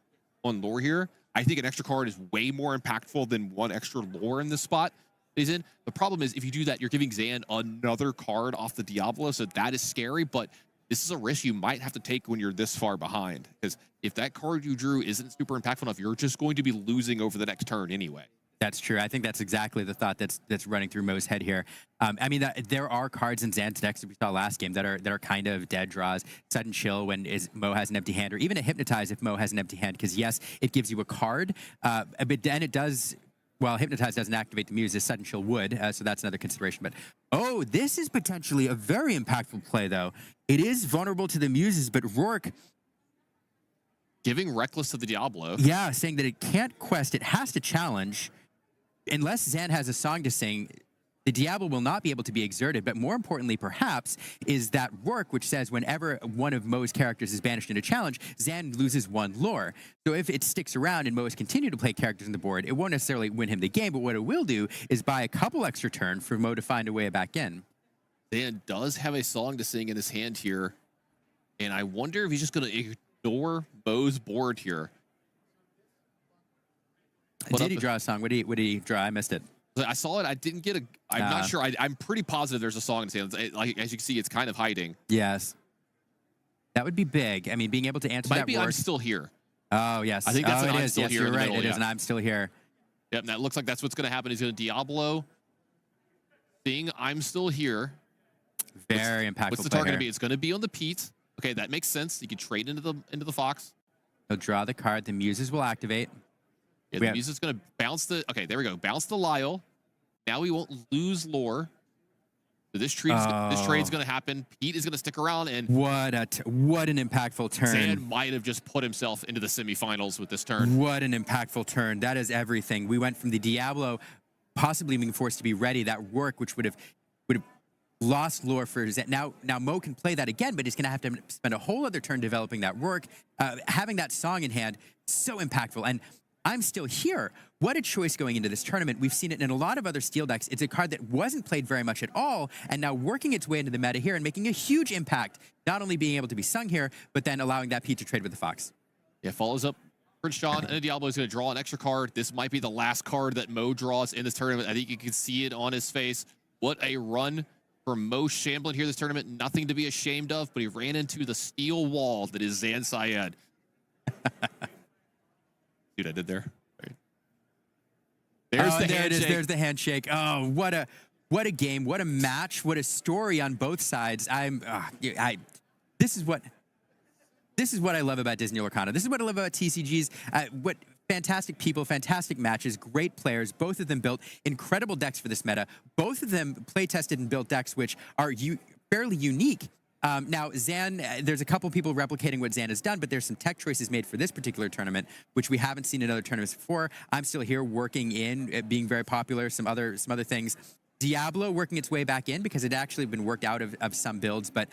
on lore here. I think an extra card is way more impactful than 1 extra lore in this spot he's in. The problem is if you do that, you're giving Zan another card off the Diablo, so that is scary, but this is a risk you might have to take when you're this far behind, because if that card you drew isn't super impactful enough, you're just going to be losing over the next turn anyway. That's true. I think that's exactly the thought that's running through Mo's head here. I mean, there are cards in Zan's decks that we saw last game that are kind of dead draws. Sudden Chill when Mo has an empty hand, or even a Hypnotize if Mo has an empty hand, because yes, it gives you a card, but then it does. Well, Hypnotize doesn't activate the Muses. Sudden Chill would, so that's another consideration. But this is potentially a very impactful play, though. It is vulnerable to the Muses, but Rourke giving Reckless to the Diablo. Yeah, saying that it can't quest, it has to challenge. Unless Zan has a song to sing, the Diablo will not be able to be exerted. But more importantly, perhaps, is that Rourke, which says whenever one of Mo's characters is banished in a challenge, Zan loses 1 lore. So if it sticks around and Mo's continue to play characters on the board, it won't necessarily win him the game, but what it will do is buy a couple extra turns for Mo to find a way back in. Zan does have a song to sing in his hand here, and I wonder if he's just going to ignore Mo's board here. Did he draw a song? What did he draw? I missed it. I saw it. I didn't get a. I'm not sure. I'm pretty positive there's a song in his hands. Like, as you can see, it's kind of hiding. Yes. That would be big. I mean, being able to answer Might that be word. I'm still here. Oh, yes. I think that's an it I'm is. still Yes, here you're in the right. middle, It is yeah. an I'm still here. Yep, and that looks like that's what's going to happen. He's going to Diablo sing I'm still here. Very impactful. What's the target going to be? It's going to be on the Pete. Okay, that makes sense. You can trade into the Fox. He'll draw the card. The Muses will activate. Yeah, the Muses going to bounce the. Okay, there we go. Bounce the Lyle. Now we won't lose lore. So this trade's going to happen. Pete is going to stick around, and what an impactful turn. Zan might have just put himself into the semifinals with this turn. What an impactful turn. That is everything. We went from the Diablo possibly being forced to be ready, that work which would have lost lore for Zan. Now Mo can play that again, but he's going to have to spend a whole other turn developing that work. Having that song in hand, so impactful. And I'm still here. What a choice going into this tournament. We've seen it in a lot of other Steel decks. It's a card that wasn't played very much at all, and now working its way into the meta here and making a huge impact, not only being able to be sung here, but then allowing that Pete to trade with the Fox. Yeah, follows up Prince John, and Diablo is going to draw an extra card. This might be the last card that Mo draws in this tournament. I think you can see it on his face. What a run for Mo Shamblin here this tournament. Nothing to be ashamed of, but he ran into the steel wall that is Zan Syed. Dude, I did there. Right. There's the there handshake. it is. There's the handshake. Oh, what a game. What a match. What a story on both sides. This is what I love about Disney Lorcana. This is what I love about TCGs. What fantastic people, fantastic matches, great players. Both of them built incredible decks for this meta. Both of them play tested and built decks which are fairly unique. Now, Zan, there's a couple people replicating what Zan has done, but there's some tech choices made for this particular tournament, which we haven't seen in other tournaments before. I'm still here working in, being very popular, some other things. Diablo working its way back in because it actually been worked out of some builds, but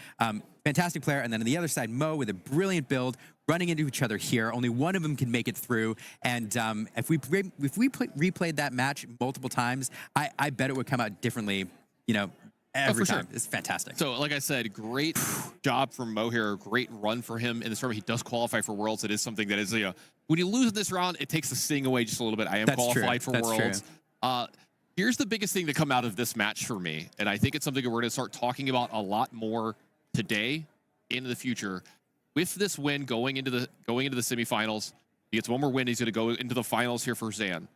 fantastic player. And then on the other side, Mo with a brilliant build, running into each other here. Only one of them can make it through. And if we replayed that match multiple times, I bet it would come out differently, you know, every time. Sure. It's fantastic. So, like I said, great job from Mo here. Great run for him in this tournament. He does qualify for Worlds. It is something that is, when you lose this round, it takes the sting away just a little bit. I am qualified for Worlds. Here's the biggest thing to come out of this match for me, and I think it's something that we're going to start talking about a lot more today into the future. With this win going into the semifinals, he gets one more win. He's going to go into the finals here for Zan.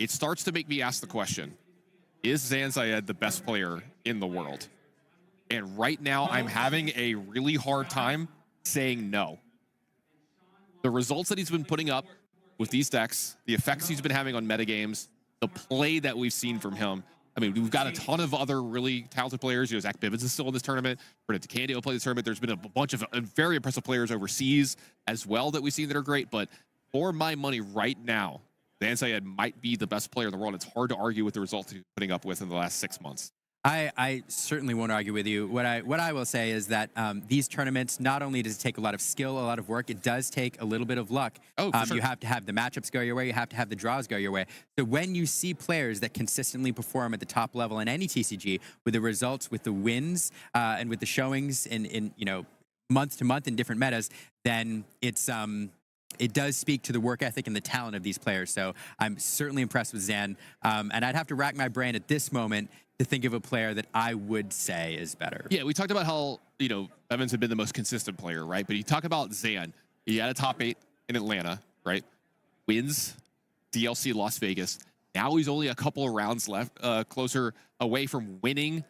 It starts to make me ask the question: is Zan Syed the best player in the world? And right now, I'm having a really hard time saying no. The results that he's been putting up with these decks, the effects he's been having on metagames, the play that we've seen from him. I mean, we've got a ton of other really talented players. Zach Bivens is still in this tournament. Brandt will play this tournament. There's been a bunch of very impressive players overseas as well that we've seen that are great. But for my money right now, Zan Syed might be the best player in the world. It's hard to argue with the results he's putting up with in the last 6 months. I certainly won't argue with you. What I will say is that these tournaments, not only does it take a lot of skill, a lot of work, it does take a little bit of luck. Oh, sure. You have to have the matchups go your way. You have to have the draws go your way. So when you see players that consistently perform at the top level in any TCG, with the results, with the wins, and with the showings in month to month in different metas, then it does speak to the work ethic and the talent of these players. So I'm certainly impressed with Zan. And I'd have to rack my brain at this moment to think of a player that I would say is better. Yeah, we talked about how, Bivens had been the most consistent player, right? But you talk about Zan. He had a top 8 in Atlanta, right? Wins DLC Las Vegas. Now he's only a couple of rounds left, closer away from winning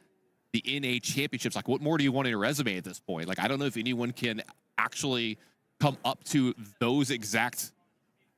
the NA championships. Like, what more do you want in your resume at this point? Like, I don't know if anyone can actually come up to those exact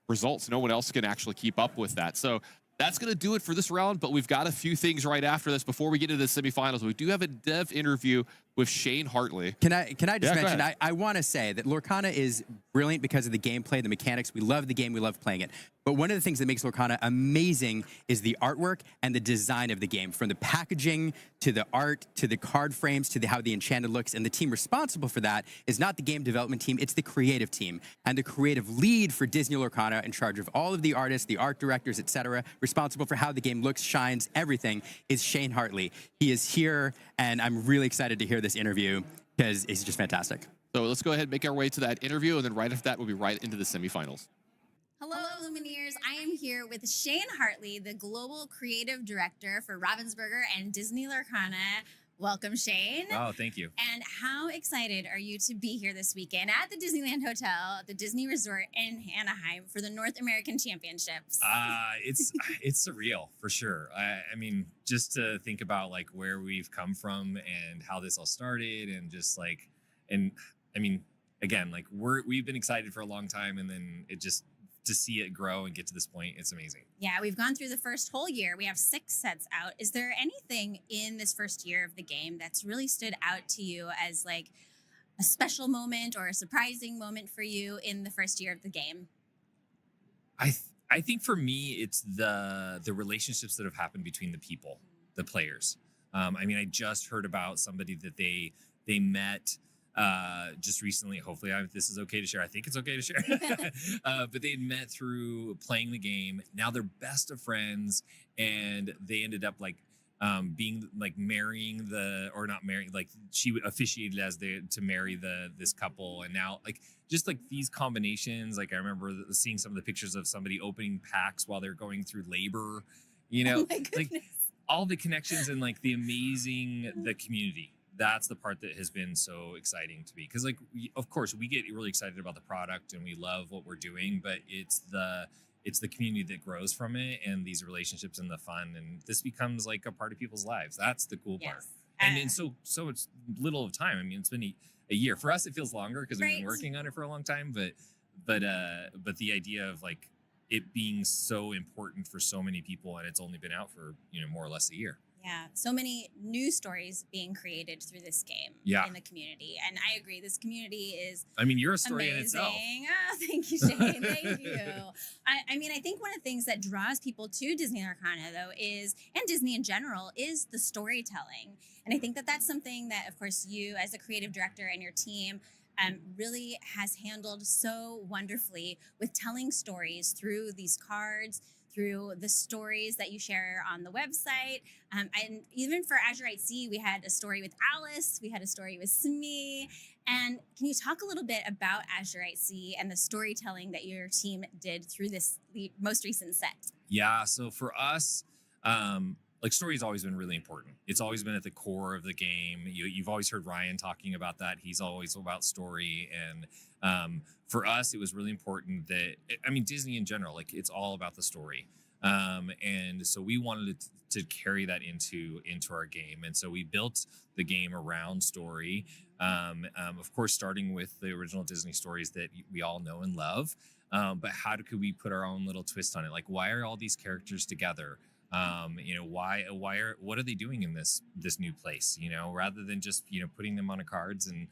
results. No one else can actually keep up with that. So that's going to do it for this round, but we've got a few things right after this. Before we get into the semifinals, we do have a dev interview with Shane Hartley. Can I just mention, I want to say that Lorcana is brilliant because of the gameplay, the mechanics. We love the game. We love playing it. But one of the things that makes Lorcana amazing is the artwork and the design of the game, from the packaging to the art to the card frames to how the enchanted looks. And the team responsible for that is not the game development team, it's the creative team. And the creative lead for Disney Lorcana, in charge of all of the artists, the art directors, etc., responsible for how the game looks, shines, everything, is Shane Hartley. He is here, and I'm really excited to hear this interview because it's just fantastic. So let's go ahead and make our way to that interview, and then right after that, we'll be right into the semifinals. Hello, Lumineers. I am here with Shane Hartley, the Global Creative Director for Ravensburger and Disney Lorcana. Welcome, Shane. Oh, thank you. And how excited are you to be here this weekend at the Disneyland Hotel at the Disney Resort in Anaheim for the North American Championships? It's surreal for sure. I mean, just to think about like where we've come from and how this all started, and just like, and I mean, again, like we've been excited for a long time, and then it just, to see it grow and get to this point, it's amazing. Yeah, we've gone through the first whole year. We have 6 sets out. Is there anything in this first year of the game that's really stood out to you as like a special moment or a surprising moment for you in the first year of the game? I think for me, it's the relationships that have happened between the people, the players. I mean, I just heard about somebody that they met just recently. Hopefully this is okay to share. I think it's okay to share. But they had met through playing the game. Now they're best of friends, and they ended up like being like marrying like she officiated as to marry this couple. And now like just like these combinations, like I remember seeing some of the pictures of somebody opening packs while they're going through labor, Oh my goodness. like all the connections and like the community. That's the part that has been so exciting to me, because like of course we get really excited about the product and we love what we're doing, but it's the community that grows from it, and these relationships and the fun, and this becomes like a part of people's lives. That's the cool part. And in so it's little of time. I mean, it's been a year. For us it feels longer because we've been working on it for a long time, but the idea of like it being so important for so many people, and it's only been out for more or less a year. Yeah, so many new stories being created through this game in the community. And I agree, this community is I mean, you're a story amazing. in itself. Oh, thank you, Shane. Thank you. I mean, I think one of the things that draws people to Disney Arcana, though, is, and Disney in general, is the storytelling. And I think that that's something that, of course, you as a creative director and your team really has handled so wonderfully with telling stories through these cards, through the stories that you share on the website. And even for Azurite Sea, we had a story with Alice, we had a story with Smee. And can you talk a little bit about Azurite Sea and the storytelling that your team did through the most recent set? Yeah, so for us, like story has always been really important. It's always been at the core of the game. You've always heard Ryan talking about that. He's always about story. And for us, it was really important that, I mean, Disney in general, like it's all about the story. And so we wanted to carry that into our game. And so we built the game around story. Of course, starting with the original Disney stories that we all know and love. But could we put our own little twist on it? Like, why are all these characters together? What are they doing in this new place, rather than just putting them on a cards and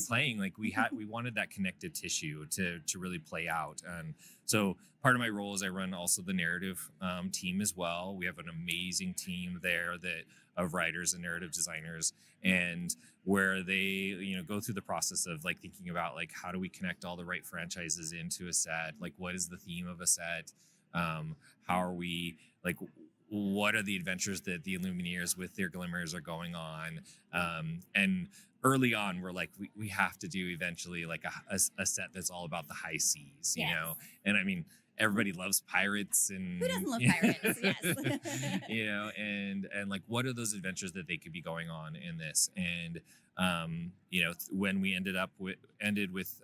playing. Like we wanted that connective tissue to really play out. And so part of my role is I run also the narrative team as well. We have an amazing team there of writers and narrative designers, and where they go through the process of like thinking about like how do we connect all the right franchises into a set, like what is the theme of a set, how are we like, what are the adventures that the Illumineers with their glimmers are going on? And early on, we're like, we have to do eventually like a set that's all about the high seas, you know? And I mean, everybody loves pirates, and who doesn't love pirates? Yes. And like, what are those adventures that they could be going on in this? And, when we ended with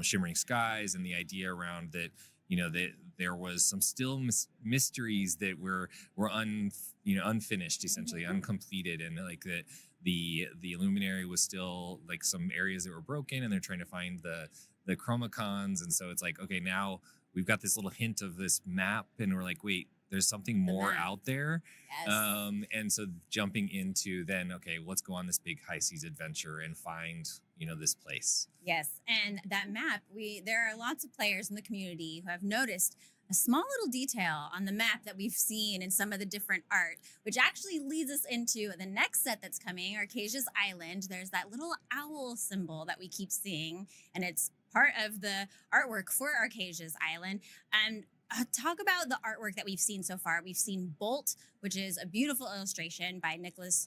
Shimmering Skies, and the idea around that, that there was some still mysteries that were unfinished, essentially uncompleted, and like that the Illuminary was still like some areas that were broken, and they're trying to find the chromacons. And so it's like, okay, now we've got this little hint of this map, and we're like, wait, there's something more out there. Yes. And so jumping into then, okay, let's go on this big high seas adventure and find this place. Yes, and that map, there are lots of players in the community who have noticed a small little detail on the map that we've seen in some of the different art, which actually leads us into the next set that's coming, Arcasia's Island. There's that little owl symbol that we keep seeing, and it's part of the artwork for Arcasia's Island. And talk about the artwork that we've seen so far. We've seen Bolt, which is a beautiful illustration by Nicholas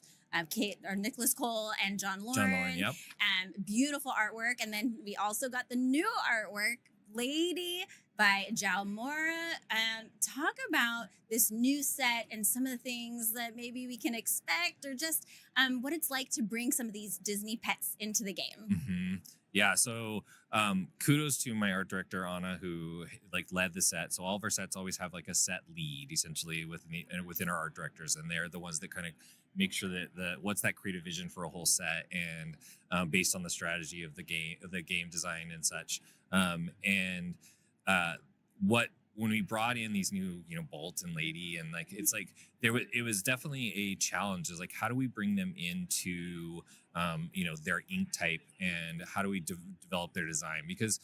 Cole and John Lauren. Yep. Beautiful artwork. And then we also got the new artwork, Lady by Jao Mora. Talk about this new set and some of the things that maybe we can expect, or just what it's like to bring some of these Disney pets into the game. Mm-hmm. Yeah, so kudos to my art director, Anna, who like led the set. So all of our sets always have like a set lead, essentially, within our art directors, and they're the ones that kind of make sure that what's that creative vision for a whole set, and based on the strategy of the game design and such. When we brought in these new, Bolt and Lady, and like it's like it was definitely a challenge. Is like, how do we bring them into their ink type, and how do we develop their design? Because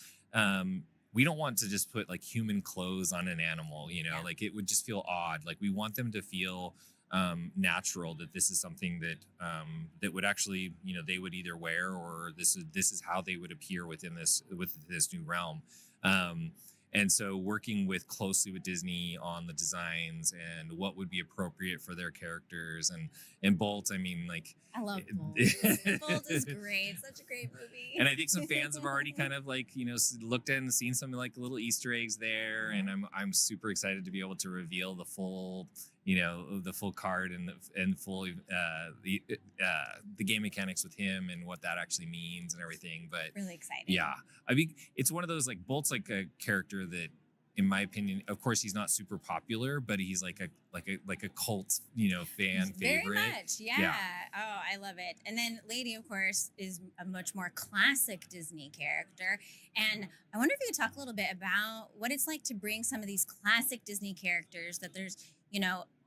we don't want to just put like human clothes on an animal, like it would just feel odd. Like we want them to feel natural, that this is something that that would actually they would either wear, or this is how they would appear with this new realm. And so working closely with Disney on the designs and what would be appropriate for their characters, and Bolt, I mean, like, I love Bolt. Bolt is great. Such a great movie. And I think some fans have already kind of like, looked at and seen some like little Easter eggs there. And I'm super excited to be able to reveal the full, the full card and full the game mechanics with him and what that actually means and everything. But really exciting. Yeah. I mean, it's one of those, like, Bolt's like a character that in my opinion, of course, he's not super popular, but he's like a cult, fan Very favorite. much, yeah. Oh, I love it. And then Lady, of course, is a much more classic Disney character. And I wonder if you could talk a little bit about what it's like to bring some of these classic Disney characters that there's,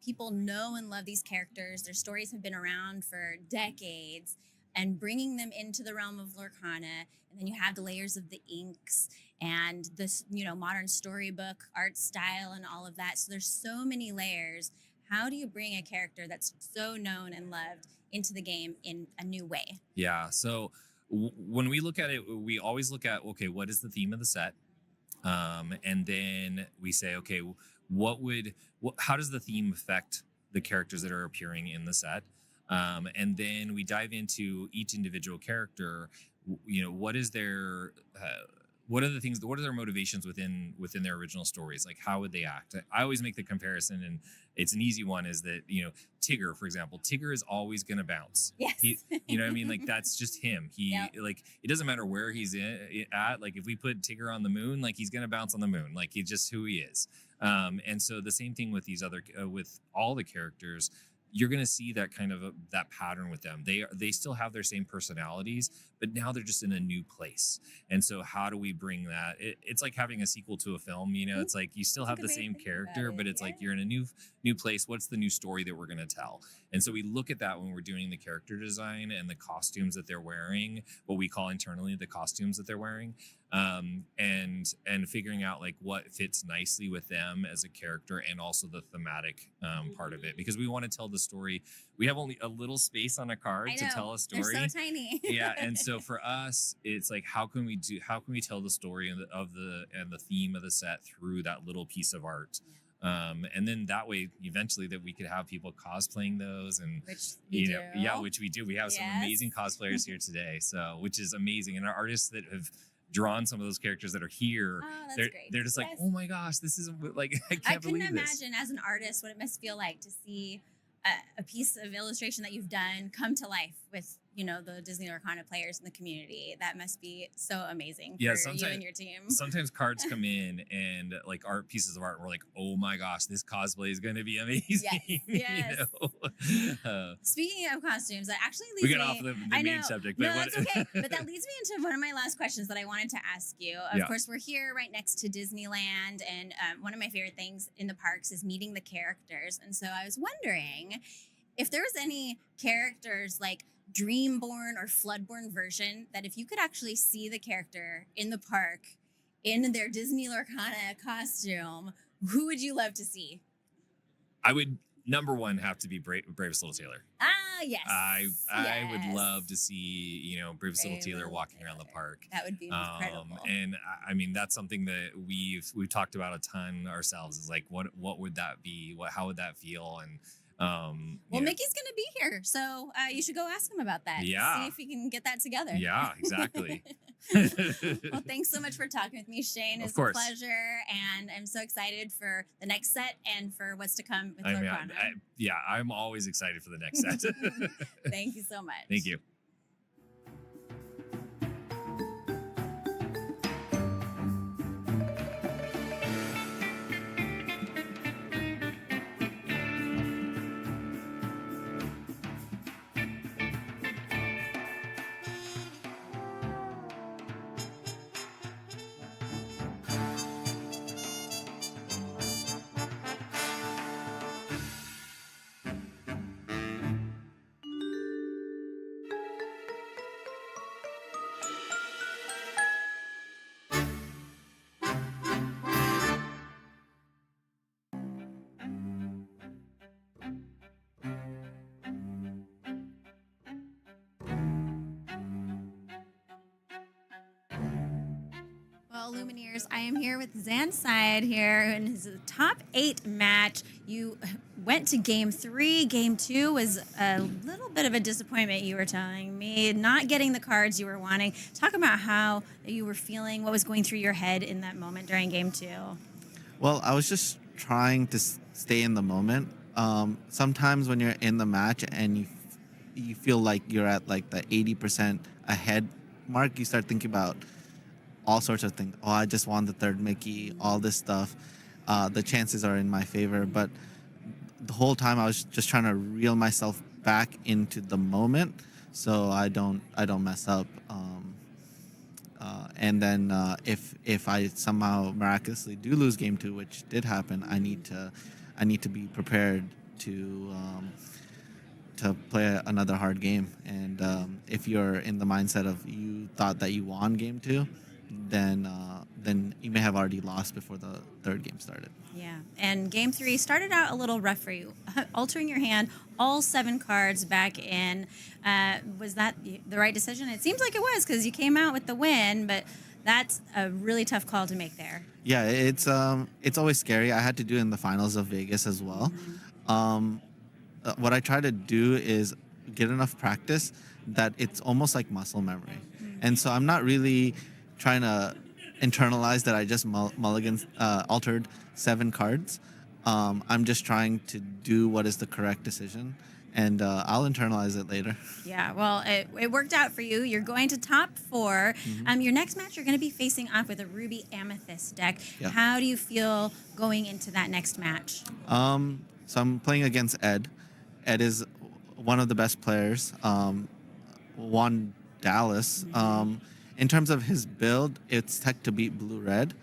people know and love these characters. Their stories have been around for decades, and bringing them into the realm of Lorcana. And then you have the layers of the inks and this, modern storybook art style and all of that. So there's so many layers. How do you bring a character that's so known and loved into the game in a new way? Yeah. So when we look at it, we always look at, okay, what is the theme of the set? And then we say, okay, how does the theme affect the characters that are appearing in the set? And then we dive into each individual character. What are their motivations within their original stories? Like, how would they act? I always make the comparison, and it's an easy one, is that, Tigger, for example, Tigger is always going to bounce. Yes. You know what I mean? Like, that's just him. Like, it doesn't matter where he's at. Like, if we put Tigger on the moon, like, he's going to bounce on the moon. Like, he's just who he is. And so the same thing with these with all the characters. You're going to see that kind of that pattern with them. They still have their same personalities, but now they're just in a new place. And so how do we bring that? It's like having a sequel to a film. It's like you still have the same character, but it's like you're in a new place. What's the new story that we're going to tell? And so we look at that when we're doing the character design and the costumes that they're wearing, what we call internally the costumes that they're wearing. And figuring out like what fits nicely with them as a character, and also the thematic part of it, because we want to tell the story. We have only a little space on a card to tell a story. They're so tiny. Yeah, and so for us, it's like how can we tell the story and the theme of the set through that little piece of art. And then that way, eventually, that we could have people cosplaying those, and which we do. Which we do. We have some amazing cosplayers here today, so which is amazing, and our artists that have drawn some of those characters that are here. Oh, that's great. They're just like, oh my gosh, this isn't like I can't believe this. I couldn't imagine as an artist what it must feel like to see a piece of illustration that you've done come to life with the Disney Lorcana players in the community. That must be so amazing for you and your team. Sometimes cards come in and like art pieces of art, and we're like, oh my gosh, this cosplay is going to be amazing. Yes. Speaking of costumes, that actually leads we got off the main subject. But that's okay. But that leads me into one of my last questions that I wanted to ask you. Of course, we're here right next to Disneyland, and one of my favorite things in the parks is meeting the characters. And so I was wondering if there was any characters like Dreamborn or Floodborn version that if you could actually see the character in the park in their Disney Lorcana costume, who would you love to see? I would, number one, have to be Bravest Little Tailor. Ah, yes. I would love to see, Bravest Little Tailor walking around the park. That would be incredible. And I mean, that's something that we've talked about a ton ourselves, is like, what would that be? How would that feel? And Mickey's going to be here, so you should go ask him about that. Yeah. See if we can get that together. Yeah, exactly. Well, thanks so much for talking with me, Shane. It's a pleasure, and I'm so excited for the next set and for what's to come with Lorcana. I'm always excited for the next set. Thank you so much. Thank you. Lumineers, I am here with Syed here in his top 8 match. You went to game 3. Game 2 was a little bit of a disappointment, you were telling me, not getting the cards you were wanting. Talk about how you were feeling, what was going through your head in that moment during game 2. Well, I was just trying to stay in the moment. Sometimes when you're in the match and you feel like you're at like the 80% ahead mark, you start thinking about all sorts of things. Oh, I just won the third Mickey, all this stuff. The chances are in my favor. But the whole time I was just trying to reel myself back into the moment so I don't mess up. And then if I somehow miraculously do lose game 2, which did happen, I need to be prepared to play another hard game. And if you're in the mindset of you thought that you won game 2, then you may have already lost before the third game started. Yeah, and game 3 started out a little rough for you, altering your hand, all 7 cards back in. Was that the right decision? It seems like it was because you came out with the win, but that's a really tough call to make there. Yeah, it's always scary. I had to do it in the finals of Vegas as well. What I try to do is get enough practice that it's almost like muscle memory. And so I'm not really trying to internalize that I just altered 7 cards. I'm just trying to do what is the correct decision, and I'll internalize it later. Yeah, well, it worked out for you. You're going to top 4. Your next match, you're going to be facing off with a Ruby Amethyst deck. Yeah. How do you feel going into that next match? So I'm playing against Ed. Ed is one of the best players. Won Dallas. In terms of his build, it's tech to beat blue-red.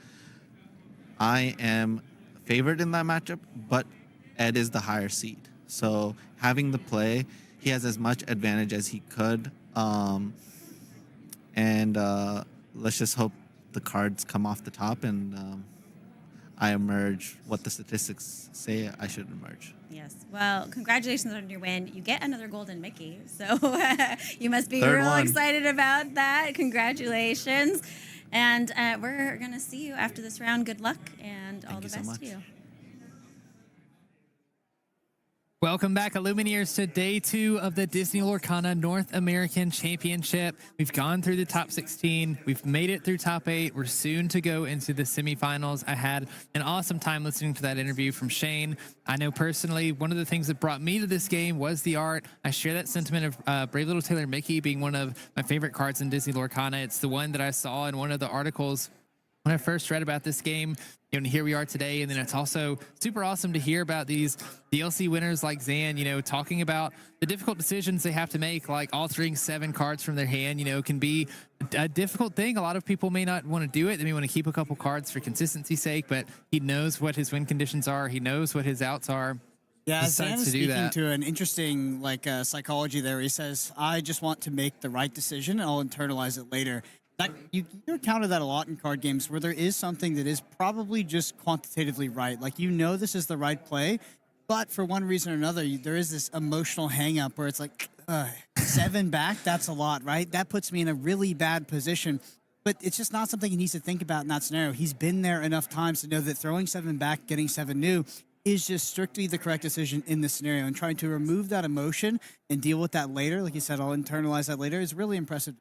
I am favored in that matchup, but Ed is the higher seed. So having the play, he has as much advantage as he could. And let's just hope the cards come off the top and I emerge what the statistics say I should emerge. Yes. Well, congratulations on your win. You get another golden Mickey, so you must be Third real one. excited about that. Congratulations. And we're going to see you after this round. Good luck and all Thank the you so best much. to you. Welcome back, Illumineers, to day 2 of the Disney Lorcana North American Championship. We've gone through the top 16. We've made it through top 8. We're soon to go into the semifinals. I had an awesome time listening to that interview from Shane. I know personally, one of the things that brought me to this game was the art. I share that sentiment of Brave Little Tailor Mickey being one of my favorite cards in Disney Lorcana. It's the one that I saw in one of the articles when I first read about this game. And here we are today. And then it's also super awesome to hear about these DLC winners like Zan, talking about the difficult decisions they have to make, like altering 7 cards from their hand, can be a difficult thing. A lot of people may not want to do it. They may want to keep a couple cards for consistency's sake, but he knows what his win conditions are. He knows what his outs are. Yeah, Decides Zan is to do speaking that. to an interesting psychology there. He says, I just want to make the right decision and I'll internalize it later. That, you encounter that a lot in card games where there is something that is probably just quantitatively right. Like, this is the right play, but for one reason or another, there is this emotional hang up where it's like, 7 back, that's a lot, right? That puts me in a really bad position. But it's just not something he needs to think about in that scenario. He's been there enough times to know that throwing 7 back, getting 7 new is just strictly the correct decision in this scenario. And trying to remove that emotion and deal with that later, like you said, I'll internalize that later, is really impressive.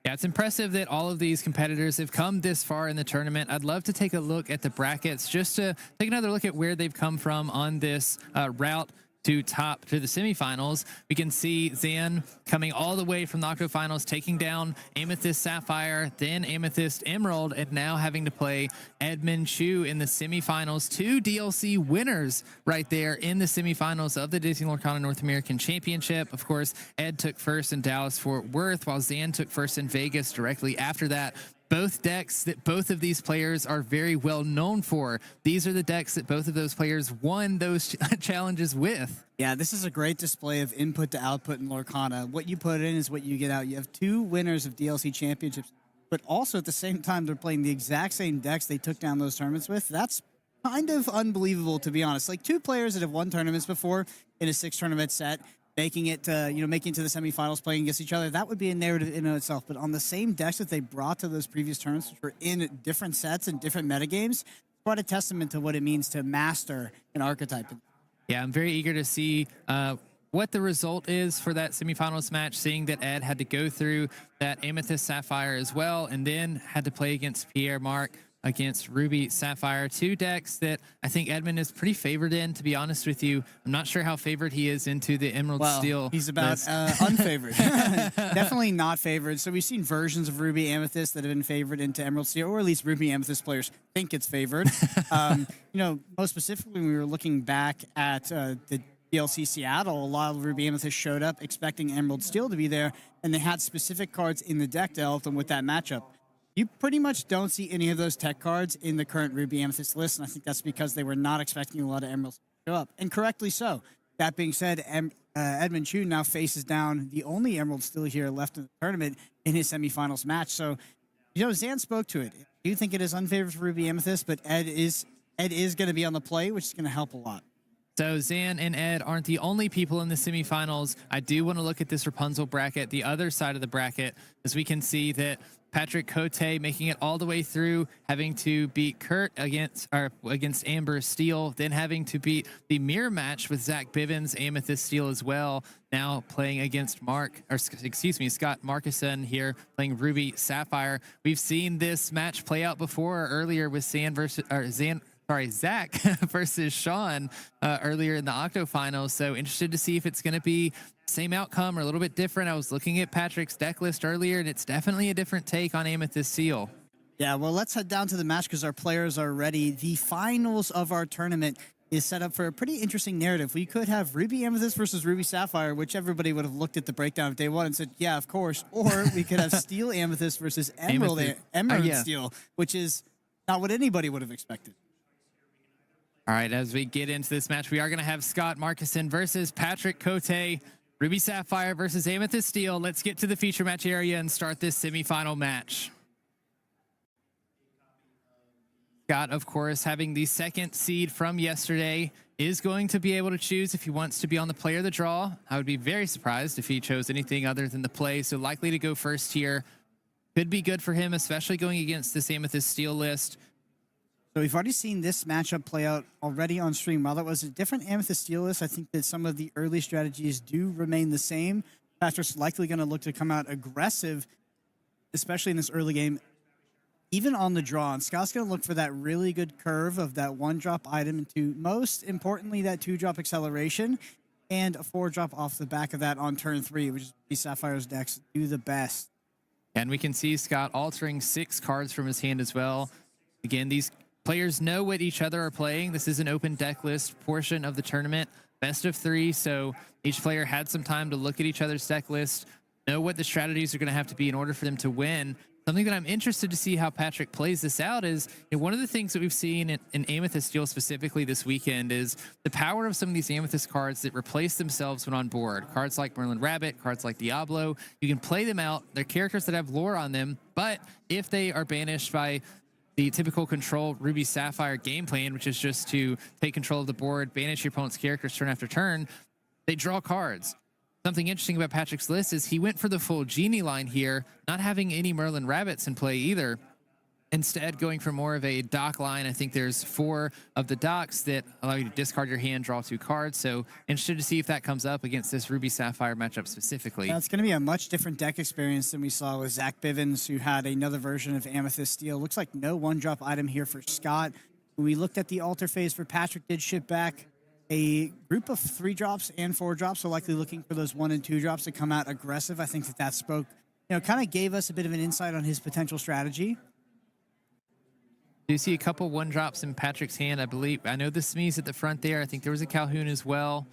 Yeah, it's impressive that all of these competitors have come this far in the tournament. I'd love to take a look at the brackets just to take another look at where they've come from on this route to the semifinals. We can see Zan coming all the way from the octofinals, taking down Amethyst Sapphire, then Amethyst Emerald, and now having to play Edmund Chiu in the semifinals. 2 DLC winners right there in the semifinals of the Disney Lorcana North American Championship. Of course, Ed took first in Dallas-Fort Worth, while Zan took first in Vegas directly after that. Both decks that both of these players are very well known for. These are the decks that both of those players won those challenges with. Yeah, this is a great display of input to output in Lorcana. What you put in is what you get out. You have 2 winners of DLC championships, but also at the same time, they're playing the exact same decks they took down those tournaments with. That's kind of unbelievable, to be honest. Like, 2 players that have won tournaments before in a 6-tournament set, making it to the semifinals, playing against each other, that would be a narrative in and of itself. But on the same decks that they brought to those previous tournaments, which were in different sets and different metagames, quite a testament to what it means to master an archetype. Yeah, I'm very eager to see what the result is for that semifinals match, seeing that Ed had to go through that Amethyst Sapphire as well, and then had to play against Pierre Marc against Ruby Sapphire, two decks that I think Edmund is pretty favored in, to be honest with you. I'm not sure how favored he is into the Emerald Steel. He's about unfavored. Definitely not favored. So we've seen versions of Ruby Amethyst that have been favored into Emerald Steel, or at least Ruby Amethyst players think it's favored. Most specifically, when we were looking back at the DLC Seattle, a lot of Ruby Amethyst showed up expecting Emerald Steel to be there, and they had specific cards in the deck to help them with that matchup. You pretty much don't see any of those tech cards in the current Ruby Amethyst list, and I think that's because they were not expecting a lot of Emeralds to show up, and correctly so. That being said, Edmund Chiu now faces down the only Emerald Steel here left in the tournament in his semifinals match. So, Zan spoke to it. I do think it is unfavored for Ruby Amethyst, but Ed is going to be on the play, which is going to help a lot. So Zan and Ed aren't the only people in the semifinals. I do want to look at this Rapunzel bracket, the other side of the bracket, as we can see that Patrick Côté making it all the way through, having to beat Kurt against Amber Steel, then having to beat the mirror match with Zach Bivens, Amethyst Steel as well. Now playing against Scott Markeson here, playing Ruby Sapphire. We've seen this match play out before earlier with Zach versus Sean earlier in the Octo finals. So interested to see if it's going to be same outcome or a little bit different. I was looking at Patrick's deck list earlier, and it's definitely a different take on Amethyst Steel. Yeah, well, let's head down to the match because our players are ready. The finals of our tournament is set up for a pretty interesting narrative. We could have Ruby Amethyst versus Ruby Sapphire, which everybody would have looked at the breakdown of day one and said, yeah, of course. Or we could have Steel Amethyst versus Emerald Steel, which is not what anybody would have expected. All right, as we get into this match, we are going to have Scott Markeson versus Patrick Côté, Ruby Sapphire versus Amethyst Steel. Let's get to the feature match area and start this semifinal match. Scott, of course, having the second seed from yesterday, is going to be able to choose if he wants to be on the play or the draw. I would be very surprised if he chose anything other than the play, so likely to go first here. Could be good for him, especially going against this Amethyst Steel list. So we've already seen this matchup play out already on stream. While that was a different Amethyst Steel list, I think that some of the early strategies do remain the same. Patrick's likely going to look to come out aggressive, especially in this early game, even on the draw. And Scott's going to look for that really good curve of that 1-drop item into, most importantly, that 2-drop acceleration and a 4-drop off the back of that on turn 3, which is the Sapphire's decks do the best. And we can see Scott altering 6 cards from his hand as well. Again, these players know what each other are playing. This is an open deck list portion of the tournament, best of 3. So each player had some time to look at each other's deck list, know what the strategies are going to have to be in order for them to win. Something that I'm interested to see how Patrick plays this out is, one of the things that we've seen in Amethyst Steel specifically this weekend is the power of some of these Amethyst cards that replace themselves when on board. Cards like Merlin Rabbit, cards like Diablo, you can play them out. They're characters that have lore on them, but if they are banished by the typical control Ruby Sapphire game plan, which is just to take control of the board, banish your opponent's characters turn after turn, they draw cards. Something interesting about Patrick's list is he went for the full Genie line here, not having any Merlin Rabbits in play either. Instead, going for more of a dock line. I think there's 4 of the docks that allow you to discard your hand, draw 2 cards. So interested to see if that comes up against this Ruby Sapphire matchup specifically. That's going to be a much different deck experience than we saw with Zach Bivens, who had another version of Amethyst Steel. Looks like no 1-drop item here for Scott. When we looked at the altar phase for Patrick, did ship back a group of 3-drops and 4-drops, so likely looking for those 1 and 2-drops to come out aggressive. I think that spoke, kind of gave us a bit of an insight on his potential strategy. Do you see a couple 1-drops in Patrick's hand? I know the Smee's at the front there. I think there was a Calhoun as well.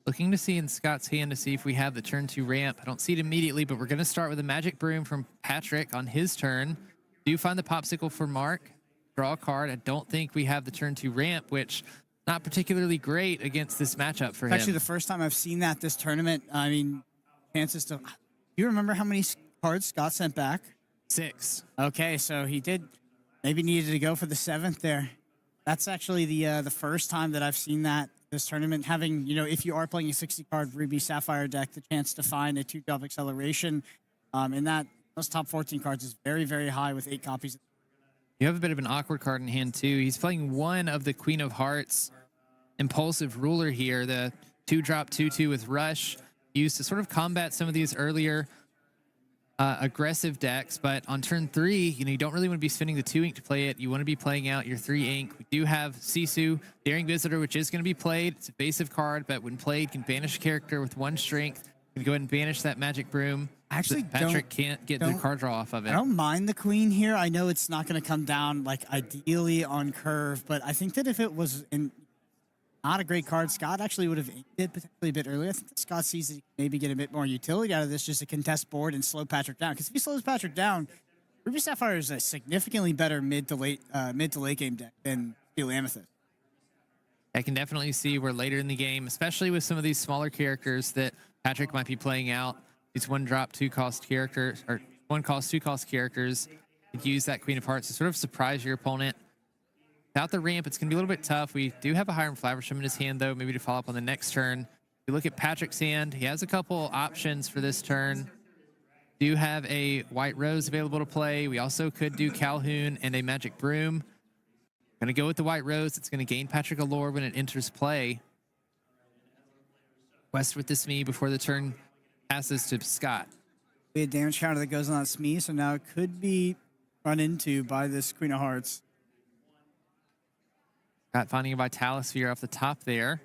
Looking to see in Scott's hand to see if we have the turn 2 ramp. I don't see it immediately, but we're going to start with a Magic Broom from Patrick on his turn. Do you find the Popsicle for Mark? Draw a card. I don't think we have the turn 2 ramp, which not particularly great against this matchup for him. Actually, the first time I've seen that this tournament. I mean, chances to... Do you remember how many cards Scott sent back? 6. Okay, so he did... Maybe needed to go for the 7th there. That's actually the first time that I've seen that this tournament. Having, if you are playing a 60-card Ruby Sapphire deck, the chance to find a 2-drop acceleration in those top 14 cards is very, very high with 8 copies. You have a bit of an awkward card in hand, too. He's playing 1 of the Queen of Hearts Impulsive Ruler here, the 2-drop 2/2 with Rush, used to sort of combat some of these earlier aggressive decks, but on turn 3, you don't really want to be spending the 2 ink to play it. You want to be playing out your 3 ink. We do have Sisu, Daring Visitor, which is going to be played. It's a basive card, but when played, can banish a character with 1 strength. You can go ahead and banish that magic broom. Actually, Patrick can't get the card draw off of it. I don't mind the queen here. I know it's not going to come down like ideally on curve, but I think that if it was not a great card, Scott actually would have inked it potentially a bit earlier. I think that Scott sees that he can maybe get a bit more utility out of this just to contest board and slow Patrick down. Because if he slows Patrick down, Ruby Sapphire is a significantly better mid to late game deck than Steel Amethyst. I can definitely see where later in the game, especially with some of these smaller characters that Patrick might be playing out, these 1-drop 2-cost characters, or 1-cost 2-cost characters, could use that Queen of Hearts to sort of surprise your opponent. Without the ramp, it's going to be a little bit tough. We do have a Hiram Flaversham in his hand, though, maybe to follow up on the next turn. If you look at Patrick's hand, he has a couple options for this turn. Do have a White Rose available to play. We also could do Calhoun and a Magic Broom. Going to go with the White Rose. It's going to gain Patrick a lore when it enters play. West with the Smee before the turn passes to Scott. We had damage counter that goes on that Smee, so now it could be run into by this Queen of Hearts. Scott finding a Vitalis Sphere off the top there.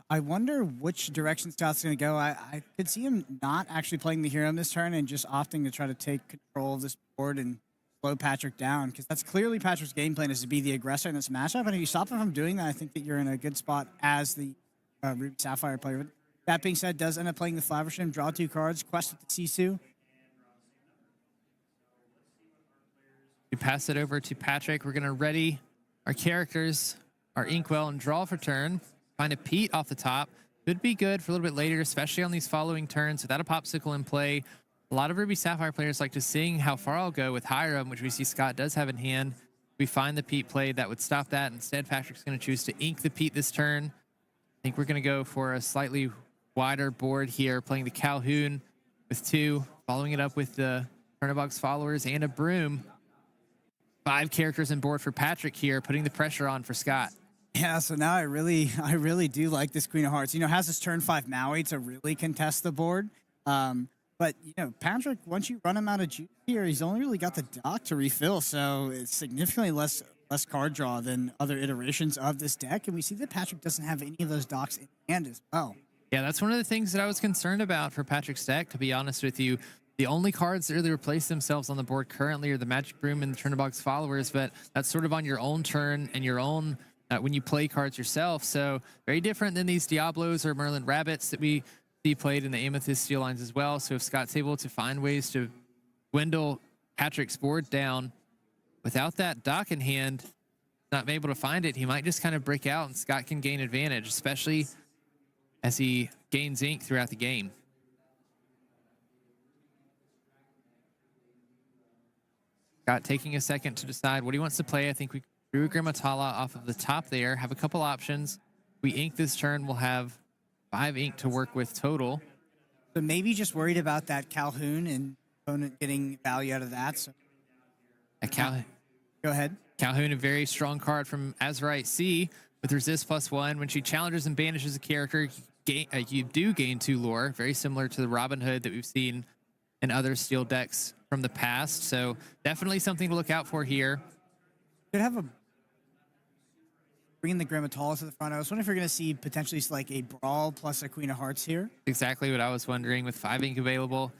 I wonder which direction Scott's going to go. I could see him not actually playing the hero in this turn and just opting to try to take control of this board and slow Patrick down, because that's clearly Patrick's game plan, is to be the aggressor in this matchup. And if you stop him from doing that, I think that you're in a good spot as the Ruby Sapphire player. But that being said, does end up playing the Flaversham, draw 2 cards, quest with the Sisu. We pass it over to Patrick. We're going to ready our characters, our Inkwell, and draw for turn. Find a Pete off the top. Could be good for a little bit later, especially on these following turns without a Popsicle in play. A lot of Ruby Sapphire players like to sing How Far I'll Go with Hiram, which we see Scott does have in hand. We find the Pete play that would stop that. Instead, Patrick's going to choose to ink the Pete this turn. I think we're going to go for a slightly wider board here, playing the Calhoun with 2, following it up with the Turnabox Followers and a Broom. 5 characters on board for Patrick here, putting the pressure on for Scott. Yeah, so now I really do like this Queen of Hearts. Has this turn 5 Maui to really contest the board. But, Patrick, once you run him out of juice here, he's only really got the dock to refill, so it's significantly less card draw than other iterations of this deck. And we see that Patrick doesn't have any of those docks in hand as well. Yeah, that's one of the things that I was concerned about for Patrick's deck, to be honest with you. The only cards that really replace themselves on the board currently are the Magic Broom and the Turnabox Followers, but that's sort of on your own turn and your own when you play cards yourself. So very different than these Diablos or Merlin Rabbits that we see played in the Amethyst Steel lines as well. So if Scott's able to find ways to dwindle Patrick's board down without that dock in hand, not able to find it, he might just kind of break out and Scott can gain advantage, especially as he gains ink throughout the game. Scott taking a second to decide what he wants to play. I think we drew Grimmatala off of the top there, have a couple options. We ink this turn, we'll have 5 ink to work with total. So maybe just worried about that Calhoun and opponent getting value out of that. So go ahead. Calhoun, a very strong card from Azurite C with resist +1. When she challenges and banishes a character, you do gain 2 lore, very similar to the Robin Hood that we've seen in other steel decks from the past. So definitely something to look out for here. Could have bringing the Grammatala to the front. I was wondering if you're going to see potentially like a Brawl plus a Queen of Hearts here. Exactly what I was wondering. With 5 ink available,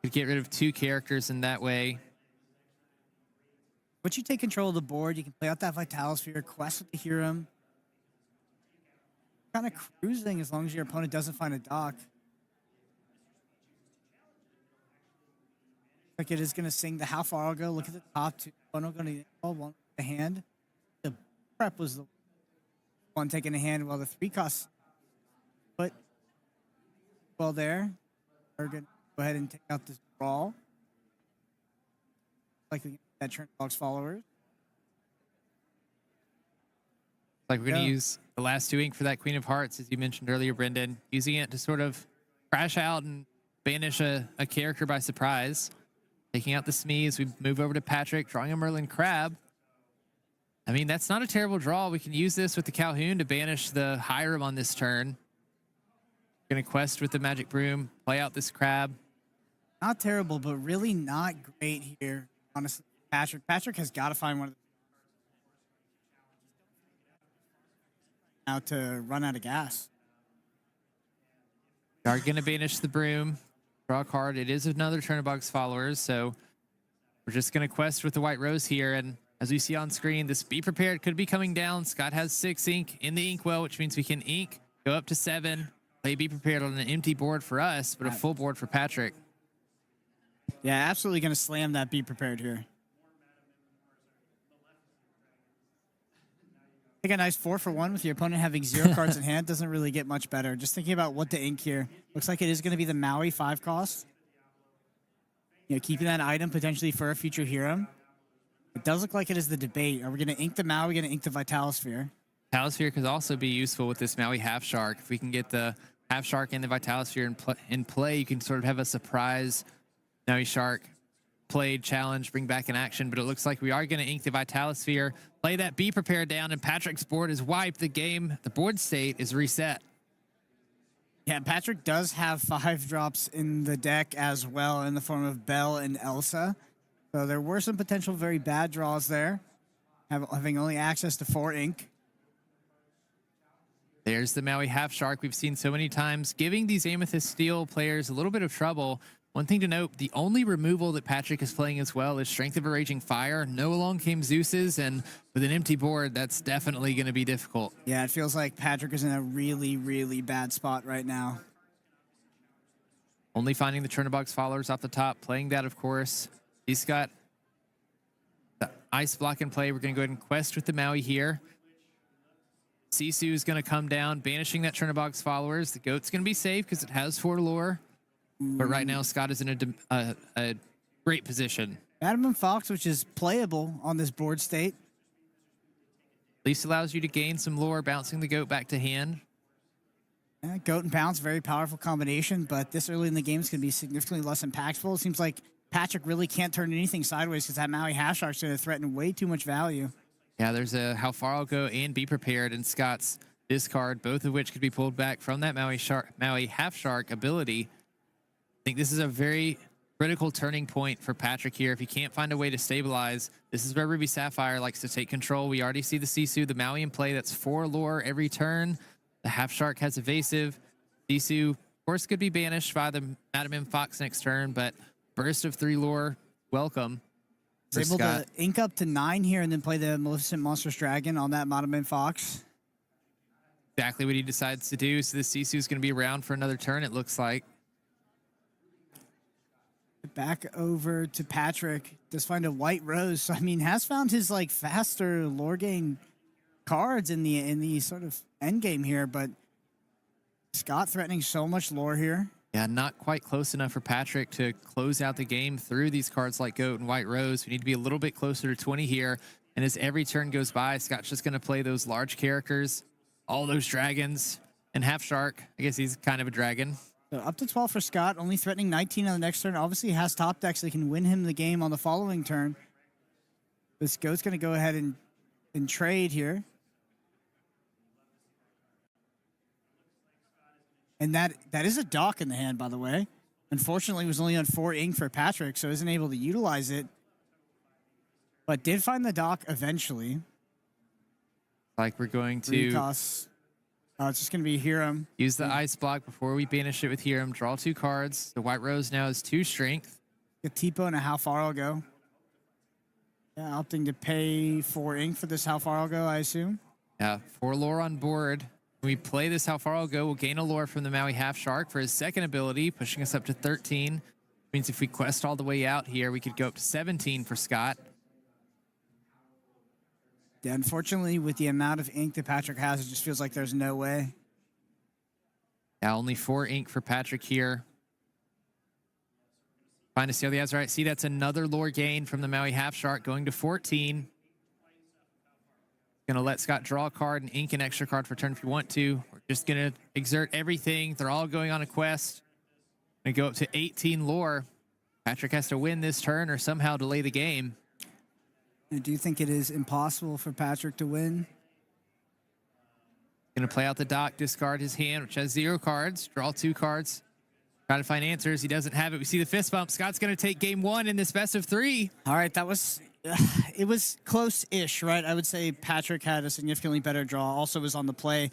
could get rid of 2 characters in that way. Once you take control of the board, you can play out that Vitalis Sphere, quest with the Hiram. Kind of cruising as long as your opponent doesn't find a dock. Like it is going to sing the How Far I'll Go. Look at the top 2. One will go to the one the hand. The prep was the one taking the hand, while the 3 costs. But well, there we're going to go ahead and take out this Brawl. Like that Turnabox Followers. Like we're going to use the last 2 ink for that Queen of Hearts, as you mentioned earlier, Brendan, using it to sort of crash out and banish a character by surprise. Taking out the Smees, we move over to Patrick, drawing a Merlin Crab. I mean, that's not a terrible draw. We can use this with the Calhoun to banish the Hiram on this turn. Gonna quest with the magic broom, play out this crab. Not terrible, but really not great here. Honestly, Patrick has got to find one of the now to run out of gas. Are gonna banish the broom, draw a card. It is another Chernobog's followers, so we're just gonna quest with the white rose here. And as we see on screen, this Be Prepared could be coming down. Scott has 6 ink in the inkwell, which means we can ink, go up to 7, play Be Prepared on an empty board for us, but a full board for Patrick. Yeah, absolutely going to slam that Be Prepared here. I think a nice 4 for 1 with your opponent having 0 cards in hand doesn't really get much better. Just thinking about what to ink here. Looks like it is going to be the Maui 5 cost. You know, keeping that item potentially for a future hero. It does look like it is the debate. Are we going to ink the Maui? Going to ink the Vitalosphere? Vitalosphere could also be useful with this Maui Half Shark. If we can get the Half Shark and the Vitalosphere in play, you can sort of have a surprise Maui Shark played, challenge, bring back an action. But it looks like we are going to ink the Vitalosphere, play that Be Prepared down, and Patrick's board is wiped. The board state is reset. Yeah, Patrick does have 5 drops in the deck as well in the form of Belle and Elsa. So there were some potential very bad draws there, having only access to 4 ink. There's the Maui Half Shark we've seen so many times, giving these Amethyst Steel players a little bit of trouble. One thing to note, the only removal that Patrick is playing as well is Strength of a Raging Fire. No along came Zeus's, and with an empty board, that's definitely going to be difficult. Yeah, it feels like Patrick is in a really, really bad spot right now. Only finding the Chernobog's followers off the top, playing that, of course. He's got the Ice Block in play. We're going to go ahead and quest with the Maui here. Sisu is going to come down, banishing that Chernobog's followers. The goat's going to be safe because it has 4 lore. But right now, Scott is in a great position. Madam and Fox, which is playable on this board state. At least allows you to gain some lore, bouncing the goat back to hand. Yeah, goat and Pounce, very powerful combination, but this early in the game is going to be significantly less impactful. It seems like Patrick really can't turn anything sideways because that Maui Half Shark is going to threaten way too much value. Yeah, there's a How Far I'll Go and Be Prepared in Scott's discard, both of which could be pulled back from that Maui Half Shark ability. I think this is a very critical turning point for Patrick here. If he can't find a way to stabilize, this is where Ruby Sapphire likes to take control. We already see the Sisu, the Maui in play. That's 4 lore every turn. The Half Shark has evasive. Sisu, of course, could be banished by the Madam M Fox next turn, but burst of 3 lore, welcome. He's able to ink up to 9 here and then play the Maleficent Monstrous Dragon on that Madam M Fox. Exactly what he decides to do. So the Sisu is going to be around for another turn, it looks like. Back over to Patrick. Does find a white rose. So I mean, has found his like faster lore gain cards in the sort of end game here, but Scott threatening so much lore here. Yeah, not quite close enough for Patrick to close out the game through these cards like Goat and White Rose. We need to be a little bit closer to 20 here. And as every turn goes by, Scott's just going to play those large characters, all those dragons, and Half Shark. I guess he's kind of a dragon. So up to 12 for Scott, only threatening 19 on the next turn. Obviously he has top decks that can win him the game on the following turn. This Goat's going to go ahead and trade here. And that is a dock in the hand, by the way. Unfortunately, it was only on 4 ink for Patrick, so isn't able to utilize it. But did find the dock eventually. Like we're going Three to costs. It's just going to be Hiram. use the Ice Block before we banish it with Hiram. Draw 2 cards. The White Rose now has 2 strength. A Tipo and a How Far I'll Go. Yeah, opting to pay 4 ink for this How Far I'll Go, I assume. Yeah, 4 lore on board. When we play this How Far I'll Go, we'll gain a lore from the Maui Half Shark for his second ability, pushing us up to 13. Means if we quest all the way out here, we could go up to 17 for Scott. Yeah, unfortunately, with the amount of ink that Patrick has, it just feels like there's no way. Yeah, only 4 ink for Patrick here. Trying to see how the odds are. Right, see, that's another lore gain from the Maui Half Shark going to 14. Gonna let Scott draw a card and ink an extra card for turn if you want to. We're just gonna exert everything. They're all going on a quest. Gonna go up to 18 lore. Patrick has to win this turn or somehow delay the game. I do think it is impossible for Patrick to win. Gonna play out the dock, discard his hand, which has 0 cards, draw 2 cards. Try to find answers. He doesn't have it. We see the fist bump. Scott's gonna take game 1 in this best of 3. All right, that was it was close-ish, right? I would say Patrick had a significantly better draw. Also was on the play.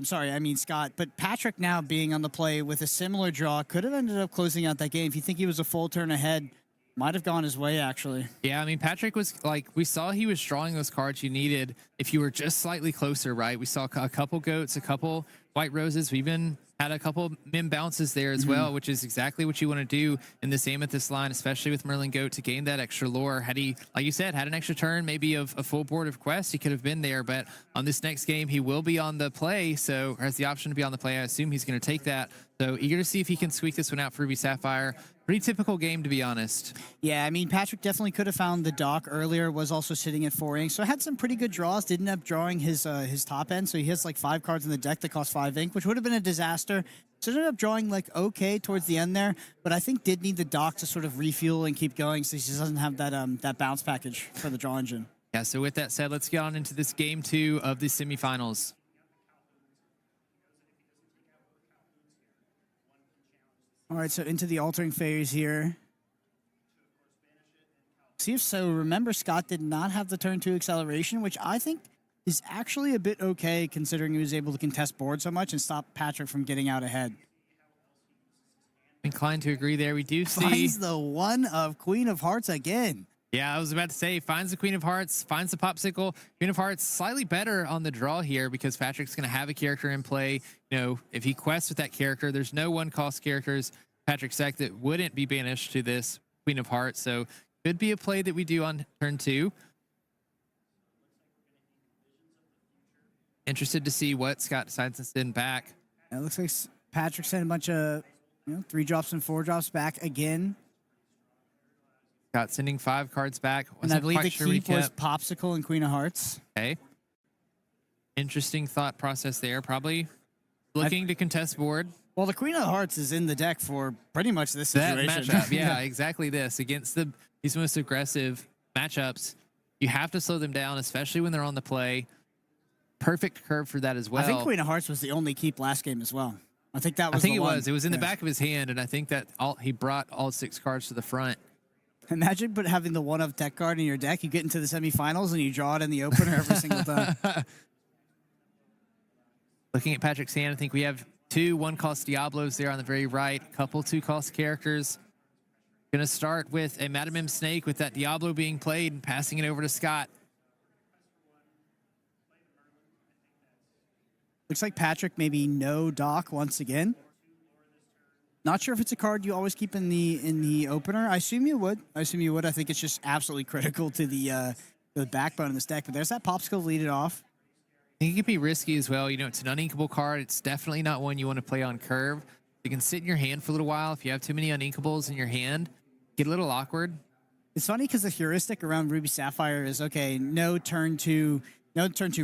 Sorry, I mean Scott. But Patrick now being on the play with a similar draw could have ended up closing out that game. If you think he was a full turn ahead, might have gone his way, actually. Yeah, I mean, Patrick was like, we saw he was drawing those cards you needed if you were just slightly closer, right? We saw a couple goats, a couple white roses. We even had a couple min bounces there as well, which is exactly what you want to do in this amethyst line, especially with Merlin Goat to gain that extra lore. Had he, like you said, had an extra turn, maybe of a full board of quests, he could have been there. But on this next game, he will be on the play, so or has the option to be on the play. I assume he's going to take that. So eager to see if he can squeak this one out for Ruby Sapphire. Pretty typical game, to be honest. Yeah, I mean, Patrick definitely could have found the dock earlier, was also sitting at 4 ink, so had some pretty good draws, didn't end up drawing his top end, so he has like 5 cards in the deck that cost 5 ink, which would have been a disaster. So ended up drawing like okay towards the end there, but I think did need the dock to sort of refuel and keep going, so he just doesn't have that bounce package for the draw engine. Yeah, so with that said, let's get on into this game 2 of the semifinals. All right, so into the altering phase here. See if so. Remember, Scott did not have the turn 2 acceleration, which I think is actually a bit okay considering he was able to contest board so much and stop Patrick from getting out ahead. Inclined to agree there. We do see... Finds the one of Queen of Hearts again. Yeah, I was about to say, finds the Queen of Hearts, finds the Popsicle. Queen of Hearts slightly better on the draw here because Patrick's going to have a character in play. You know, if he quests with that character, there's no 1-cost characters Patrick's deck that wouldn't be banished to this Queen of Hearts. So could be a play that we do on turn 2. Interested to see what Scott decides to send back. It looks like Patrick sent a bunch of 3 drops and 4 drops back again. Scott sending 5 cards back. And I believe the sure we keep was kept. Popsicle and Queen of Hearts. Okay. Interesting thought process there. Probably looking to contest board. Well, the Queen of Hearts is in the deck for pretty much this situation. That matchup, yeah, exactly this. Against these most aggressive matchups, you have to slow them down, especially when they're on the play. Perfect curve for that as well. I think Queen of Hearts was the only keep last game as well. I think that was I think the it one. was. It was in the back of his hand, and I think that he brought all 6 cards to the front. Imagine having the one of deck card in your deck. You get into the semifinals and you draw it in the opener every single time. Looking at Patrick's hand, I think we have 2 1-cost Diablos there on the very right. A couple 2-cost characters. Going to start with a Madame Snake with that Diablo being played and passing it over to Scott. Looks like Patrick maybe no dock once again. Not sure if it's a card you always keep in the opener. I assume you would. I think it's just absolutely critical to the backbone of this deck. But there's that Popsicle to lead it off. I think it could be risky as well. You know, it's an uninkable card. It's definitely not one you want to play on curve. You can sit in your hand for a little while. If you have too many uninkables in your hand, get a little awkward. It's funny because the heuristic around Ruby Sapphire is, okay, no turn 2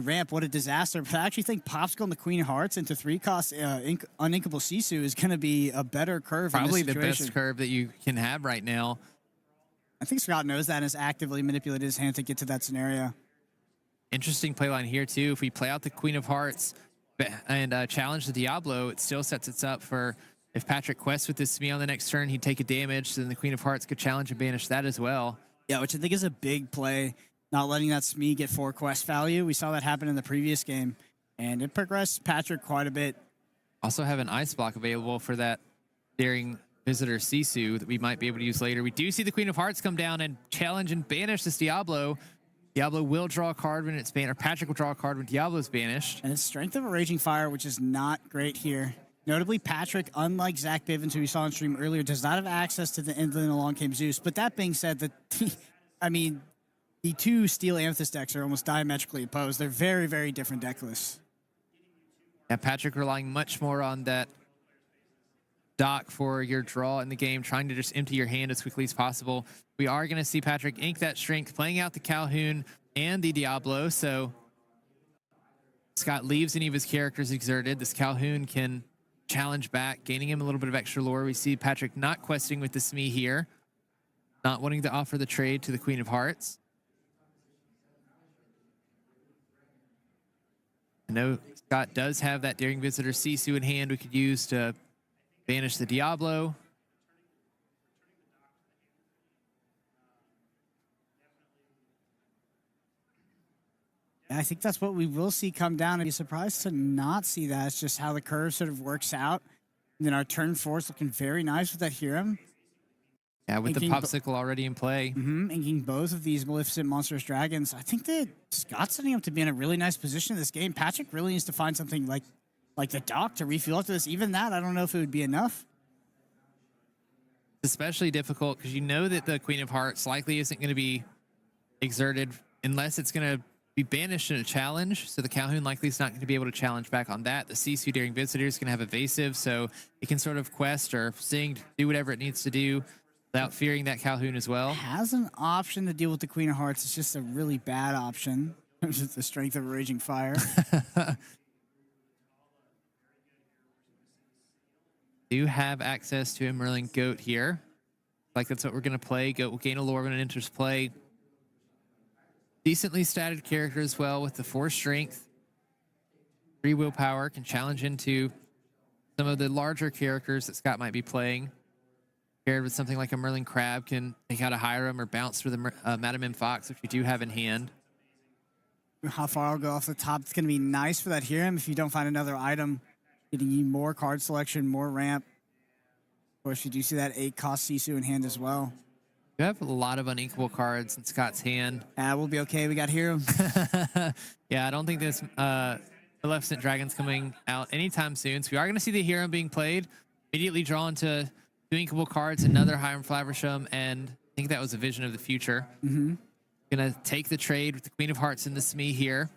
ramp. What a disaster. But I actually think Popsicle and the Queen of Hearts into 3-cost uninkable Sisu is going to be a better curve. Probably in this the best curve that you can have right now. I think Scott knows that and has actively manipulated his hand to get to that scenario. Interesting play line here, too. If we play out the Queen of Hearts and challenge the Diablo, it still sets us up for if Patrick quests with this Smee on the next turn, he'd take a damage, then the Queen of Hearts could challenge and banish that as well. Yeah, which I think is a big play, not letting that Smee get 4 quest value. We saw that happen in the previous game, and it progressed Patrick quite a bit. Also have an ice block available for that daring visitor Sisu that we might be able to use later. We do see the Queen of Hearts come down and challenge and banish this Diablo. Diablo will draw a card when it's banished, or Patrick will draw a card when Diablo's banished. And it's Strength of a Raging Fire, which is not great here. Notably, Patrick, unlike Zach Bivens, who we saw on stream earlier, does not have access to the Inland Along Came Zeus. But that being said, the 2 Steel Amethyst decks are almost diametrically opposed. They're very, very different deck lists. Yeah, Patrick relying much more on that dock for your draw in the game, trying to just empty your hand as quickly as possible. We are going to see Patrick ink that Strength, playing out the Calhoun and the Diablo. So Scott leaves any of his characters exerted. This Calhoun can challenge back, gaining him a little bit of extra lore. We see Patrick not questing with the Smee here, not wanting to offer the trade to the Queen of Hearts. I know Scott does have that Daring Visitor Sisu in hand we could use to banish the Diablo. And I think that's what we will see come down. I'd be surprised to not see that. It's just how the curve sort of works out. And then our turn 4 is looking very nice with that Hiram. Yeah, with the popsicle already in play. Inking both of these Maleficent Monstrous Dragons. I think that Scott's setting up to be in a really nice position in this game. Patrick really needs to find something like the dock to refuel after this. Even that, I don't know if it would be enough. It's especially difficult because you know that the Queen of Hearts likely isn't going to be exerted unless it's going to be banished in a challenge. So the Calhoun likely is not going to be able to challenge back on that. The Sisu Daring Visitor is going to have evasive, so it can sort of quest or sing, do whatever it needs to do without fearing that Calhoun as well. Has an option to deal with the Queen of Hearts. It's just a really bad option in terms of the strength of a Raging Fire. Do have access to a Merlin Goat here. Like that's what we're going to play. Goat will gain a lore when it enters play. Decently statted character as well with the 4 strength. 3 willpower, can challenge into some of the larger characters that Scott might be playing. Paired with something like a Merlin Crab, can take out a Hiram or bounce through the Madam M Fox, which you do have in hand. How far I'll go off the top. It's going to be nice for that Hiram if you don't find another item. Getting you more card selection, more ramp. Of course, you do see that 8-cost Sisu in hand as well. You have a lot of unequal cards in Scott's hand. We'll be okay. We got Hiram. Yeah, I don't think this Maleficent Dragon's coming out anytime soon. So we are going to see the Hiram being played. Immediately drawn to 2 inkable cards, another Hiram Flaversham, and I think that was a Vision of the Future. Gonna take the trade with the Queen of Hearts in the Smee here.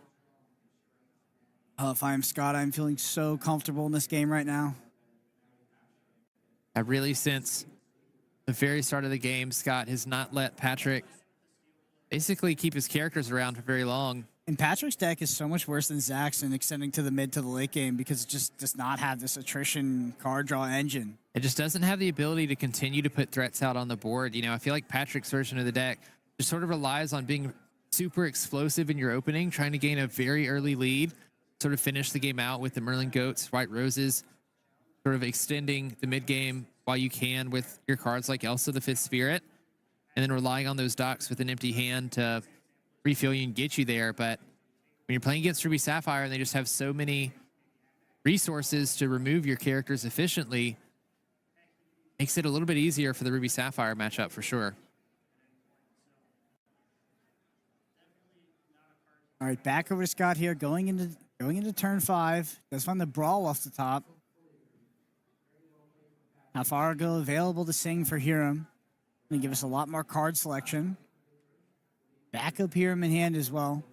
If I'm Scott, I'm feeling so comfortable in this game right now. I really, since the very start of the game, Scott has not let Patrick basically keep his characters around for very long. And Patrick's deck is so much worse than Zach's in extending to the mid to the late game because it just does not have this attrition card draw engine. It just doesn't have the ability to continue to put threats out on the board. You know, I feel like Patrick's version of the deck just sort of relies on being super explosive in your opening, trying to gain a very early lead, sort of finish the game out with the Merlin Goats, White Roses, sort of extending the mid game while you can with your cards like Elsa the Fifth Spirit, and then relying on those docks with an empty hand to refill you and get you there. But when you're playing against Ruby Sapphire and they just have so many resources to remove your characters efficiently, makes it a little bit easier for the Ruby Sapphire matchup for sure. All right, back over to Scott here, going into turn 5. Does find the Brawl off the top. How far ago available to sing for Hiram. Gonna give us a lot more card selection. Backup Hiram in hand as well.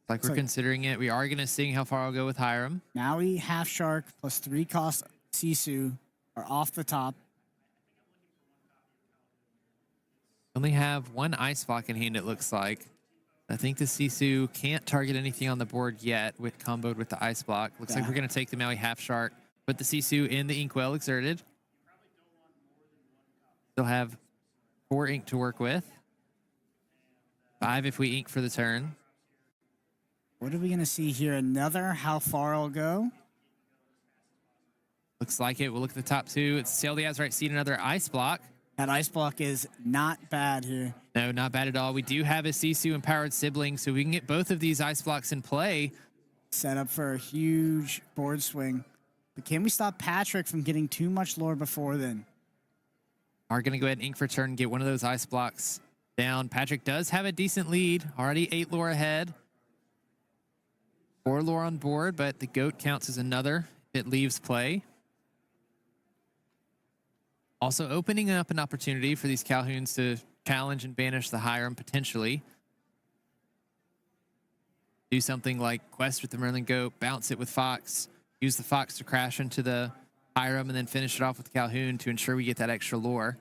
Like we're considering it. We are going to sing How Far I'll Go with Hiram. Maui, Half Shark, plus 3-cost Sisu are off the top. Only have 1 Ice Block in hand, it looks like. I think the Sisu can't target anything on the board yet with comboed with the Ice Block. Looks like we're going to take the Maui Half Shark, put the Sisu in the Inkwell Exerted. Still have 4 ink to work with. 5 if we ink for the turn. What are we going to see here? Another How Far I'll Go. Looks like it. We'll look at the top 2. It's Sail the Azurite Seed, another Ice Block. That Ice Block is not bad here. No, not bad at all. We do have a Sisu Empowered Sibling, so we can get both of these Ice Blocks in play. Set up for a huge board swing. But can we stop Patrick from getting too much lore before then? Are going to go ahead and ink for turn, get one of those Ice Blocks down. Patrick does have a decent lead. Already 8 lore ahead. 4 lore on board, but the Goat counts as another. It leaves play. Also opening up an opportunity for these Calhouns to challenge and banish the Hiram potentially. Do something like quest with the Merlin Goat, bounce it with Fox, use the Fox to crash into the Hiram, and then finish it off with Calhoun to ensure we get that extra lore.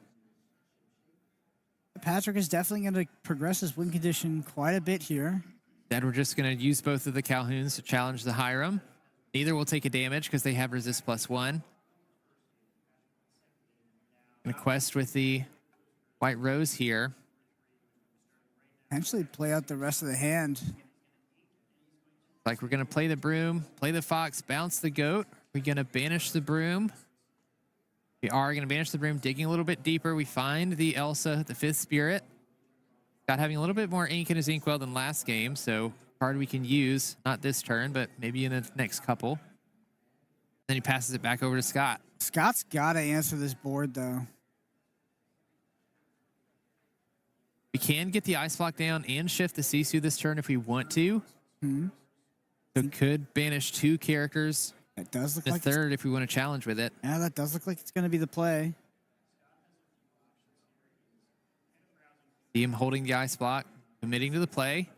Patrick is definitely going to progress his win condition quite a bit here. Then we're just going to use both of the Calhouns to challenge the Hiram. Neither will take a damage because they have resist +1. Gonna quest with the White Rose here. Potentially play out the rest of the hand. Like we're gonna play the broom, play the fox, bounce the goat. We're gonna banish the broom. We are gonna banish the broom, digging a little bit deeper. We find the Elsa, the 5th spirit. Got having a little bit more ink in his inkwell than last game, so card we can use, not this turn, but maybe in the next couple. Then he passes it back over to Scott. Scott's got to answer this board, though. We can get the ice block down and shift the Sisu this turn if we want to. So could banish 2 characters. That does look The like third if we want to challenge with it. Yeah, that does look like it's going to be the play. See him holding the ice block, committing to the play.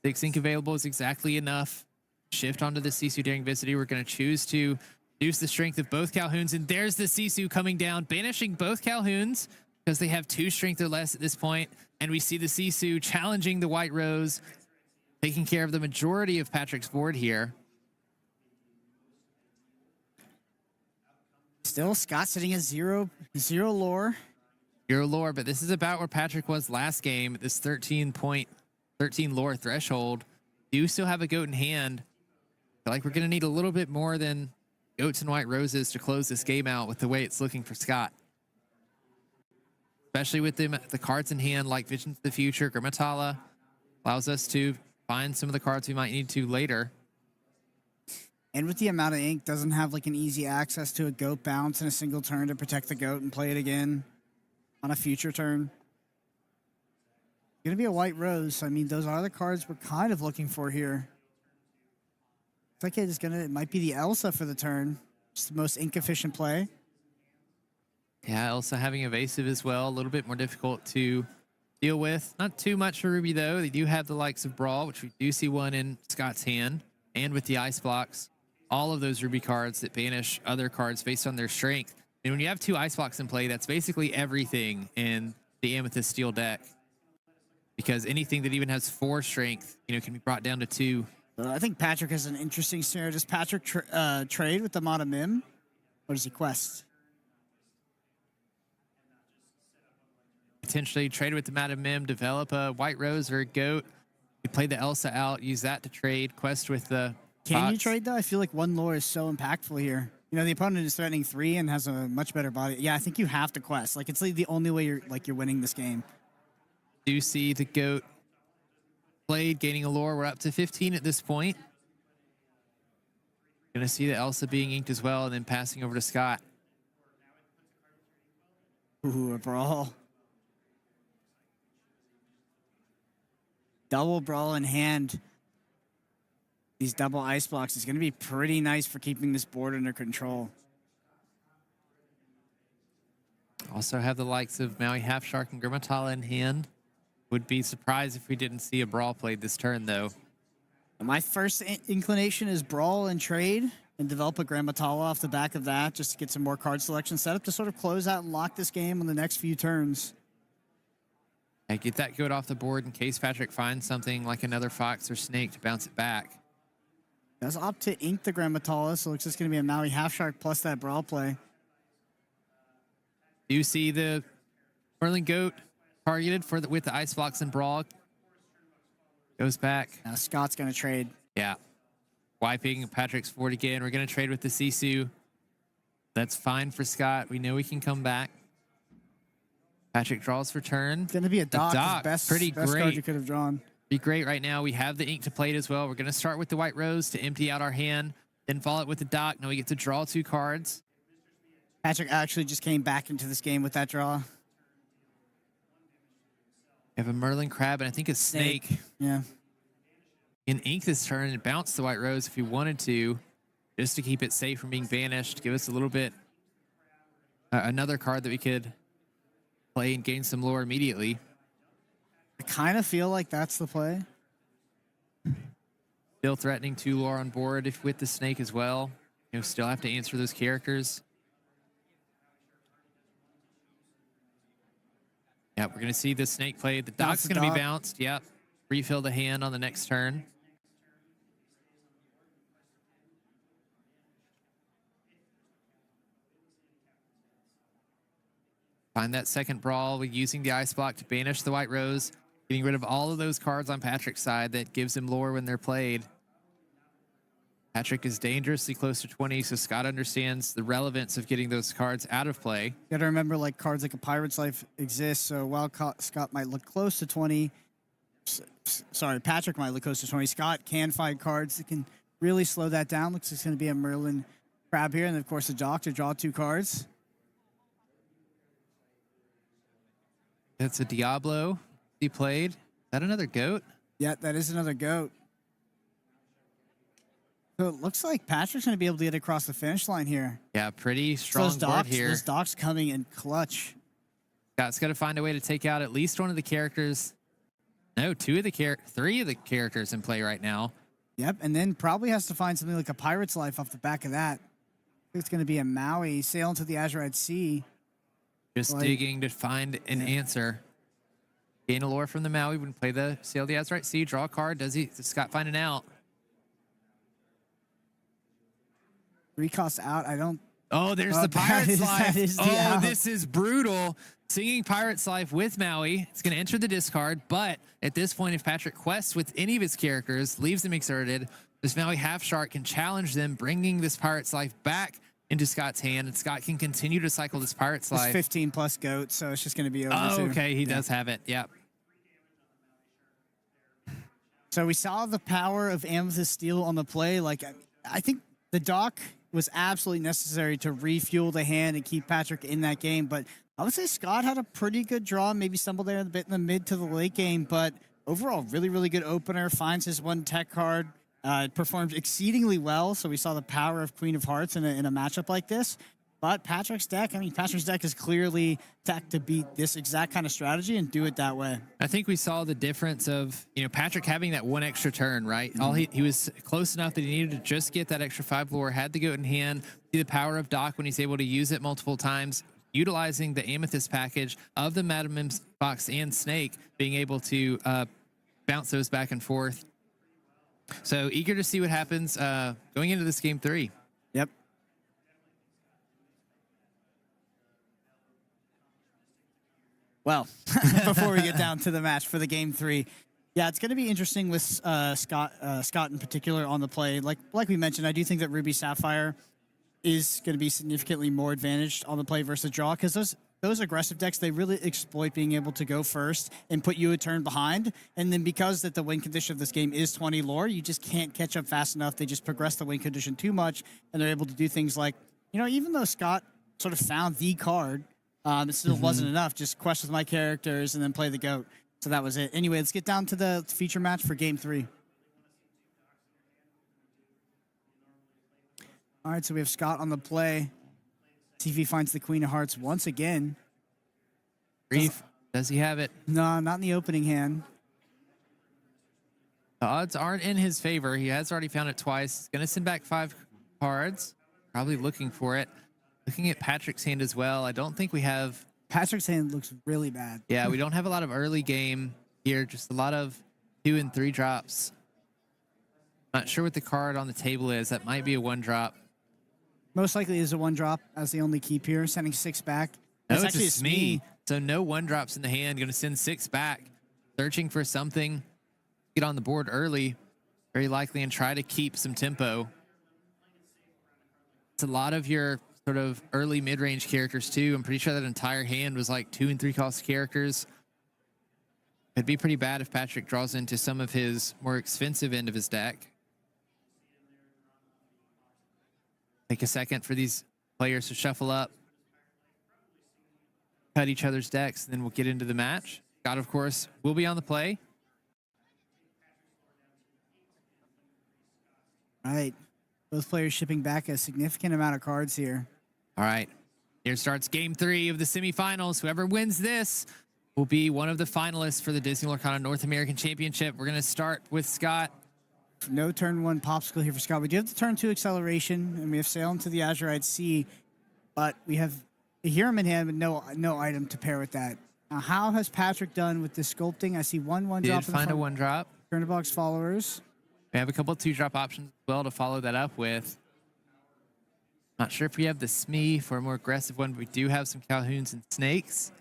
6 ink available is exactly enough. Shift onto the Sisu during Visity. We're going to choose to use the strength of both Calhouns. And there's the Sisu coming down, banishing both Calhouns because they have 2 strength or less at this point. And we see the Sisu challenging the White Rose, taking care of the majority of Patrick's board here. Still, Scott sitting at zero lore. Your lore, but this is about where Patrick was last game. This 13 lore threshold. Do still have a goat in hand. Feel like we're going to need a little bit more than goats and white roses to close this game out with the way it's looking for Scott. Especially with the cards in hand like Visions of the Future, Grimmatala allows us to find some of the cards we might need to later. And with the amount of ink, doesn't have like an easy access to a goat bounce in a single turn to protect the goat and play it again on a future turn. Gonna be a white rose. I mean, those are the cards we're kind of looking for here. It's like it might be the Elsa for the turn. It's the most ink efficient play. Yeah, Elsa having evasive as well. A little bit more difficult to deal with. Not too much for Ruby though. They do have the likes of Brawl, which we do see one in Scott's hand, and with the ice blocks. All of those Ruby cards that banish other cards based on their strength. And when you have 2 ice blocks in play, that's basically everything in the Amethyst Steel deck. Because anything that even has 4 strength, can be brought down to 2. I think Patrick has an interesting scenario. Does Patrick trade with the Mata Mim? Or does he quest? Potentially trade with the Madam Mim, develop a White Rose or a Goat. You play the Elsa out, use that to trade, quest with the Can you bots. trade though? I feel like 1 lore is so impactful here. The opponent is threatening 3 and has a much better body. Yeah, I think you have to quest. Like it's like the only way you're winning this game. Do see the Goat played, gaining a lore. We're up to 15 at this point. Gonna see the Elsa being inked as well, and then passing over to Scott. Ooh, a brawl. Double brawl in hand. These double ice blocks is going to be pretty nice for keeping this board under control. Also have the likes of Maui Half Shark and Grimmatala in hand. Would be surprised if we didn't see a brawl played this turn, though. My first inclination is brawl and trade and develop a Grammatala off the back of that just to get some more card selection set up to sort of close out and lock this game on the next few turns. And get that goat off the board in case Patrick finds something like another fox or snake to bounce it back. Does opt to ink the Grammatala, so it looks like it's going to be a Maui Half Shark plus that brawl play. Do you see the Merlin goat targeted with the ice blocks and brawl? Goes back. Now Scott's going to trade. Yeah. Wiping Patrick's board again. We're going to trade with the Sisu. That's fine for Scott. We know we can come back. Patrick draws for turn. It's going to be a dock. Dock, Best pretty card great. you could have drawn. Be great right now. We have the ink to play it as well. We're going to start with the White Rose to empty out our hand, then follow it with the dock. Now we get to draw 2 cards. Patrick actually just came back into this game with that draw. We have a Merlin Crab and I think a Snake. Yeah. You can ink this turn and bounce the White Rose if you wanted to, just to keep it safe from being banished. Give us a little bit, another card that we could play and gain some lore immediately. I kind of feel like that's the play. Still threatening 2 lore on board if with the Snake as well. Still have to answer those characters. Yeah, we're going to see the Snake played. The dock's going to be bounced. Yep. Refill the hand on the next turn. Find that second brawl with using the ice block to banish the White Rose. getting rid of all of those cards on Patrick's side that gives him lore when they're played. Patrick is dangerously close to 20, so Scott understands the relevance of getting those cards out of play. You got to remember, like, cards like a Pirate's Life exist, so while Scott might look close to 20, sorry, Patrick might look close to 20, Scott can find cards that can really slow that down. Looks like it's going to be a Merlin Crab here, and of course the Doctor draw 2 cards. That's a Diablo he played. Is that another goat? Yeah, that is another goat. So it looks like Patrick's going to be able to get across the finish line here. Yeah, pretty strong So board here. those docks coming in clutch. Scott's got to find a way to take out at least one of the characters. No, 3 of the characters in play right now. Yep, and then probably has to find something like a Pirate's Life off the back of that. I think it's going to be a Maui sail into the Azurite Sea. Just digging to find an answer. Gain a lore from the Maui when play the Sail the Azurite Sea. Draw a card. Does Scott find an out? 3 costs out. I don't. Oh, there's the Pirate's Life. Out. This is brutal. Singing Pirate's Life with Maui. It's going to enter the discard, but at this point, if Patrick quests with any of his characters, leaves them exerted, this Maui Half Shark can challenge them, bringing this Pirate's Life back into Scott's hand, and Scott can continue to cycle this Pirate's Life. 15 plus goat, so it's just going to be over. Oh, too. okay. He does have it. Yep. So we saw the power of Amethyst Steel on the play. Like, I think the dock was absolutely necessary to refuel the hand and keep Patrick in that game. But I would say Scott had a pretty good draw, maybe stumbled there a bit in the mid to the late game. But overall, really, really good opener. Finds his 1 tech card. Performed exceedingly well. So we saw the power of Queen of Hearts in a matchup like this. But Patrick's deck is clearly tech to beat this exact kind of strategy and do it that way. I think we saw the difference of, Patrick having that 1 extra turn, right? All he was close enough that he needed to just get that extra 5 lore, had the goat in hand, see the power of Doc when he's able to use it multiple times, utilizing the Amethyst package of the Madam M's box and Snake, being able to bounce those back and forth. So eager to see what happens going into this game 3. Yep. Well, before we get down to the match for the game 3, yeah, it's going to be interesting with Scott in particular on the play. Like we mentioned, I do think that Ruby Sapphire is going to be significantly more advantaged on the play versus draw, because those aggressive decks, they really exploit being able to go first and put you a turn behind. And then because that the win condition of this game is 20 lore, you just can't catch up fast enough. They just progress the win condition too much, and they're able to do things like, even though Scott sort of found the card, it still wasn't enough. Just quest with my characters and then play the goat. So that was it. Anyway, let's get down to the feature match for game 3. All right, so we have Scott on the play. See if he finds the Queen of Hearts once again. Brief. Does he have it? No, not in the opening hand. The odds aren't in his favor. He has already found it twice. He's going to send back 5 cards. Probably looking for it. Looking at Patrick's hand as well. I don't think we have... Patrick's hand looks really bad. Yeah, we don't have a lot of early game here. Just a lot of 2 and 3 drops. Not sure what the card on the table is. That might be a 1 drop. Most likely is a 1 drop as the only keep here, sending 6 back. No, It's it's actually a Smee. So no 1 drops in the hand. Going to send 6 back. Searching for something. Get on the board early. Very likely, and try to keep some tempo. It's a lot of your sort of early mid-range characters too. I'm pretty sure that entire hand was like 2 and 3 cost characters. It'd be pretty bad if Patrick draws into some of his more expensive end of his deck. Take a second for these players to shuffle up, cut each other's decks, and then we'll get into the match. Scott, of course, will be on the play. All right. Both players shipping back a significant amount of cards here. All right. Here starts game 3 of the semifinals. Whoever wins this will be one of the finalists for the Disney Lorcana North American Championship. We're going to start with Scott. No turn 1 popsicle here for Scott. We do have the turn 2 acceleration, and we have sail into the Azurite Sea, but we have a Hiram in hand with no item to pair with that. Now, how has Patrick done with this sculpting? I see 1/1 drop. Did find a 1 drop. Turn the box followers. We have a couple of 2 drop options as well to follow that up with. Not sure if we have the Smee for a more aggressive one, but we do have some Calhouns and Snakes.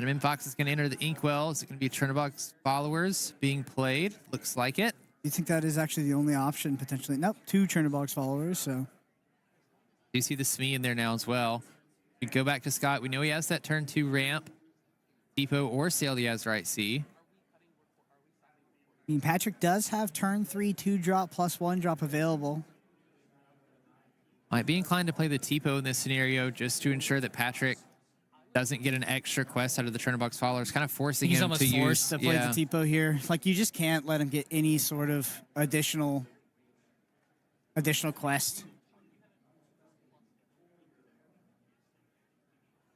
Madam Fox is going to enter the Inkwell. Is it going to be Chernobog's followers being played? Looks like it. You think that is actually the only option potentially? Nope, 2 Chernobog's followers. So You see the Smee in there now as well. We go back to Scott. We know he has that turn 2 ramp. Depot or Sail he has right C. I mean, Patrick does have turn 3 2 drop plus 1 drop available. Might be inclined to play the Tipo in this scenario just to ensure that Patrick doesn't get an extra quest out of the Chernobog's followers, kind of forcing He's him almost to forced use to play the Tipo here. Like, you just can't let him get any sort of additional quest.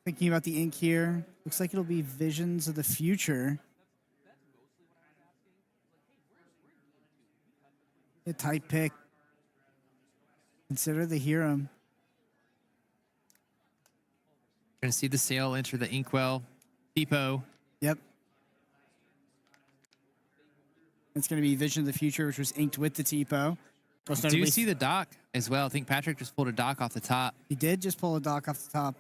Thinking about the ink here, looks like it'll be Visions of the Future. A tight pick. Consider the hero. Going to see the Sail enter the Inkwell. Depot. Yep. It's going to be Vision of the Future, which was inked with the Tipo. Do you see the dock as well? I think Patrick just pulled a dock off the top. He did just pull a dock off the top.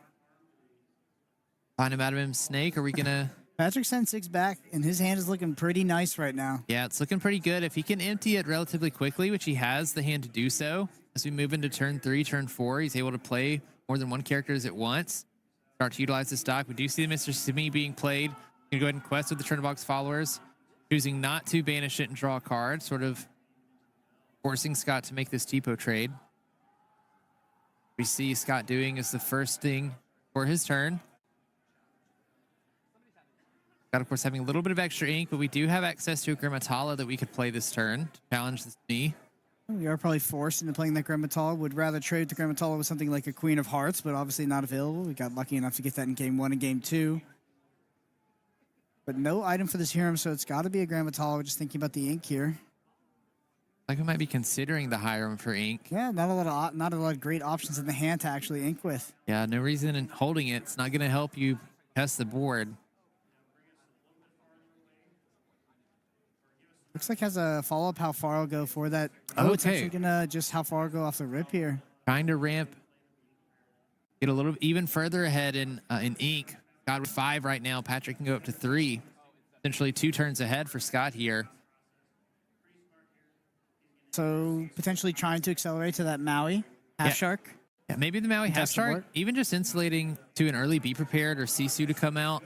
Find him out of him, Snake. Are we going to... Patrick sent 6 back, and his hand is looking pretty nice right now. Yeah, it's looking pretty good. If he can empty it relatively quickly, which he has the hand to do so, as we move into turn 3, turn 4, he's able to play more than one characters at once. Start to utilize this dock. We do see Mr. Smee being played. Gonna go ahead and quest with the Chernobog's followers, choosing not to banish it and draw a card, sort of forcing Scott to make this Tipo trade. We see Scott doing is the first thing for his turn. Scott, of course, having a little bit of extra ink, but we do have access to a Grimmatala that we could play this turn to challenge the Smee. We are probably forced into playing that Grimmatala. Would rather trade the Grimmatala with something like a Queen of Hearts, but obviously not available. We got lucky enough to get that in game 1 and game 2. But no item for this hero, so it's got to be a Grimmatala. We're just thinking about the ink here. Like we might be considering the Hiram for ink. Yeah, not a lot of great options in the hand to actually ink with. Yeah, no reason in holding it. It's not going to help you test the board. Looks like has a follow-up how far I'll go for that. It's actually gonna just how far I'll go off the rip here. Trying to ramp, get a little even further ahead in ink. Scott with 5 right now. Patrick can go up to 3. Essentially 2 turns ahead for Scott here. So potentially trying to accelerate to that Maui half shark. Yeah, maybe the Maui half shark, even just insulating to an early Be Prepared or Sisu to come out.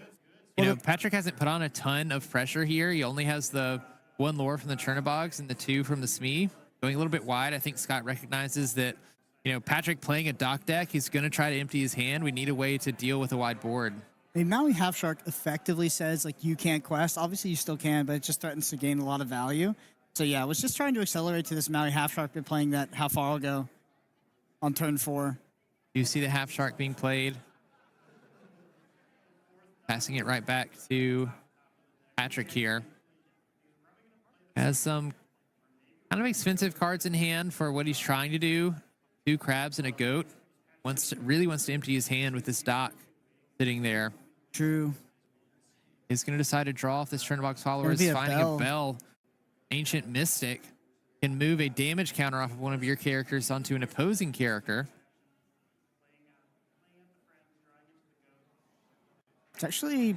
You know, Patrick hasn't put on a ton of pressure here. He only has the 1 lore from the Chernobogs and the 2 from the Smee. Going a little bit wide. I think Scott recognizes that, you know, Patrick playing a dock deck, he's going to try to empty his hand. We need a way to deal with a wide board. I mean, Maui Half Shark effectively says, like, you can't quest. Obviously, you still can, but it just threatens to gain a lot of value. So, yeah, I was just trying to accelerate to this Maui Half Shark by playing that how far I'll go on turn 4. You see the Half Shark being played. Passing it right back to Patrick here. Has some kind of expensive cards in hand for what he's trying to do. 2 crabs and a goat. Really wants to empty his hand with this dock sitting there. True. He's going to decide to draw off this Chernobog's followers. Finding a bell. Ancient Mystic can move a damage counter off of one of your characters onto an opposing character. It's actually,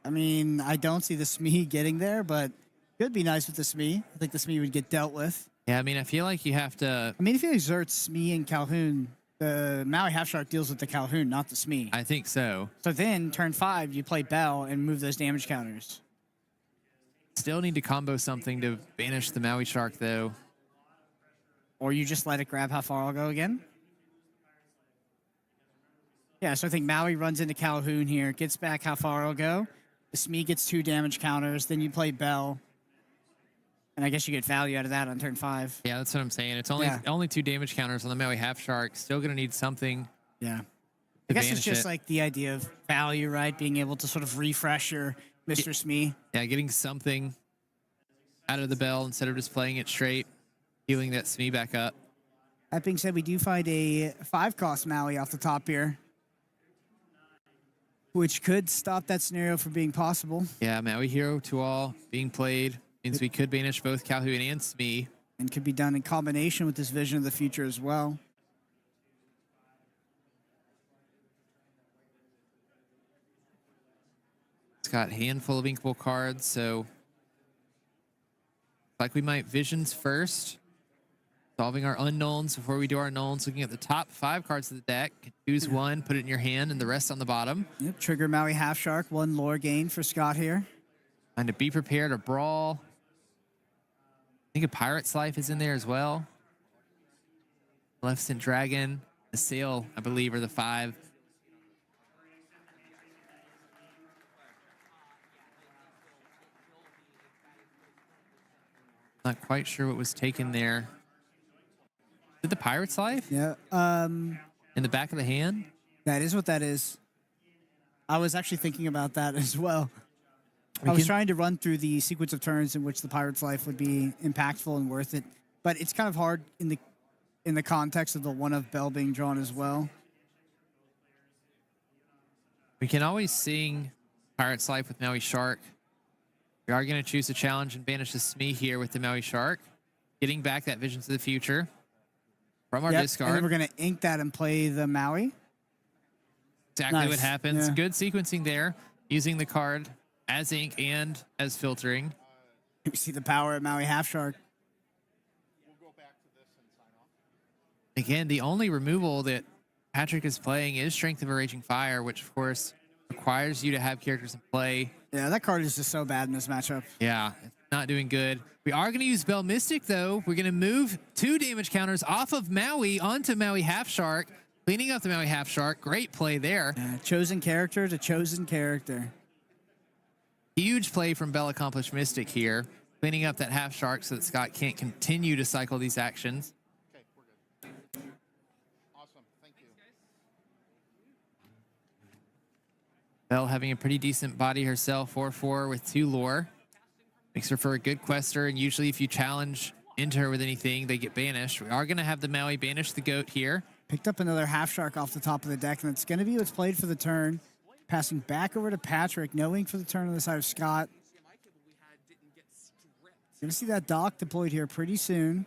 I mean, I don't see the Smee getting there, but could be nice with the Smee. I think the Smee would get dealt with. Yeah, I mean, I feel like you have to... I mean, if you exert Smee and Calhoun, the Maui Half Shark deals with the Calhoun, not the Smee. I think so. So then, turn 5, you play Bell and move those damage counters. Still need to combo something to banish the Maui Shark, though. Or you just let it grab how far I'll go again. Yeah, so I think Maui runs into Calhoun here, gets back how far I'll go. The Smee gets 2 damage counters, then you play Bell. And I guess you get value out of that on turn 5. Yeah, that's what I'm saying. It's only 2 damage counters on the Maui Half Shark. Still going to need something. Yeah. I guess it's just like the idea of value, right? Being able to sort of refresh your Mr. Smee. Yeah, getting something out of the Bell instead of just playing it straight, healing that Smee back up. That being said, we do find a 5-cost Maui off the top here, which could stop that scenario from being possible. Yeah, Maui Hero to all being played means we could banish both Calhoun and Smee. And could be done in combination with this Vision of the Future as well. got a handful of inkable cards, so like we might visions first. Solving our unknowns before we do our knowns. Looking at the top 5 cards of the deck. Choose one, put it in your hand, and the rest on the bottom. Yep, trigger Maui Half Shark, 1 lore gain for Scott here. And to be prepared to brawl. I think a Pirate's Life is in there as well. Maleficent Dragon, the Sail, I believe, are the 5. Not quite sure what was taken there. Is it the Pirate's Life? Yeah. In the back of the hand? That is what that is. I was actually thinking about that as well. I was trying to run through the sequence of turns in which the Pirate's Life would be impactful and worth it, but it's kind of hard in the context of the one of Bell being drawn as well. We can always sing Pirate's Life with Maui Shark. We are going to choose a challenge and banish the Smee here with the Maui Shark, getting back that Visions of the Future from our discard. And then we're going to ink that and play the Maui. Exactly what happens. Yeah. Good sequencing there, using the card as ink and as filtering. You see the power of Maui Half Shark. Again, the only removal that Patrick is playing is Strength of a Raging Fire, which of course requires you to have characters in play. Yeah, that card is just so bad in this matchup. Yeah, it's not doing good. We are going to use Bell Mystic, though. We're going to move 2 damage counters off of Maui onto Maui Half Shark, cleaning up the Maui Half Shark. Great play there. Yeah, chosen character to chosen character. Huge play from Bell Accomplished Mystic here, cleaning up that Half Shark so that Scott can't continue to cycle these actions. Bell having a pretty decent body herself, 4/4 with 2 lore. Makes her for a good quester, and usually if you challenge into her with anything, they get banished. We are going to have the Maui banish the goat here. Picked up another Half Shark off the top of the deck, and it's going to be what's played for the turn. Passing back over to Patrick, knowing for the turn on the side of Scott. Going to see that dock deployed here pretty soon.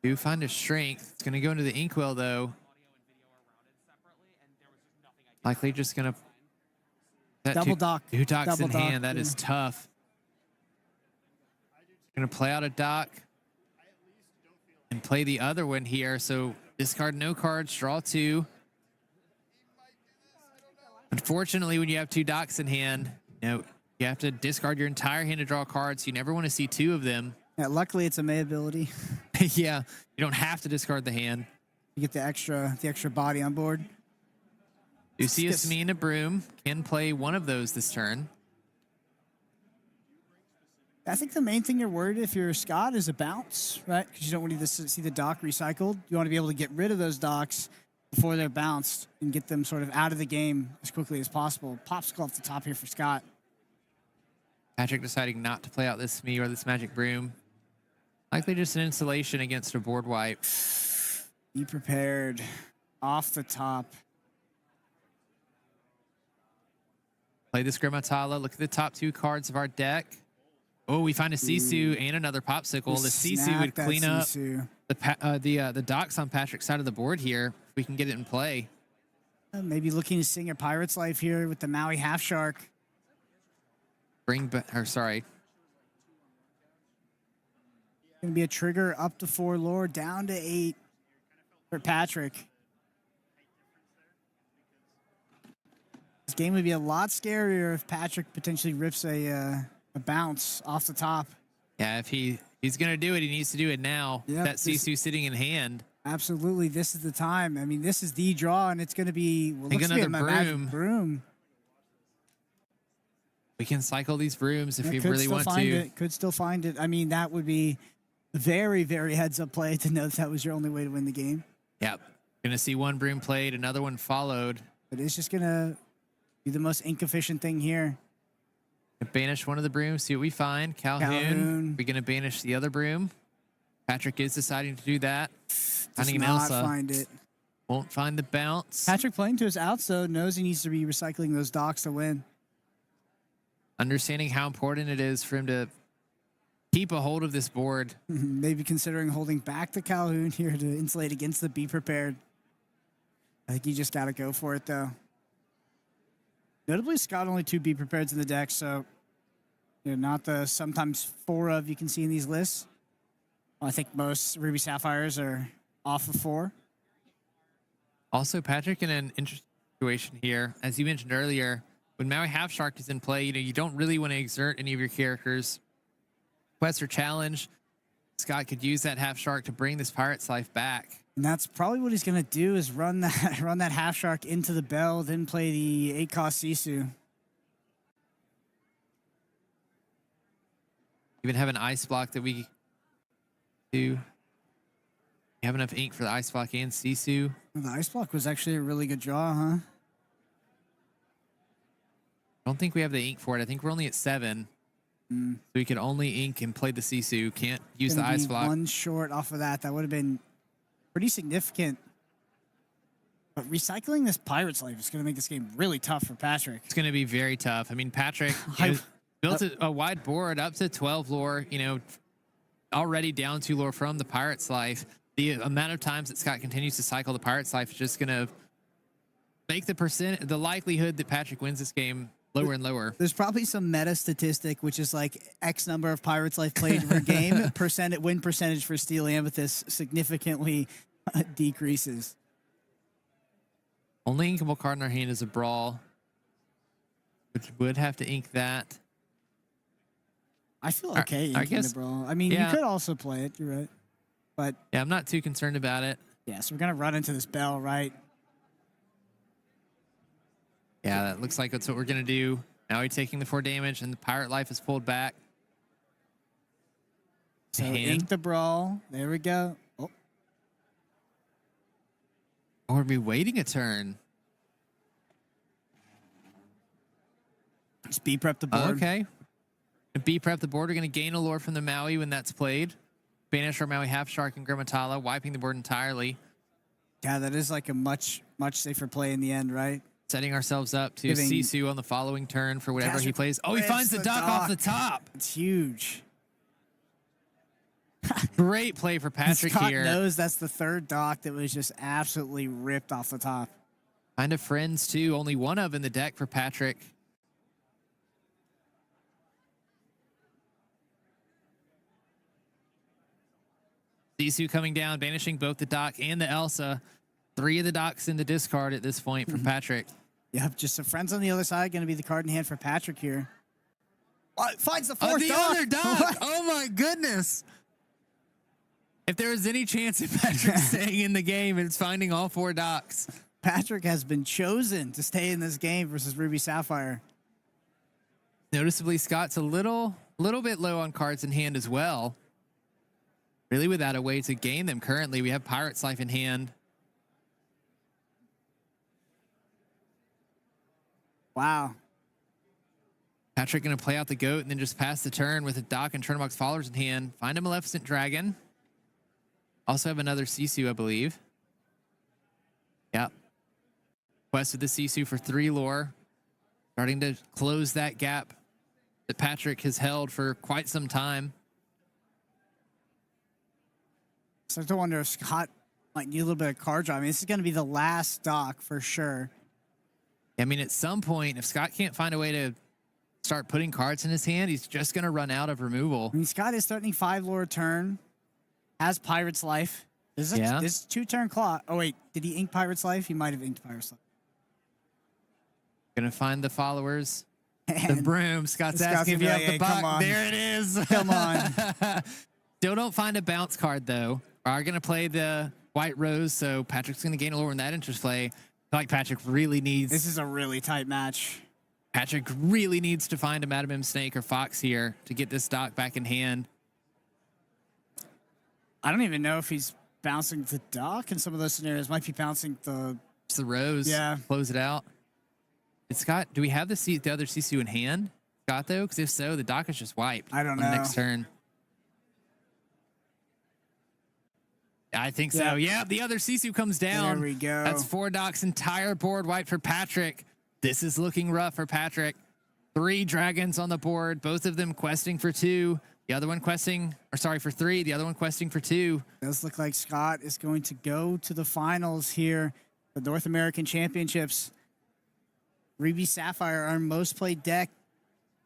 Do find a strength. It's going to go into the Inkwell, though. Likely just going to... Double dock. 2 docks Double in dock, hand. That is tough. Going to play out a dock and play the other one here. So discard no cards, draw 2. Unfortunately, when you have 2 docks in hand, you have to discard your entire hand to draw cards. You never want to see 2 of them. Yeah, luckily it's a May ability. Yeah, you don't have to discard the hand. You get the extra body on board. You see a Smee and a Broom. Can play one of those this turn. I think the main thing you're worried if you're Scott is a bounce, right? Because you don't want to see the dock recycled. You want to be able to get rid of those docks before they're bounced and get them sort of out of the game as quickly as possible. Popsicle off the top here for Scott. Patrick deciding not to play out this Smee or this Magic Broom. Likely just an insulation against a board wipe. Be prepared. Off the top. Play this Grimatala. Look at the top 2 cards of our deck. Oh, we find a Sisu and another Popsicle. The Sisu would clean up the docks on Patrick's side of the board here. If we can get it in play. Maybe looking to sing a Pirate's Life here with the Maui Half Shark. Going to be a trigger up to 4 lore, down to 8 for Patrick. This game would be a lot scarier if Patrick potentially rips a bounce off the top. Yeah, if he's going to do it, he needs to do it now. Yep, that Sisu sitting in hand. Absolutely, this is the time. I mean, this is the draw, and it's going to be... Well, Think another Broom. Broom. We can cycle these brooms if we really want to. Could still find it. I mean, that would be very, very heads-up play to know that was your only way to win the game. Yep. Going to see one broom played, another one followed. But it's just going to be the most ink-efficient thing here. Banish one of the brooms, see what we find. Calhoun. We're going to banish the other broom. Patrick is deciding to do that. Finding an Elsa. Find it. Won't find the bounce. Patrick playing to his outs, though, knows he needs to be recycling those docks to win. Understanding how important it is for him to keep a hold of this board. Maybe considering holding back the Calhoun here to insulate against the Be Prepared. I think you just got to go for it, though. Notably, Scott only 2 Be Prepareds in the deck, so not the sometimes 4 of you can see in these lists. Well, I think most Ruby Sapphires are off of 4. Also, Patrick in an interesting situation here. As you mentioned earlier, when Maui Half Shark is in play, you don't really want to exert any of your characters. Quest or challenge. Scott could use that Half Shark to bring this Pirate's Life back. And that's probably what he's going to do is run that Half Shark into the bell, then play the 8-cost Sisu. Even have an ice block that we do. We have enough ink for the ice block and Sisu. The ice block was actually a really good draw, huh? I don't think we have the ink for it. I think we're only at 7. So we can only ink and play the Sisu. Can't use the ice block. 1 short off of that. That would have been pretty significant. But recycling this Pirate's Life is going to make this game really tough for Patrick. It's going to be very tough. I mean, Patrick built a wide board up to 12 lore, already down 2 lore from the Pirate's Life. The amount of times that Scott continues to cycle the Pirate's Life is just going to make the likelihood that Patrick wins this game lower and lower. There's probably some meta statistic, which is like X number of Pirate's Life played per game. Win percentage for Steel Amethyst significantly decreases. Only inkable card in our hand is a Brawl, which would have to ink that. I feel okay inking the Brawl. I mean, you could also play it. You're right. But yeah, I'm not too concerned about it. Yeah, so we're going to run into this bell, right? Yeah, that looks like that's what we're going to do. Now he's taking the 4 damage, and the Pirate Life is pulled back. So ink the Brawl. There we go. Oh. Or are we waiting a turn? Just B-prep the board. Okay. B-prep the board. We're going to gain a lore from the Maui when that's played. Banish our Maui Half Shark and Grimmatala, wiping the board entirely. Yeah, that is like a much safer play in the end, right? Setting ourselves up to Sisu on the following turn for whatever he plays. Oh, he finds the dock off the top. It's huge. Great play for Patrick Scott here. knows that's the 3rd dock that was just absolutely ripped off the top. Kind of friends, too. Only 1 of in the deck for Patrick. Sisu coming down, banishing both the dock and the Elsa. 3 of the docks in the discard at this point for Patrick. Yep, just some friends on the other side. Going to be the card in hand for Patrick here. Finds the 4th the dock. other dock. Oh, my goodness. If there was any chance of Patrick staying in the game, it's finding all 4 docks. Patrick has been chosen to stay in this game versus Ruby Sapphire. Noticeably, Scott's a little bit low on cards in hand as well. Really without a way to gain them currently. We have Pirate's Life in hand. Wow. Patrick going to play out the goat and then just pass the turn with a dock and Churnabox followers in hand. Find a Maleficent Dragon. Also have another Sisu, I believe. Yep. Quest with the Sisu for 3 lore. Starting to close that gap that Patrick has held for quite some time. So I wonder if Scott might need a little bit of card draw. I mean, this is going to be the last dock for sure. I mean, at some point, if Scott can't find a way to start putting cards in his hand, he's just going to run out of removal. I mean, Scott is threatening 5 lore turn. Has Pirate's Life. This is a 2-turn clock. Oh, wait. Did he ink Pirate's Life? He might have inked Pirate's Life. Going to find the followers. And the broom. Scott's asking if you have the buck. There it is. Come on. Still don't find a bounce card, though. Are going to play the White Rose, so Patrick's going to gain a lore in that interest play. I feel like Patrick really needs... This is a really tight match. Patrick really needs to find a Madam M Snake or Fox here to get this dock back in hand. I don't even know if he's bouncing the dock in some of those scenarios. Might be bouncing the... It's the Rose. Yeah. Close it out. It's Scott. Do we have the other Sisu in hand? Scott, though? Because if so, the dock is just wiped. I don't know. On the next turn. I think so. Yeah, the other Sisu comes down. There we go. That's 4 docks, entire board wiped for Patrick. This is looking rough for Patrick. 3 dragons on the board, both of them questing for 2. The other one questing, or sorry, for 3. The other one questing for 2. Does look like Scott is going to go to the finals here, the North American Championships. Ruby Sapphire, our most played deck,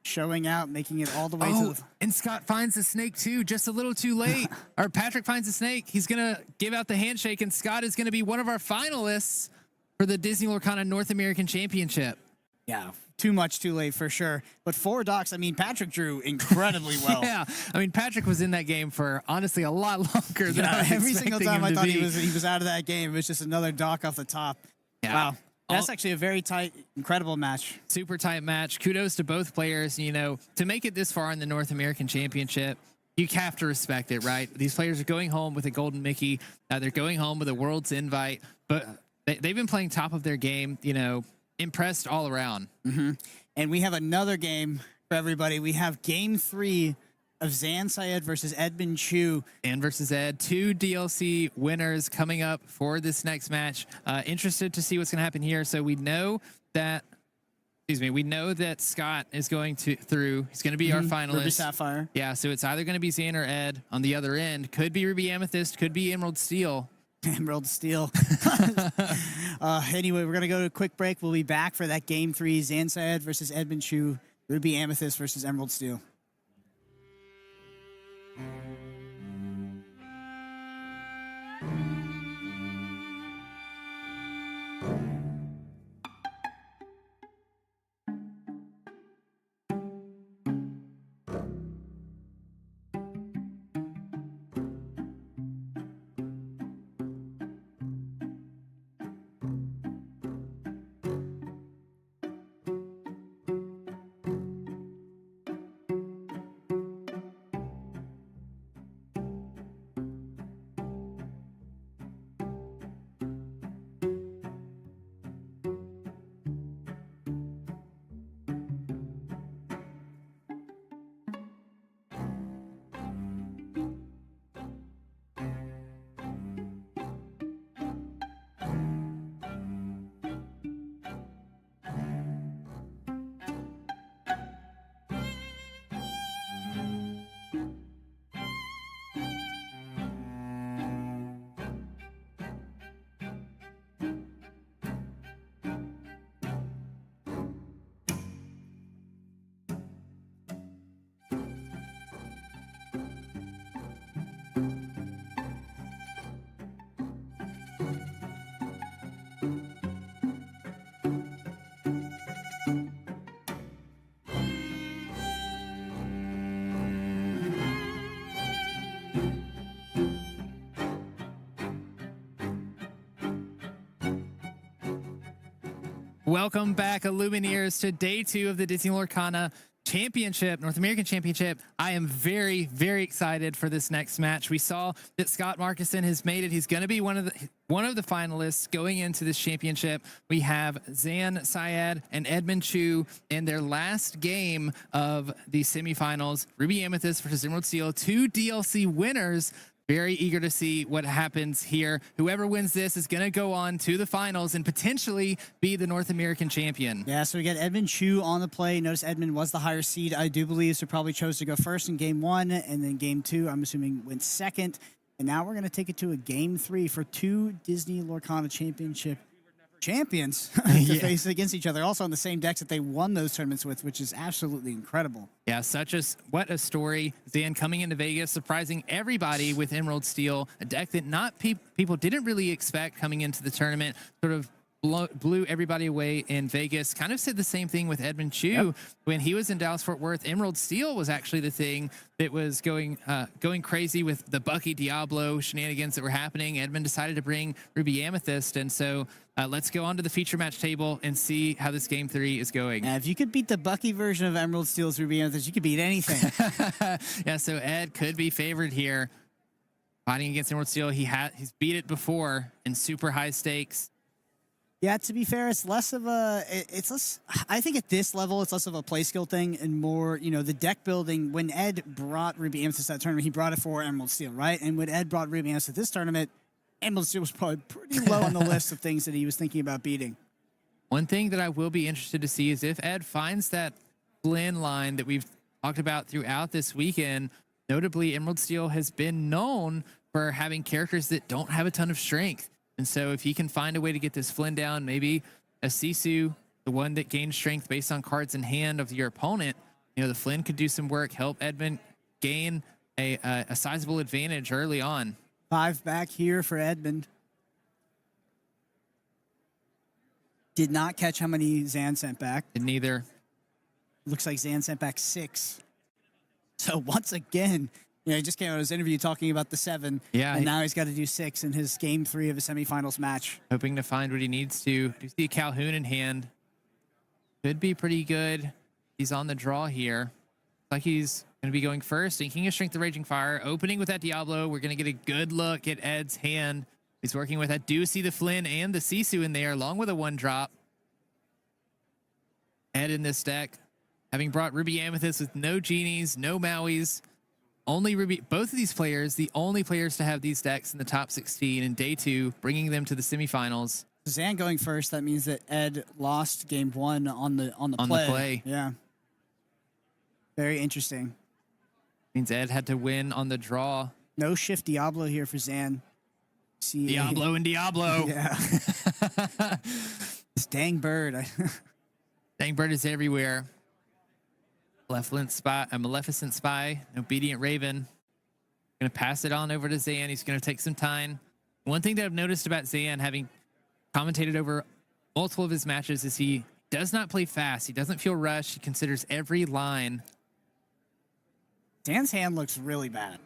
showing out, making it all the way to the... And Scott finds the snake too, just a little too late. Or Patrick finds the snake. He's going to give out the handshake, and Scott is going to be one of our finalists for the Disney Lorcana North American Championship. Yeah, too much too late for sure. But 4 docks, I mean, Patrick drew incredibly well. Yeah, I mean, Patrick was in that game for honestly a lot longer than I was every single expecting time I him to thought be. he was out of that game. It was just another dock off the top. Yeah. Wow. That's actually a very tight, incredible match. Super tight match. Kudos to both players. You know, to make it this far in the North American Championship, you have to respect it, right? These players are going home with a golden Mickey. They're going home with a world's invite, but they've been playing top of their game. You know, impressed all around. Mm-hmm. And we have another game for everybody. We have game 3 of Zan Syed versus Edmund Chiu. And versus Ed, 2 DLC winners coming up for this next match. Interested to see what's going to happen here. So we know that, we know that Scott is going through. He's going to be our finalist. Ruby Sapphire. Yeah, so it's either going to be Zan or Ed on the other end. Could be Ruby Amethyst, could be Emerald Steel. Emerald Steel. Anyway, we're going to go to a quick break. We'll be back for that game 3, Zan Syed versus Edmund Chiu, Ruby Amethyst versus Emerald Steel. Welcome back, Illumineers, to day 2 of the Disney Lorcana Championship, North American Championship. I am very, very excited for this next match. We saw that Scott Markeson has made it. He's going to be one of the finalists going into this championship. We have Zan Syed and Edmund Chiu in their last game of the semifinals. Ruby Amethyst versus Emerald Steel, 2 DLC winners. Very eager to see what happens here. Whoever wins this is going to go on to the finals and potentially be the North American champion. Yeah, so we got Edmund Chiu on the play. Notice Edmund was the higher seed, I do believe, so probably chose to go first in game 1, and then game 2, I'm assuming, went second. And now we're going to take it to a game 3 for 2 Disney Lorcana Championship champions to face against each other, also on the same decks that they won those tournaments with, which is absolutely incredible. Yeah, what a story. Zan coming into Vegas, surprising everybody with Emerald Steel, a deck that people didn't really expect coming into the tournament, sort of blew everybody away in Vegas. Kind of said the same thing with Edmund Chiu. When he was in Dallas-Fort Worth. Emerald Steel was actually the thing that was going crazy with the Bucky Diablo shenanigans that were happening. Edmund decided to bring Ruby Amethyst, and so let's go on to the feature match table and see how this game 3 is going. If you could beat the Bucky version of Emerald Steel's Ruby Amethyst, you could beat anything. Yeah, so Ed could be favored here. Fighting against Emerald Steel, he's beat it before in super high stakes. Yeah, to be fair, it's less of a, I think at this level, it's less of a play skill thing and more, the deck building. When Ed brought Ruby Amethyst to that tournament, he brought it for Emerald Steel, right? And when Ed brought Ruby Amethyst to this tournament, Emerald Steel was probably pretty low on the list of things that he was thinking about beating. One thing that I will be interested to see is if Ed finds that Flynn line that we've talked about throughout this weekend. Notably, Emerald Steel has been known for having characters that don't have a ton of strength. And so if he can find a way to get this Flynn down, maybe a Sisu the one that gains strength based on cards in hand of your opponent, you know, the Flynn could do some work, help Edmund gain a sizable advantage early on. 5 back here for Edmund. Did not catch how many Zan sent back. And neither. Looks like Zan sent back 6. So once again, you know, he just came out of his interview talking about the 7. Yeah. And now he's got to do 6 in his game 3 of a semifinals match. Hoping to find what he needs to. Do you see Calhoun in hand? Could be pretty good. He's on the draw here. Like he's going to be going first. And King of Strength, the Raging Fire. Opening with that Diablo. We're going to get a good look at Ed's hand. He's working with that. Do see the Flynn and the Sisu in there, along with a 1-drop. Ed in this deck, having brought Ruby Amethyst with no Genies, no Mauis. Only Ruby, both of these players, the only players to have these decks in the top 16 in day 2, bringing them to the semifinals. Zan going first, that means that Ed lost game 1 on the play. Yeah. Very interesting. Means Ed had to win on the draw. No shift Diablo here for Zan. See Diablo and Diablo. Yeah. This dang bird. Dang bird is everywhere. Maleficent Spy, Obedient Raven. Gonna pass it on over to Zan. He's gonna take some time. One thing that I've noticed about Zan, having commentated over multiple of his matches, is he does not play fast. He doesn't feel rushed. He considers every line. Zan's hand looks really bad.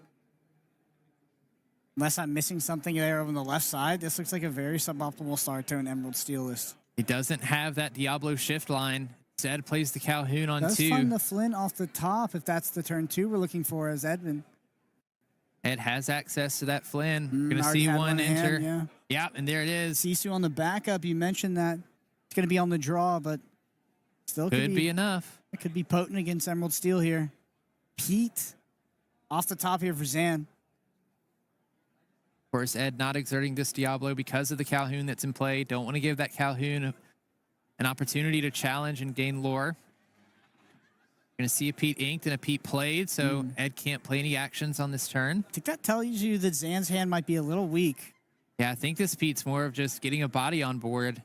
Unless I'm missing something there on the left side, this looks like a very suboptimal start to an Emerald Steel list. He doesn't have that Diablo shift line. Instead, plays the Calhoun on Does 2. find the Flynn off the top if that's the turn 2 we're looking for as Edmund. Ed has access to that Flynn. We're going to see one enter. Hand, yeah. Yep, and there it is. Sisu on the backup. You mentioned that it's going to be on the draw, but still Could be enough. It could be potent against Emerald Steel here. Pete off the top here for Zan. Of course, Ed not exerting this Diablo because of the Calhoun that's in play. Don't want to give that Calhoun an opportunity to challenge and gain lore. Going to see a Pete inked and a Pete played, so Ed can't play any actions on this turn. I think that tells you that Zan's hand might be a little weak. Yeah, I think this Pete's more of just getting a body on board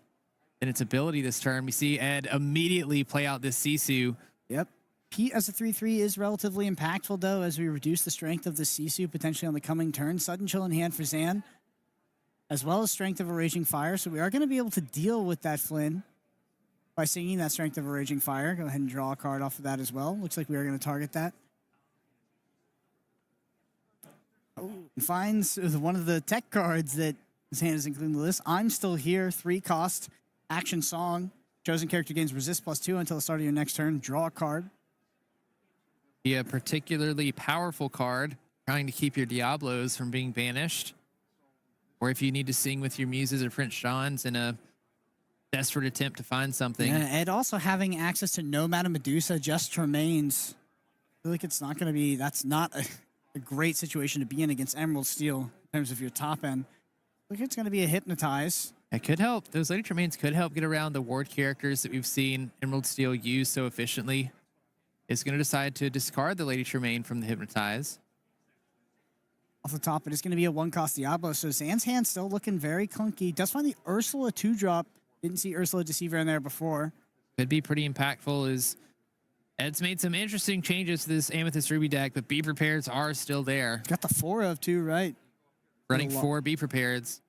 than its ability this turn. We see Ed immediately play out this Sisu. Yep. Pete as a 3/3 is relatively impactful, though, as we reduce the strength of the Sisu potentially on the coming turn. Sudden Chill in hand for Zan, as well as strength of a Raging Fire. So we are going to be able to deal with that Flynn by singing that strength of a Raging Fire. Go ahead and draw a card off of that as well. Looks like we are going to target that. Oh, finds one of the tech cards that Zan is including in the list. I'm Still Here, 3-cost action song. Chosen character gains resist +2 until the start of your next turn. Draw a card. Be a particularly powerful card, trying to keep your Diablos from being banished. Or if you need to sing with your muses or Prince Johns in a desperate attempt to find something. Yeah, Ed also having access to no Madame Medusa, just remains. I feel like it's not going to be, that's not a great situation to be in against Emerald Steel in terms of your top end. I think it's going to be a Hypnotize. It could help. Those Lady Tremaines could help get around the ward characters that we've seen Emerald Steel use so efficiently. Is going to decide to discard the Lady Tremaine from the Hypnotize. Off the top, it is going to be a 1-cost Diablo. So Zan's hand still looking very clunky. Does find the Ursula 2-drop. Didn't see Ursula Deceiver in there before. Could be pretty impactful. Is Ed's made some interesting changes to this Amethyst Ruby deck, but Be Prepareds are still there. Got the 4 of too, right? Running 4 Be Prepareds.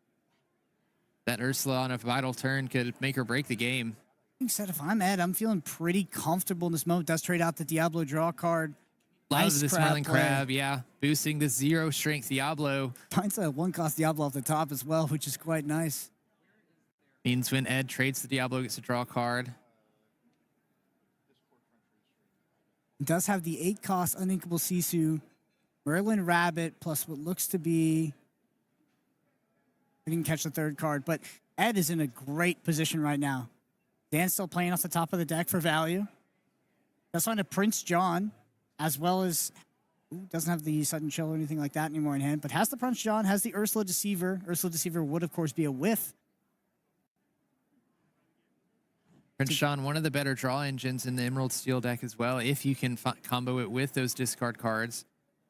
That Ursula on a vital turn could make or break the game. Being said, if I'm Ed, I'm feeling pretty comfortable in this moment. Does trade out the Diablo draw card. Love the Smiling Crab, yeah. Boosting the 0 strength Diablo. Finds a 1-cost Diablo off the top as well, which is quite nice. Means when Ed trades the Diablo, gets to draw a card. It does have the 8-cost Uninkable Sisu, Merlin Rabbit, plus what looks to be... I didn't catch the 3rd card, but Ed is in a great position right now. Dan's still playing off the top of the deck for value. Does find a Prince John, as well as... doesn't have the Sudden Chill or anything like that anymore in hand, but has the Prince John, has the Ursula Deceiver. Ursula Deceiver would, of course, be a whiff. Prince John, one of the better draw engines in the Emerald Steel deck as well, if you can combo it with those discard cards.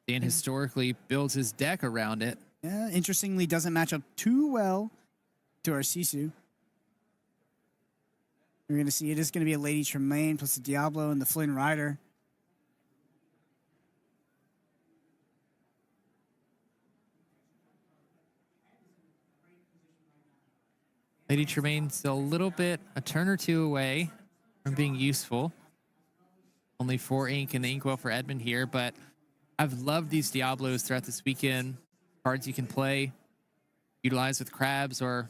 Dan historically builds his deck around it. Yeah, interestingly, doesn't match up too well to our Sisu. You're going to see it is going to be a Lady Tremaine plus the Diablo and the Flynn Rider. Lady Tremaine still a little bit, a turn or two away from being useful. Only 4 ink in the inkwell for Edmund here, but I've loved these Diablos throughout this weekend. Cards you can play, utilize with crabs, or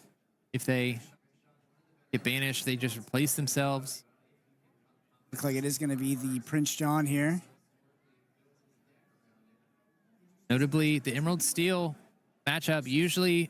if they get banished, they just replace themselves. Looks like it is going to be the Prince John here. Notably, the Emerald Steel matchup usually.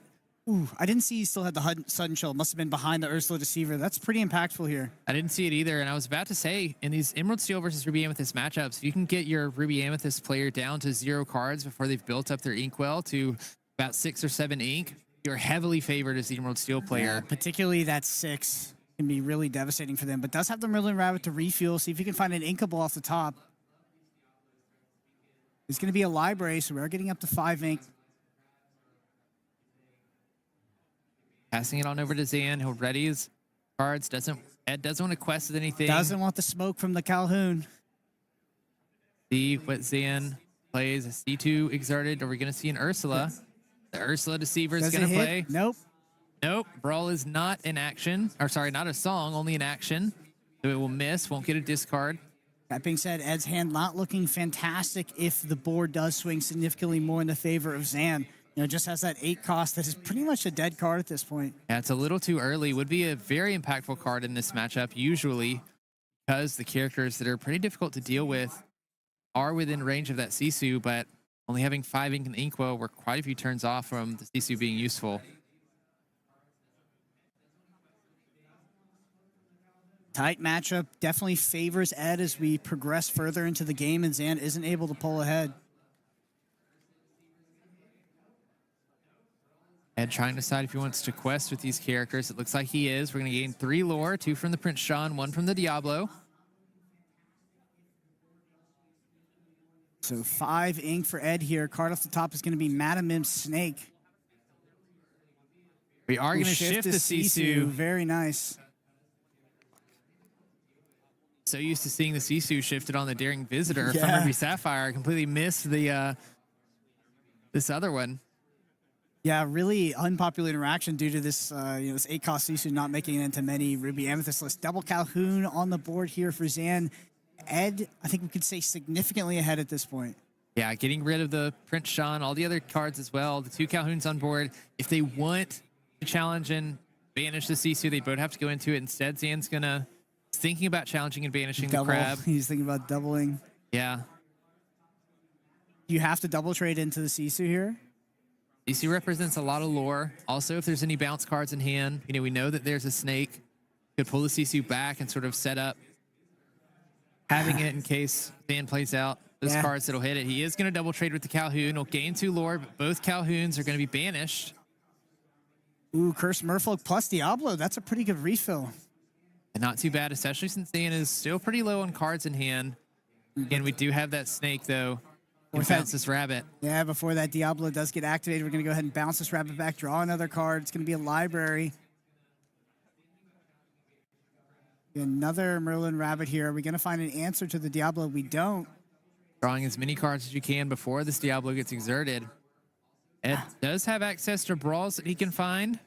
Ooh, I didn't see he still had the sudden chill. Must have been behind the Ursula Deceiver. That's pretty impactful here. I didn't see it either, and I was about to say, in these Emerald Steel versus Ruby Amethyst matchups, if you can get your Ruby Amethyst player down to 0 cards before they've built up their inkwell to about 6 or 7 ink, you're heavily favored as the Emerald Steel player. Yeah, particularly that 6 can be really devastating for them, but does have the Merlin Rabbit to refuel. See if you can find an inkable off the top. It's going to be a library, so we're getting up to 5 ink. Passing it on over to Zan. He'll ready his cards. Ed doesn't want to quest with anything. Doesn't want the smoke from the Calhoun. See what Zan plays. A C2 exerted. Are we going to see an Ursula? The Ursula Deceiver is going to play. Nope. Nope. Brawl is not in action. Or sorry, not a song, only in action. So it will miss. Won't get a discard. That being said, Ed's hand not looking fantastic if the board does swing significantly more in the favor of Zan. You know, just has that 8 cost that is pretty much a dead card at this point. Yeah, it's a little too early. Would be a very impactful card in this matchup, usually, because the characters that are pretty difficult to deal with are within range of that Sisu, but only having 5 ink in the inkwell, we're quite a few turns off from the Sisu being useful. Tight matchup definitely favors Ed as we progress further into the game, and Zan isn't able to pull ahead. Ed trying to decide if he wants to quest with these characters. It looks like he is. We're going to gain 3 lore, 2 from the Prince John, 1 from the Diablo. So 5 ink for Ed here. Card off the top is going to be Madam Mim's Snake. We are going to shift the Sisu. Very nice. So used to seeing the Sisu shifted on the Daring Visitor from Yeah. Ruby Sapphire. I completely missed the this other one. Yeah, really unpopular interaction due to this, this 8 cost Sisu not making it into many Ruby Amethyst lists. Double Calhoun on the board here for Zan. Ed, I think we could say significantly ahead at this point. Yeah, getting rid of the Prince Sean, all the other cards as well. The 2 Calhouns on board. If they want to challenge and banish the Sisu, they both have to go into it. Instead, Zan's thinking about challenging and banishing the crab. He's thinking about doubling. Yeah. You have to double trade into the Sisu here. Sisu represents a lot of lore. Also, if there's any bounce cards in hand, we know that there's a snake. Could pull the Sisu back and sort of set up having it in case Zan plays out those cards that'll hit it. He is going to double trade with the Calhoun. He'll gain 2 lore, but both Calhouns are going to be banished. Ooh, Cursed Merfolk plus Diablo. That's a pretty good refill. And not too bad, especially since Zan is still pretty low on cards in hand. Again, we do have that snake, though. And bounce this rabbit. Yeah, before that Diablo does get activated, we're going to go ahead and bounce this rabbit back, draw another card. It's going to be a library. Another Merlin Rabbit here. Are we going to find an answer to the Diablo? We don't. Drawing as many cards as you can before this Diablo gets exerted. Ed does have access to brawls that he can find.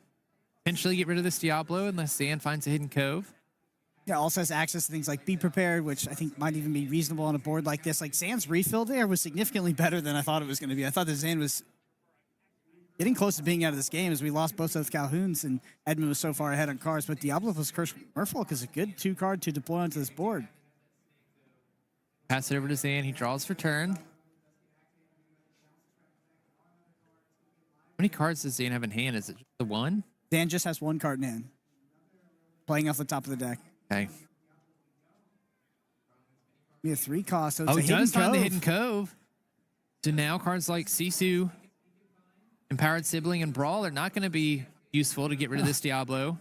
Potentially get rid of this Diablo unless Zan finds a hidden cove. Yeah, also has access to things like Be Prepared, which I think might even be reasonable on a board like this. Like Zan's refill there was significantly better than I thought it was going to be. I thought that Zan was getting close to being out of this game as we lost both those Calhouns and Edmund was so far ahead on cards. But Diablo plus Cursed Merfolk is a good 2 card to deploy onto this board. Pass it over to Zan. He draws for turn. How many cards does Zan have in hand? Is it just the 1? Zan just has 1 card in hand. Playing off the top of the deck. Okay. We have 3 costs. So it's Oh, a he does hidden find the cove. hidden cove. So now cards like Sisu, Empowered Sibling, and Brawl are not going to be useful to get rid of this Diablo.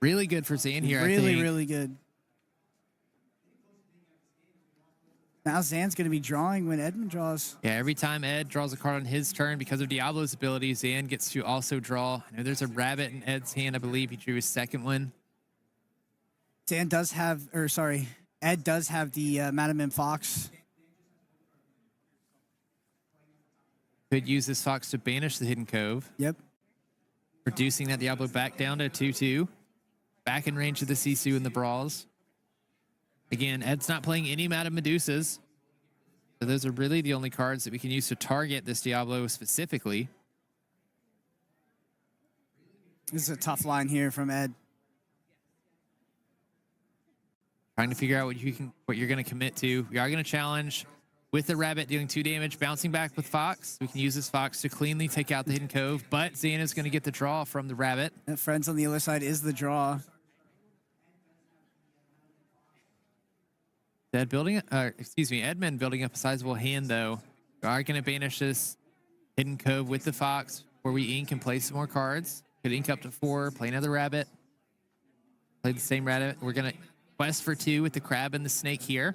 Really good for Zan here, I think. Really good. Now Zan's going to be drawing when Edmund draws. Yeah, every time Ed draws a card on his turn, because of Diablo's ability, Zan gets to also draw. I know there's a rabbit in Ed's hand. I believe he drew his second one. Ed does have the Madam and Fox. Could use this Fox to banish the Hidden Cove, Yep. reducing that Diablo back down to 2/2. Back in range of the Sisu and the Brawls. Again, Ed's not playing any Madame Medusas. So those are really the only cards that we can use to target this Diablo specifically. This is a tough line here from Ed. Trying to figure out what you're going to commit to. We are going to challenge with the rabbit dealing 2 damage, bouncing back with Fox. We can use this Fox to cleanly take out the Hidden Cove, but Zan is going to get the draw from the rabbit. And Friends on the other side is the draw. Edmund building up a sizable hand though. We are going to banish this Hidden Cove with the Fox, where we ink and play some more cards. Could ink up to 4, play another rabbit, play the same rabbit. We're going to quest for 2 with the crab and the snake here.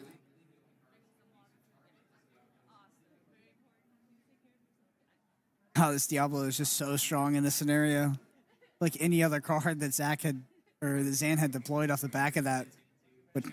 Oh, this Diablo is just so strong in this scenario. Like any other card that Zan had deployed off the back of that. But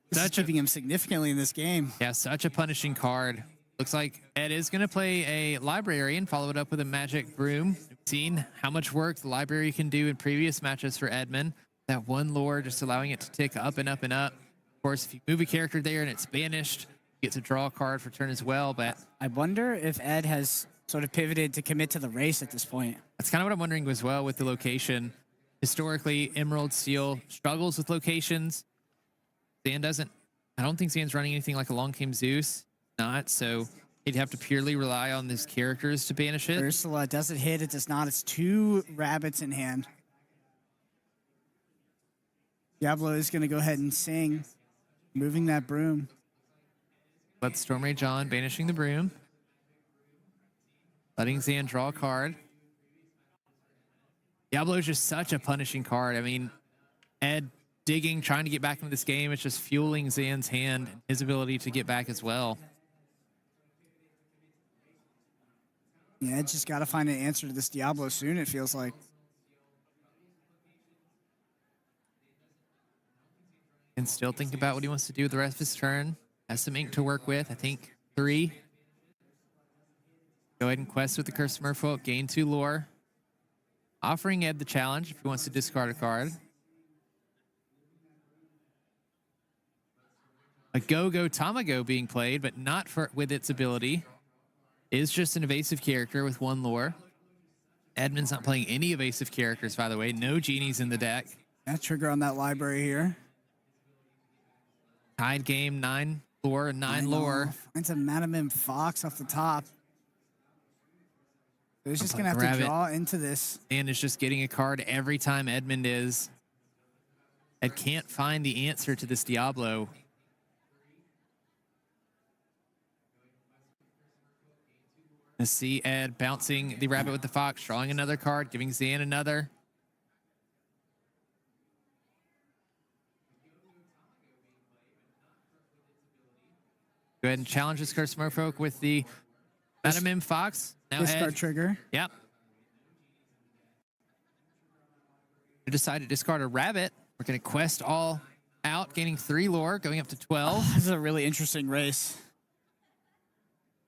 this is keeping him significantly in this game. Yeah, such a punishing card. Looks like Ed is going to play a library and follow it up with a magic broom. We've seen how much work the library can do in previous matches for Edmund. That one lore just allowing it to tick up and up and up. Of course, if you move a character there and it's banished, you get to draw a card for turn as well. But I wonder if Ed has sort of pivoted to commit to the race at this point. That's kind of what I'm wondering as well with the location. Historically, Emerald Steel struggles with locations. Zan doesn't. I don't think Zan's running anything like a Long Came Zeus. Not, so he'd have to purely rely on his characters to banish it. Ursula does it hit, it does not. It's 2 rabbits in hand. Diablo is going to go ahead and sing, moving that broom. Let Storm Rage on, banishing the broom. Letting Zan draw a card. Diablo is just such a punishing card. I mean, Ed digging, trying to get back into this game. It's just fueling Zan's hand and his ability to get back as well. Yeah, Ed's just got to find an answer to this Diablo soon, it feels like. And still think about what he wants to do with the rest of his turn. Has some ink to work with. I think 3. Go ahead and quest with the Cursed Merfolk. Gain 2 lore. Offering Ed the challenge if he wants to discard a card. A Go-Go Tamago being played, but not with its ability. Is just an evasive character with 1 lore. Edmund's not playing any evasive characters, by the way. No genies in the deck. That trigger on that library here. Tied game, 9 lore and 9 lore. Finds a Madam and Fox off the top. So he's just going to have Rabbit. to draw into this. And is just getting a card every time Edmund is. Ed can't find the answer to this Diablo. Let's see Ed bouncing the rabbit with the fox, drawing another card, giving Zan another. Go ahead and challenge this Cursed Merfolk with the Madam M Fox. Now Discard Ed, trigger. Yep. We decided to discard a rabbit. We're going to quest all out, gaining 3 lore, going up to 12. This is a really interesting race.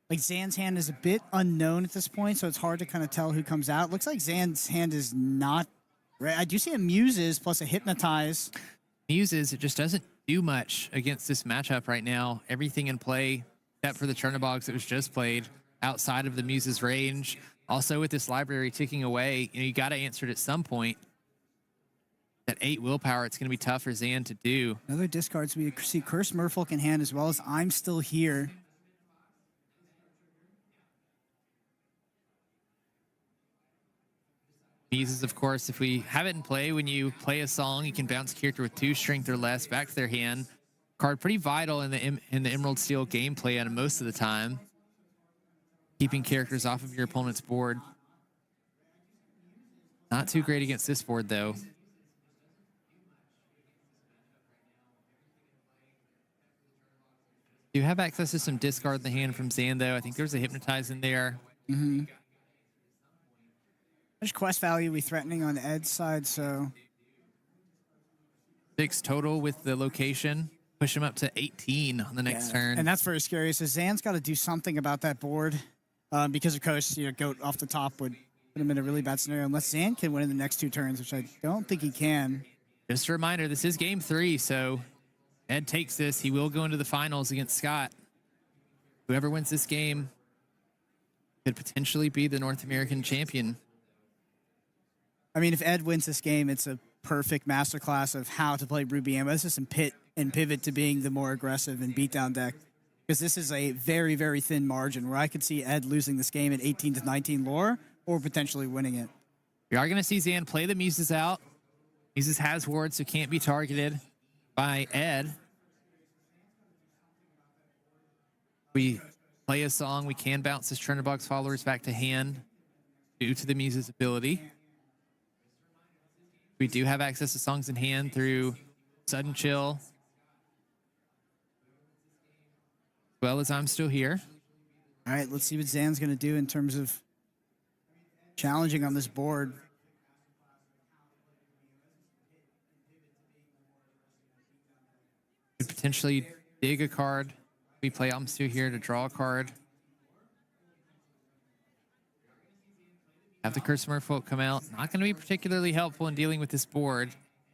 Like Zan's hand is a bit unknown at this point, so it's hard to kind of tell who comes out. Looks like Zan's hand is not. I do see a Muses plus a Hypnotize. Muses, it just doesn't do much against this matchup right now. Everything in play, except for the Chernobyls that was just played, outside of the Muses range. Also with this library ticking away, you got to answer it at some point. That 8 willpower, it's going to be tough for Zan to do. Another discards. We see Cursed Merfolk in hand as well as I'm Still Here. Muses, of course, if we have it in play, when you play a song, you can bounce a character with 2 strength or less back to their hand. Card pretty vital in the Emerald Steel gameplay on most of the time. Keeping characters off of your opponent's board. Not too great against this board, though. You have access to some discard in the hand from Zan, though. I think there's a Hypnotize in there. Mm-hmm. There's quest value we threatening on Ed's side, so 6 total with the location. Push him up to 18 on the next turn. And that's very scary. So Zan's got to do something about that board because of course, Goat off the top would put him in a really bad scenario unless Zan can win in the next 2 turns, which I don't think he can. Just a reminder, this is game 3, so Ed takes this. He will go into the finals against Scott. Whoever wins this game could potentially be the North American champion. I mean, if Ed wins this game, it's a perfect masterclass of how to play Ruby Amethyst and pivot to being the more aggressive and beatdown deck. Because this is a very, very thin margin where I could see Ed losing this game at 18 to 19 lore or potentially winning it. We are going to see Zan play the Muses out. Muses has wards, so can't be targeted by Ed. We play a song. We can bounce his Trunderbox followers back to hand due to the Muses ability. We do have access to songs in hand through Sudden Chill, as well as I'm Still Here. All right, let's see what Zan's going to do in terms of challenging on this board. Could potentially dig a card. We play I'm Still Here to draw a card. Have the Curse Merfolk come out. Not going to be particularly helpful in dealing with this board. I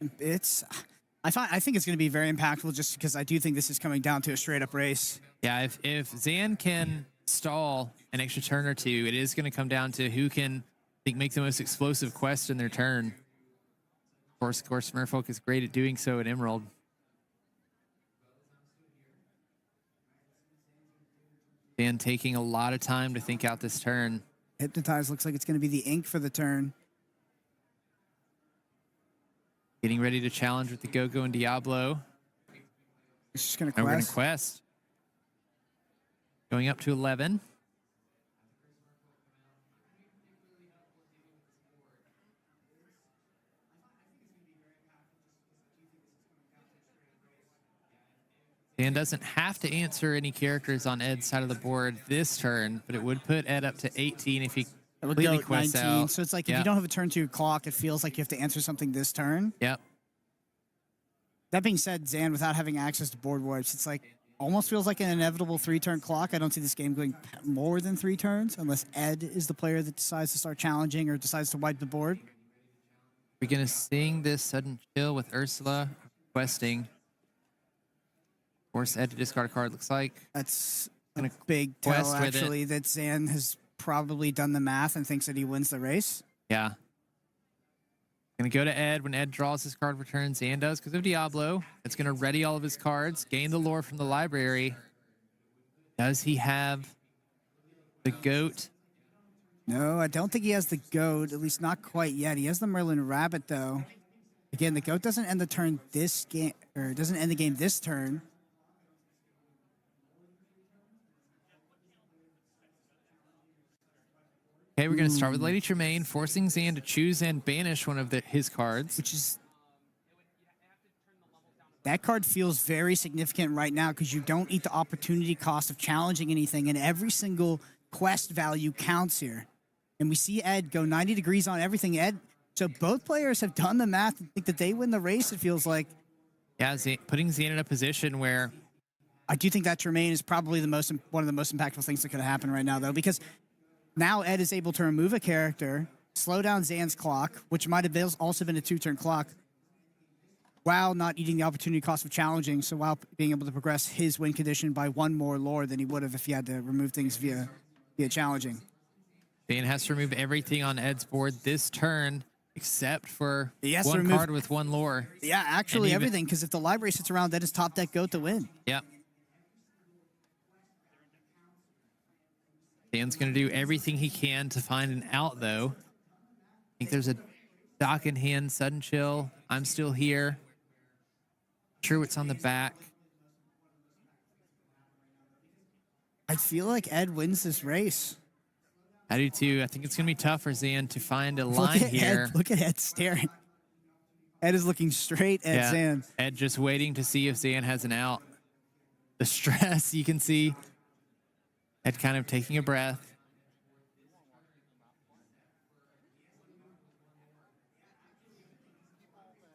think it's going to be very impactful just because I do think this is coming down to a straight up race. Yeah, if Zan can stall an extra turn or 2, it is going to come down to who can make the most explosive quest in their turn. Of course, Merfolk is great at doing so at Emerald. Zan taking a lot of time to think out this turn. Hypnotize looks like it's going to be the ink for the turn. Getting ready to challenge with the Go-Go and Diablo. It's just going to And we're going to quest. quest. Going up to 11. Dan doesn't have to answer any characters on Ed's side of the board this turn, but it would put Ed up to 18 if he completely quests 19. out. So it's like if you don't have a turn 2 clock, it feels like you have to answer something this turn. Yep. That being said, Zan, without having access to board wipes, it's like almost feels like an inevitable 3-turn clock. I don't see this game going more than 3 turns unless Ed is the player that decides to start challenging or decides to wipe the board. We're going to sing this Sudden Chill with Ursula questing. Force Ed to discard a card, looks like. That's a big tell, quest with actually, that Zan has probably done the math and thinks that he wins the race. Yeah. Going to go to Ed. When Ed draws his card return, Zan does because of Diablo. It's going to ready all of his cards, gain the lore from the library. Does he have the goat? No, I don't think he has the goat, at least not quite yet. He has the Merlin Rabbit, though. Again, the goat doesn't end the turn this game, or doesn't end the game this turn. Okay, we're going to start with Lady Tremaine, forcing Zan to choose and banish one of his cards. Which is... That card feels very significant right now because you don't eat the opportunity cost of challenging anything, and every single quest value counts here. And we see Ed go 90 degrees on everything. So both players have done the math and think that they win the race, it feels like. Yeah, putting Zan in a position where... I do think that Tremaine is probably one of the most impactful things that could have happened right now, though, because now Ed is able to remove a character, slow down Zan's clock, which might have also been a 2-turn clock, while not eating the opportunity cost of challenging, so while being able to progress his win condition by 1 more lore than he would have if he had to remove things via challenging. Zan has to remove everything on Ed's board this turn, except for Yes, one card with 1 lore. Yeah, actually everything, because if the library sits around, that is top deck goat to win. Yep. Dan's going to do everything he can to find an out, though. I think there's a dock in hand, Sudden Chill. I'm Still Here. Sure what's on the back. I feel like Ed wins this race. I do too. I think it's going to be tough for Zan to find a line here. Look at Ed staring. Ed is looking straight at Zan. Ed just waiting to see if Zan has an out. the stress. You can see Ed kind of taking a breath.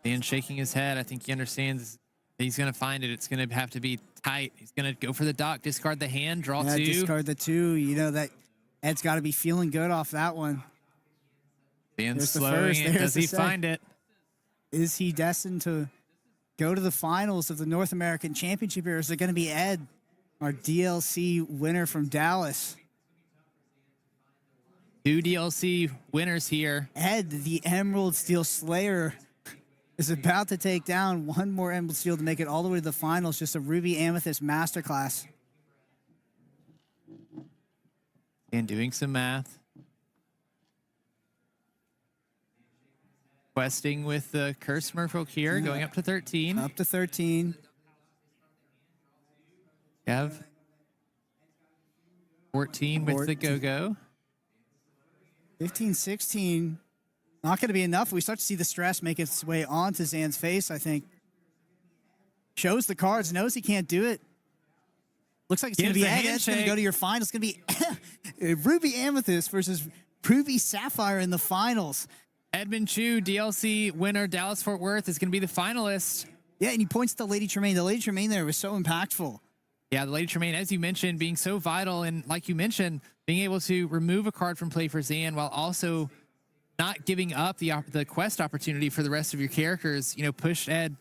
Dan shaking his head. I think he understands he's going to find it. It's going to have to be tight. He's going to go for the dock, discard the hand, draw two. Discard the 2. You know that Ed's got to be feeling good off that one. Dan's slowing it. Does he find it? Is he destined to go to the finals of the North American Championship, or is it going to be Ed, our DLC winner from Dallas? 2 DLC winners here. Ed, the Emerald Steel Slayer, is about to take down one more Emerald Steel to make it all the way to the finals. Just a Ruby Amethyst masterclass. And doing some math. Questing with the Curse Merfolk here, going up to 13. Up to 13. Kev. 14 with the go-go. 15, 16. Not going to be enough. We start to see the stress make its way onto Zan's face, I think. Shows the cards, knows he can't do it. Looks like it's going to be Ed. Ed's going to go to your finals. It's going to be Ruby Amethyst versus Ruby Sapphire in the finals. Edmund Chiu, DLC winner, Dallas-Fort Worth, is going to be the finalist. Yeah, and he points to Lady Tremaine. The Lady Tremaine there was so impactful. Yeah, the Lady Tremaine, as you mentioned, being so vital, and like you mentioned, being able to remove a card from play for Zan while also not giving up the quest opportunity for the rest of your characters, you know, pushed Ed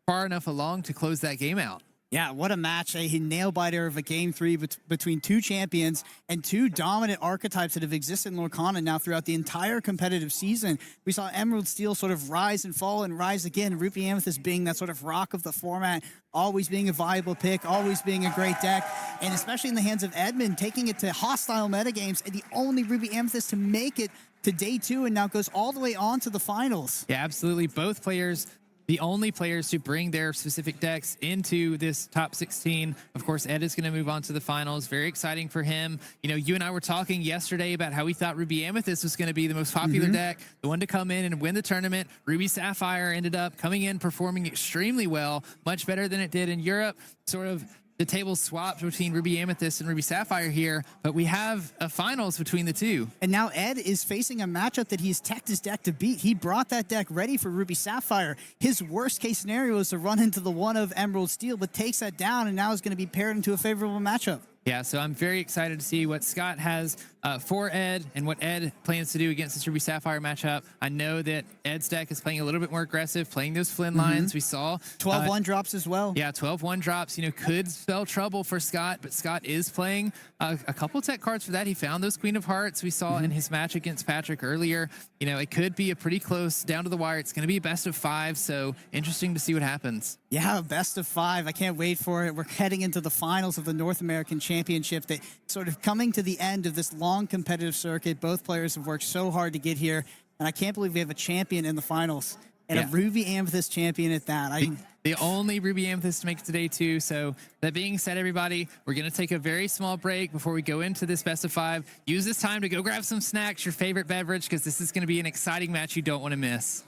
far enough along to close that game out. Yeah, what a match. A nail-biter of a Game 3 between 2 champions and 2 dominant archetypes that have existed in Lorcana now throughout the entire competitive season. We saw Emerald Steel sort of rise and fall and rise again. Ruby Amethyst being that sort of rock of the format, always being a viable pick, always being a great deck, and especially in the hands of Edmund, taking it to hostile metagames, and the only Ruby Amethyst to make it to day 2 and now goes all the way on to the finals. Yeah, absolutely. Both players, the only players to bring their specific decks into this top 16. Of course, Ed is going to move on to the finals. Very exciting for him. You know, you and I were talking yesterday about how we thought Ruby Amethyst was going to be the most popular deck, the one to come in and win the tournament. Ruby Sapphire ended up coming in, performing extremely well, much better than it did in Europe. Sort of the table swapped between Ruby Amethyst and Ruby Sapphire here, but we have a finals between the two. And now Ed is facing a matchup that he's teched his deck to beat. He brought that deck ready for Ruby Sapphire. His worst case scenario is to run into the one of Emerald Steel, but takes that down and now is going to be paired into a favorable matchup. Yeah, so I'm very excited to see what Scott has for Ed and what Ed plans to do against this Ruby Sapphire matchup. I know that Ed's deck is playing a little bit more aggressive, playing those Flynn lines. We saw 12-1 drops as well. Yeah, 12-1 drops, you know, could spell trouble for Scott, but Scott is playing a couple tech cards for that. He found those Queen of Hearts we saw in his match against Patrick earlier. You know, it could be a pretty close down to the wire. It's going to be a best of 5, so interesting to see what happens. Yeah, best of 5. I can't wait for it. We're heading into the finals of the North American Championship. That sort of coming to the end of this long competitive circuit. Both players have worked so hard to get here, and I can't believe we have a champion in the finals and a Ruby Amethyst champion at that. The only Ruby Amethyst to make it to day 2. So that being said, everybody, we're going to take a very small break before we go into this best of 5. Use this time to go grab some snacks, your favorite beverage, because this is going to be an exciting match you don't want to miss.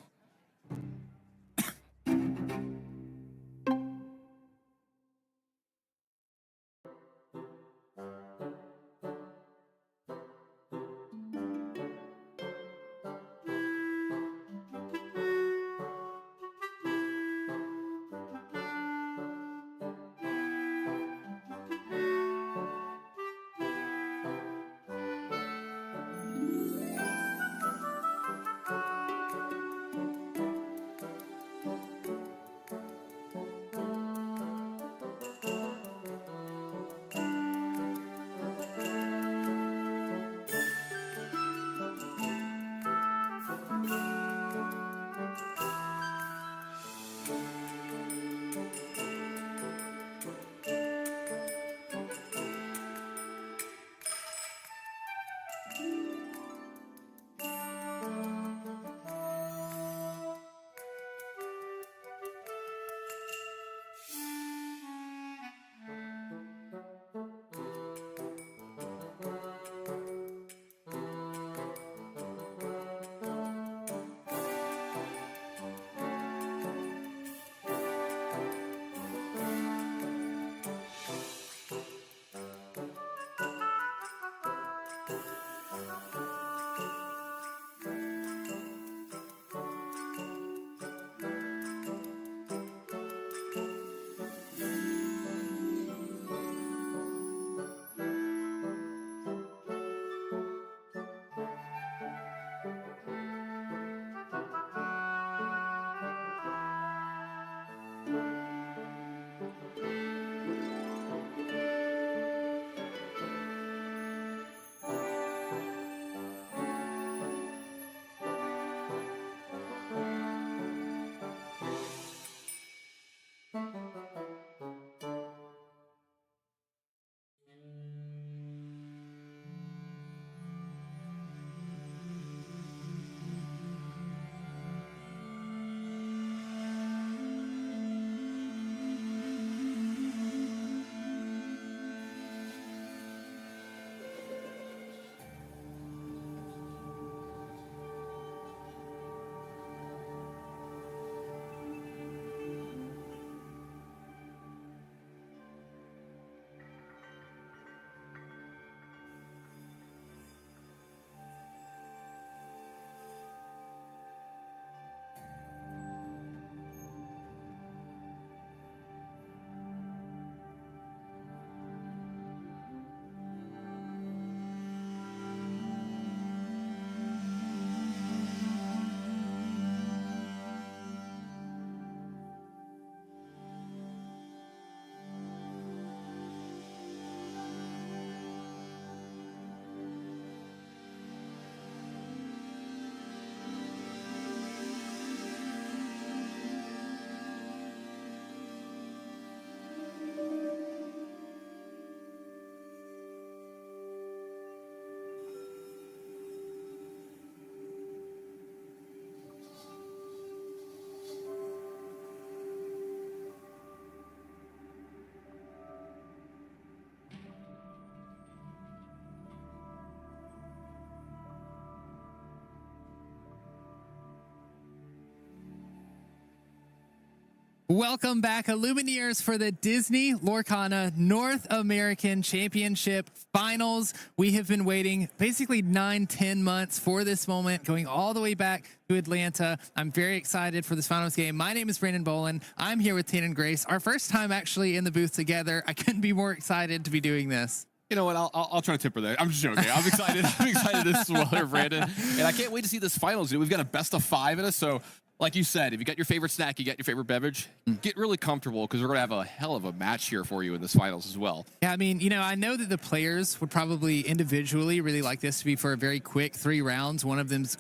Welcome back, Illumineers, for the Disney Lorcana North American Championship Finals. We have been waiting basically 9-10 months for this moment, going all the way back to Atlanta. I'm very excited for this finals game. My name is Brandon Bolin. I'm here with Tannen Grace. Our first time actually in the booth together. I couldn't be more excited to be doing this. You know what? I'll try to temper that. I'm just joking. I'm excited. I'm excited as well, Brandon. And I can't wait to see this finals. We've got a best of 5 in us, so like you said, if you got your favorite snack, you got your favorite beverage, get really comfortable because we're going to have a hell of a match here for you in this finals as well. Yeah, I mean, I know that the players would probably individually really like this to be for a very quick 3 rounds. One of them's,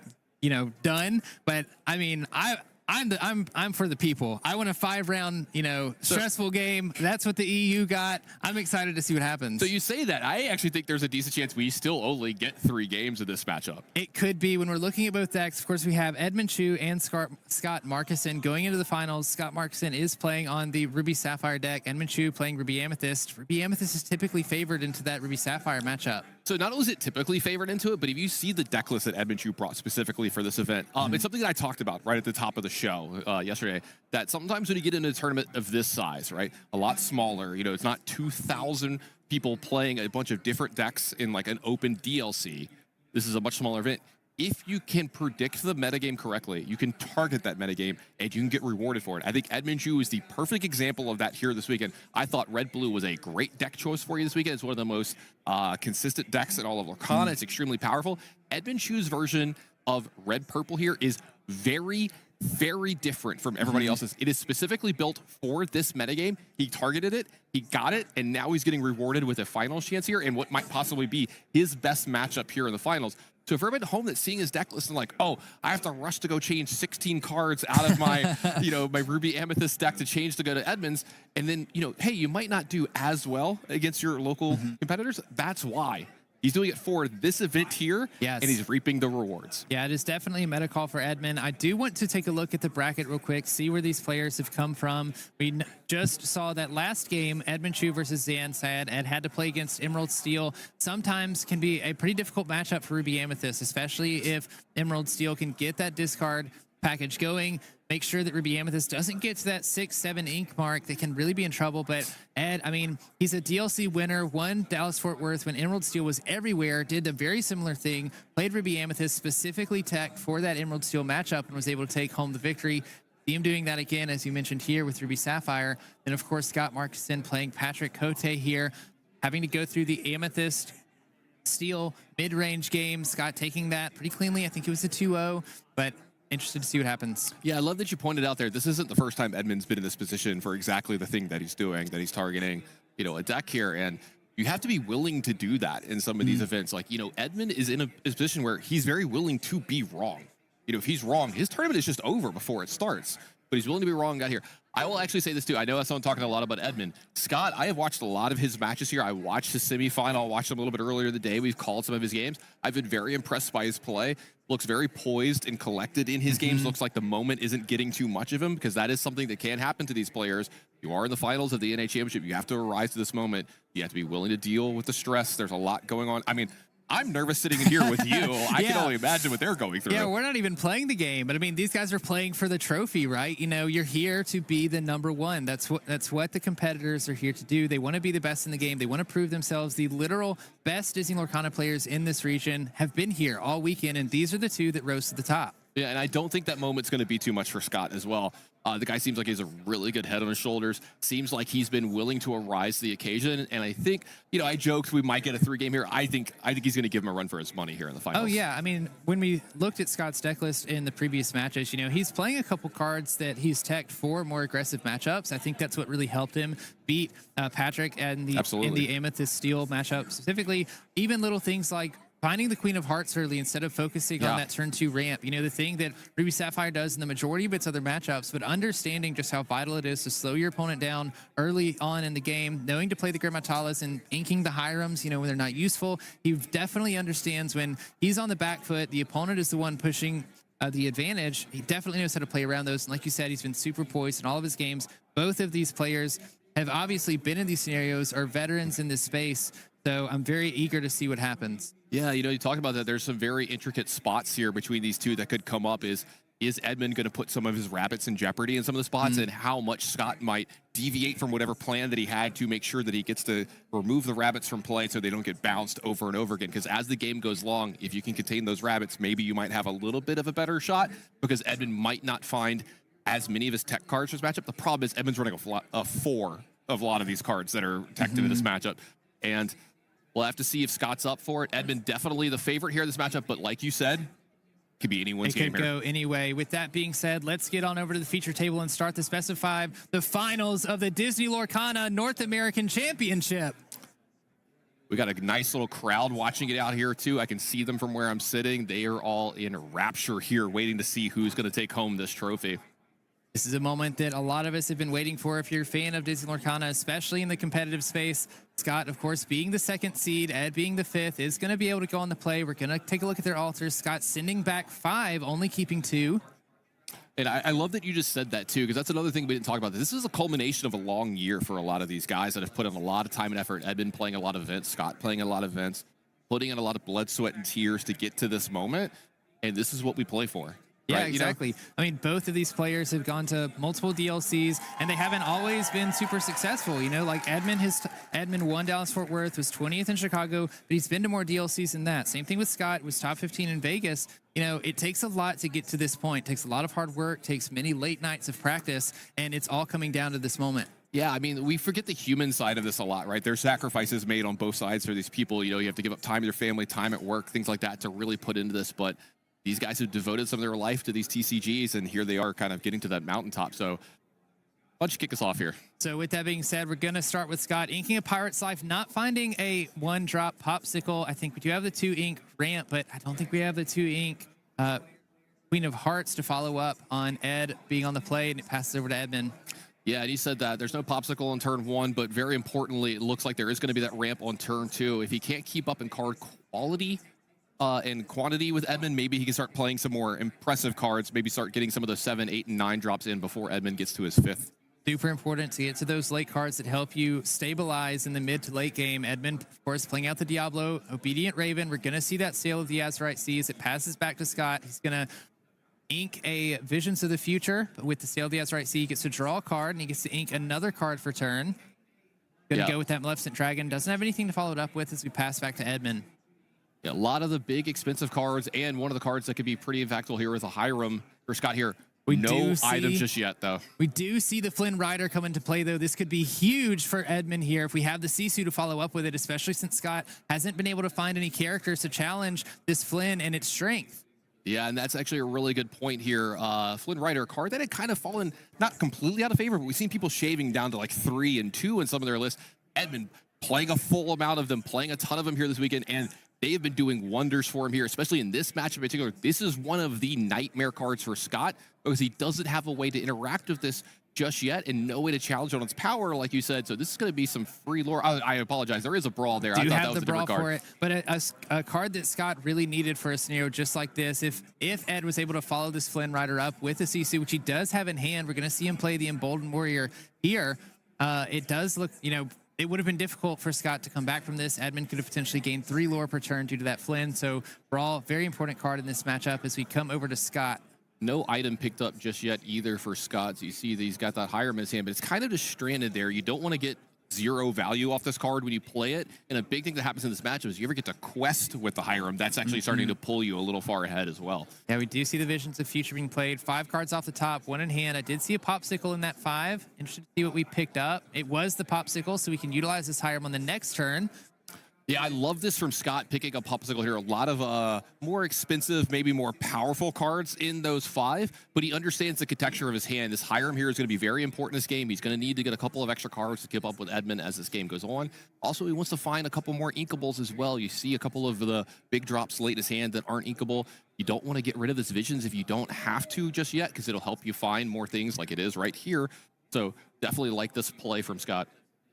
done. But I mean, I'm for the people. I want a 5-round, stressful game. That's what the EU got. I'm excited to see what happens. So you say that. I actually think there's a decent chance we still only get 3 games of this matchup. It could be when we're looking at both decks. Of course, we have Chiu and Scott Markeson going into the finals. Scott Markeson is playing on the Ruby Sapphire deck. Chiu playing Ruby Amethyst. Ruby Amethyst is typically favored into that Ruby Sapphire matchup. So not only is it typically favored into it, but if you see the deck list that Chiu brought specifically for this event, it's something that I talked about right at the top of the show yesterday, that sometimes when you get into a tournament of this size, right, a lot smaller, it's not 2,000 people playing a bunch of different decks in like an open DLC. This is a much smaller event. If you can predict the metagame correctly, you can target that metagame and you can get rewarded for it. I think Chiu is the perfect example of that here this weekend. I thought Red-Blue was a great deck choice for you this weekend. It's one of the most consistent decks in all of Lorcana. It's extremely powerful. Chiu's version of Red-Purple here is very, very different from everybody else's. It is specifically built for this metagame. He targeted it, he got it, and now he's getting rewarded with a finals chance here and what might possibly be his best matchup here in the finals. So if everybody at home that's seeing his deck list and like, oh, I have to rush to go change 16 cards out of my, my Ruby Amethyst deck to change to go to Edmonds, and then, hey, you might not do as well against your local competitors. That's why. He's doing it for this event here, yes, and he's reaping the rewards. Yeah, it is definitely a meta call for Edmund. I do want to take a look at the bracket real quick, see where these players have come from. We just saw that last game, Chiu versus Syed. Ed had to play against Emerald Steel. Sometimes can be a pretty difficult matchup for Ruby Amethyst, especially if Emerald Steel can get that discard package going. Make sure that Ruby Amethyst doesn't get to that 6-7 ink mark. They can really be in trouble. But Ed, I mean, he's a DLC winner, won Dallas-Fort Worth when Emerald Steel was everywhere, did a very similar thing, played Ruby Amethyst specifically tech for that Emerald Steel matchup and was able to take home the victory. See him doing that again, as you mentioned here, with Ruby Sapphire. And of course, Scott Markeson playing Patrick Côté here, having to go through the Amethyst Steel mid-range game. Scott taking that pretty cleanly. I think it was a 2-0, but interested to see what happens. Yeah, I love that you pointed out there. This isn't the first time Edmund's been in this position for exactly the thing that he's doing, that he's targeting, a deck here. And you have to be willing to do that in some of these events. Like, Edmund is in a position where he's very willing to be wrong. If he's wrong, his tournament is just over before it starts. But he's willing to be wrong, got here. I will actually say this too. I know I'm talking a lot about Edmund. Scott, I have watched a lot of his matches here. I watched his semifinal. I watched him a little bit earlier in the day. We've called some of his games. I've been very impressed by his play. Looks very poised and collected in his games. Looks like the moment isn't getting too much of him, because that is something that can happen to these players. You are in the finals of the NA Championship. You have to arise to this moment. You have to be willing to deal with the stress. There's a lot going on. I mean, I'm nervous sitting in here with you. I can only imagine what they're going through. Yeah, we're not even playing the game, but I mean, these guys are playing for the trophy, right? You're here to be the #1. That's what the competitors are here to do. They want to be the best in the game. They want to prove themselves. The literal best Disney Lorcana players in this region have been here all weekend, and these are the 2 that rose to the top. Yeah, and I don't think that moment's going to be too much for Scott as well. The guy seems like he has a really good head on his shoulders. Seems like he's been willing to arise to the occasion. And I think, I joked we might get a 3-game here. I think he's going to give him a run for his money here in the finals. Oh, yeah. I mean, when we looked at Scott's deck list in the previous matches, he's playing a couple cards that he's teched for more aggressive matchups. I think that's what really helped him beat Patrick in the Amethyst Steel matchup specifically. Even little things like finding the Queen of Hearts early instead of focusing on that turn 2 ramp. The thing that Ruby Sapphire does in the majority of its other matchups, but understanding just how vital it is to slow your opponent down early on in the game, knowing to play the Gramatalas and inking the Hirams, when they're not useful. He definitely understands when he's on the back foot, the opponent is the one pushing the advantage. He definitely knows how to play around those. And like you said, he's been super poised in all of his games. Both of these players have obviously been in these scenarios, are veterans in this space. So I'm very eager to see what happens. Yeah, you talk about that. There's some very intricate spots here between these 2 that could come up. Is is Edmund going to put some of his rabbits in jeopardy in some of the spots, and how much Scott might deviate from whatever plan that he had to make sure that he gets to remove the rabbits from play so they don't get bounced over and over again. Because as the game goes long, if you can contain those rabbits, maybe you might have a little bit of a better shot, because Edmund might not find as many of his tech cards for this matchup. The problem is Edmund's running a 4 of a lot of these cards that are teched into this matchup. And we'll have to see if Scott's up for it. Edmund definitely the favorite here in this matchup, but like you said, could be anyone's game here. It could go anyway. With that being said, let's get on over to the feature table and start the best of 5, the finals of the Disney Lorcana North American Championship. We got a nice little crowd watching it out here too. I can see them from where I'm sitting. They are all in rapture here, waiting to see who's going to take home this trophy. This is a moment that a lot of us have been waiting for if you're a fan of Disney Lorcana, especially in the competitive space. Scott, of course, being the 2nd seed, Ed being the 5th, is going to be able to go on the play. We're going to take a look at their altars. Scott sending back 5, only keeping 2. And I love that you just said that too, because that's another thing we didn't talk about. This is a culmination of a long year for a lot of these guys that have put in a lot of time and effort. Edmund playing a lot of events, Scott playing a lot of events, putting in a lot of blood, sweat, and tears to get to this moment. And this is what we play for. Yeah, right? exactly. You know? I mean, both of these players have gone to multiple DLCs, and they haven't always been super successful. You know, like Edmund won Dallas-Fort Worth, was 20th in Chicago, but he's been to more DLCs than that. Same thing with Scott, was top 15 in Vegas. You know, it takes a lot to get to this point. It takes a lot of hard work, takes many late nights of practice, and it's all coming down to this moment. Yeah, I mean, we forget the human side of this a lot, right? There's sacrifices made on both sides for these people. You know, you have to give up time with your family, time at work, things like that to really put into this. But these guys have devoted some of their life to these TCGs, and here they are kind of getting to that mountaintop. So why don't you kick us off here? So with that being said, we're going to start with Scott inking a Pirate's Life, not finding a 1-drop popsicle. I think we do have the 2-ink ramp, but I don't think we have the 2-ink Queen of Hearts to follow up on Ed being on the play, and it passes over to Edmund. Yeah, and he said that there's no popsicle on turn 1, but very importantly, it looks like there is going to be that ramp on turn 2. If he can't keep up in card quality and quantity with Edmund, maybe he can start playing some more impressive cards, maybe start getting some of those 7, 8, and 9 drops in before Edmund gets to his 5th. Super important to get to those late cards that help you stabilize in the mid to late game. Edmund, of course, playing out the Diablo, Obedient Raven. We're going to see that Sail of the Azurite Seas. It passes back to Scott. He's going to ink a Visions of the Future. But with the Sail of the Azurite Sea, he gets to draw a card, and he gets to ink another card for turn. Going to go with that Maleficent Dragon. Doesn't have anything to follow it up with as we pass back to Edmund. Yeah, a lot of the big expensive cards, and one of the cards that could be pretty impactful here with a Hiram for Scott here. No items just yet, though. We do see the Flynn Rider come into play, though. This could be huge for Edmund here if we have the Sisu to follow up with it, especially since Scott hasn't been able to find any characters to challenge this Flynn and its strength. Yeah, and that's actually a really good point here. Flynn Rider, a card that had kind of fallen not completely out of favor, but we've seen people shaving down to like 3 and 2 in some of their lists. Edmund playing a full amount of them, playing a ton of them here this weekend, and they have been doing wonders for him here, especially in this match in particular. This is one of the nightmare cards for Scott because he doesn't have a way to interact with this just yet and no way to challenge on its power, like you said. So this is going to be some free lore. I apologize. There is a brawl there. I thought that was a different card. For it, but a card that Scott really needed for a scenario just like this. If Ed was able to follow this Flynn Rider up with a Sisu, which he does have in hand, we're going to see him play the Emboldened Warrior here. It does look, you know, it would have been difficult for Scott to come back from this. Edmund could have potentially gained 3 lore per turn due to that Flynn. So Brawl, very important card in this matchup as we come over to Scott. No item picked up just yet either for Scott. So you see that he's got that Hiram in his hand, but it's kind of just stranded there. You don't want to get 0 value off this card when you play it. And a big thing that happens in this matchup is you ever get to quest with the Hiram, that's actually starting to pull you a little far ahead as well. Yeah, we do see the Visions of Future being played. 5 cards off the top, 1 in hand. I did see a Popsicle in that 5. Interested to see what we picked up. It was the Popsicle, so we can utilize this Hiram on the next turn. Yeah, I love this from Scott, picking up Popsicle here. A lot of more expensive, maybe more powerful cards in those 5, but he understands the contexture of his hand. This Hiram here is going to be very important in this game. He's going to need to get a couple of extra cards to keep up with Edmund as this game goes on. Also, he wants to find a couple more inkables as well. You see a couple of the big drops late in his hand that aren't inkable. You don't want to get rid of this Visions if you don't have to just yet, because it'll help you find more things like it is right here. So definitely like this play from Scott.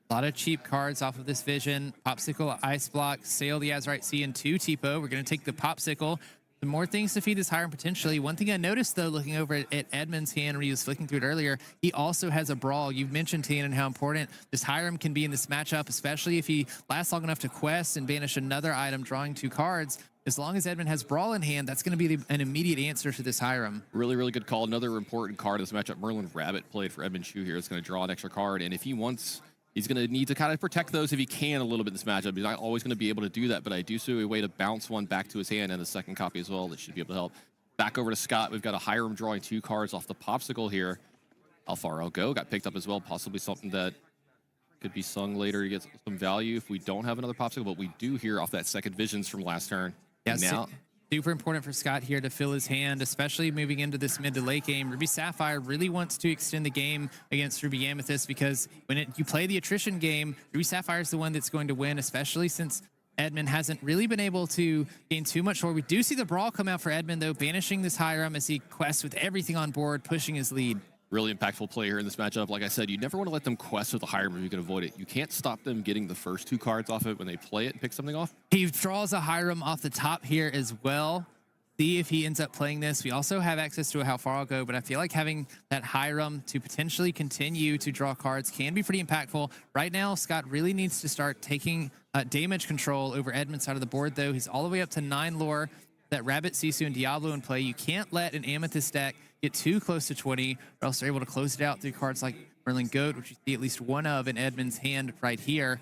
A lot of cheap cards off of this Vision. Popsicle, Ice Block, Sail the Azurite Sea, and 2 Tipo. We're going to take the Popsicle. Some more things to feed this Hiram potentially. One thing I noticed, though, looking over at Edmund's hand when he was flicking through it earlier, he also has a Brawl. You've mentioned, Tannen, how important this Hiram can be in this matchup, especially if he lasts long enough to quest and banish another item, drawing 2 cards. as long as Edmund has Brawl in hand, that's going to be an immediate answer to this Hiram. Really, really good call. Another important card in this matchup, Merlin Rabbit played for Edmund Chiu here. It's going to draw an extra card, and if he wants, he's going to need to kind of protect those if he can a little bit in this matchup. He's not always going to be able to do that, but I do see a way to bounce one back to his hand and a second copy as well that should be able to help. Back over to Scott. We've got a Hiram drawing 2 cards off the Popsicle here. How far I'll go. Got picked up as well. Possibly something that could be sung later to get some value if we don't have another Popsicle, but we do here off that second Visions from last turn. Yeah, now, super important for Scott here to fill his hand, especially moving into this mid to late game. Ruby Sapphire really wants to extend the game against Ruby Amethyst because when you play the attrition game, Ruby Sapphire is the one that's going to win, especially since Edmund hasn't really been able to gain too much more. We do see the Brawl come out for Edmund, though, banishing this Hiram as he quests with everything on board, pushing his lead. really impactful play here in this matchup. Like I said, you never want to let them quest with a Hiram if you can avoid it. You can't stop them getting the first 2 cards off it when they play it and pick something off. He draws a Hiram off the top here as well. See if he ends up playing this. We also have access to a How Far I'll Go, but I feel like having that Hiram to potentially continue to draw cards can be pretty impactful. Right now, Scott really needs to start taking damage control over Edmund's side of the board, though. He's all the way up to 9 lore. That Rabbit, Sisu, and Diablo in play. You can't let an Amethyst deck get too close to 20, or else they're able to close it out through cards like Merlin Goat, which you see at least one of in Edmund's hand right here.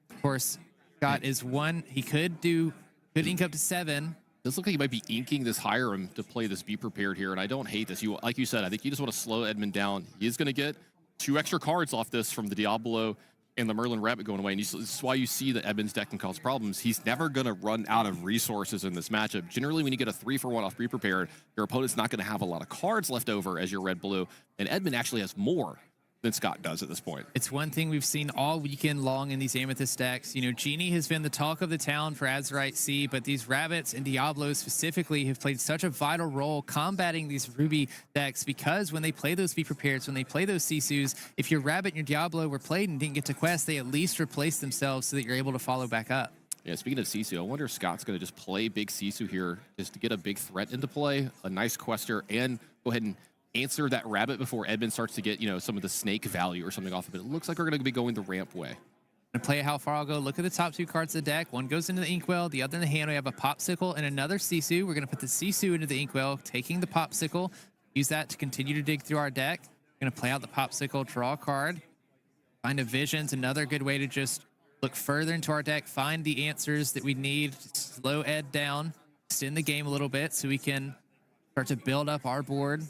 Of course, Scott is 1. He could ink up to 7. Does look like he might be inking this Hiram to play this Be Prepared here, and I don't hate this. Like you said, I think you just want to slow Edmund down. He is going to get 2 extra cards off this from the Diablo and the Merlin Rabbit going away, and this is why you see that Edmund's deck can cause problems. He's never going to run out of resources in this matchup. Generally, when you get a 3-for-1 off Be Prepared, your opponent's not going to have a lot of cards left over as your red-blue, and Edmund actually has more than Scott does at this point. It's one thing we've seen all weekend long in these Amethyst decks. You know, Genie has been the talk of the town for Azurite Sea, but these Rabbits and Diablos specifically have played such a vital role combating these Ruby decks, because when they play those Be Prepared, when they play those Sisus, if your Rabbit and your Diablo were played and didn't get to quest, they at least replace themselves so that you're able to follow back up. Yeah, speaking of Sisu, I wonder if Scott's going to just play big Sisu here just to get a big threat into play, a nice quester, and go ahead and answer that Rabbit before Edmund starts to get, you know, some of the snake value or something off of it. It looks like we're going to be going the ramp way. To play How Far I'll Go, look at the top 2 cards of the deck. One goes into the Inkwell, the other in the hand. We have a Popsicle and another Sisu. We're going to put the Sisu into the Inkwell, taking the Popsicle, use that to continue to dig through our deck. We're going to play out the Popsicle, draw a card, find a Visions, another good way to just look further into our deck, find the answers that we need to slow Ed down, extend the game a little bit so we can start to build up our board.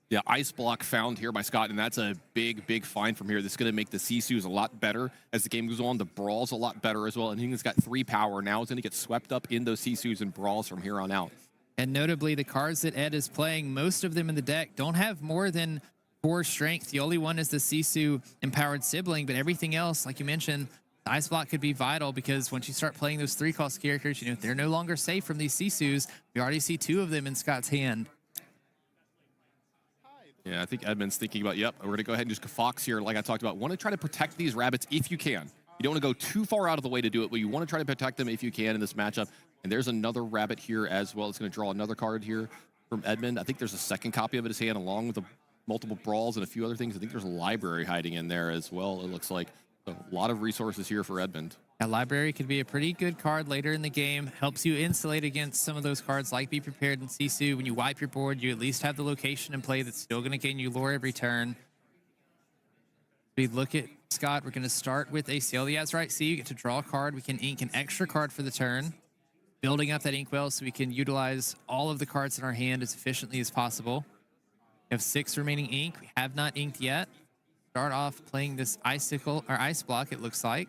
Yeah, Ice Block found here by Scott, and that's a big, big find from here. That's going to make the Sisus a lot better as the game goes on. The Brawls a lot better as well, and he's got 3 power. Now he's going to get swept up in those Sisus and Brawls from here on out. And notably, the cards that Ed is playing, most of them in the deck don't have more than 4 strength. The only one is the Sisu Empowered Sibling, but everything else, like you mentioned, the Ice Block could be vital, because once you start playing those 3-cost characters, you know, they're no longer safe from these Sisus. We already see 2 of them in Scott's hand. Yeah, I think Edmund's thinking about, yep, we're going to go ahead and just Fox here, like I talked about. Want to try to protect these Rabbits if you can. You don't want to go too far out of the way to do it, but you want to try to protect them if you can in this matchup. And there's another Rabbit here as well. It's going to draw another card here from Edmund. I think there's a second copy of it in his hand, along with the multiple Brawls and a few other things. I think there's a Library hiding in there as well, it looks like. So a lot of resources here for Edmund. A Library could be a pretty good card later in the game. Helps you insulate against some of those cards like Be Prepared and Sisu. When you wipe your board, you at least have the location in play that's still going to gain you lore every turn. We look at Scott. We're going to start with a Sail the Azurite Sea. You get to draw a card. We can ink an extra card for the turn. Building up that Inkwell so we can utilize all of the cards in our hand as efficiently as possible. We have 6 remaining ink. We have not inked yet. Start off playing this Icicle or Ice Block, it looks like.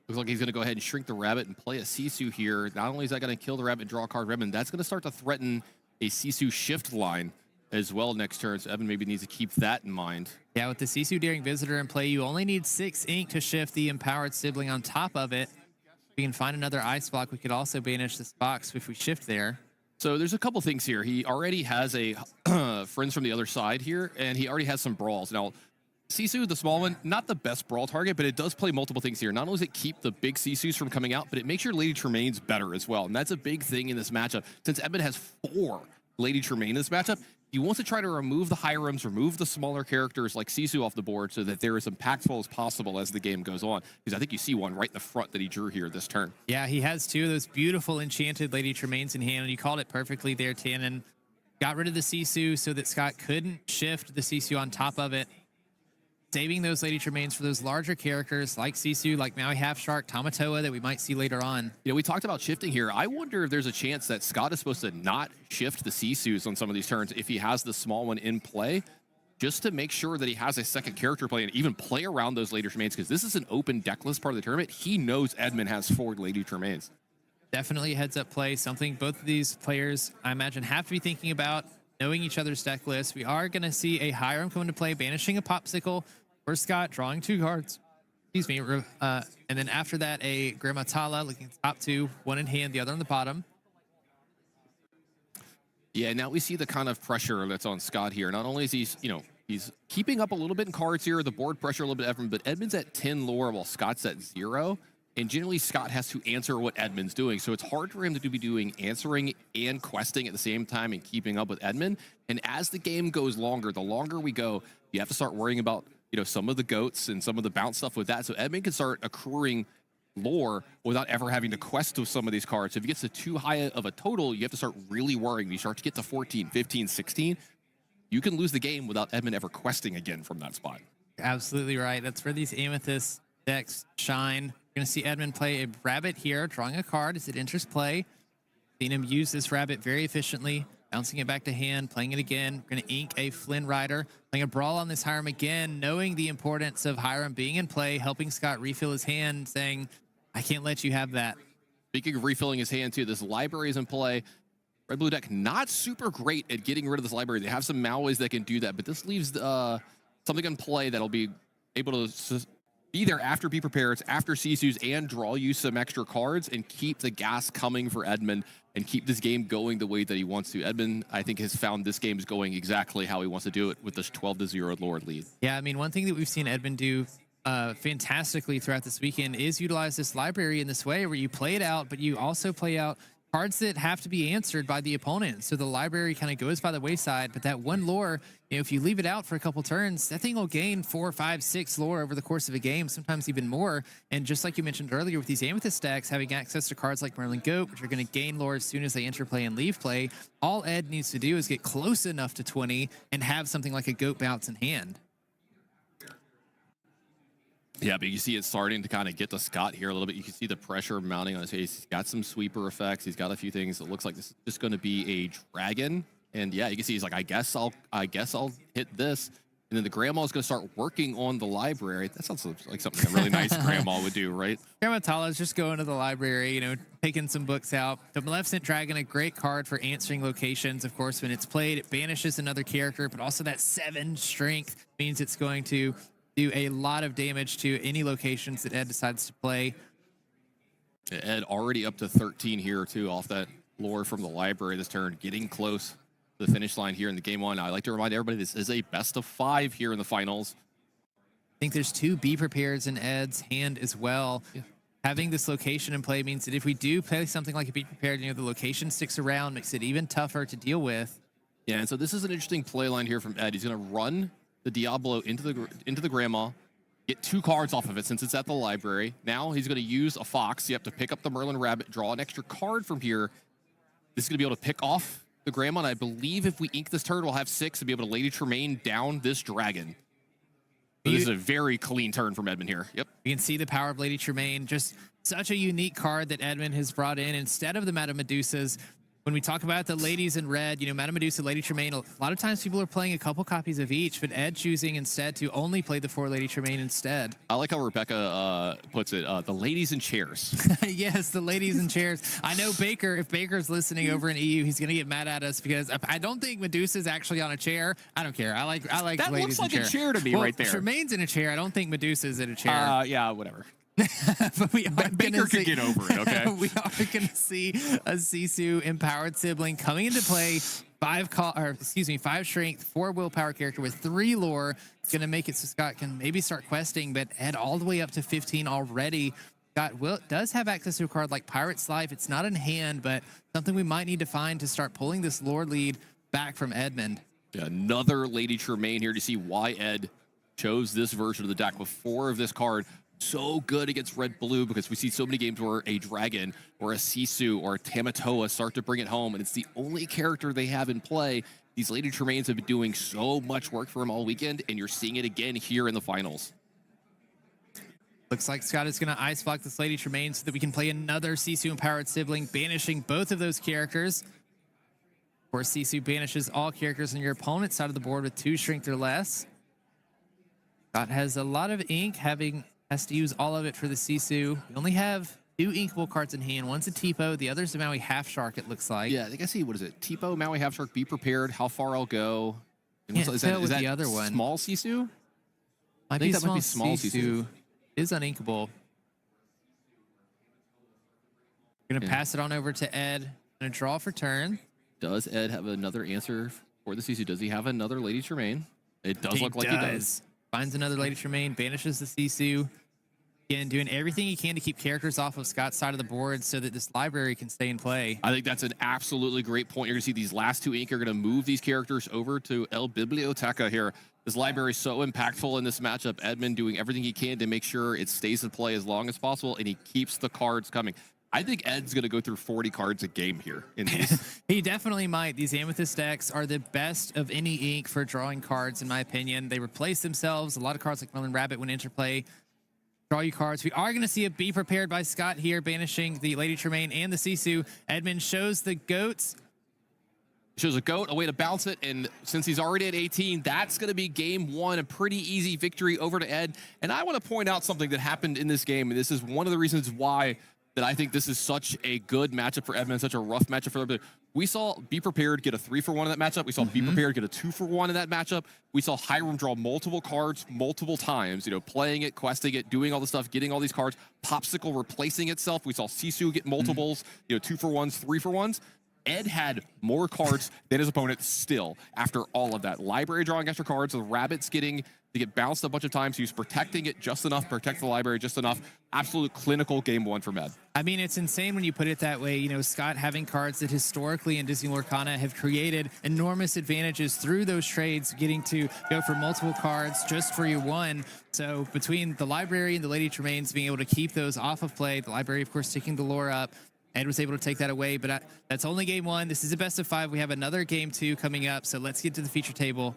Looks like he's going to go ahead and shrink the Rabbit and play a Sisu here. Not only is that going to kill the Rabbit and draw a card, Redmond, that's going to start to threaten a Sisu shift line as well next turn. So Evan maybe needs to keep that in mind. Yeah, with the Sisu Daring Visitor in play, you only need 6 ink to shift the Empowered Sibling on top of it. If we can find another Ice Block, we could also banish this box if we shift there. So there's a couple things here. He already has a Friends from the other side here, and he already has some Brawls. Now, Sisu, the small one, not the best Brawl target, but it does play multiple things here. Not only does it keep the big Sisus from coming out, but it makes your Lady Tremaines better as well. And that's a big thing in this matchup. Since Edmund has 4 Lady Tremaine in this matchup, he wants to try to remove the Hirams, remove the smaller characters like Sisu off the board so that they're as impactful as possible as the game goes on. Because I think you see one right in the front that he drew here this turn. Yeah, he has two of those beautiful enchanted Lady Tremaines in hand, and you called it perfectly there, Tannen. Got rid of the Sisu so that Scott couldn't shift the Sisu on top of it, saving those Lady Tremaines for those larger characters like Sisu, like Maui Half Shark, Tamatoa that we might see later on. You know, we talked about shifting here. I wonder if there's a chance that Scott is supposed to not shift the Sisus on some of these turns if he has the small one in play, just to make sure that he has a second character play and even play around those Lady Tremaines, because this is an open deckless part of the tournament. He knows Edmund has 4 Lady Tremaines. Definitely a heads-up play, something both of these players, I imagine, have to be thinking about, knowing each other's deck list. We are going to see a Hiram come into play, banishing a Popsicle for Scott, drawing 2 cards. Excuse me. And then after that, a Gramatala, looking at the top 2, one in hand, the other on the bottom. Yeah, now we see the kind of pressure that's on Scott here. Not only is he's keeping up a little bit in cards here, the board pressure a little bit, Edmund, but Edmund's at 10 lore while Scott's at 0. And generally, Scott has to answer what Edmund's doing. So it's hard for him to be doing answering and questing at the same time and keeping up with Edmund. And as the game goes longer, the longer we go, you have to start worrying about, some of the goats and some of the bounce stuff with that. So Edmund can start accruing lore without ever having to quest with some of these cards. So if he gets to too high of a total, you have to start really worrying. You start to get to 14, 15, 16, you can lose the game without Edmund ever questing again from that spot. Absolutely right. That's where these Amethyst decks shine. You're going to see Edmund play a rabbit here, drawing a card as it enters play. Seen him use this rabbit very efficiently, bouncing it back to hand, playing it again. We're going to ink a Flynn Rider, playing a Brawl on this Hiram again, knowing the importance of Hiram being in play, helping Scott refill his hand, saying, I can't let you have that. Speaking of refilling his hand, too, this library is in play. Red-blue deck not super great at getting rid of this library. They have some Mauis that can do that, but this leaves something in play that'll be able to be there after Be Prepared, after Sisus, and draw you some extra cards and keep the gas coming for Edmund and keep this game going the way that he wants to. Edmund, I think, has found this game is going exactly how he wants to do it with this 12-0 lore lead. Yeah, I mean, one thing that we've seen Edmund do fantastically throughout this weekend is utilize this library in this way where you play it out, but you also play out cards that have to be answered by the opponent. So the library kind of goes by the wayside, but that one lore, if you leave it out for a couple turns, that thing will gain 4, 5, 6 lore over the course of a game, sometimes even more. And just like you mentioned earlier with these Amethyst decks, having access to cards like Merlin Goat, which are going to gain lore as soon as they enter play and leave play, all Ed needs to do is get close enough to 20 and have something like a Goat bounce in hand. Yeah, but you see it starting to kind of get to Scott here a little bit. You can see the pressure mounting on his face. He's got some sweeper effects. He's got a few things. It looks like this is just going to be a dragon. And yeah, you can see he's like, I guess I'll hit this. And then the grandma's going to start working on the library. That sounds like something a really nice grandma would do, right? Grandma Tala's just going to the library, taking some books out. The Maleficent Dragon, a great card for answering locations. Of course, when it's played, it banishes another character, but also that 7 strength means it's going to do a lot of damage to any locations that Ed decides to play. Ed already up to 13 here, too, off that lore from the library this turn, getting close to the finish line here in the game 1. I like to remind everybody this is a best of 5 here in the finals. I think there's 2 Be Prepareds in Ed's hand as well. Yeah. Having this location in play means that if we do play something like a Be Prepared, the location sticks around, makes it even tougher to deal with. Yeah, and so this is an interesting play line here from Ed. He's going to run the Diablo into the grandma, get 2 cards off of it since it's at the library. Now he's going to use a fox. You have to pick up the Merlin Rabbit, draw an extra card from here. This is going to be able to pick off the grandma, and I believe if we ink this turn, we'll have 6 and be able to Lady Tremaine down this dragon. So this is a very clean turn from Edmund here. Yep. You can see the power of Lady Tremaine. Just such a unique card that Edmund has brought in instead of the Madame Medusas. When we talk about the ladies in red, Madame Medusa, Lady Tremaine, a lot of times people are playing a couple copies of each, but Ed choosing instead to only play the 4 Lady Tremaine instead. I like how Rebecca puts it, the ladies in chairs. Yes, the ladies in chairs. I know Baker, if Baker's listening over in EU, he's going to get mad at us because I don't think Medusa's actually on a chair. I don't care. I like that ladies looks like in chair. a chair to me right there. Tremaine's in a chair. I don't think Medusa's in a chair. Yeah, whatever. But Baker could get over it, okay? We are going to see a Sisu empowered sibling coming into play. 5 strength, 4 willpower character with 3 lore. It's going to make it so Scott can maybe start questing, but Ed all the way up to 15 already. Scott does have access to a card like Pirate's Life. It's not in hand, but something we might need to find to start pulling this lore lead back from Edmund. Yeah, another Lady Tremaine here to see why Ed chose this version of the deck with 4 of this card. So good against red-blue because we see so many games where a Dragon or a Sisu or a Tamatoa start to bring it home, and it's the only character they have in play. These Lady Tremaines have been doing so much work for him all weekend, and you're seeing it again here in the finals. Looks like Scott is going to ice block this Lady Tremaine so that we can play another Sisu empowered sibling, banishing both of those characters. Of course, Sisu banishes all characters on your opponent's side of the board with 2 strength or less. Scott has a lot of ink, has to use all of it for the Sisu. We only have 2 inkable cards in hand. One's a Tipo, the other's a Maui Half Shark, it looks like. Yeah, I think I see, what is it? Tipo, Maui Half Shark, Be Prepared, How Far I'll Go. And Can't is tell that, with is the that other one. Small Sisu? Might think be that might be small Sisu. Is uninkable. We're gonna pass it on over to Ed. Gonna draw for turn. Does Ed have another answer for the Sisu? Does he have another Lady Tremaine? It does look like he does. Finds another Lady Tremaine, banishes the Sisu. Again, doing everything he can to keep characters off of Scott's side of the board so that this library can stay in play. I think that's an absolutely great point. You're going to see these last 2 ink are going to move these characters over to El Biblioteca here. This library is so impactful in this matchup. Edmund doing everything he can to make sure it stays in play as long as possible, and he keeps the cards coming. I think Ed's going to go through 40 cards a game here in these. He definitely might. These Amethyst decks are the best of any ink for drawing cards, in my opinion. They replace themselves. A lot of cards like Melon Rabbit when interplay draw you cards. We are going to see a Be Prepared by Scott here, banishing the Lady Tremaine and the Sisu. Edmund shows the goats. Shows a goat, a way to bounce it, and since he's already at 18, that's going to be game 1, a pretty easy victory over to Ed. And I want to point out something that happened in this game, and this is one of the reasons why that I think this is such a good matchup for Edmund, such a rough matchup for everybody. We saw Be Prepared get a 3-for-1 in that matchup. We saw Be Prepared get a 2-for-1 in that matchup. We saw Hiram draw multiple cards multiple times, you know, playing it, questing it, doing all the stuff, getting all these cards, Popsicle replacing itself. We saw Sisu get multiples, you know, 2-for-1s, 3-for-1s. Ed had more cards than his opponent still after all of that. Library drawing extra cards, the rabbits getting to get bounced a bunch of times. He was protecting it just enough, protect the library just enough. Absolute clinical game 1 from Ed. I mean, it's insane when you put it that way. You know, Scott having cards that historically in Disney Lorcana have created enormous advantages through those trades, getting to go for multiple cards just for your 1. So between the library and the Lady Tremaines being able to keep those off of play, the library, of course, taking the lore up, Ed was able to take that away, but that's only game 1. This is a best of 5. We have another game 2 coming up, so let's get to the feature table.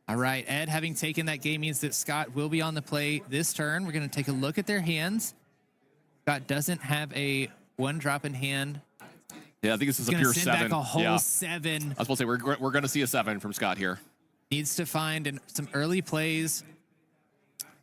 All right, Ed having taken that game means that Scott will be on the play this turn. We're going to take a look at their hands. Scott doesn't have a 1-drop in hand. Yeah, I think this is a He's pure send 7. back a whole yeah. 7. I was supposed to say, we're going to see a 7 from Scott here. Needs to find some early plays.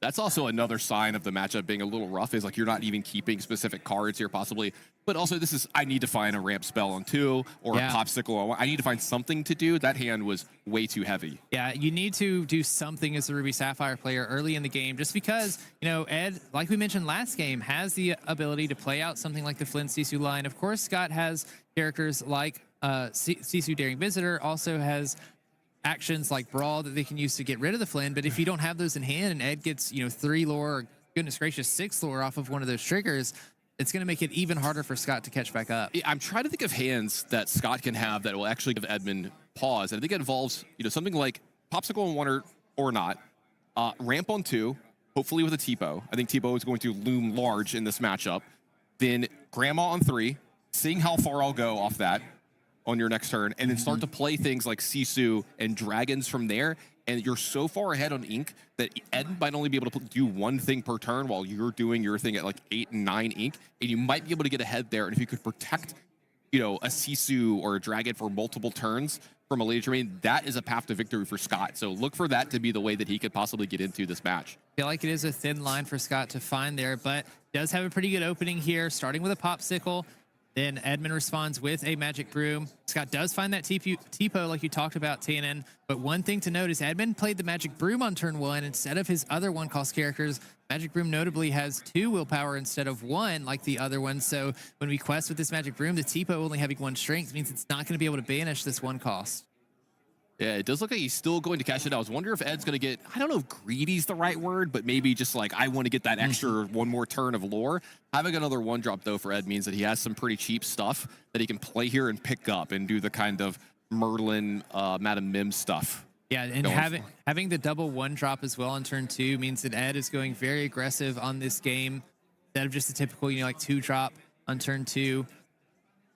That's also another sign of the matchup being a little rough, is like you're not even keeping specific cards here possibly. But also this is, I need to find a ramp spell on 2 or a popsicle on 1. I need to find something to do. That hand was way too heavy. Yeah, you need to do something as a Ruby Sapphire player early in the game, just because, you know, Ed, like we mentioned last game, has the ability to play out something like the Flynn Sisu line. Of course, Scott has characters like Sisu Daring Visitor, also has actions like Brawl that they can use to get rid of the Flynn. But if you don't have those in hand and Ed gets, you know, 3 lore, or goodness gracious, 6 lore off of one of those triggers, it's going to make it even harder for Scott to catch back up. I'm trying to think of hands that Scott can have that will actually give Edmund pause. And I think it involves, you know, something like Popsicle on 1 or not, ramp on 2, hopefully with a Tipo. I think Tipo is going to loom large in this matchup. Then Grandma on 3, seeing how far I'll go off that on your next turn, and then start to play things like Sisu and Dragons from there. And you're so far ahead on ink that Ed might only be able to do 1 thing per turn while you're doing your thing at like 8 and 9 ink, and you might be able to get ahead there. And if you could protect, you know, a Sisu or a Dragon for multiple turns from a Lady Tremaine, that is a path to victory for Scott. So look for that to be the way that he could possibly get into this match. I feel like it is a thin line for Scott to find there, but does have a pretty good opening here, starting with a Popsicle. Then Edmund responds with a Magic Broom. Scott does find that Tipo, like you talked about, Tannen. But one thing to note is Edmund played the Magic Broom on turn 1 instead of his other 1-cost characters. Magic Broom notably has 2 willpower instead of 1, like the other one. So when we quest with this Magic Broom, the Tipo only having 1 strength means it's not going to be able to banish this 1 cost. Yeah, it does look like he's still going to cash it out. I was wondering if Ed's going to get, I don't know if greedy's the right word, but maybe just like, I want to get that extra one more turn of lore. Having another one drop, though, for Ed means that he has some pretty cheap stuff that he can play here and pick up and do the kind of Merlin, Madam Mim stuff. Yeah, and having the double one drop as well on turn 2 means that Ed is going very aggressive on this game instead of just a typical, like 2 drop on turn 2.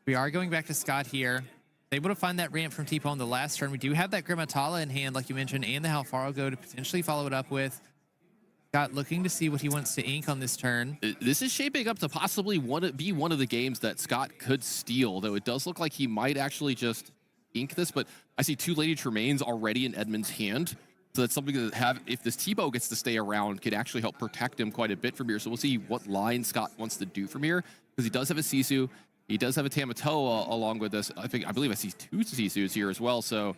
We are going back to Scott here. Able to find that ramp from T-Po on the last turn. We do have that Grimatala in hand, like you mentioned, and the Halfargo to potentially follow it up with. Scott looking to see what he wants to ink on this turn. This is shaping up to possibly be one of the games that Scott could steal, though it does look like he might actually just ink this, but I see 2 Lady Tremaines already in Edmund's hand. So that's something that if this T-Bow gets to stay around, could actually help protect him quite a bit from here. So we'll see what line Scott wants to do from here, because he does have a Sisu. He does have a Tamatoa along with this. I believe I see 2 Sisus here as well. So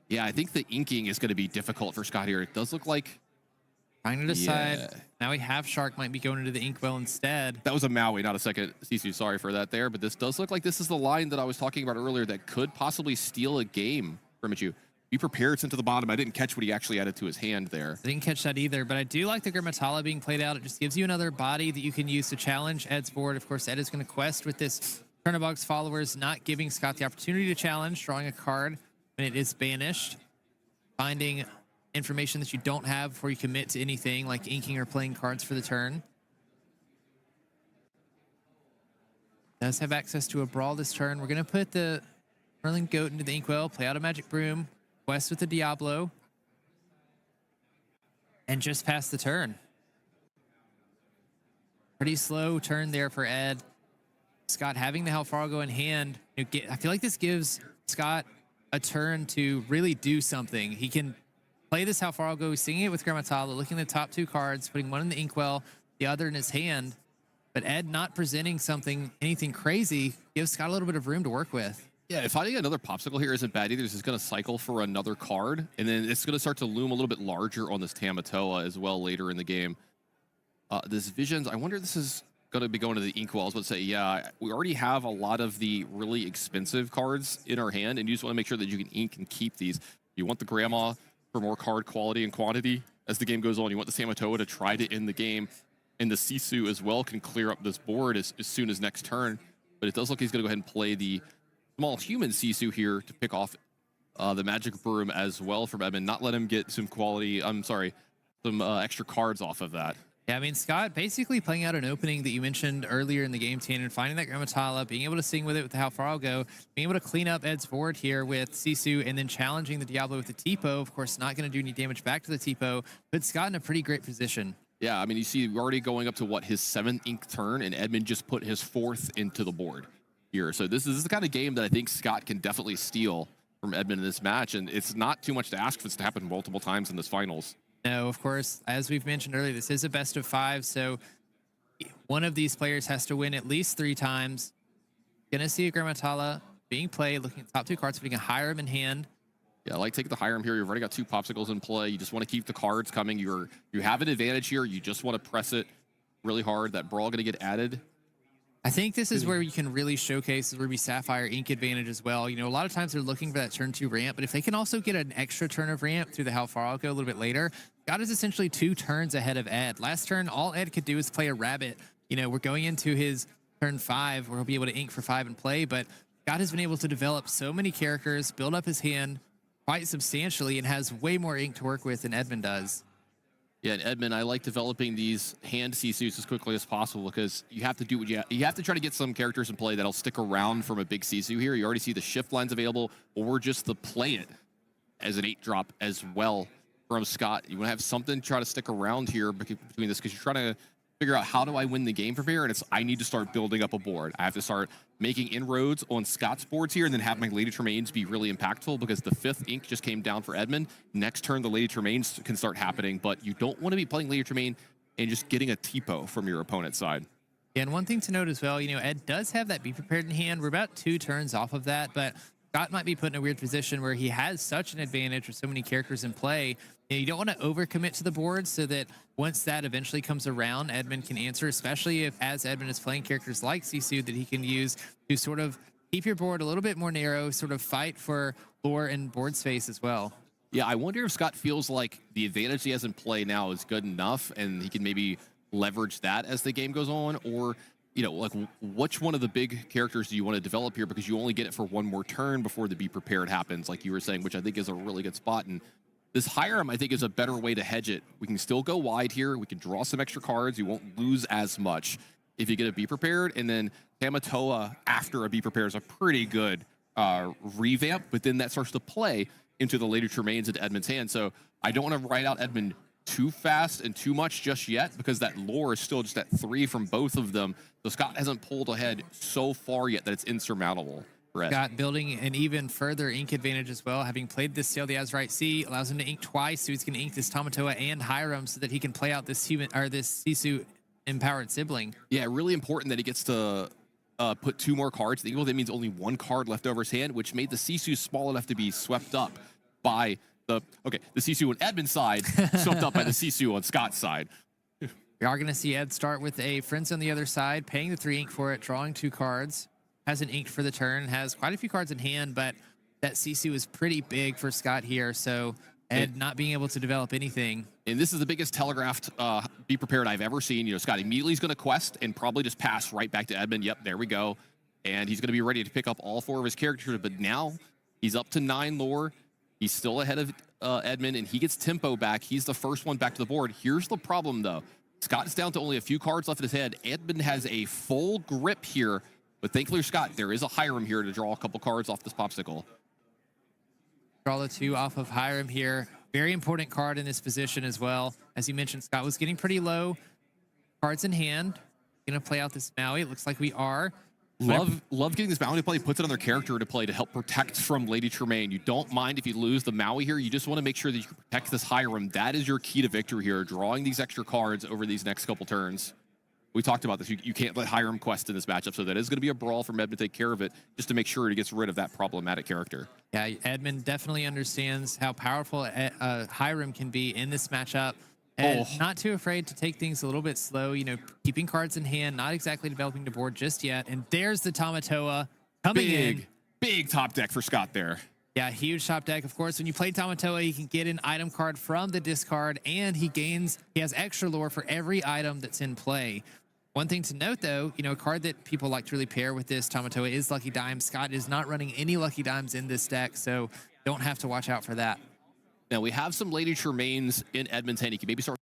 yeah, I think the inking is going to be difficult for Scott here. It does look like trying to decide. Yeah. Now we have Shark might be going into the Inkwell instead. That was a Maui, not a second Sisu. Sorry for that there. But this does look like this is the line that I was talking about earlier that could possibly steal a game from Chiu. Be prepared sent to the bottom. I didn't catch what he actually added to his hand there. I didn't catch that either, but I do like the Grimatala being played out. It just gives you another body that you can use to challenge Ed's board. Of course, Ed is going to quest with this Turnabox followers, not giving Scott the opportunity to challenge, drawing a card when it is banished, finding information that you don't have before you commit to anything like inking or playing cards for the turn. Does have access to a brawl this turn. We're going to put the Merlin Goat into the Inkwell, play out a Magic Broom, quest with the Diablo, and just pass the turn. Pretty slow turn there for Ed. Scott having the Halfargo in hand, I feel like this gives Scott a turn to really do something. He can play this Halfargo, singing it with Grimatala, looking at the top 2 cards, putting one in the Inkwell, the other in his hand. But Ed not presenting anything crazy, gives Scott a little bit of room to work with. Yeah, finding another Popsicle here isn't bad either. This is going to cycle for another card, and then it's going to start to loom a little bit larger on this Tamatoa as well later in the game. This Visions, I wonder if this is going to be going to the Inkwell. Let's say, yeah, we already have a lot of the really expensive cards in our hand, and you just want to make sure that you can ink and keep these. You want the Grandma for more card quality and quantity as the game goes on. You want the Tamatoa to try to end the game, and the Sisu as well can clear up this board as soon as next turn. But it does look like he's going to go ahead and play the small human Sisu here to pick off the Magic Broom as well from Edmund. Not let him get some some extra cards off of that. Yeah, I mean, Scott basically playing out an opening that you mentioned earlier in the game, Tannen, finding that Grimatala, being able to sing with it with the Halfargo, being able to clean up Ed's board here with Sisu, and then challenging the Diablo with the T-Po. Of course, not going to do any damage back to the T-Po, but Scott in a pretty great position. Yeah, I mean, you see we're already going up to, his 7th ink turn, and Edmund just put his 4th into the board here. So this is the kind of game that I think Scott can definitely steal from Edmund in this match, and it's not too much to ask for this to happen multiple times in this finals. No, of course, as we've mentioned earlier, this is a best of 5, so one of these players has to win at least 3 times. Gonna see a Grimatala being played, looking at the top 2 cards, putting a Hiram in hand. Yeah, I like taking the Hiram here. You've already got 2 Popsicles in play. You just want to keep the cards coming. You have an advantage here. You just want to press it really hard. That Brawl going to get added. I think this is where you can really showcase the Ruby Sapphire ink advantage as well. You know, a lot of times they're looking for that turn 2 ramp, but if they can also get an extra turn of ramp through the Halfargo a little bit later, Scott is essentially 2 turns ahead of Ed. Last turn, all Ed could do is play a rabbit. You know, we're going into his turn 5 where he'll be able to ink for 5 and play, but Scott has been able to develop so many characters, build up his hand quite substantially, and has way more ink to work with than Edmund does. Yeah, and Edmund, I like developing these hand Sisus as quickly as possible because you have to do what you have to try to get some characters in play that'll stick around from a big Sisu here. You already see the shift lines available, or just the play it as an 8-drop as well from Scott. You want to have something to try to stick around here between this because you're trying to figure out how do I win the game from here, and I need to start building up a board. I have to start making inroads on Scott's boards here and then have my Lady Tremaines be really impactful because the 5th ink just came down for Edmund. Next turn, the Lady Tremaines can start happening, but you don't want to be playing Lady Tremaine and just getting a T-Po from your opponent's side. Yeah, and one thing to note as well, you know, Ed does have that Be Prepared in hand. We're about 2 turns off of that, but Scott might be put in a weird position where he has such an advantage with so many characters in play. You don't want to overcommit to the board so that once that eventually comes around, Edmund can answer, especially if as Edmund is playing characters like Sisu that he can use to sort of keep your board a little bit more narrow, sort of fight for lore and board space as well. Yeah, I wonder if Scott feels like the advantage he has in play now is good enough, and he can maybe leverage that as the game goes on, or like which one of the big characters do you want to develop here, because you only get it for one more turn before the be prepared happens, like you were saying, which I think is a really good spot. And this Hiram, I think, is a better way to hedge it. We can still go wide here. We can draw some extra cards. You won't lose as much if you get a be prepared, and then Tamatoa after a be prepared is a pretty good revamp, but then that starts to play into the later Tremaines into Edmund's hand. So I don't want to write out Edmund too fast and too much just yet, because that lore is still just at 3 from both of them. So Scott hasn't pulled ahead so far yet that it's insurmountable. Scott building an even further ink advantage as well. Having played this Sail the Azurite Sea allows him to ink twice, so he's going to ink this Tamatoa and Hiram so that he can play out this this Sisu empowered sibling. Yeah, really important that he gets to put 2 more cards. That means only 1 card left over his hand, which made the Sisu small enough to be swept up by the Sisu on Edmund's side, swept up by the Sisu on Scott's side. We are going to see Ed start with a Friends on the other side, paying the 3 ink for it, drawing 2 cards. Hasn't inked for the turn, has quite a few cards in hand, but that Sisu is pretty big for Scott here, so Ed not being able to develop anything. And this is the biggest telegraphed be prepared I've ever seen. Scott immediately is going to quest and probably just pass right back to Edmund. Yep, there we go. And he's going to be ready to pick up all 4 of his characters, but now he's up to 9 lore. He's still ahead of Edmund, and he gets tempo back. He's the first one back to the board. Here's the problem, though. Scott is down to only a few cards left in his head. Edmund has a full grip here, but thankfully, Scott, there is a Hiram here to draw a couple cards off this popsicle. Draw the 2 off of Hiram here. Very important card in this position as well. As you mentioned, Scott was getting pretty low. Cards in hand. Going to play out this Maui. It looks like we are. Love getting this Maui to play. Puts another character to play to help protect from Lady Tremaine. You don't mind if you lose the Maui here. You just want to make sure that you can protect this Hiram. That is your key to victory here, drawing these extra cards over these next couple turns. We talked about this. You can't let Hiram quest in this matchup, so that is going to be a brawl for Edmund to take care of it, just to make sure he gets rid of that problematic character. Yeah, Edmund definitely understands how powerful Hiram can be in this matchup. And not too afraid to take things a little bit slow, keeping cards in hand, not exactly developing the board just yet. And there's the Tamatoa coming in. Big top deck for Scott there. Yeah, huge top deck. Of course, when you play Tamatoa, you can get an item card from the discard, and he has extra lore for every item that's in play. One thing to note, though, a card that people like to really pair with this Tamatoa is Lucky Dimes. Scott is not running any Lucky Dimes in this deck, so don't have to watch out for that. Now, we have some Lady Tremaines in Edmund's hand. He can maybe start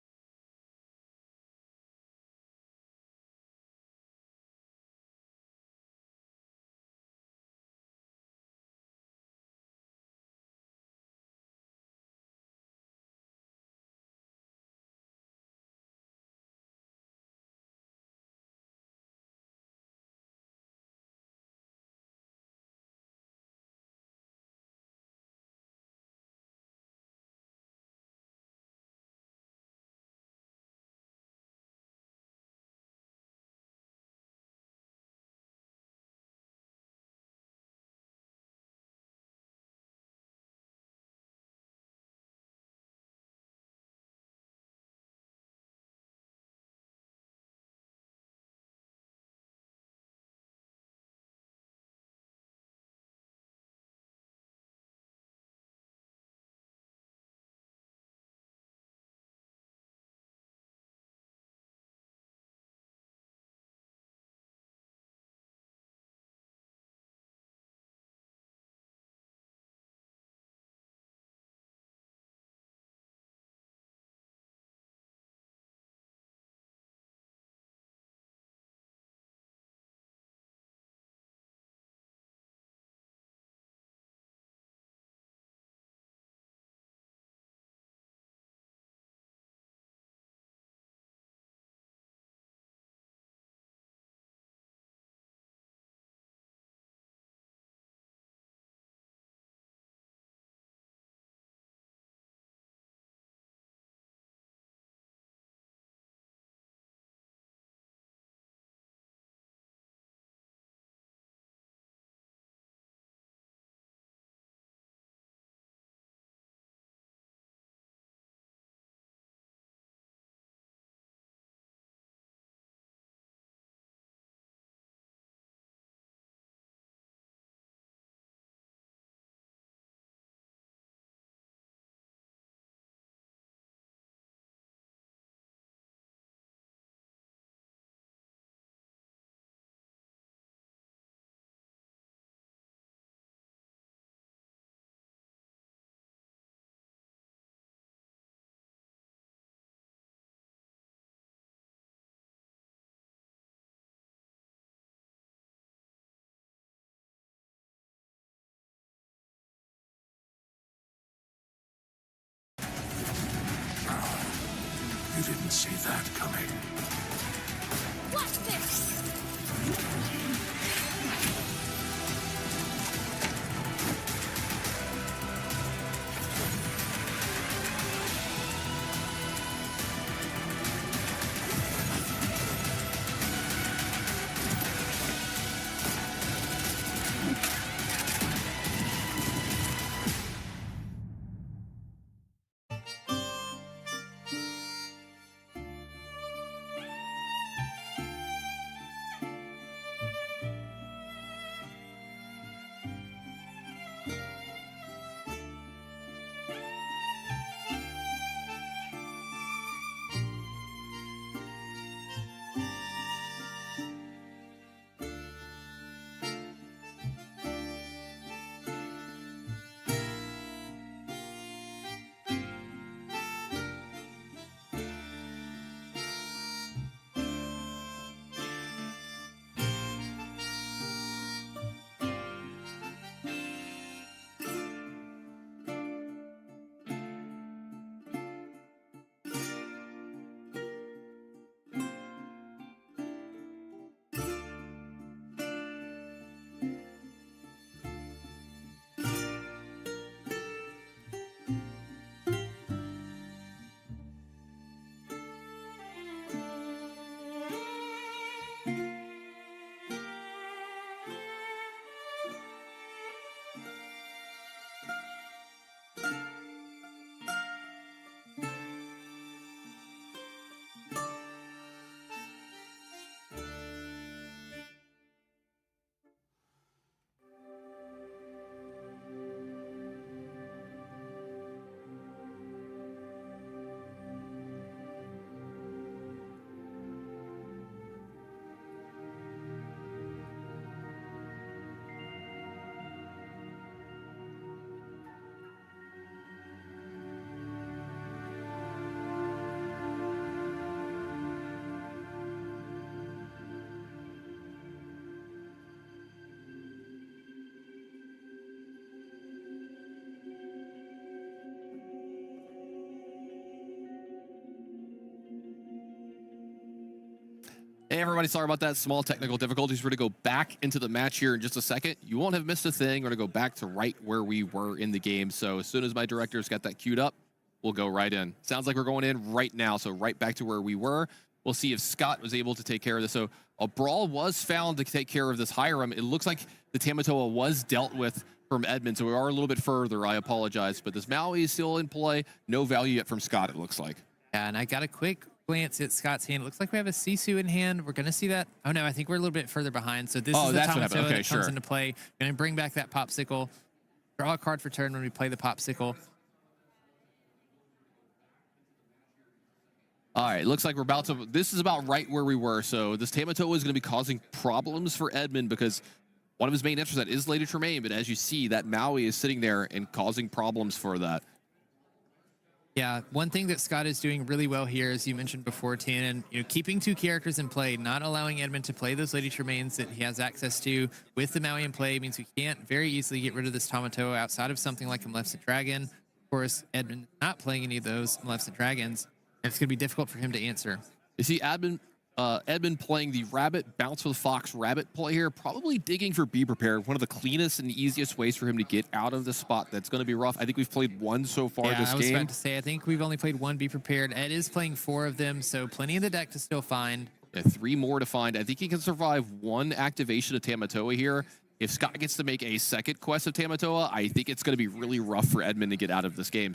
You didn't see that coming. What's this? Hey, everybody, sorry about that. Small technical difficulties. We're going to go back into the match here in just a second. You won't have missed a thing. We're going to go back to right where we were in the game. So as soon as my director's got that queued up, we'll go right in. Sounds like we're going in right now, so right back to where we were. We'll see if Scott was able to take care of this. So a brawl was found to take care of this Hiram. It looks like the Tamatoa was dealt with from Edmund, so we are a little bit further. I apologize, but this Maui is still in play. No value yet from Scott, it looks like. Yeah, and I got a quick glance at Scott's hand. It looks like we have a Sisu in hand. We're going to see that. Oh, no, I think we're a little bit further behind. So this is the Tamatoa that comes into play. Going to bring back that Popsicle. Draw a card for turn when we play the Popsicle. All right, looks like we're about to... This is about right where we were. So this Tamatoa is going to be causing problems for Edmund because one of his main interests is Lady Tremaine. But as you see, that Maui is sitting there and causing problems for that. Yeah, one thing that Scott is doing really well here, as you mentioned before, Tannen, keeping two characters in play, not allowing Edmund to play those Lady Tremaines that he has access to with the Maui in play means we can't very easily get rid of this Tamatoa outside of something like a Maleficent Dragon. Of course, Edmund not playing any of those Maleficent Dragons, and it's going to be difficult for him to answer. You see Edmund playing the rabbit, bounce with fox rabbit play here, probably digging for Be Prepared, one of the cleanest and easiest ways for him to get out of the spot. That's going to be rough. I think we've played one so far this game. I was about to say, I think we've only played one Be Prepared. Ed is playing 4 of them, so plenty in the deck to still find. Yeah, 3 more to find. I think he can survive one activation of Tamatoa here. If Scott gets to make a second quest of Tamatoa, I think it's going to be really rough for Edmund to get out of this game.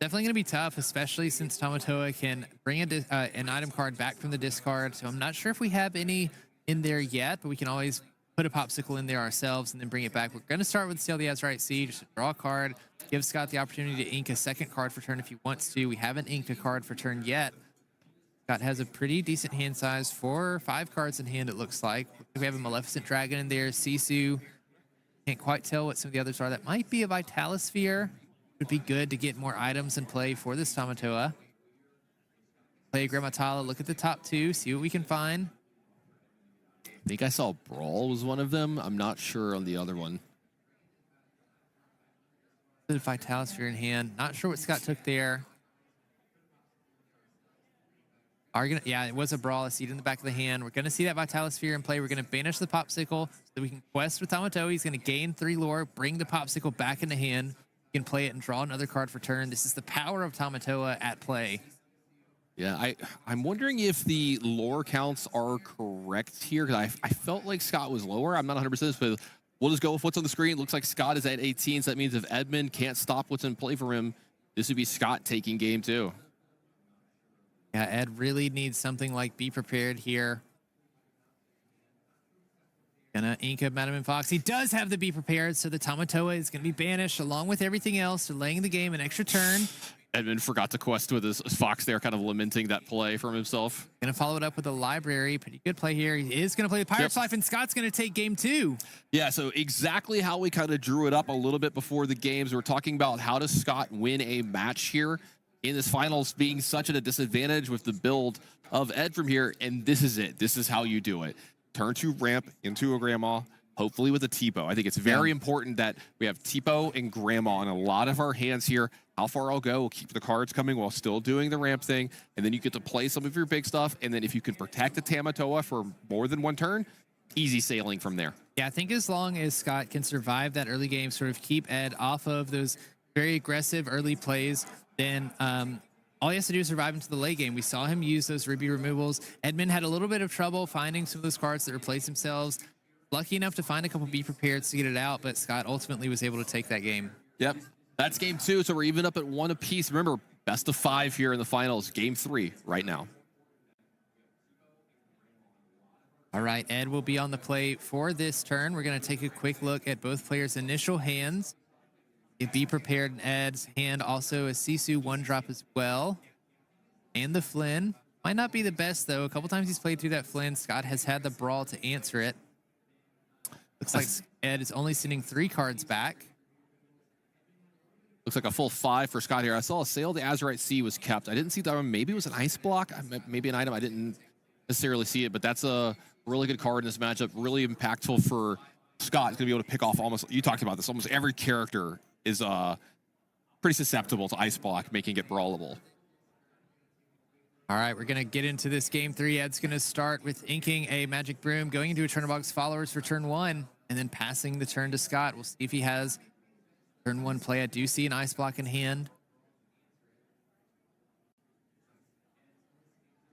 Definitely going to be tough, especially since Tamatoa can bring an item card back from the discard. So I'm not sure if we have any in there yet, but we can always put a Popsicle in there ourselves and then bring it back. We're going to start with Sail the Azurite Sea, just to draw a card, give Scott the opportunity to ink a second card for turn if he wants to. We haven't inked a card for turn yet. Scott has a pretty decent hand size, 4 or 5 cards in hand, it looks like. We have a Maleficent Dragon in there, Sisu. Can't quite tell what some of the others are. That might be a Vitalisphere. Would be good to get more items in play for this Tamatoa. Play Grammatala, look at the top 2, see what we can find. I think I saw Brawl was one of them. I'm not sure on the other one. The Vitalisphere in hand. Not sure what Scott took there. Yeah, it was a brawl, a seed in the back of the hand. We're going to see that Vitalisphere in play. We're going to banish the Popsicle so that we can quest with Tamatoa. He's going to gain 3 lore, bring the Popsicle back in the hand. You can play it and draw another card for turn. This is the power of Tamatoa at play. Yeah, I'm wondering if the lore counts are correct here, because I felt like Scott was lower. I'm not 100%, but we'll just go with what's on the screen. It looks like Scott is at 18, so that means if Edmund can't stop what's in play for him, this would be Scott taking game 2. Yeah, Ed really needs something like Be Prepared here. Gonna ink up Madam and Fox. He does have the Be Prepared, so the Tamatoa is gonna be banished along with everything else, delaying the game an extra turn. Edmund forgot to quest with his Fox there, kind of lamenting that play from himself. Gonna follow it up with a Library. Pretty good play here. He is gonna play the Pirate's Life, and Scott's gonna take game 2. Yeah, so exactly how we kind of drew it up a little bit before the games. We're talking about how does Scott win a match here in this finals, being such at a disadvantage with the build of Ed from here, and this is it. This is how you do it. Turn 2 ramp into a Grandma, hopefully with a Tipo. I think it's very important that we have Tipo and Grandma on a lot of our hands here. How far I'll go, we'll keep the cards coming while still doing the ramp thing, and then you get to play some of your big stuff, and then if you can protect the Tamatoa for more than one turn, easy sailing from there. Yeah, I think as long as Scott can survive that early game, sort of keep Ed off of those very aggressive early plays, then all he has to do is survive into the late game. We saw him use those Ruby removals. Edmund had a little bit of trouble finding some of those cards that replace themselves. Lucky enough to find a couple Be Prepared to get it out, but Scott ultimately was able to take that game. Yep, that's game 2, so we're even up at 1 apiece. Remember, best of 5 here in the finals. Game 3 right now. All right, Ed will be on the play for this turn. We're going to take a quick look at both players' initial hands. Be Prepared in Ed's hand, also a Sisu 1-drop as well. And the Flynn. Might not be the best, though. A couple times he's played through that Flynn. Scott has had the Brawl to answer it. Looks like Ed is only sending 3 cards back. Looks like a full 5 for Scott here. I saw a Sail the Azurite Sea was kept. I didn't see that one. Maybe it was an Ice Block. Maybe an item. I didn't necessarily see it, but that's a really good card in this matchup. Really impactful for Scott. He's going to be able to pick off almost, you talked about this, almost every character is pretty susceptible to Ice Block, making it brawlable. All right, we're going to get into this game 3. Ed's going to start with inking a Magic Broom, going into a Turn Box Followers for turn 1, and then passing the turn to Scott. We'll see if he has turn 1 play. I do see an Ice Block in hand.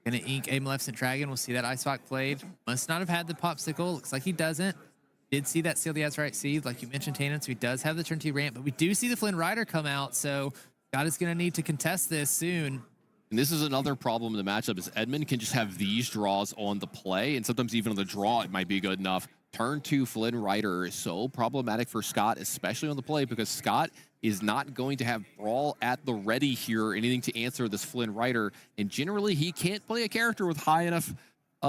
Going to ink a Maleficent Dragon. We'll see that Ice Block played. Must not have had the Popsicle. Looks like he doesn't. Did see that Seal the Azurite Seed, like you mentioned, Tannen, so he does have the turn 2 ramp, but we do see the Flynn Rider come out, so Scott is going to need to contest this soon. And this is another problem in the matchup, is Edmund can just have these draws on the play, and sometimes even on the draw it might be good enough. Turn 2 Flynn Rider is so problematic for Scott, especially on the play, because Scott is not going to have Brawl at the ready here, anything to answer this Flynn Rider, and generally he can't play a character with high enough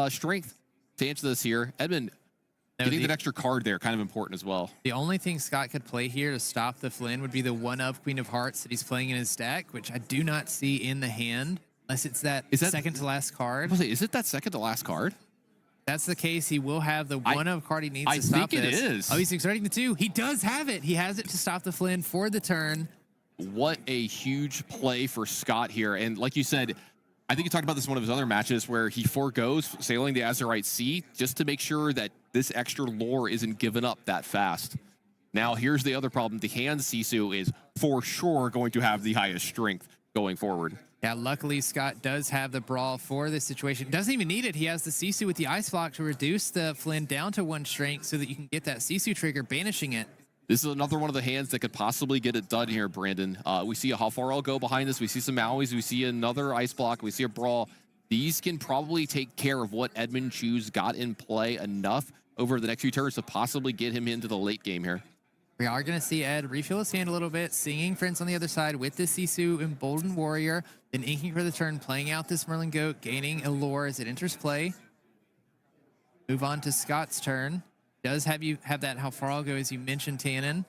strength to answer this here. Edmund, getting that extra card there, kind of important as well. The only thing Scott could play here to stop the Flynn would be the 1-of Queen of Hearts that he's playing in his deck, which I do not see in the hand, unless it's that second to last card. Is it that second to last card? That's the case. He will have the 1-of card he needs to stop this. I think it is. Oh, he's exerting the 2. He does have it. He has it to stop the Flynn for the turn. What a huge play for Scott here. And like you said, I think you talked about this in one of his other matches where he forgoes Sailing the Azurite Sea just to make sure that this extra lore isn't given up that fast. Now, here's the other problem. The hand Sisu is for sure going to have the highest strength going forward. Yeah, luckily Scott does have the Brawl for this situation. Doesn't even need it. He has the Sisu with the Ice Block to reduce the Flynn down to 1 strength so that you can get that Sisu trigger, banishing it. This is another one of the hands that could possibly get it done here, Brandon. We see how far I'll go behind this. We see some Mauis. We see another Ice Block. We see a Brawl. These can probably take care of what Edmund Chiu's got in play enough over the next few turns to possibly get him into the late game here. We are going to see Ed refill his hand a little bit, singing Friends on the other side with the Sisu Emboldened Warrior, then inking for the turn, playing out this Merlin Goat, gaining a lore as it enters play. Move on to Scott's turn. Does have that How Far I'll Go, as you mentioned, Tannen.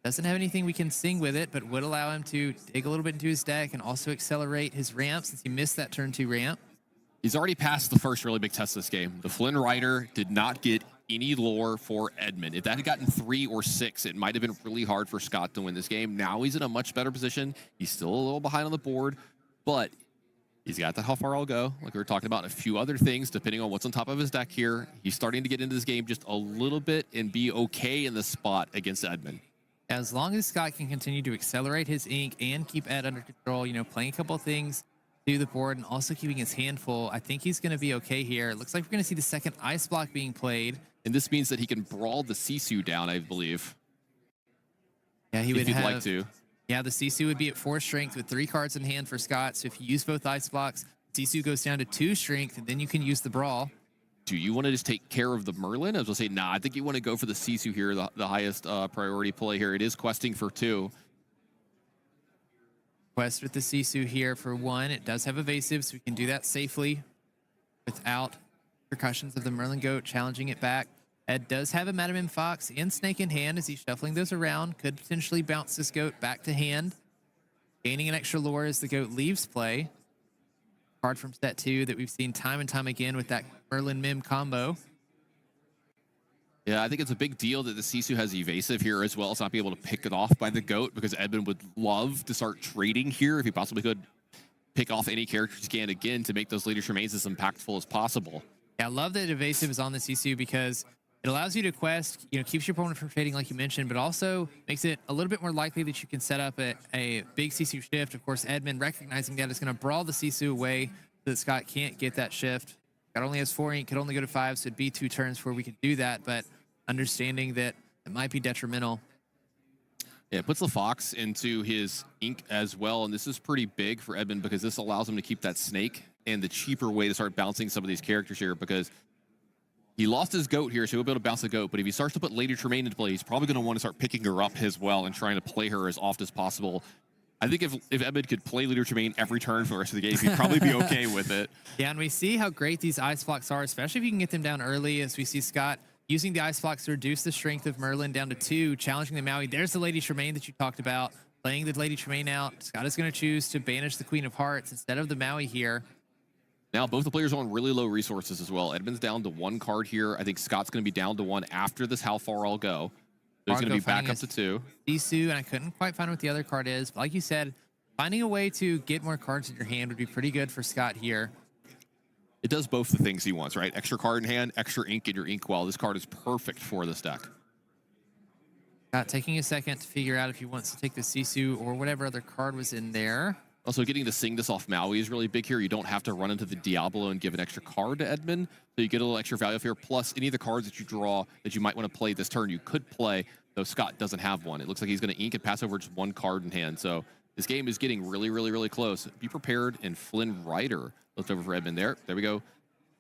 Doesn't have anything we can sing with it, but would allow him to dig a little bit into his deck and also accelerate his ramp since he missed that turn 2 ramp. He's already passed the first really big test of this game. The Flynn Rider did not get any lore for Edmund. If that had gotten 3 or 6, it might have been really hard for Scott to win this game. Now he's in a much better position. He's still a little behind on the board, but He's got the how far I'll go, like we were talking about, a few other things, depending on what's on top of his deck here. He's starting to get into this game just a little bit and be okay in the spot against Edmund. As long as Scott can continue to accelerate his ink and keep Ed under control, playing a couple of things to the board and also keeping his hand full, I think he's going to be okay here. It looks like we're going to see the second ice block being played. And this means that he can brawl the Sisu down, I believe. Yeah, he would if you'd have, like to. Yeah, the Sisu would be at 4 strength with 3 cards in hand for Scott. So if you use both ice blocks, Sisu goes down to 2 strength, and then you can use the brawl. Do you want to just take care of the Merlin? I was going to say, nah, I think you want to go for the Sisu here, the highest priority play here. It is questing for 2. Quest with the Sisu here for 1. It does have evasive, so we can do that safely without repercussions of the Merlin Goat challenging it back. Ed does have a Madam M Fox and Snake in hand as he's shuffling those around. Could potentially bounce this Goat back to hand. Gaining an extra lore as the Goat leaves play. Card from set 2 that we've seen time and time again with that Merlin Mim combo. Yeah, I think it's a big deal that the Sisu has evasive here as well as not be able to pick it off by the Goat, because Edmund would love to start trading here if he possibly could pick off any characters he can again to make those later remains as impactful as possible. Yeah, I love that evasive is on the Sisu because it allows you to quest, keeps your opponent from trading like you mentioned, but also makes it a little bit more likely that you can set up a big Sisu shift. Of course, Edmund recognizing that is going to brawl the Sisu away so that Scott can't get that shift. Scott only has 4 ink, could only go to 5, so it'd be 2 turns where we could do that, but understanding that it might be detrimental. Yeah, it puts the Fox into his ink as well, and this is pretty big for Edmund because this allows him to keep that Snake and the cheaper way to start bouncing some of these characters here, because he lost his Goat here, so he'll be able to bounce the Goat, but if he starts to put Lady Tremaine into play, he's probably going to want to start picking her up as well and trying to play her as often as possible. I think if Edmund could play Lady Tremaine every turn for the rest of the game, he'd probably be okay with it. Yeah, and we see how great these ice blocks are, especially if you can get them down early, as we see Scott using the ice blocks to reduce the strength of Merlin down to 2, challenging the Maui. There's the Lady Tremaine that you talked about, playing the Lady Tremaine out. Scott is going to choose to banish the Queen of Hearts instead of the Maui here. Now, both the players are on really low resources as well. Edmund's down to 1 card here. I think Scott's going to be down to 1 after this How Far I'll Go. So he's going to be back up to 2. Sisu, and I couldn't quite find what the other card is. But like you said, finding a way to get more cards in your hand would be pretty good for Scott here. It does both the things he wants, right? Extra card in hand, extra ink in your ink well. This card is perfect for this deck. Scott taking a second to figure out if he wants to take the Sisu or whatever other card was in there. Also, getting to sing this off Maui is really big here. You don't have to run into the Diablo and give an extra card to Edmund, so you get a little extra value here. Plus, any of the cards that you draw that you might want to play this turn, you could play, though Scott doesn't have one. It looks like he's going to ink and pass over just 1 card in hand. So this game is getting really, really, really close. Be prepared, and Flynn Rider left over for Edmund there. There we go.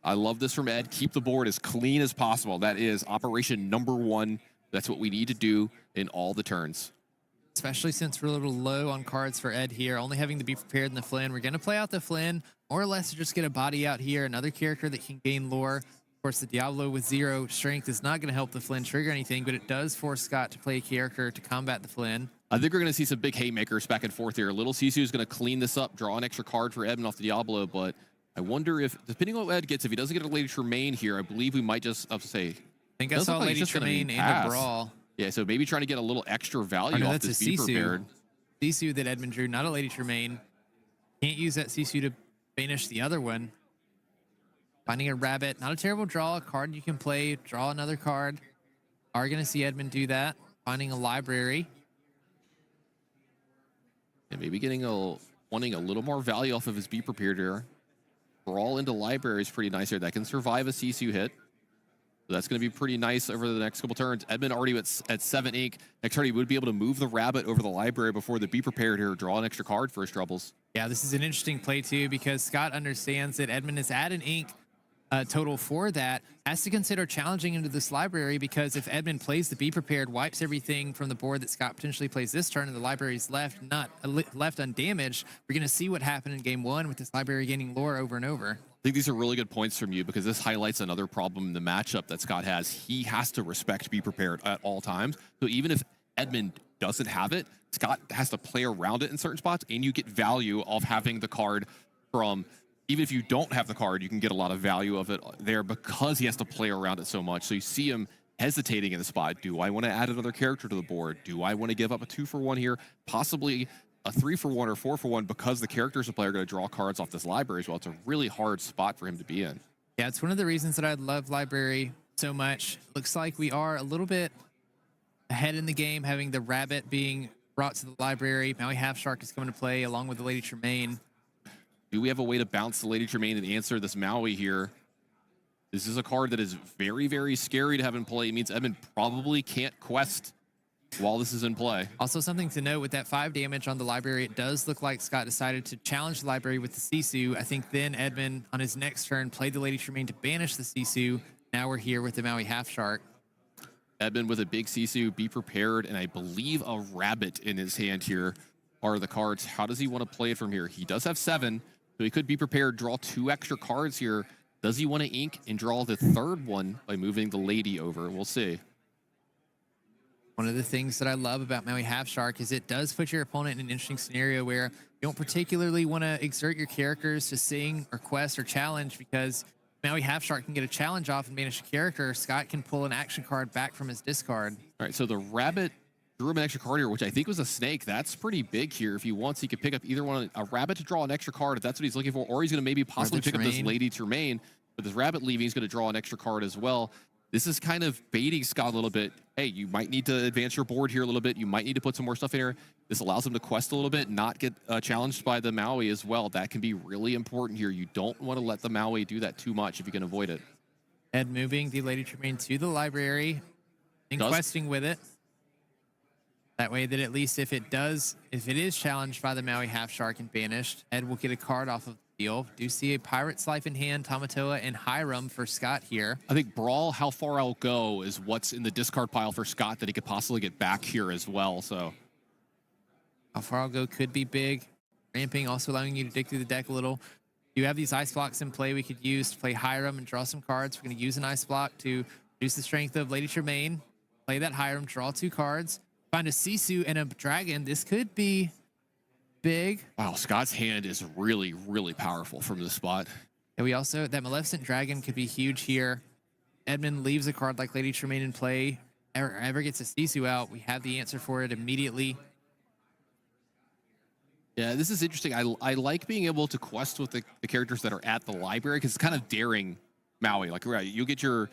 I love this from Ed. Keep the board as clean as possible. That is operation number 1. That's what we need to do in all the turns. Especially since we're a little low on cards for Ed here, only having to be prepared in the Flynn. We're going to play out the Flynn, more or less to just get a body out here, another character that can gain lore. Of course, the Diablo with 0 strength is not going to help the Flynn trigger anything, but it does force Scott to play a character to combat the Flynn. I think we're going to see some big haymakers back and forth here. Little Sisu is going to clean this up, draw an extra card for Edmund off the Diablo, but I wonder if, depending on what Ed gets, if he doesn't get a Lady Tremaine here, I believe we might just have to say. I think I saw Lady Tremaine and a Brawl. Yeah, so maybe trying to get a little extra value off this Be Prepared. Sisu that Edmund drew, not a Lady Tremaine. Can't use that Sisu to banish the other one. Finding a rabbit, not a terrible draw. A card you can play, draw another card. Are going to see Edmund do that. Finding a library. And maybe wanting a little more value off of his Be Prepared here. Brawl into library is pretty nice here. That can survive a Sisu hit. So that's going to be pretty nice over the next couple turns. Edmund already at 7 ink. Next turn, he would be able to move the rabbit over the library before the Be Prepared here, draw an extra card for his troubles. Yeah, this is an interesting play, too, because Scott understands that Edmund is at an ink total for that. Has to consider challenging into this library, because if Edmund plays the Be Prepared, wipes everything from the board that Scott potentially plays this turn, and the library's left undamaged, we're going to see what happened in game 1 with this library gaining lore over and over. I think these are really good points from you, because this highlights another problem in the matchup that Scott has. He has to respect Be Prepared at all times. So even if Edmund doesn't have it, Scott has to play around it in certain spots, and you get value of having the card from, even if you don't have the card, you can get a lot of value of it there because he has to play around it so much. So you see him hesitating in the spot. Do I want to add another character to the board? Do I want to give up a 2-for-1 here? Possibly a 3-for-1 or 4-for-1 because the characters the player are going to draw cards off this library as well. It's a really hard spot for him to be in. Yeah, it's one of the reasons that I love library so much. Looks like we are a little bit ahead in the game, having the rabbit being brought to the library. Maui Half Shark is coming to play along with the Lady Tremaine. Do we have a way to bounce the Lady Tremaine and answer this Maui here? This is a card that is very, very scary to have in play. It means Edmund probably can't quest while this is in play. Also, something to note with that 5 damage on the library, it does look like Scott decided to challenge the library with the Sisu. I think then Edmund, on his next turn, played the Lady Tremaine to banish the Sisu. Now we're here with the Maui Half Shark. Edmund with a big Sisu, be prepared, and I believe a rabbit in his hand here are the cards. How does he want to play it from here? He does have 7, so he could be prepared, draw 2 extra cards here. Does he want to ink and draw the 3rd one by moving the Lady over? We'll see. One of the things that I love about Maui Half Shark is it does put your opponent in an interesting scenario where you don't particularly want to exert your characters to sing or quest or challenge, because Maui Half Shark can get a challenge off and banish a character. Scott can pull an action card back from his discard. All right, so the rabbit drew him an extra card here, which I think was a snake. That's pretty big here. If he wants, he could pick up either one, a rabbit to draw an extra card if that's what he's looking for, or he's going to maybe possibly pick up this Lady Tremaine. With this rabbit leaving, he's going to draw an extra card as well. This is kind of baiting Scott a little bit. Hey, you might need to advance your board here a little bit. You might need to put some more stuff in here. This allows him to quest a little bit, not get challenged by the Maui as well. That can be really important here. You don't want to let the Maui do that too much if you can avoid it. Ed moving the Lady Tremaine to the library and questing with it. That way that at least if it is challenged by the Maui Half Shark and banished, Ed will get a card off of the deal. Do see a Pirate's Life in hand, Tamatoa, and Hiram for Scott here. I think Brawl, how far I'll go is what's in the discard pile for Scott that he could possibly get back here as well. So how far I'll go could be big. Ramping also allowing you to dig through the deck a little. You have these ice blocks in play we could use to play Hiram and draw some cards. We're going to use an ice block to reduce the strength of Lady Tremaine. Play that Hiram, draw 2 cards. Find a Sisu and a dragon. This could be big. Wow, Scott's hand is really, really powerful from this spot. And we also, that Maleficent Dragon could be huge here. Edmund leaves a card like Lady Tremaine in play. Ever gets a Sisu out, we have the answer for it immediately. Yeah, this is interesting. I like being able to quest with the characters that are at the library because it's kind of daring Maui. Like, right, you'll get your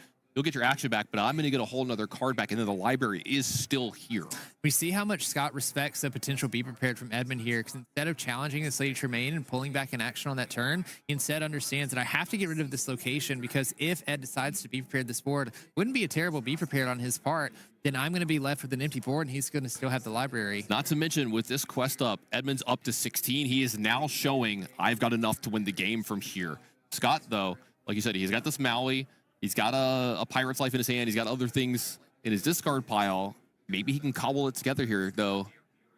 action back, but I'm going to get a whole nother card back, and then the library is still here. We see how much Scott respects the potential Be Prepared from Edmund here, because instead of challenging this Lady Tremaine and pulling back an action on that turn, he instead understands that I have to get rid of this location, because if Ed decides to Be Prepared this board, wouldn't be a terrible Be Prepared on his part, then I'm going to be left with an empty board, and he's going to still have the library. Not to mention, with this quest up, Edmund's up to 16. He is now showing I've got enough to win the game from here. Scott, though, like you said, he's got this Maui. He's got a Pirate's Life in his hand. He's got other things in his discard pile. Maybe he can cobble it together here, though.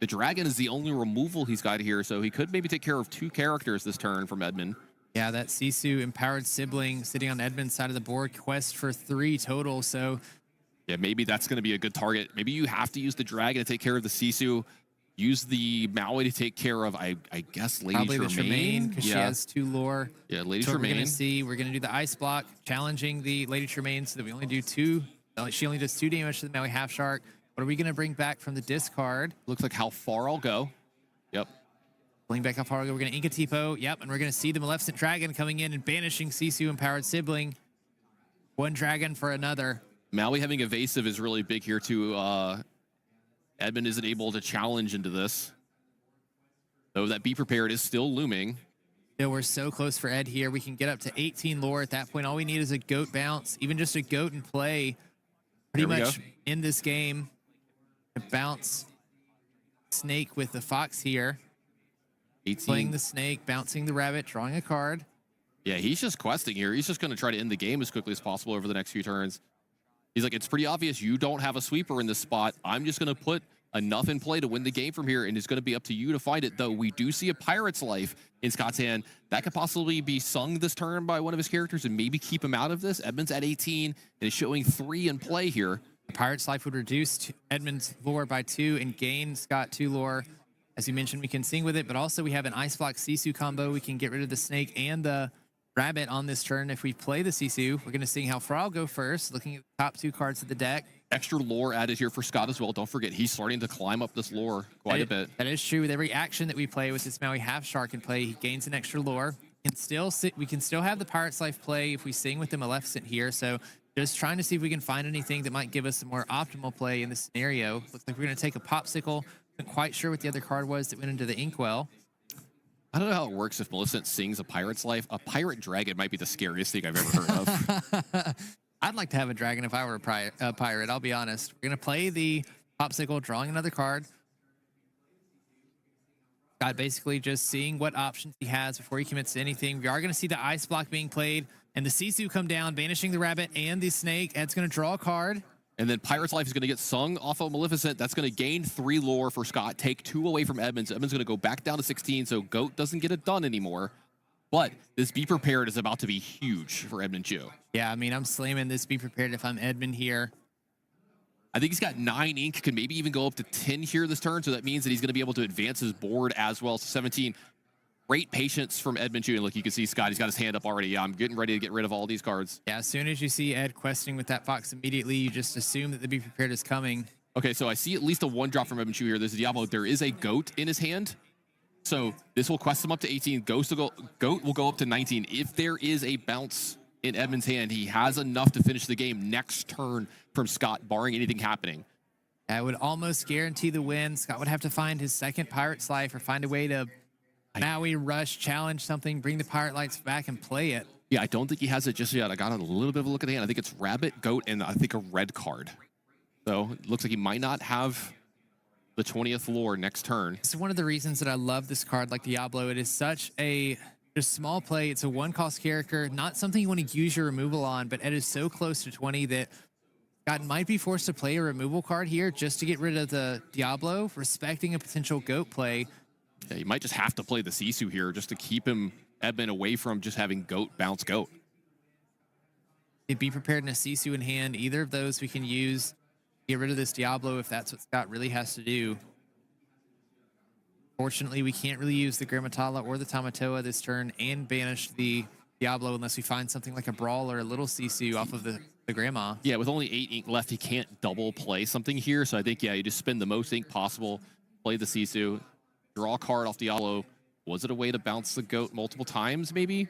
The dragon is the only removal he's got here, so he could maybe take care of 2 characters this turn from Edmund. Yeah, that Sisu Empowered Sibling sitting on Edmund's side of the board. Quest for 3 total, so... Yeah, maybe that's going to be a good target. Maybe you have to use the dragon to take care of the Sisu. Use the Maui to take care of, I guess, Lady Probably the Tremaine, because she has 2 lore. Yeah, Lady so Tremaine. We're going to do the ice block, challenging the Lady Tremaine so that we only do 2. She only does 2 damage to the Maui Half Shark. What are we going to bring back from the discard? Looks like how far I'll go. Yep. Bring back how far I'll go. We're going to ink a Tipo. Yep, and we're going to see the Maleficent Dragon coming in and banishing Sisu Empowered Sibling. 1 dragon for another. Maui having evasive is really big here, too. Edmund isn't able to challenge into this. Though that Be Prepared is still looming. Yeah, we're so close for Ed here. We can get up to 18 lore. At that point, all we need is a goat bounce. Even just a goat in play. Pretty much in this game. A bounce snake with the fox here. 18. Playing the snake, bouncing the rabbit, drawing a card. Yeah, he's just questing here. He's just going to try to end the game as quickly as possible over the next few turns. He's like, it's pretty obvious you don't have a sweeper in this spot. I'm just going to put enough in play to win the game from here, and it's going to be up to you to find it, though we do see a Pirate's Life in Scott's hand. That could possibly be sung this turn by one of his characters and maybe keep him out of this. Edmund's at 18 and is showing 3 in play here. Pirate's Life would reduce Edmund's lore by 2 and gain Scott 2 lore. As you mentioned, we can sing with it, but also we have an Ice Block Sisu combo. We can get rid of the snake and the Rabbit on this turn. If we play the Sisu, we're going to see how far I'll go first, looking at the top 2 cards of the deck. Extra lore added here for Scott as well. Don't forget, he's starting to climb up this lore quite a bit. That is true. With every action that we play with this Maui half shark in play, he gains an extra lore. We can still have the Pirate's Life play if we sing with the Maleficent here. So just trying to see if we can find anything that might give us a more optimal play in this scenario. Looks like we're going to take a Popsicle. Not quite sure what the other card was that went into the Inkwell. I don't know how it works if Maleficent sings a Pirate's Life. A Pirate Dragon might be the scariest thing I've ever heard of. I'd like to have a dragon if I were a pirate, I'll be honest. We're going to play the Popsicle, drawing another card. Scott basically just seeing what options he has before he commits to anything. We are going to see the Ice Block being played, and the Sisu come down, banishing the Rabbit and the Snake. Ed's going to draw a card. And then Pirate's Life is going to get sung off of Maleficent. That's going to gain 3 lore for Scott, take 2 away from Edmonds. Edmonds going to go back down to 16, so Goat doesn't get it done anymore. But this Be Prepared is about to be huge for Edmund Chiu. Yeah, I mean, I'm slamming this Be Prepared if I'm Edmund here. I think he's got 9 ink, can maybe even go up to 10 here this turn, so that means that he's going to be able to advance his board as well. So 17. Great patience from Edmund Chiu. And look, you can see Scott, he's got his hand up already. Yeah, I'm getting ready to get rid of all these cards. Yeah, as soon as you see Ed questing with that Fox immediately, you just assume that the Be Prepared is coming. Okay, so I see at least a 1-drop from Edmund Chiu here. There's a Diablo. There is a Goat in his hand. So this will quest him up to 18. Goat will go up to 19. If there is a bounce in Edmund's hand, he has enough to finish the game next turn from Scott, barring anything happening. That would almost guarantee the win. Scott would have to find his second Pirate's Life or find a way to Maui rush, challenge something, bring the Pirate Lights back and play it. Yeah, I don't think he has it just yet. I got a little bit of a look at the hand. I think it's Rabbit, Goat, and I think a red card. So it looks like he might not have the 20th lore next turn. It's one of the reasons that I love this card like Diablo. It is such a just small play. It's a 1-cost character, not something you want to use your removal on, but Ed is so close to 20 that Scott might be forced to play a removal card here just to get rid of the Diablo, respecting a potential Goat play. Yeah, you might just have to play the Sisu here just to keep him, Edmund, away from just having Goat bounce Goat. It'd Be Prepared and a Sisu in hand. Either of those we can use to get rid of this Diablo if that's what Scott really has to do. Fortunately, we can't really use the Grammatala or the Tamatoa this turn and banish the Diablo unless we find something like a Brawl or a little Sisu off of the Grandma. Yeah, with only 8 ink left, he can't double play something here. So I think, yeah, you just spend the most ink possible, play the Sisu, draw a card off Diablo. Was it a way to bounce the Goat multiple times, maybe?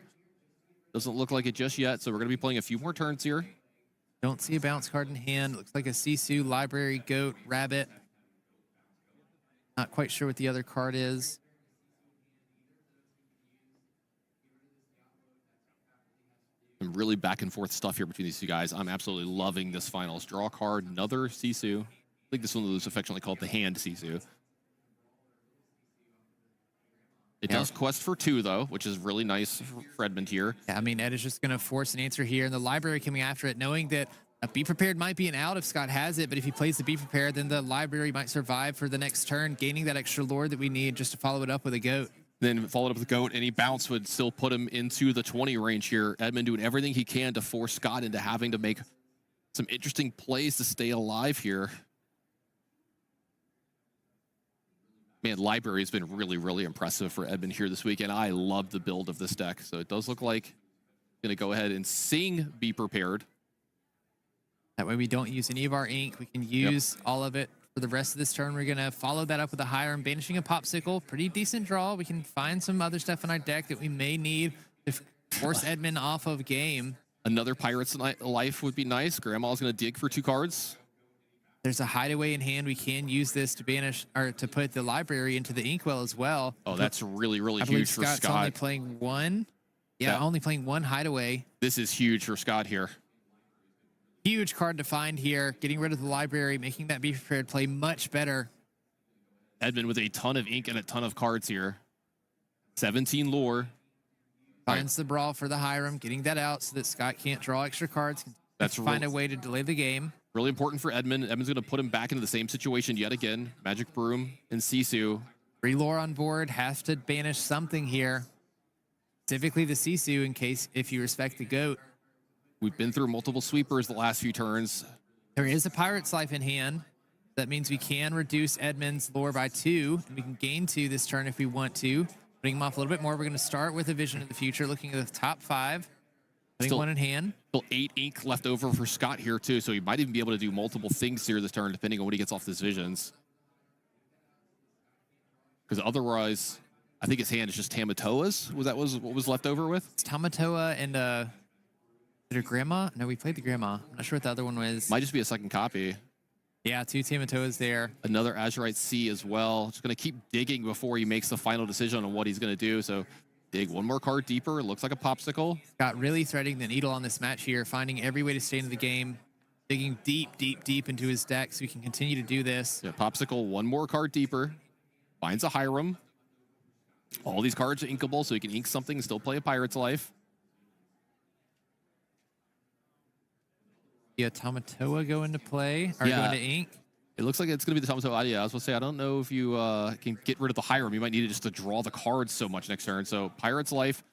Doesn't look like it just yet, so we're going to be playing a few more turns here. Don't see a bounce card in hand. Looks like a Sisu, Library, Goat, Rabbit. Not quite sure what the other card is. Some really back and forth stuff here between these two guys. I'm absolutely loving this finals. Draw a card, another Sisu. I think this one was affectionately called the Hand Sisu. It does quest for 2, though, which is really nice for Edmund here. Yeah, I mean, Ed is just going to force an answer here, and the Library coming after it, knowing that a Be Prepared might be an out if Scott has it, but if he plays the Be Prepared, then the Library might survive for the next turn, gaining that extra lore that we need just to follow it up with a Goat. Then followed up with the Goat, any bounce would still put him into the 20 range here. Edmund doing everything he can to force Scott into having to make some interesting plays to stay alive here. Man, Library has been really, really impressive for Edmund here this week, and I love the build of this deck. So it does look like going to go ahead and sing Be Prepared. That way we don't use any of our ink. We can use all of it for the rest of this turn. We're going to follow that up with a Hiram, banishing a Popsicle. Pretty decent draw. We can find some other stuff in our deck that we may need to force Edmund off of game. Another Pirate's Life would be nice. Grandma's going to dig for 2 cards. There's a Hideaway in hand. We can use this to banish or to put the Library into the Inkwell as well. Oh, that's really, really I believe huge for Scott's Scott. only playing 1. Yeah, only playing 1 Hideaway. This is huge for Scott here. Huge card to find here. Getting rid of the Library, making that Be Prepared play much better. Edmund with a ton of ink and a ton of cards here. 17 lore. Finds the Brawl for the Hiram, getting that out so that Scott can't draw extra cards. That's find a way to delay the game. Really important for Edmund. Edmund's going to put him back into the same situation yet again. Magic Broom and Sisu. 3 lore on board. Has to banish something here. Specifically the Sisu in case if you respect the Goat. We've been through multiple sweepers the last few turns. There is a Pirate's Life in hand. That means we can reduce Edmund's lore by 2. And we can gain 2 this turn if we want to. putting him off a little bit more. We're going to start with a vision of the future, looking at the top 5, putting Still- one in hand. Still 8 ink left over for Scott here, too, so he might even be able to do multiple things here this turn, depending on what he gets off his visions. Because otherwise, I think his hand is just Tamatoa's. What was left over with? It's Tamatoa and is it a Grandma? No, we played the Grandma. I'm not sure what the other one was. Might just be a second copy. Yeah, 2 Tamatoas there. Another Azurite C as well. Just going to keep digging before he makes the final decision on what he's going to do. So dig one more card deeper. It looks like a popsicle. Got really threading the needle on this match here, finding every way to stay into the game, digging deep, deep, deep into his deck so we can continue to do this. Yeah, popsicle one more card deeper. Finds a Hiram. All these cards are inkable, so he can ink something and still play a Pirate's Life. Yeah, Tamatoa go into play, or go into ink. It looks like it's going to be the Tamatoa idea. I was going to say, I don't know if you can get rid of the Hiram. You might need it just to draw the cards so much next turn. So Pirate's Life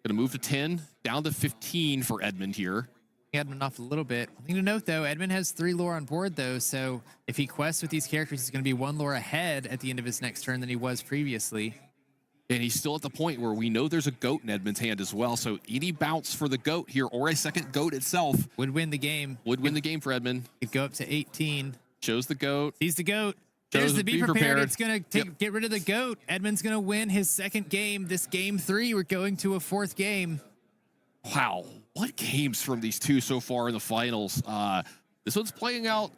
going to move to 10, down to 15 for Edmund here. Edmund off a little bit. Thing to note, though, Edmund has 3 lore on board, though, so if he quests with these characters, he's going to be 1 lore ahead at the end of his next turn than he was previously. And he's still at the point where we know there's a goat in Edmund's hand as well. So any bounce for the goat here, or a second goat itself, would win the game. Would win the game for Edmund. Could go up to 18. Shows the goat. He's the goat. There's the be prepared. prepared. It's going to get rid of the goat. Edmund's going to win his second game. This game 3, we're going to a 4th game. Wow. What games from these two so far in the finals? This one's playing out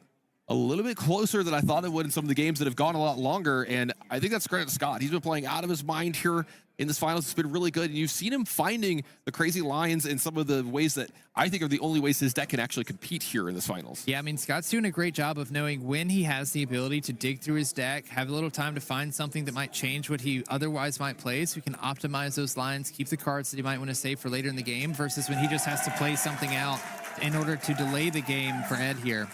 a little bit closer than I thought it would in some of the games that have gone a lot longer. And I think that's credit to Scott. He's been playing out of his mind here in this finals. It's been really good. And you've seen him finding the crazy lines in some of the ways that I think are the only ways his deck can actually compete here in this finals. Yeah, I mean, Scott's doing a great job of knowing when he has the ability to dig through his deck, have a little time to find something that might change what he otherwise might play, so he can optimize those lines, keep the cards that he might want to save for later in the game, versus when he just has to play something out in order to delay the game for Ed here.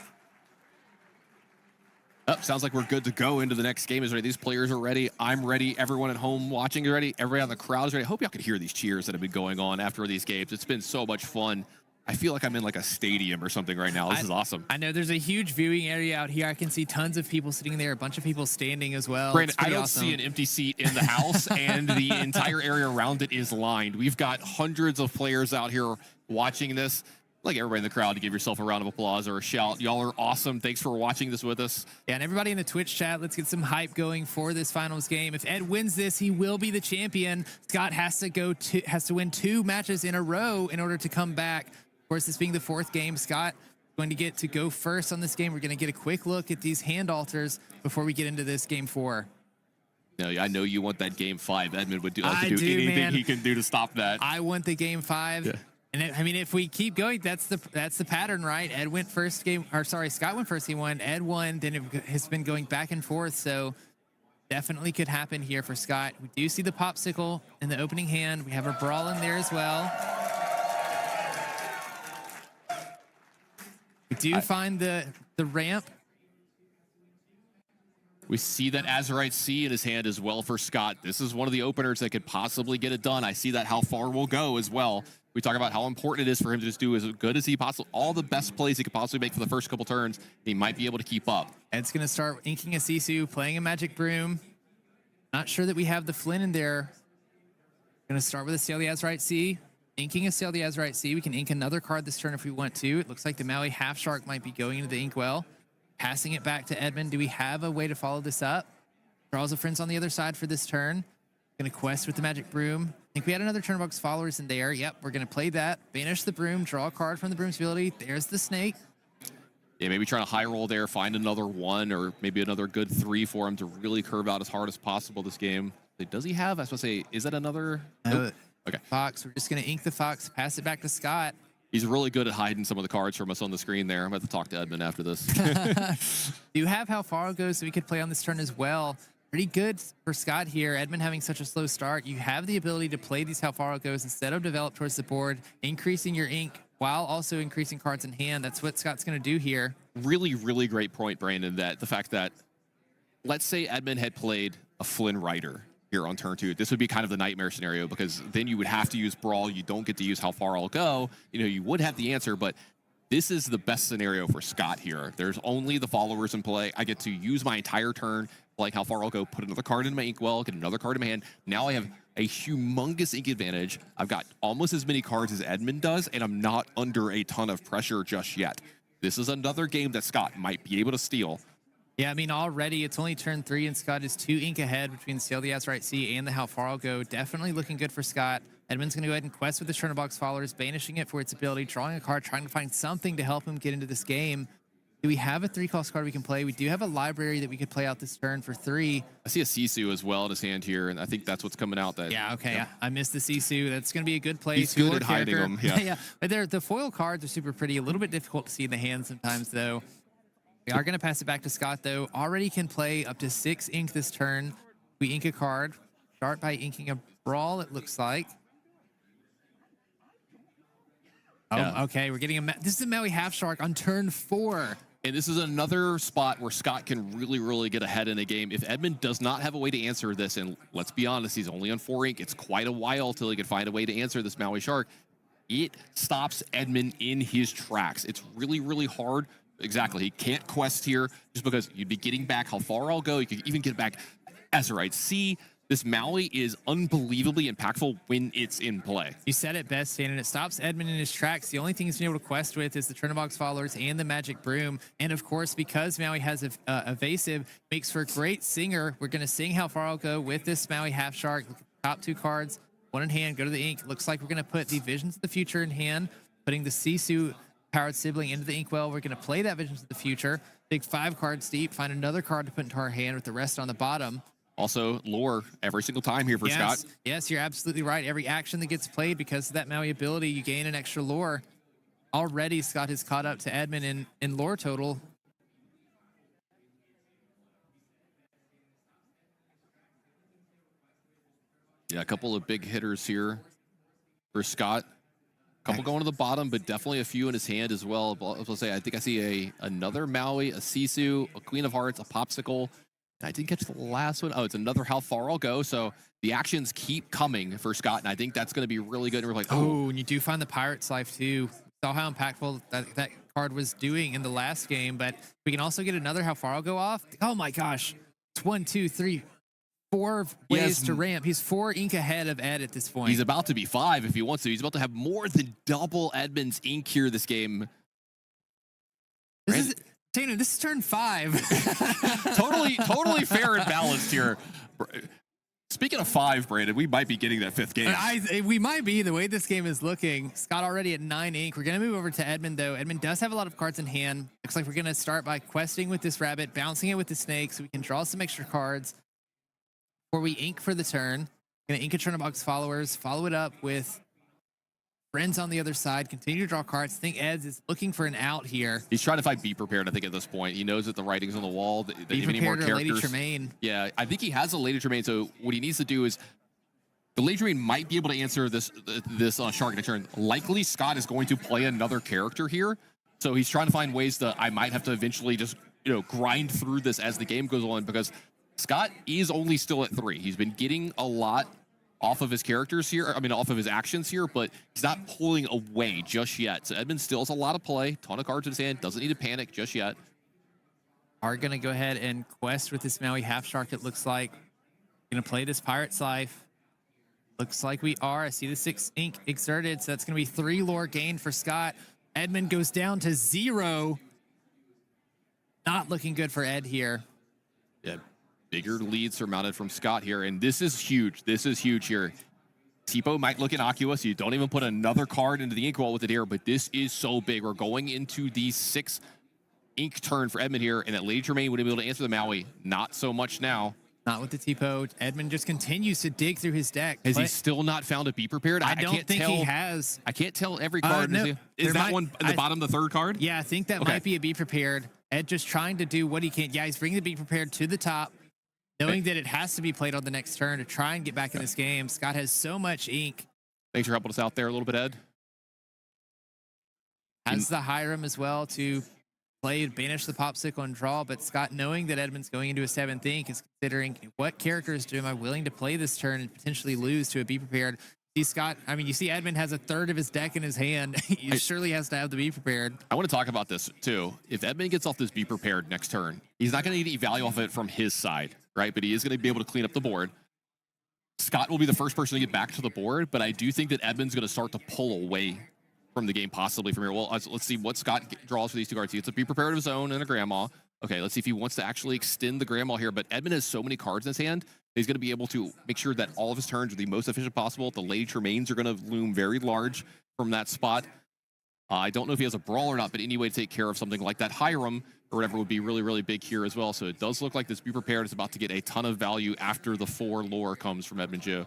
Oh, sounds like we're good to go into the next game. Is ready. These players are ready. I'm ready. Everyone at home watching is ready. Everybody on the crowd is ready. I hope y'all could hear these cheers that have been going on after these games. It's been so much fun. I feel like I'm in like a stadium or something right now. This is awesome. I know there's a huge viewing area out here. I can see tons of people sitting there, a bunch of people standing as well. Brandon, I don't awesome. see an empty seat in the house, and the entire area around it is lined. We've got hundreds of players out here watching this. Like everybody in the crowd to give yourself a round of applause or a shout. Y'all are awesome. Thanks for watching this with us. Yeah, and everybody in the Twitch chat, let's get some hype going for this finals game. If Ed wins this, he will be the champion. Scott has to win 2 matches in a row in order to come back. Of course, this being the 4th game, Scott going to get to go first on this game. We're going to get a quick look at these hand altars before we get into this game 4. No, I know you want that game 5. Edmund would do I do, anything man. he can do to stop that. I want the game 5. Yeah. And I mean, if we keep going, that's the pattern, right? Ed went first game, or sorry, Scott went first game 1. Ed won. Then it has been going back and forth. So definitely could happen here for Scott. We do see the popsicle in the opening hand. We have a brawl in there as well. We do find the ramp. We see that Azurite C in his hand as well for Scott. This is one of the openers that could possibly get it done. I see that how far we'll go as well. We talk about how important it is for him to just do as good as he possibly, all the best plays he could possibly make for the first couple turns. He might be able to keep up. Ed's going to start inking a Sisu, playing a Magic Broom. Not sure that we have the Flynn in there. Going to start with a Sail the Azurite C. Inking a Sail the Azurite C. We can ink another card this turn if we want to. It looks like the Maui Half Shark might be going into the Inkwell. Passing it back to Edmund. Do we have a way to follow this up? Draws a Friends on the other side for this turn. Going to quest with the Magic Broom. I think we had another Turnbox Followers in there. Yep, we're going to play that. Banish the Broom, draw a card from the Broom's ability. There's the Snake. Yeah, maybe trying to high roll there, find another 1 or maybe another good 3 for him to really curve out as hard as possible this game. Does he have? I was supposed to say, is that another? Nope. Okay. Fox. We're just going to ink the Fox, pass it back to Scott. He's really good at hiding some of the cards from us on the screen there. I'm going to have to talk to Edmund after this. Do you have how far it goes so we could play on this turn as well? Pretty good for Scott here. Edmund having such a slow start. You have the ability to play these how far it goes instead of develop towards the board, increasing your ink while also increasing cards in hand. That's what Scott's going to do here. Really, really great point, Brandon, that the fact that, let's say Edmund had played a Flynn Rider here on turn 2. This would be kind of the nightmare scenario because then you would have to use Brawl. You don't get to use how far I'll go. You know, you would have the answer, but this is the best scenario for Scott here. There's only the followers in play. I get to use my entire turn, like how far I'll go, put another card in my inkwell, get another card in my hand. Now I have a humongous ink advantage. I've got almost as many cards as Edmund does, and I'm not under a ton of pressure just yet. This is another game that Scott might be able to steal. Yeah, I mean, already it's only turn 3, and Scott is 2 ink ahead between Sail the Azurite Sea and the How Far I'll Go. Definitely looking good for Scott. Edmund's going to go ahead and quest with the Turner Box Followers, banishing it for its ability, drawing a card, trying to find something to help him get into this game. Do we have a 3-cost card we can play? We do have a library that we could play out this turn for 3. I see a Sisu as well in his hand here, and I think that's what's coming out. That Yeah, okay. I missed the Sisu. That's going to be a good play. He's good at hiding them. Yeah. Yeah, but the foil cards are super pretty. A little bit difficult to see in the hand sometimes, though. We are going to pass it back to Scott, though. Already can play up to 6 ink this turn. We ink a card. Start by inking a Brawl, it looks like. Yeah. Oh, okay. We're getting this is a Maui Half Shark on turn 4. And this is another spot where Scott can really get ahead in the game. If Edmund does not have a way to answer this, and let's be honest, he's only on 4 ink. It's quite a while till he can find a way to answer this Maui Shark. It stops Edmund in his tracks. It's really hard. Exactly. He can't quest here just because you'd be getting back How Far I'll Go. You could even get back Azurite Sea. This Maui is unbelievably impactful when it's in play. You said it best, Stan, and it stops Edmund in his tracks. The only thing he's been able to quest with is the Turner Box Followers and the Magic Broom. And of course, because Maui has evasive, makes for a great singer. We're going to sing How Far I'll Go with this Maui Half Shark. Top 2 cards, 1 in hand, go to the ink. Looks like we're going to put the Visions of the Future in hand, putting the Sisu powered sibling into the inkwell. We're going to play that Visions of the Future. Take 5 cards deep, find another card to put into our hand with the rest on the bottom. Also, lore every single time here for Scott. Yes, you're absolutely right. Every action that gets played because of that Maui ability, you gain an extra lore. Already, Scott has caught up to Edmund in lore total. Yeah, a couple of big hitters here for Scott. A couple going to the bottom, but definitely a few in his hand as well. I'll say, I think I see another Maui, a Sisu, a Queen of Hearts, a Popsicle. I didn't catch the last one. Oh, it's another How Far I'll Go. So the actions keep coming for Scott, and I think that's going to be really good. And we're like, oh, and you do find the Pirate's Life too. Saw how impactful that card was doing in the last game, but we can also get another How Far I'll Go off. Oh my gosh. It's 1, 2, 3, 4 ways to ramp. He's 4 ink ahead of Ed at this point. He's about to be 5 if he wants to. He's about to have more than double Edmund's ink here this game. Dana, this is turn 5. totally fair and balanced here. Speaking of 5, Brandon, we might be getting that 5th game. We might be, the way this game is looking. Scott already at 9 ink. We're going to move over to Edmund, though. Edmund does have a lot of cards in hand. Looks like we're going to start by questing with this rabbit, bouncing it with the snake so we can draw some extra cards before we ink for the turn. Going to ink a Turner Box Followers, follow it up with Friends on the other side, continue to draw cards. I think Eds is looking for an out here. He's trying to find Be Prepared, I think, at this point. He knows that the writing's on the wall. That Be if any more Prepared or Lady characters. Tremaine. Yeah, I think he has a Lady Tremaine. So what he needs to do is the Lady Tremaine might be able to answer this Shark in a turn. Likely, Scott is going to play another character here. So he's trying to find ways that I might have to eventually just grind through this as the game goes on, because Scott is only still at 3. He's been getting a lot off of his characters here, off of his actions here, but he's not pulling away just yet. So Edmund still has a lot of play, ton of cards in his hand, doesn't need to panic just yet. Are going to go ahead and quest with this Maui Half Shark, it looks like. Going to play this Pirate's Life. Looks like we are. I see the 6 ink exerted, so that's going to be 3 lore gained for Scott. Edmund goes down to 0. Not looking good for Ed here. Yeah. Bigger leads surmounted from Scott here, and this is huge. This is huge here. Tipo might look innocuous. You don't even put another card into the inkwell with it here, but this is so big. We're going into the 6 ink turn for Edmund here, and that Lady Tremaine would be able to answer the Maui. Not so much now. Not with the Tipo. Edmund just continues to dig through his deck. Has he still not found a Be Prepared? I don't think he has. I can't tell every card. No, is that one in the bottom, the 3rd card? Yeah, I think that might be a Be Prepared. Ed just trying to do what he can. Yeah, he's bringing the Be Prepared to the top, knowing that it has to be played on the next turn to try and get back in this game. Scott has so much ink. Thanks for helping us out there a little bit, Ed. Has the Hiram as well to play, banish the Popsicle and draw, but Scott, knowing that Edmund's going into a 7th ink, is considering what characters am I willing to play this turn and potentially lose to a Be Prepared. See Scott, I mean, you see Edmund has a third of his deck in his hand. He surely has to have to be prepared. I want to talk about this too. If Edmund gets off this be prepared next turn, he's not going to get any value off of it from his side, right? But he is going to be able to clean up the board. Scott will be the first person to get back to the board, but I do think that Edmund's going to start to pull away from the game possibly from here. Well, let's see what Scott draws for these two cards. He gets a be prepared of his own and a grandma. Okay, let's see if he wants to actually extend the grandma here, but Edmund has so many cards in his hand, he's going to be able to make sure that all of his turns are the most efficient possible. The Lady Tremaines are going to loom very large from that spot. I don't know if he has a brawl or not, but any way to take care of something like that Hiram or whatever would be really, really big here as well. So it does look like this Be Prepared is about to get a ton of value after the 4 lore comes from Edmund Chiu.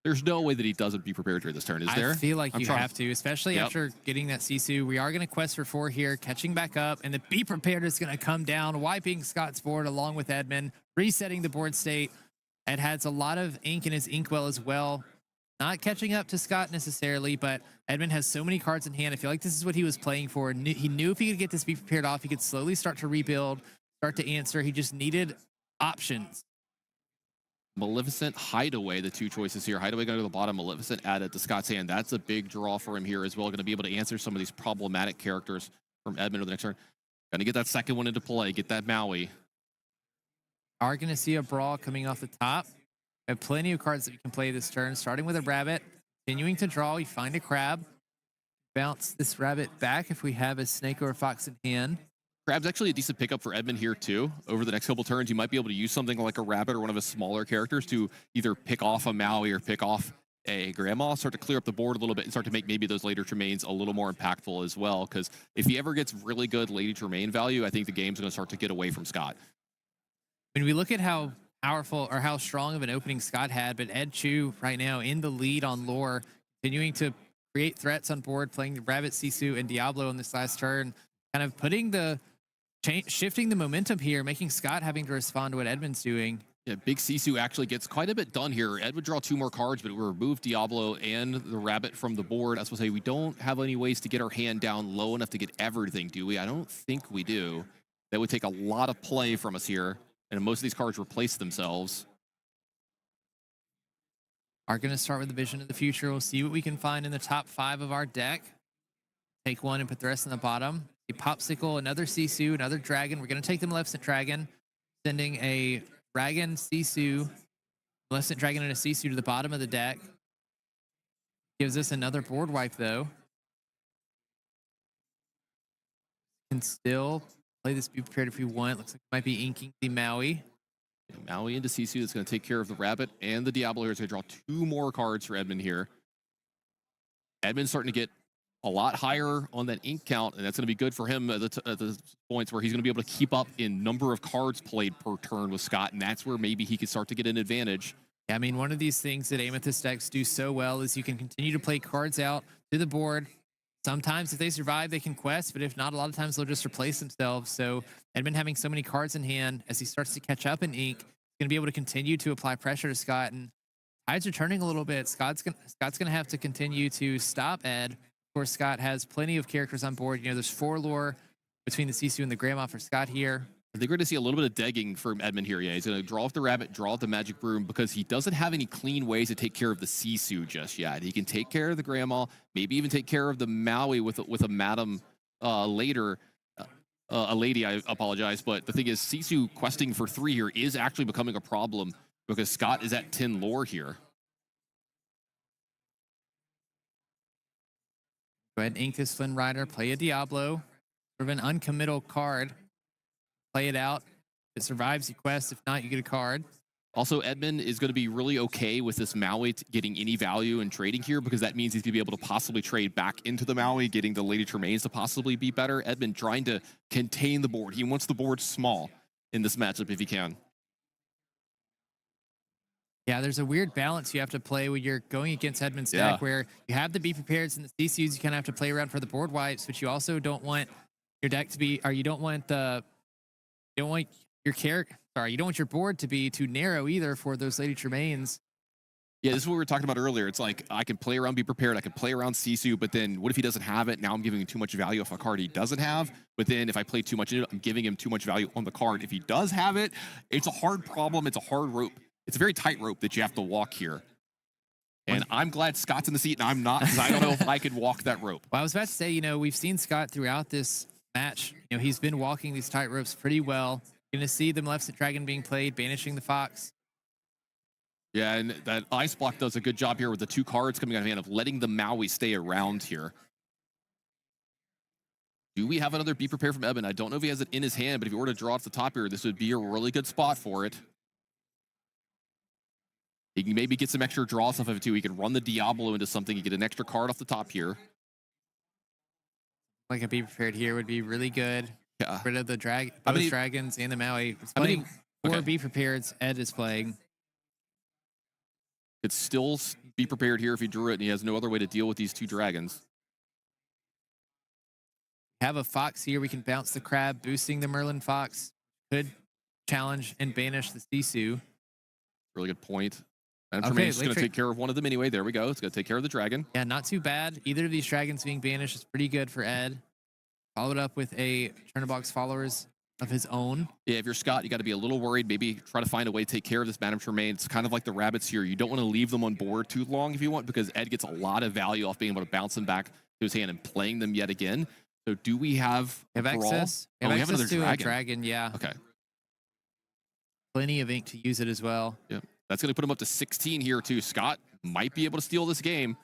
There's no way that he doesn't Be Prepared during this turn, is there? I feel like you have to, especially Yep. after getting that Sisu. We are going to quest for 4 here, catching back up, and the Be Prepared is going to come down, wiping Scott's board along with Edmund, resetting the board state. Ed has a lot of ink in his inkwell as well. Not catching up to Scott necessarily, but Edmund has so many cards in hand. I feel like this is what he was playing for. He knew if he could get this Be Prepared off, he could slowly start to rebuild, start to answer. He just needed options. Maleficent, Hideaway, the 2 choices here. Hideaway going to the bottom, Maleficent added to Scott's hand. That's a big draw for him here as well. Going to be able to answer some of these problematic characters from Edmund over the next turn. Going to get that second one into play, get that Maui. Are going to see a brawl coming off the top. We have plenty of cards that we can play this turn, starting with a rabbit, continuing to draw. We find a crab, bounce this rabbit back if we have a snake or a fox in hand. Crab's actually a decent pickup for Edmund here too. Over the next couple turns, you might be able to use something like a rabbit or one of his smaller characters to either pick off a Maui or pick off a grandma, start to clear up the board a little bit and start to make maybe those later Tremaines a little more impactful as well. Because if he ever gets really good Lady Tremaine value, I think the game's going to start to get away from Scott. When we look at how powerful or how strong of an opening Scott had, but Ed Chiu right now in the lead on lore, continuing to create threats on board, playing the Rabbit, Sisu, and Diablo in this last turn, kind of putting the shifting the momentum here, making Scott having to respond to what Edmund's doing. Yeah, Big Sisu actually gets quite a bit done here. Ed would draw 2 more cards, but we remove Diablo and the Rabbit from the board. I was going to say, we don't have any ways to get our hand down low enough to get everything, do we? I don't think we do. That would take a lot of play from us here, and most of these cards replace themselves. Are going to start with the Vision of the Future. We'll see what we can find in the top 5 of our deck. Take one and put the rest in the bottom. A Popsicle, another Sisu, another Dragon. We're going to take the Maleficent Dragon, sending a Dragon, Sisu, Maleficent Dragon, and a Sisu to the bottom of the deck. Gives us another board wipe, though. Can still play this Be Prepared if we want. Looks like it might be inking the Maui. Maui into Sisu. That's going to take care of the Rabbit and the Diablo here. It's going to draw 2 more cards for Edmund here. Edmund's starting to get a lot higher on that ink count, and that's going to be good for him at the points where he's going to be able to keep up in number of cards played per turn with Scott, and that's where maybe he could start to get an advantage. Yeah, I mean, one of these things that Amethyst decks do so well is you can continue to play cards out to the board. Sometimes if they survive, they can quest, but if not, a lot of times they'll just replace themselves. So Edmund having so many cards in hand, as he starts to catch up in ink, he's going to be able to continue to apply pressure to Scott, and tides are turning a little bit. Scott's going to have to continue to stop Ed. Of course, Scott has plenty of characters on board. You know, there's 4 lore between the Sisu and the Grandma for Scott here. I think we're going to see a little bit of degging from Edmund here. Yeah, he's going to draw off the Rabbit, draw off the Magic Broom, because he doesn't have any clean ways to take care of the Sisu just yet. He can take care of the Grandma, maybe even take care of the Maui with a Madam later. A lady, I apologize. But the thing is, Sisu questing for 3 here is actually becoming a problem because Scott is at 10 lore here. Go ahead and ink this Flynn Rider, play a Diablo, sort of an uncommittal card. Play it out. If it survives, you quest. If not, you get a card. Also, Edmund is going to be really okay with this Maui getting any value in trading here because that means he's going to be able to possibly trade back into the Maui, getting the Lady Tremaines to possibly be better. Edmund trying to contain the board. He wants the board small in this matchup if he can. Yeah, there's a weird balance you have to play when you're going against Edmund's deck, where you have the Be Prepared and the CCs. You kind of have to play around for the board wipes, but you also don't want your deck to be, or you don't want your character. Sorry, you don't want your board to be too narrow either for those Lady Tremaines. Yeah, this is what we were talking about earlier. It's like I can play around Be Prepared, I can play around Sisu, but then what if he doesn't have it? Now I'm giving him too much value off a card he doesn't have. But then if I play too much in it, I'm giving him too much value on the card. If he does have it, it's a hard problem. It's a hard rope. It's a very tight rope that you have to walk here. I'm glad Scott's in the seat and I'm not, because I don't know if I could walk that rope. Well, I was about to say, we've seen Scott throughout this match. He's been walking these tight ropes pretty well. Going to see the Maleficent Dragon being played, banishing the Fox. Yeah, and that Ice Block does a good job here with the 2 cards coming out of hand of letting the Maui stay around here. Do we have another Be Prepared from Eben? I don't know if he has it in his hand, but if he were to draw off the top here, this would be a really good spot for it. He can maybe get some extra draws off of it too. He can run the Diablo into something. He get an extra card off the top here. Like a Be Prepared here would be really good. Yeah. Rid of the dragons and the Maui. He's playing 4 Be Prepareds. Ed is playing. Could still be prepared here if he drew it, and he has no other way to deal with these 2 dragons. Have a Fox here. We can bounce the Crab, boosting the Merlin Fox. Could challenge and banish the Sisu. Really good point. And Tremaine's just going to take care of one of them anyway. There we go. It's going to take care of the dragon. Yeah, not too bad. Either of these dragons being banished is pretty good for Ed. Followed up with a Turn-a-Box followers of his own. Yeah, if you're Scott, you got to be a little worried. Maybe try to find a way to take care of this Madame Tremaine. It's kind of like the rabbits here. You don't want to leave them on board too long if you want, because Ed gets a lot of value off being able to bounce them back to his hand and playing them yet again. So do we have access? We have another to a dragon, yeah. Okay. Plenty of ink to use it as well. Yeah, that's going to put him up to 16 here too. Scott might be able to steal this game.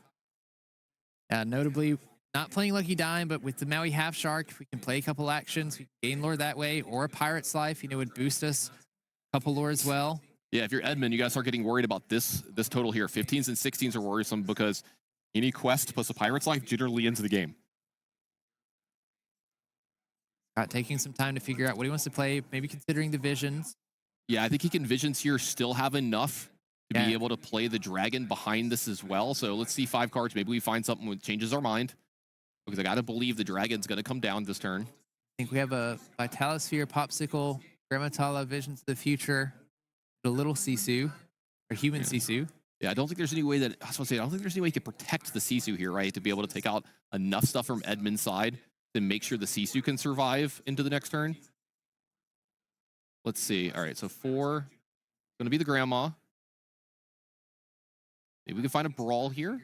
Notably, not playing Lucky Dime, but with the Maui Half Shark, we can play a couple actions. We can gain lore that way, or a Pirate's Life, would boost us a couple lore as well. Yeah, if you're Edmund, you guys start getting worried about this total here. 15s and 16s are worrisome because any quest plus a Pirate's Life generally ends the game. Scott taking some time to figure out what he wants to play, maybe considering the visions. Yeah, I think he can Visions here still have enough to be able to play the dragon behind this as well. So let's see 5 cards. Maybe we find something that changes our mind, because I got to believe the dragon's going to come down this turn. I think we have a Vitalosphere, Popsicle, Grammatala, Visions of the Future, a little Sisu, or human Sisu. Yeah, I don't think there's any way that, I was going to say, I don't think there's any way you can protect the Sisu here, right? To be able to take out enough stuff from Edmund's side to make sure the Sisu can survive into the next turn. Let's see. All right, so 4 going to be the Grandma. Maybe we can find a Brawl here.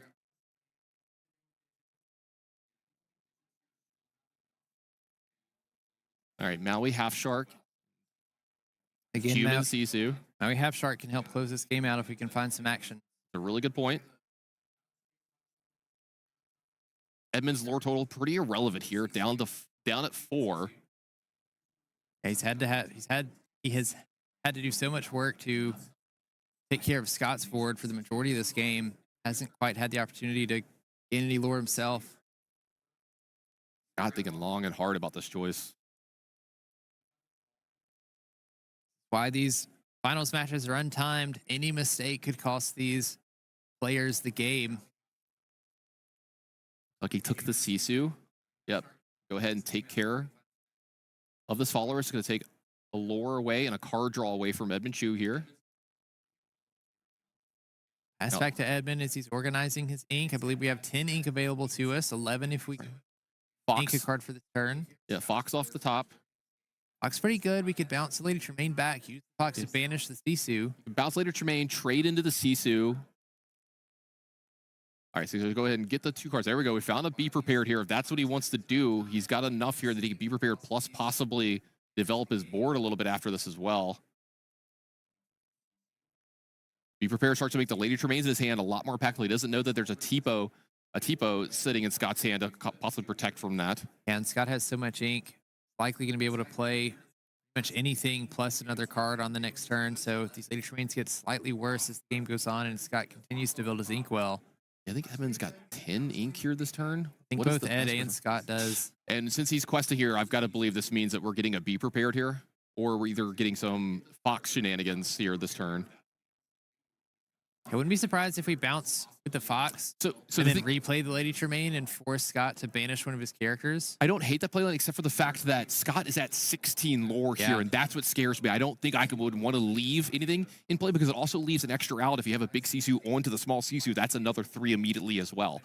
All right, Maui Half Shark. Again, Human Sisu. Maui Half Shark can help close this game out if we can find some action. A really good point. Edmund's lore total pretty irrelevant here, down at 4. Yeah, he has had to do so much work to take care of Scott's board for the majority of this game. Hasn't quite had the opportunity to gain any lore himself. God, thinking long and hard about this choice. Why these finals matches are untimed. Any mistake could cost these players the game. Like he took the Sisu. Yep. Go ahead and take care of this follower. It's going to take a lore away and a card draw away from Edmund Chiu here. Pass back to Edmund as he's organizing his ink. I believe we have 10 ink available to us. 11 if we ink a card for the turn. Yeah, Fox off the top. Fox pretty good. We could bounce the Lady Tremaine back. Use the Fox to banish the Sisu. Bounce Lady Tremaine, trade into the Sisu. All right, so go ahead and get the 2 cards. There we go. We found a Be Prepared here. If that's what he wants to do, he's got enough here that he can Be Prepared, plus possibly develop his board a little bit after this as well. Be Prepared starts to make the Lady Tremaines in his hand a lot more impactful. He doesn't know that there's a Tipo sitting in Scott's hand to possibly protect from that. And Scott has so much ink, likely going to be able to play pretty much anything plus another card on the next turn. So if these Lady Tremaines get slightly worse as the game goes on and Scott continues to build his ink well. I think Edmund's got 10 ink here this turn. I think both Ed and Scott does. And since he's questing here, I've got to believe this means that we're getting a Be Prepared here, or we're either getting some Fox shenanigans here this turn. I wouldn't be surprised if we bounce with the Fox and then replay the Lady Tremaine and force Scott to banish one of his characters. I don't hate that playline except for the fact that Scott is at 16 lore here, and that's what scares me. I don't think I would want to leave anything in play, because it also leaves an extra out. If you have a big Sisu onto the small Sisu, that's another 3 immediately as well.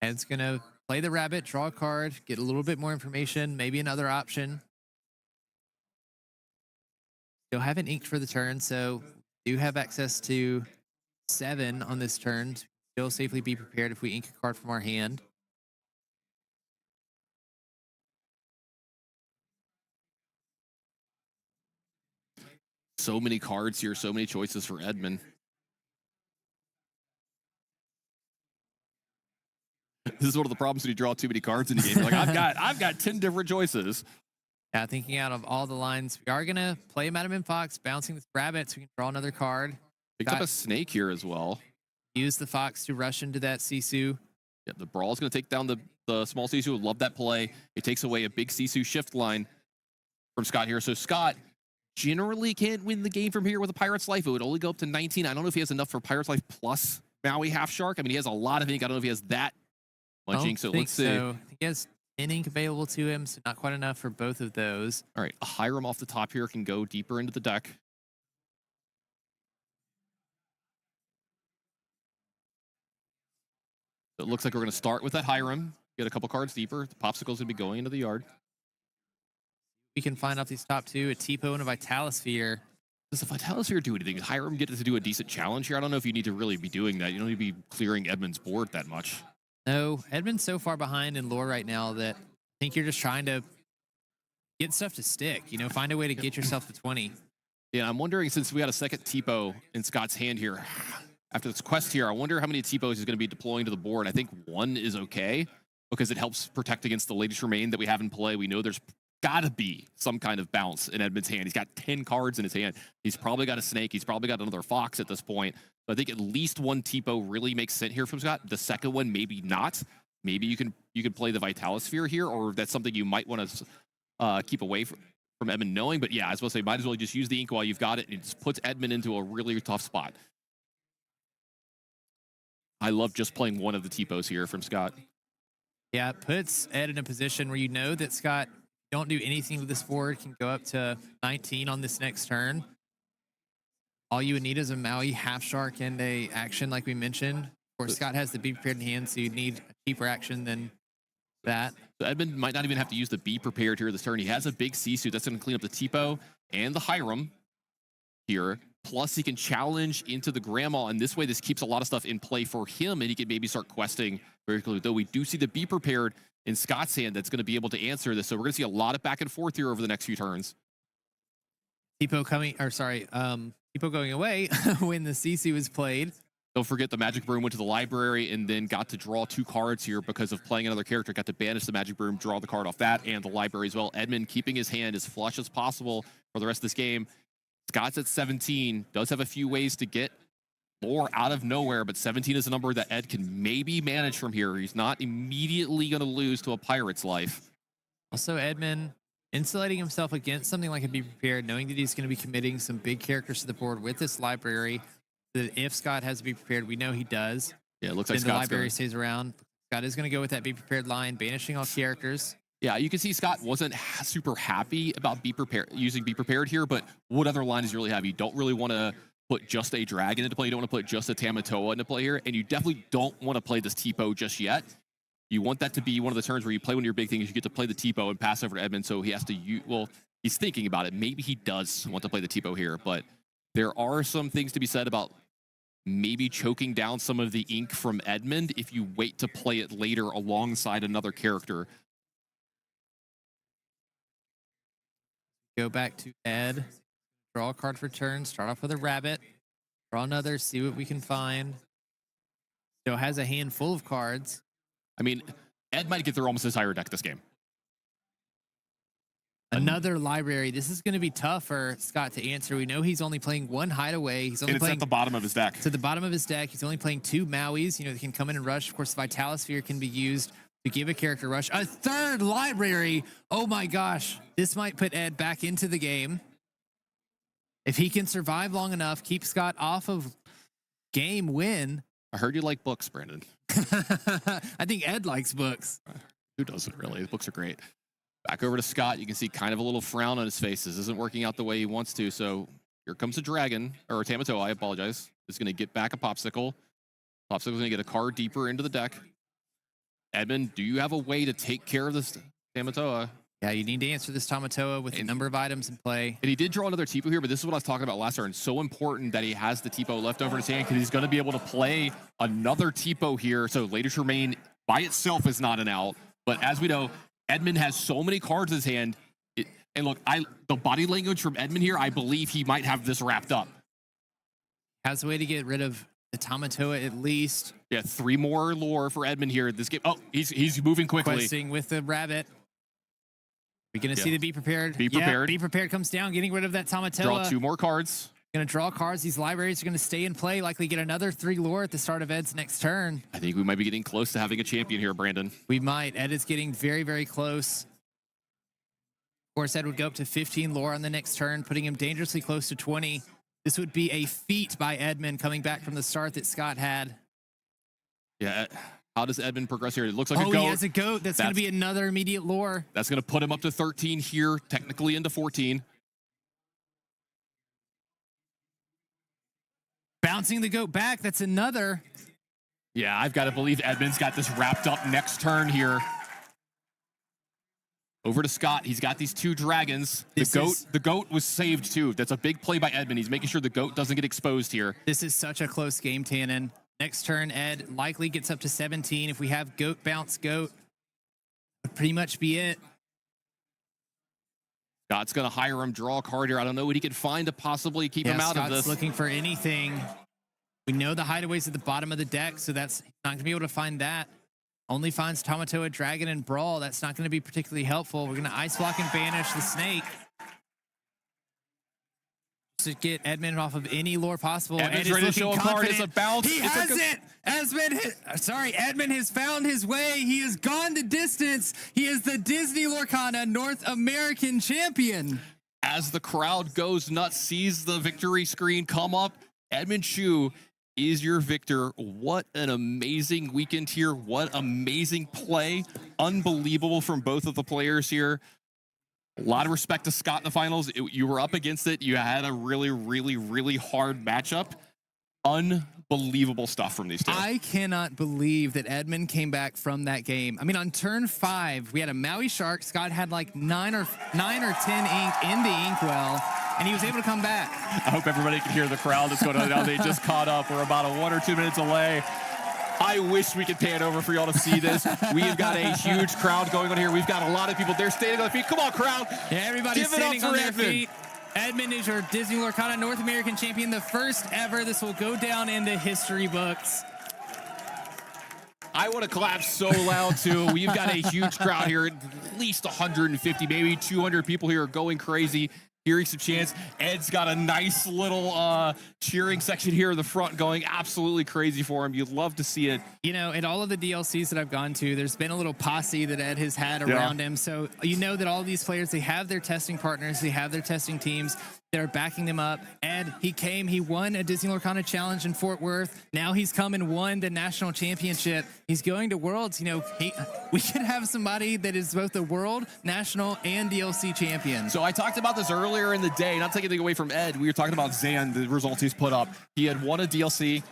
Ed's going to play the rabbit, draw a card, get a little bit more information, maybe another option. Still haven't inked for the turn, so do have access to 7 on this turn. still safely be prepared if we ink a card from our hand. So many cards here, so many choices for Edmund. This is one of the problems when you draw too many cards in the game. Like I've got 10 different choices. Yeah, thinking out of all the lines, we are gonna play Madam and Fox, bouncing this rabbit so we can draw another card. Picked up a snake here as well. Use the Fox to rush into that Sisu. Yeah, the Brawl is going to take down the small Sisu. Love that play. It takes away a big Sisu shift line from Scott here. So Scott generally can't win the game from here with a Pirate's Life. It would only go up to 19. I don't know if he has enough for Pirate's Life plus Maui Half Shark. I mean, he has a lot of ink. I don't know if he has that much ink. So let's see. So. I think he has 10 ink available to him, so not quite enough for both of those. All right, a Hiram off the top here can go deeper into the deck. So it looks like we're going to start with that Hiram, get a couple cards deeper. The Popsicle's going to be going into the yard. We can find out these top two, a Tipo and a Vitalosphere. Does the Vitalosphere do anything? Does Hiram get to do a decent challenge here? I don't know if you need to really be doing that. You don't need to be clearing Edmund's board that much. No, Edmund's so far behind in lore right now that I think you're just trying to get stuff to stick. You know, find a way to get yourself to 20. Yeah, I'm wondering, since we got a second Tipo in Scott's hand here, after this quest here, I wonder how many Tipos he's going to be deploying to the board. I think one is okay because it helps protect against the latest remain that we have in play. We know there's got to be some kind of bounce in Edmund's hand. He's got 10 cards in his hand. He's probably got a snake. He's probably got another fox at this point. So I think at least one Tipo really makes sense here from Scott. The second one, maybe not. Maybe you can play the Vitalosphere here, or that's something you might want to keep away from Edmund knowing. But yeah, I was supposed to say, might as well just use the ink while you've got it. And it just puts Edmund into a really tough spot. I love just playing one of the Tipos here from Scott. Yeah, it puts Ed in a position where you know that Scott don't do anything with this board, can go up to 19 on this next turn. All you would need is a Maui Half Shark and a action like we mentioned. Of course, Scott has the Be Prepared in hand, so you'd need a cheaper action than that. So Edmund might not even have to use the Be Prepared here this turn. He has a big Sisu that's going to clean up the Tipo and the Hiram here. Plus, he can challenge into the Grandma, and this way, this keeps a lot of stuff in play for him, and he can maybe start questing very quickly. Though we do see the Be Prepared in Scott's hand that's going to be able to answer this. So we're going to see a lot of back and forth here over the next few turns. Tipo going away when the Sisu is played. Don't forget the Magic Broom went to the library and then got to draw 2 cards here because of playing another character. Got to banish the Magic Broom, draw the card off that, and the library as well. Edmund keeping his hand as flush as possible for the rest of this game. Scott's at 17, does have a few ways to get lore out of nowhere, but 17 is a number that Ed can maybe manage from here. He's not immediately going to lose to a Pirate's Life. Also, Edmund insulating himself against something like a Be Prepared, knowing that he's going to be committing some big characters to the board with this library, that if Scott has to be prepared, we know he does. Yeah, it looks like the library stays around. Scott is going to go with that Be Prepared line, banishing all characters. Yeah, you can see Scott wasn't super happy about using Be Prepared here, but what other line does he really have? You don't really want to put just a dragon into play. You don't want to put just a Tamatoa into play here, and you definitely don't want to play this Tipo just yet. You want that to be one of the turns where you play one of your big things. You get to play the Tipo and pass over to Edmund, so he has to he's thinking about it. Maybe he does want to play the Tipo here, but there are some things to be said about maybe choking down some of the ink from Edmund if you wait to play it later alongside another character. Go back to Ed. Draw a card for turn. Start off with a rabbit. Draw another. See what we can find. Still has a handful of cards. I mean, Ed might get through almost his entire deck this game. Another library. This is going to be tough for Scott to answer. We know he's only playing one Hideaway. He's only playing at the bottom of his deck. To the bottom of his deck. He's only playing 2 Mauis. You know, they can come in and rush. Of course, the Vitalosphere can be used to give a character rush. A third library. Oh my gosh. This might put Ed back into the game. If he can survive long enough, keep Scott off of game win. I heard you like books, Brandon. I think Ed likes books. Who doesn't really? The books are great. Back over to Scott. You can see kind of a little frown on his face. This isn't working out the way he wants to. So here comes a dragon, or a Tamatoa, I apologize. It's going to get back a Popsicle. Popsicle's going to get a card deeper into the deck. Edmund, do you have a way to take care of this Tamatoa? Yeah, you need to answer this Tamatoa with a number of items in play. And he did draw another Tipo here, but this is what I was talking about last turn. So important that he has the Tipo left over in his hand because he's going to be able to play another Tipo here. So Lady Tremaine by itself is not an out. But as we know, Edmund has so many cards in his hand. And look, the body language from Edmund here, I believe he might have this wrapped up. Has a way to get rid of the Tamatoa at least. Yeah, 3 more lore for Edmund here. This game. Oh, he's moving quickly. Questing with the rabbit. We're going to see the Be Prepared. Be Prepared. Yeah, Be Prepared comes down, getting rid of that Tamatoa. Draw 2 more cards. Going to draw cards. These libraries are going to stay in play, likely get another 3 lore at the start of Ed's next turn. I think we might be getting close to having a champion here, Brandon. We might. Ed is getting very, very close. Of course, Ed would go up to 15 lore on the next turn, putting him dangerously close to 20. This would be a feat by Edmund coming back from the start that Scott had. Yeah. How does Edmund progress here? It looks like a goat. Oh, he has a goat. That's going to be another immediate lore. That's going to put him up to 13 here, technically into 14. Bouncing the goat back. That's another. Yeah, I've got to believe Edmund's got this wrapped up next turn here. Over to Scott. He's got these 2 dragons. The goat was saved too. That's a big play by Edmund. He's making sure the goat doesn't get exposed here. This is such a close game, Tannen. Next turn, Ed likely gets up to 17. If we have goat, bounce, goat, would pretty much be it. Scott's going to hire him, draw a card here. I don't know what he can find to possibly keep him out Scott's of this. Looking for anything. We know the hideaways at the bottom of the deck, so that's not going to be able to find that. Only finds Tamatoa, Dragon, and Brawl. That's not going to be particularly helpful. We're going to Ice Block and banish the Snake to get Edmund off of any lore possible. Edmund's ready to show a card. It's a bounce. He has it. Edmund has found his way. He has gone the distance. He is the Disney Lorcana North American champion. As the crowd goes nuts, sees the victory screen come up, Edmund Chiu is your victor. What an amazing weekend here. What amazing play. Unbelievable from both of the players here. A lot of respect to Scott in the finals. You were up against it. You had a really, really, really hard matchup. Unbelievable stuff from these 2. I cannot believe that Edmund came back from that game. I mean, on turn 5, we had a Maui Shark. Scott had like 9 or 10 ink in the inkwell, and he was able to come back. I hope everybody can hear the crowd that's going on now. They just caught up. We're about 1 or 2 minutes away. I wish we could pan over for y'all to see this. We've got a huge crowd going on here. We've got a lot of people. They're standing on their feet. Come on, crowd. Yeah, everybody's standing on their Edmund. feet. Edmund is your Disney Lorcana North American champion, the first ever. This will go down into history books. I want to clap so loud, too. We've got a huge crowd here. At least 150, maybe 200 people here are going crazy. Hearing some chants. Ed's got a nice little cheering section here in the front going absolutely crazy for him. You'd love to see it. You know, in all of the DLCs that I've gone to, there's been a little posse that Ed has had around him. So you know that all these players, they have their testing partners, they have their testing teams that are backing them up. Ed, he won a Disney Lorcana Challenge in Fort Worth. Now he's come and won the national championship. He's going to Worlds. You know, we could have somebody that is both the world, national, and DLC champion. So I talked about this earlier in the day, not taking anything away from Ed. We were talking about Zan, the results he's put up. He had won a DLC.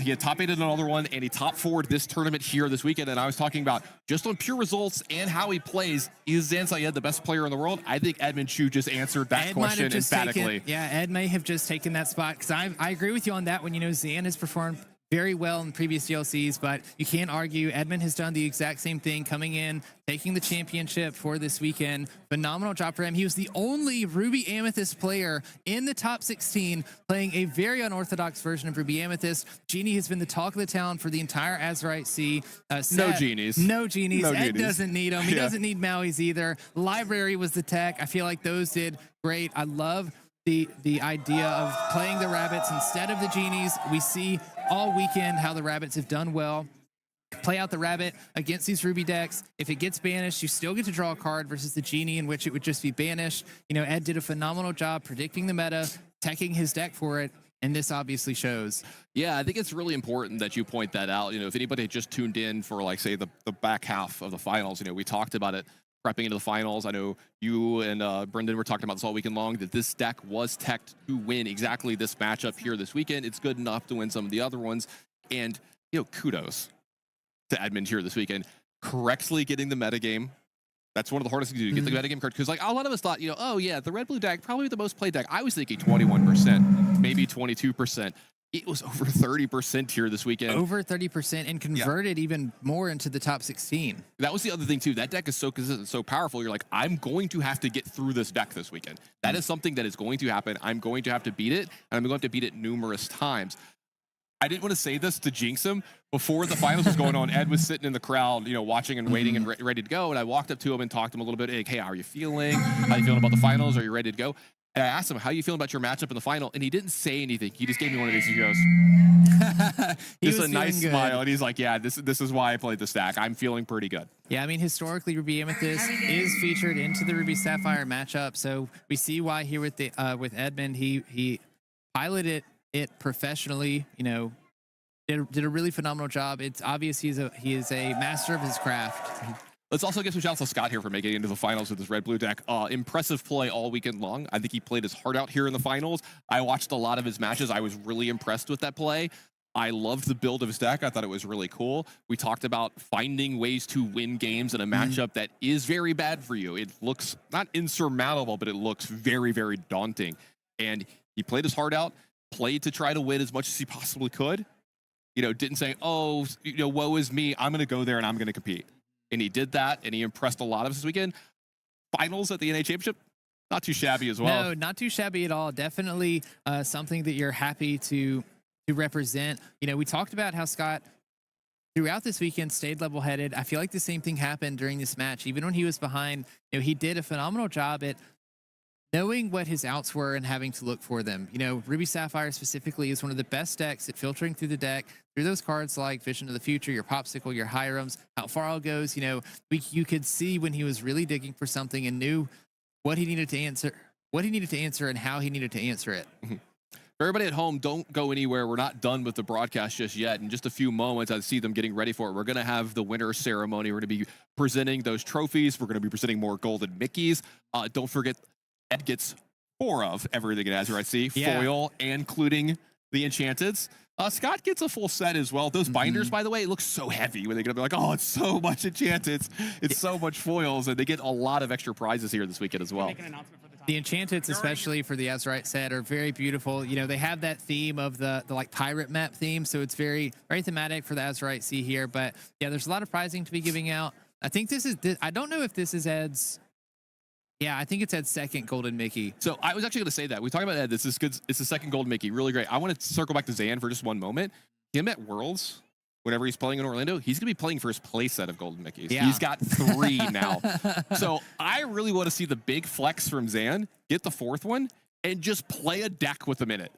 He had top 8 in another one, and he top 4'd this tournament here this weekend. And I was talking about just on pure results and how he plays. Is Zan Syed the best player in the world? I think Edmund Chiu just answered that question emphatically. Ed may have just taken that spot because I agree with you on that one. You know, Zan has performed very well in previous DLCs, but you can't argue Edmund has done the exact same thing, coming in, taking the championship for this weekend. Phenomenal job for him. He was the only Ruby Amethyst player in the top 16 playing a very unorthodox version of Ruby Amethyst. Genie has been the talk of the town for the entire Azurite Sea. No genies. No genies. No Ed genies. doesn't need them. He doesn't need Maui's either. Library was the tech. I feel like those did great. I love the idea of playing the rabbits instead of the genies. We see all weekend how the rabbits have done well. Play out the rabbit against these Ruby decks. If it gets banished, you still get to draw a card versus the genie, in which it would just be banished. You know, Ed did a phenomenal job predicting the meta, teching his deck for it, and this obviously shows. Yeah, I think it's really important that you point that out. You know, if anybody had just tuned in for, like, say, the back half of the finals, you know, we talked about it prepping into the finals. I know you and Brendan were talking about this all weekend long, that this deck was teched to win exactly this matchup here this weekend. It's good enough to win some of the other ones. And, you know, kudos to Edmund here this weekend. Correctly getting the metagame That's one of the hardest things to do, get the metagame card. Because like a lot of us thought, oh yeah, the red blue deck, probably the most played deck. I was thinking 21%, maybe 22%. It was over 30% here this weekend. Over 30% and converted even more into the top 16. That was the other thing too. That deck is so consistent, so powerful. You're like, I'm going to have to get through this deck this weekend. That is something that is going to happen. I'm going to have to beat it, and I'm going to have to beat it numerous times. I didn't want to say this to jinx him. Before the finals was going on, Ed was sitting in the crowd, watching and waiting and ready to go. And I walked up to him and talked to him a little bit. Like, hey, how are you feeling? How are you feeling about the finals? Are you ready to go? And I asked him, how are you feeling about your matchup in the final? And he didn't say anything. He just gave me one of these. He goes, just a nice smile. And he's like, yeah, this is why I played the stack. I'm feeling pretty good. Yeah, I mean, historically, Ruby Amethyst is featured into the Ruby Sapphire matchup. So we see why here with Edmund, he piloted it professionally, did a really phenomenal job. It's obvious he is a master of his craft. Let's also give some shout outs to Scott here for making it into the finals with his red-blue deck. Impressive play all weekend long. I think he played his heart out here in the finals. I watched a lot of his matches. I was really impressed with that play. I loved the build of his deck. I thought it was really cool. We talked about finding ways to win games in a matchup that is very bad for you. It looks not insurmountable, but it looks very, very daunting. And he played his heart out, played to try to win as much as he possibly could. Didn't say, woe is me. I'm going to go there and I'm going to compete. And he did that, and he impressed a lot of us this weekend. Finals at the NA Championship, not too shabby as well. No, not too shabby at all. Definitely something that you're happy to represent. We talked about how Scott, throughout this weekend, stayed level-headed. I feel like the same thing happened during this match. Even when he was behind, he did a phenomenal job at knowing what his outs were and having to look for them. Ruby Sapphire specifically is one of the best decks at filtering through the deck, through those cards like Vision of the Future, your Popsicle, your Hirams, how far all goes. You could see when he was really digging for something and knew what he needed to answer, and how he needed to answer it. For everybody at home, don't go anywhere. We're not done with the broadcast just yet. In just a few moments, I see them getting ready for it. We're going to have the winner ceremony. We're going to be presenting those trophies. We're going to be presenting more golden Mickeys. Don't forget, Ed gets 4 of everything it has, right? See, foil, including the Enchanteds. Scott gets a full set as well. Those binders, by the way, it looks so heavy when they're going to be like, oh, it's so much Enchanteds. It's so much foils. And they get a lot of extra prizes here this weekend as well. The Enchanteds, especially for the Azurite set, are very beautiful. They have that theme of the like pirate map theme. So it's very, very thematic for the Azurite Sea here. But yeah, there's a lot of prizing to be giving out. I think I don't know if this is Ed's. Yeah, I think it's Ed's second golden Mickey. So I was actually going to say that. We talked about Ed. This is good. It's the second golden Mickey. Really great. I want to circle back to Zan for just one moment. Him at Worlds, whenever he's playing in Orlando, he's going to be playing for his play set of golden Mickeys. Yeah. He's got 3 now. So I really want to see the big flex from Zan, get the 4th one, and just play a deck with them in it.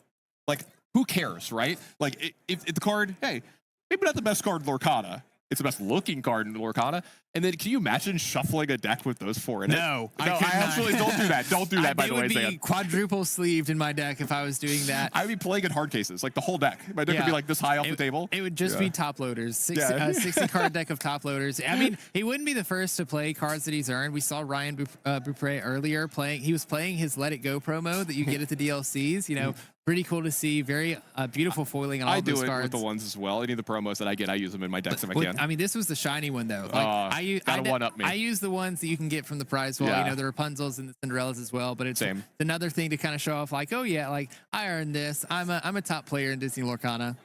Like, who cares, right? Like, if the card, hey, maybe not the best card in Lorcana. It's the best looking card in Lorcana. And then can you imagine shuffling a deck with those 4 in it? No, I actually don't do that. Don't do that, by the way, Zan. I would be quadruple sleeved in my deck if I was doing that. I would be playing in hard cases, like the whole deck. My deck would be like this high off the table. It would just be top loaders. 60 card deck of top loaders. I mean, he wouldn't be the first to play cards that he's earned. We saw Ryan Beaupre earlier playing. He was playing his Let It Go promo that you get at the DLCs. Pretty cool to see. Very beautiful foiling on all those cards. I do it with the ones as well. Any of the promos that I get, I use them in my decks if I can. I mean, this was the shiny one though. Gotta one up me. I use the ones that you can get from the prize wall. The Rapunzels and the Cinderellas as well. But it's another thing to kind of show off, like, oh yeah, like I earned this. I'm a top player in Disney Lorcana.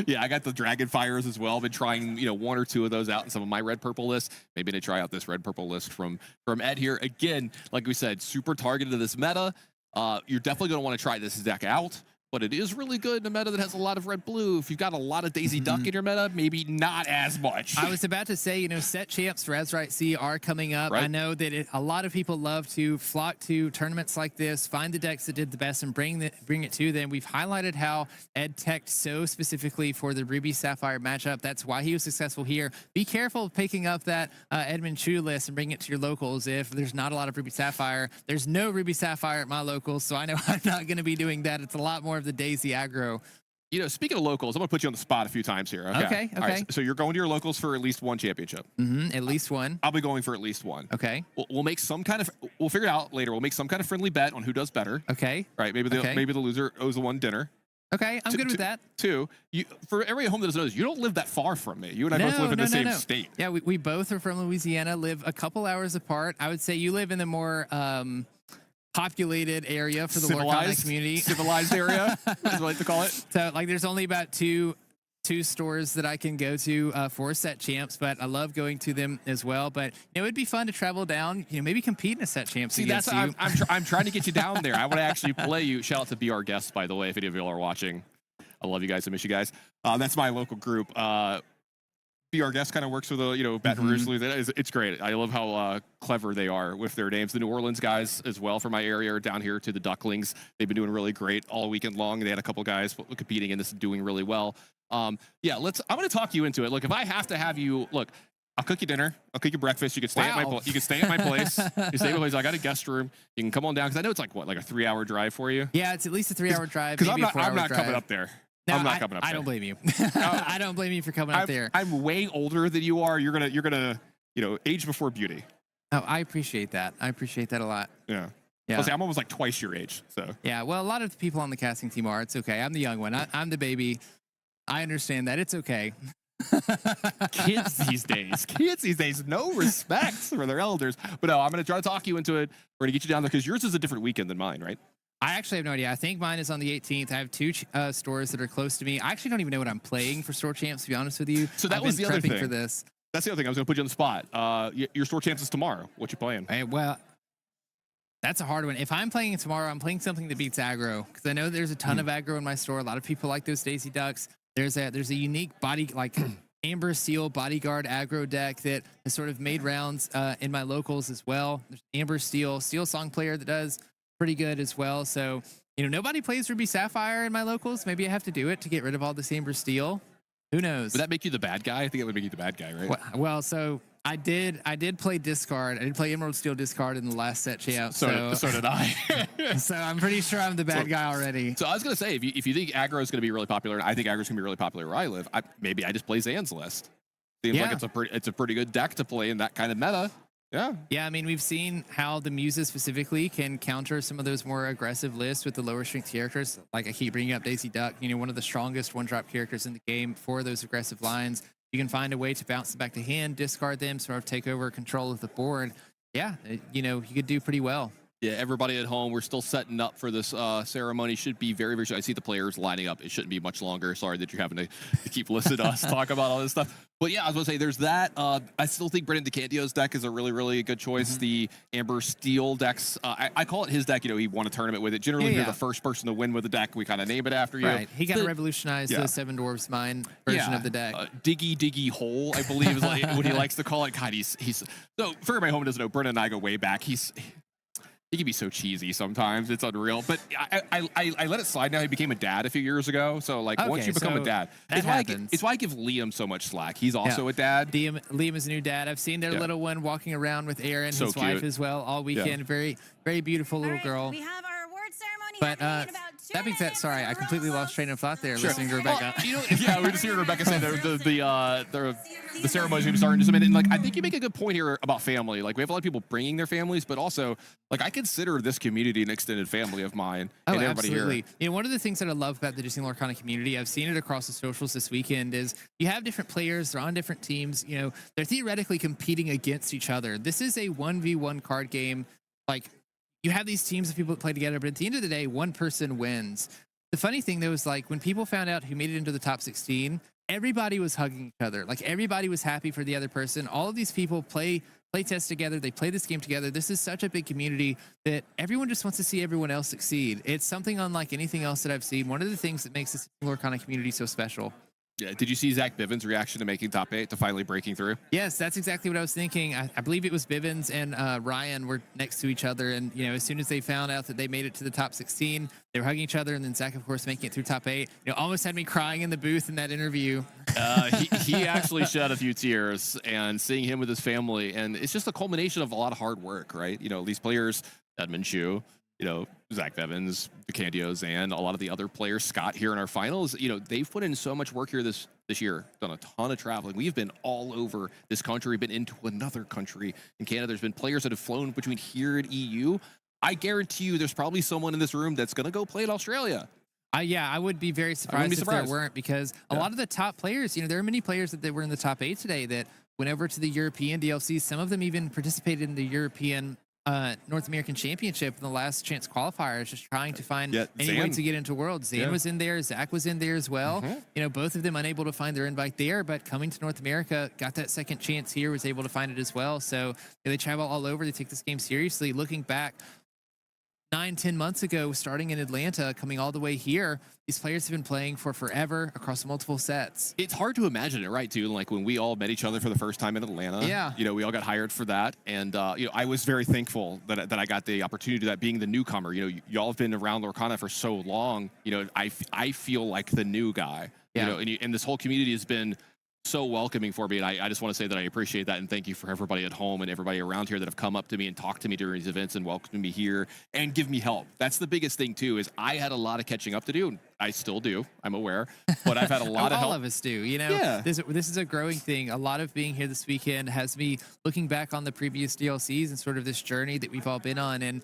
Yeah, I got the Dragonfires as well. I've been trying, 1 or 2 of those out in some of my red purple lists. Maybe to try out this red purple list from Ed here. Again, like we said, super targeted to this meta. You're definitely going to want to try this deck out. But it is really good in a meta that has a lot of red-blue. If you've got a lot of Daisy Duck in your meta, maybe not as much. I was about to say, set champs for Azurite Sea are coming up. Right. I know that a lot of people love to flock to tournaments like this, find the decks that did the best, and bring it to them. We've highlighted how Ed teched so specifically for the Ruby Sapphire matchup. That's why he was successful here. Be careful of picking up that Edmund Chiu list and bring it to your locals if there's not a lot of Ruby Sapphire. There's no Ruby Sapphire at my locals, so I know I'm not going to be doing that. It's a lot more of the Daisy aggro. Speaking of locals, I'm going to put you on the spot a few times here. Okay. All right, so you're going to your locals for at least 1 championship. At least 1. I'll be going for at least 1. Okay. We'll make some kind of, we'll figure it out later. We'll make some kind of friendly bet on who does better. Okay. Right. Maybe the loser owes the one dinner. Okay, I'm good with that. Two, for everybody at home that doesn't know this, you don't live that far from me. You and I both live in the same state. Yeah, we both are from Louisiana, live a couple hours apart. I would say you live in the more populated area for the Lorcana community. Civilized area, is what I like to call it. So, like, there's only about two stores that I can go to for set champs, but I love going to them as well. But it would be fun to travel down, maybe compete in a set champs. See, against that's you. I'm trying to get you down there. I want to actually play you. Shout out to Be Our Guests, by the way, if any of you are watching. I love you guys. I miss you guys. That's my local group. Be Our Guest kind of works with Baton Rouge. It's great. I love how clever they are with their names. The New Orleans guys as well from my area are down here to the Ducklings. They've been doing really great all weekend long. They had a couple guys competing in this and doing really well. I'm going to talk you into it. Look, if I have to have you, I'll cook you dinner. I'll cook you breakfast. You can stay at my place. You can stay at my place. You stay at my place. I got a guest room. You can come on down because I know it's like a 3-hour drive for you. Yeah, it's at least a 3-hour drive. Because I'm not coming up there. No, I'm not coming up there. I don't blame you. I don't blame you for coming up there. I'm way older than you are. You're gonna age before beauty. Oh, I appreciate that. I appreciate that a lot. Yeah. Yeah. Plus, I'm almost like twice your age. So. Yeah. Well, a lot of the people on the casting team are. It's okay. I'm the young one. I'm the baby. I understand that. It's okay. Kids these days, no respect for their elders. But no, I'm gonna try to talk you into it. We're gonna get you down there because yours is a different weekend than mine, right? I actually have no idea. I think mine is on the 18th. I have two stores that are close to me. I actually don't even know what I'm playing for store champs, to be honest with you. So that was the other thing. For this. That's the other thing. I was going to put you on the spot. Your store champs is tomorrow. What you playing? Hey, well, that's a hard one. If I'm playing tomorrow, I'm playing something that beats aggro because I know there's a ton of aggro in my store. A lot of people like those Daisy Ducks. There's a unique body Amber Steel bodyguard aggro deck that has sort of made rounds in my locals as well. There's Amber Steel song player that does pretty good as well. So, nobody plays Ruby Sapphire in my locals. Maybe I have to do it to get rid of all this Amber Steel. Who knows? Would that make you the bad guy? I think it would make you the bad guy, right? Well, so I did play discard. I did play Emerald Steel discard in the last set champ. So did I. So I'm pretty sure I'm the bad guy already. So I was going to say, if you think aggro is going to be really popular, and I think aggro is going to be really popular where I live, maybe I just play Zan's list. Seems like it's a pretty good deck to play in that kind of meta. Yeah. Yeah, I mean, we've seen how the Muses specifically can counter some of those more aggressive lists with the lower strength characters. Like I keep bringing up Daisy Duck, one of the strongest one-drop characters in the game for those aggressive lines. You can find a way to bounce them back to hand, discard them, sort of take over control of the board. Yeah, you could do pretty well. Yeah, everybody at home, we're still setting up for this ceremony. Should be very, very. I see the players lining up. It shouldn't be much longer. Sorry that you're having to keep listening to us talk about all this stuff. But yeah, I was going to say there's that. I still think Brendan DeCandio's deck is a really, really good choice. The Amber Steel decks, I call it his deck. He won a tournament with it. Generally, you're the first person to win with the deck. We kind of name it after you. Right. He got to revolutionize the Seven Dwarfs Mine version of the deck. Diggy Hole, I believe, is what he likes to call it. God, he's so for everybody home who doesn't know, Brendan and I go way back. He can be so cheesy sometimes. It's unreal. But I let it slide now. He became a dad a few years ago. So, once you become a dad, it's why I give Liam so much slack. He's also a dad. Liam is a new dad. I've seen their little one walking around with Aaron, his wife as well, all weekend. Very, very beautiful little girl. We have our award ceremony But happening in about 2 that being said, minutes. sorry, I completely lost train of thought there listening to Rebecca. Well, we just hear Rebecca say the ceremony's going to start in just a minute. And I think you make a good point here about family. We have a lot of people bringing their families, but also I consider this community an extended family of mine. Oh, and everybody absolutely. Here. One of the things that I love about the Disney Lorcana community, I've seen it across the socials this weekend, is you have different players, they're on different teams, they're theoretically competing against each other. This is a 1v1 card game. You have these teams of people that play together, but at the end of the day, one person wins. The funny thing, though, is when people found out who made it into the top 16, everybody was hugging each other. Everybody was happy for the other person. All of these people play test together. They play this game together. This is such a big community that everyone just wants to see everyone else succeed. It's something unlike anything else that I've seen. One of the things that makes this Lorcana community so special. Yeah. Did you see Zach Bivens' reaction to making top 8, to finally breaking through? Yes, that's exactly what I was thinking. I believe it was Bivens and Ryan were next to each other. And, as soon as they found out that they made it to the top 16, they were hugging each other. And then Zach, of course, making it through top 8. Almost had me crying in the booth in that interview. He actually shed a few tears, and seeing him with his family. And it's just a culmination of a lot of hard work, right? These players, Edmund Chiu, Zach Bivens, DeCandios, and a lot of the other players, Scott, here in our finals, they've put in so much work here this year, done a ton of traveling. We've been all over this country, been into another country in Canada. There's been players that have flown between here and EU. I guarantee you there's probably someone in this room that's going to go play in Australia. Yeah, I would be very surprised if there surprised. weren't, because a lot of the top players, there are many players that were in the top 8 today that went over to the European DLC. Some of them even participated in the European North American Championship in the last chance qualifiers, just trying to find any way Zan. to get into Worlds. Zan was in there. Zach was in there as well. Both of them unable to find their invite there, but coming to North America, got that second chance here, was able to find it as well. So they travel all over. They take this game seriously. Looking back 9-10 months ago, starting in Atlanta, coming all the way here, these players have been playing for forever across multiple sets. It's hard to imagine it, right, too? Like when we all met each other for the first time in Atlanta. Yeah. We all got hired for that. And, I was very thankful that I got the opportunity to that, being the newcomer. Y'all have been around Lorcana for so long. I feel like the new guy. Yeah. And this whole community has been so welcoming for me, and I just want to say that I appreciate that, and thank you for everybody at home and everybody around here that have come up to me and talked to me during these events and welcomed me here and give me help. That's the biggest thing too, is I had a lot of catching up to do, and I still do, I'm aware, but I've had a lot of help. All of us do. Yeah. This is a growing thing. A lot of being here this weekend has me looking back on the previous DLCs and sort of this journey that we've all been on, and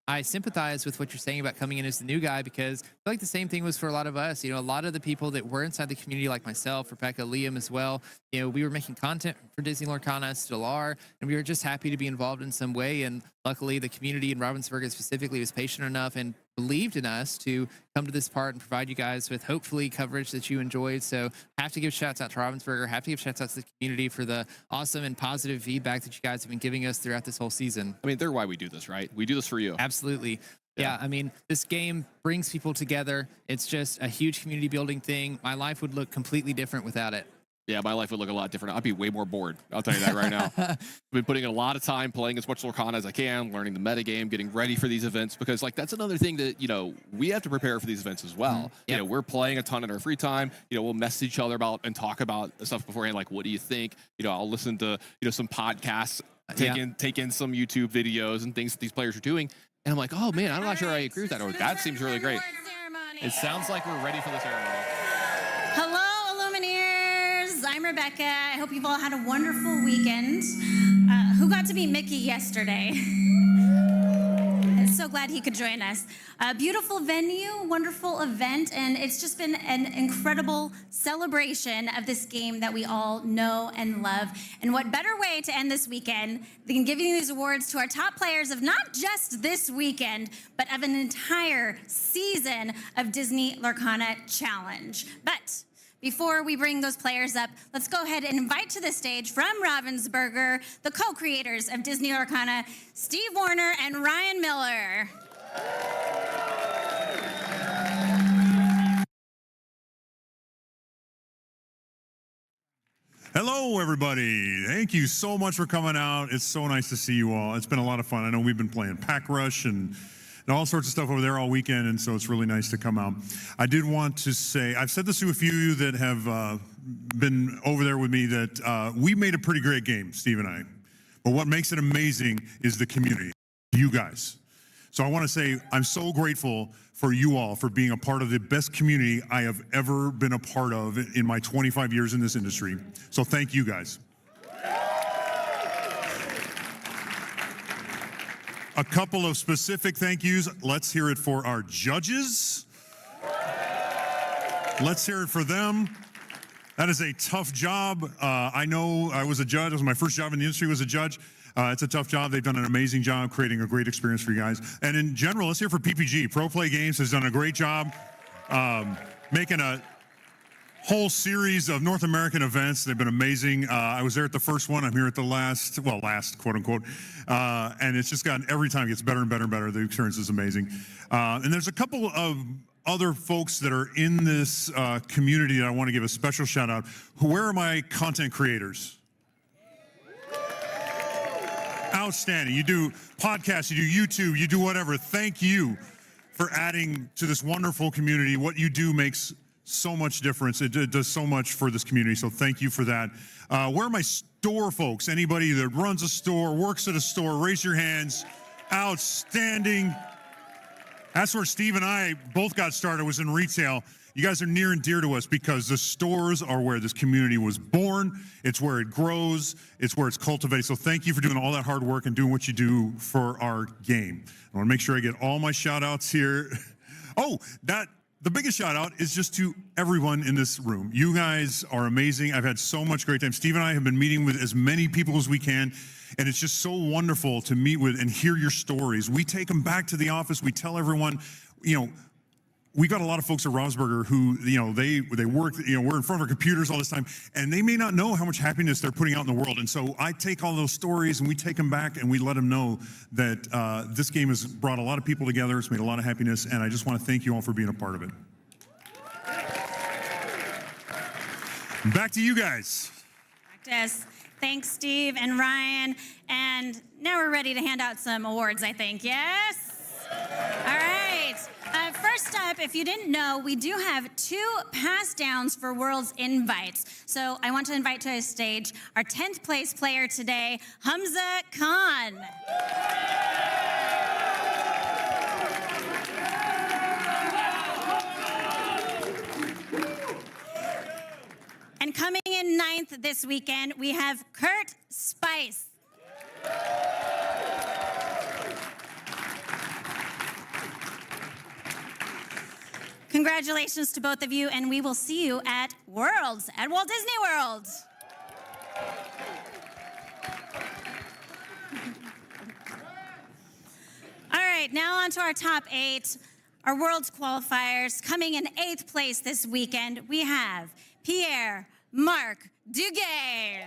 I sympathize with what you're saying about coming in as the new guy, because I feel like the same thing was for a lot of us. A lot of the people that were inside the community, like myself, Rebecca, Liam as well, we were making content for Disney Lorcana, still are, and we were just happy to be involved in some way. And luckily, the community in Ravensburger specifically was patient enough and believed in us to come to this part and provide you guys with hopefully coverage that you enjoyed. So have to give shouts out to Ravensburger, have to give shouts out to the community for the awesome and positive feedback that you guys have been giving us throughout this whole season. I mean, they're why we do this, right? We do this for you. Absolutely. Yeah, I mean, this game brings people together. It's just a huge community building thing. My life would look completely different without it. Yeah, my life would look a lot different. I'd be way more bored. I'll tell you that right now. I've been putting a lot of time playing as much Lorcana as I can, learning the metagame, getting ready for these events, because that's another thing that, we have to prepare for these events as well. Yep. We're playing a ton in our free time. We'll message each other about and talk about stuff beforehand, like, what do you think? I'll listen to, some podcasts, take in some YouTube videos and things that these players are doing. And I'm like, oh man, I'm not sure I agree with that. Or that seems really great. It sounds like we're ready for the ceremony. Hello, Illumineers. I'm Rebecca. I hope you've all had a wonderful weekend. Who got to meet Mickey yesterday? So glad he could join us. A beautiful venue, wonderful event, and it's just been an incredible celebration of this game that we all know and love. And what better way to end this weekend than giving these awards to our top players of not just this weekend, but of an entire season of Disney Lorcana Challenge. But before we bring those players up, let's go ahead and invite to the stage from Ravensburger, the co-creators of Disney Lorcana, Steve Warner and Ryan Miller. Hello, everybody. Thank you so much for coming out. It's so nice to see you all. It's been a lot of fun. I know we've been playing Pack Rush and all sorts of stuff over there all weekend, and so it's really nice to come out. I did want to say, I've said this to a few of you that have been over there with me, that we made a pretty great game, Steve and I. But what makes it amazing is the community, you guys. So I want to say I'm so grateful for you all for being a part of the best community I have ever been a part of in my 25 years in this industry. So thank you guys. A couple of specific thank yous. Let's hear it for our judges. Let's hear it for them. That is a tough job. I know I was a judge. It was my first job in the industry, was a judge. It's a tough job. They've done an amazing job creating a great experience for you guys. And in general, let's hear for PPG. Pro Play Games has done a great job making a whole series of North American events. They've been amazing. I was there at the first one. I'm here at the last, quote unquote. And it's just gotten, every time it gets better and better and better. The experience is amazing. And there's a couple of other folks that are in this community that I want to give a special shout out. Where are my content creators? Outstanding. You do podcasts, you do YouTube, you do whatever. Thank you for adding to this wonderful community. What you do makes so much difference. It does so much for this community, so thank you for that. Where are my store folks? Anybody that runs a store, works at a store, raise your hands. Outstanding. That's where Steve and I both got started, was in retail. You guys are near and dear to us because the stores are where this community was born. It's where it grows. It's where it's cultivated. So thank you for doing all that hard work and doing what you do for our game. I want to make sure I get all my shout outs here. Oh, the biggest shout out is just to everyone in this room. You guys are amazing. I've had so much great time. Steve and I have been meeting with as many people as we can, and it's just so wonderful to meet with and hear your stories. We take them back to the office. We tell everyone, we got a lot of folks at Rosberger who, they work, we're in front of our computers all this time, and they may not know how much happiness they're putting out in the world. And so I take all those stories and we take them back and we let them know that this game has brought a lot of people together. It's made a lot of happiness, and I just want to thank you all for being a part of it. Back to you guys. Practice. Thanks, Steve and Ryan. And now we're ready to hand out some awards, I think. Yes? All right. First up, if you didn't know, we do have 2 pass downs for Worlds invites. So I want to invite to the stage our 10th place player today, Hamza Khan. And coming in 9th this weekend, we have Kurt Spice. Congratulations to both of you, and we will see you at Worlds, at Walt Disney World. All right, now on to our top 8, our Worlds qualifiers. Coming in 8th place this weekend, we have Pierre-Marc Duguay.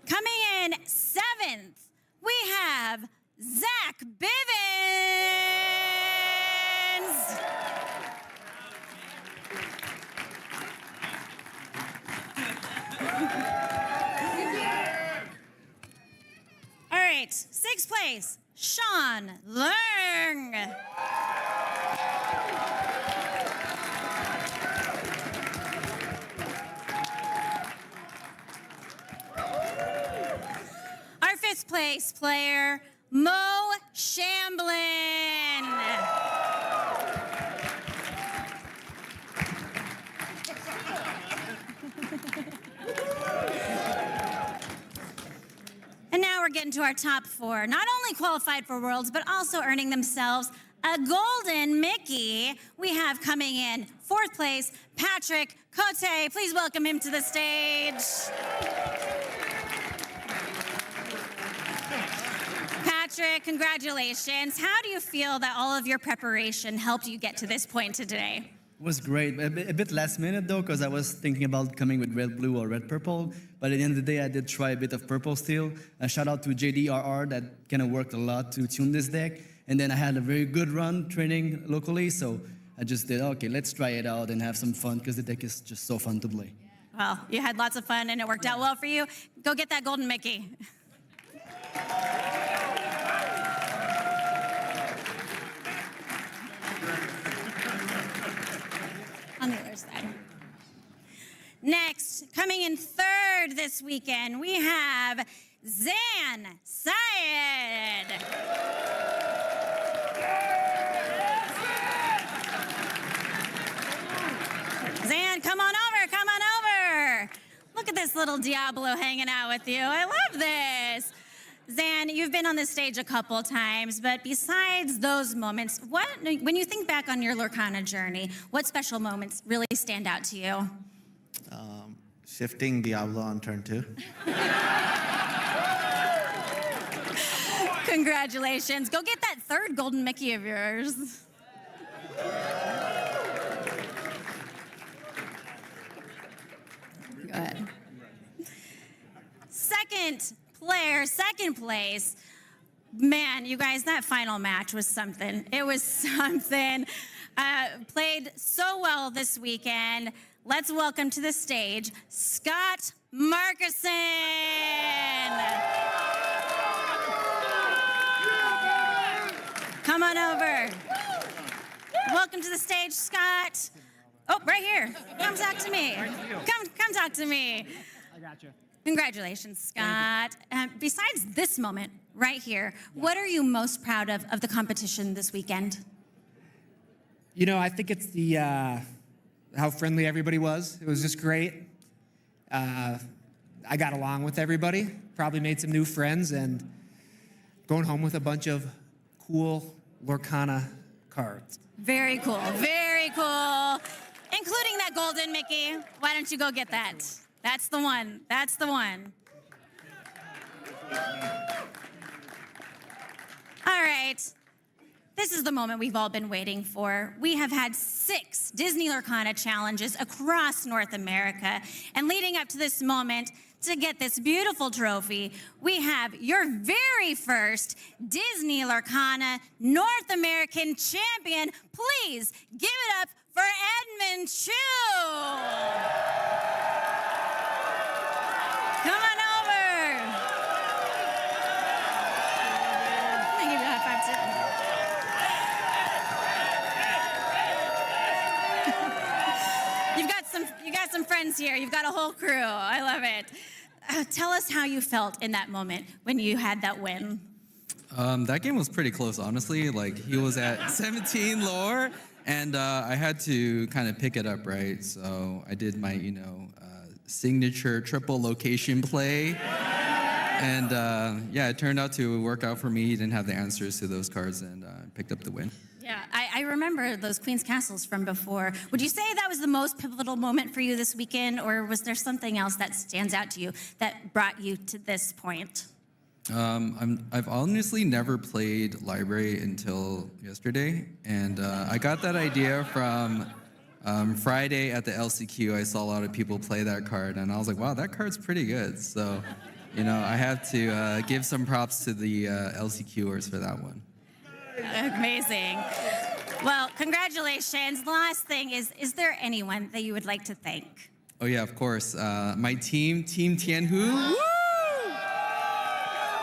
Coming in 7th, we have Zach Bivens. All right, 6th place, Sean Leung. Our 5th place player, Mo Shamblin. And now we're getting to our top 4. Not only qualified for Worlds, but also earning themselves a golden Mickey. We have coming in 4th place, Patrick Côté. Please welcome him to the stage. Patrick, congratulations. How do you feel that all of your preparation helped you get to this point today? It was great. A bit last minute though, because I was thinking about coming with red, blue, or red, purple. But at the end of the day, I did try a bit of purple still. A shout out to JDRR that kind of worked a lot to tune this deck. And then I had a very good run training locally, so I just did, okay, let's try it out and have some fun, because the deck is just so fun to play. Well, you had lots of fun and it worked out well for you. Go get that golden Mickey. On the other side. Next, coming in 3rd this weekend, we have Syed. Zan, come on over, come on over. Look at this little Diablo hanging out with you. I love this. Zan, you've been on this stage a couple times, but besides those moments, when you think back on your Lorcana journey, what special moments really stand out to you? Shifting Diablo on turn 2. Congratulations. Go get that 3rd golden Mickey of yours. Go ahead. Second place. Man, you guys, that final match was something. It was something. Played so well this weekend. Let's welcome to the stage, Scott Markeson. Come on over. Welcome to the stage, Scott. Oh, right here. Come talk to me. Come talk to me. I got you. Congratulations, Scott. Besides this moment right here, what are you most proud of the competition this weekend? You know, I think it's the how friendly everybody was. It was just great. I got along with everybody, probably made some new friends, and going home with a bunch of cool Lorcana cards. Very cool. Very cool. Including that golden, Mickey. Why don't you go get that? That's the one. That's the one. All right. This is the moment we've all been waiting for. We have had 6 Disney Lorcana challenges across North America. And leading up to this moment, to get this beautiful trophy, we have your very first Disney Lorcana North American champion. Please give it up for Edmund Chiu. Come on over. I'm gonna give you a high five too. You got some friends here. You've got a whole crew. I love it. Tell us how you felt in that moment when you had that win. That game was pretty close, honestly. Like, he was at 17 lore, and I had to kind of pick it up, right? So I did my, signature triple location play. And yeah, it turned out to work out for me. He didn't have the answers to those cards, and picked up the win. Yeah, I remember those Queen's Castles from before. Would you say that was the most pivotal moment for you this weekend, or was there something else that stands out to you that brought you to this point? I've honestly never played Library until yesterday, and I got that idea from Friday at the LCQ. I saw a lot of people play that card, and I was like, wow, that card's pretty good. So, I have to give some props to the LCQers for that one. Amazing. Well, congratulations. The last thing is there anyone that you would like to thank? Oh yeah, of course. My team, Team Tianhu.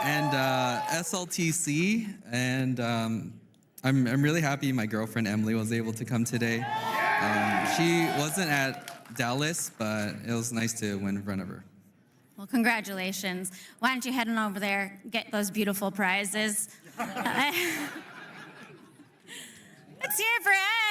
And SLTC, and I'm really happy my girlfriend Emily was able to come today. She wasn't at Dallas, but it was nice to win in front of her. Well, congratulations. Why don't you head on over there, get those beautiful prizes. Let's hear it for Ed.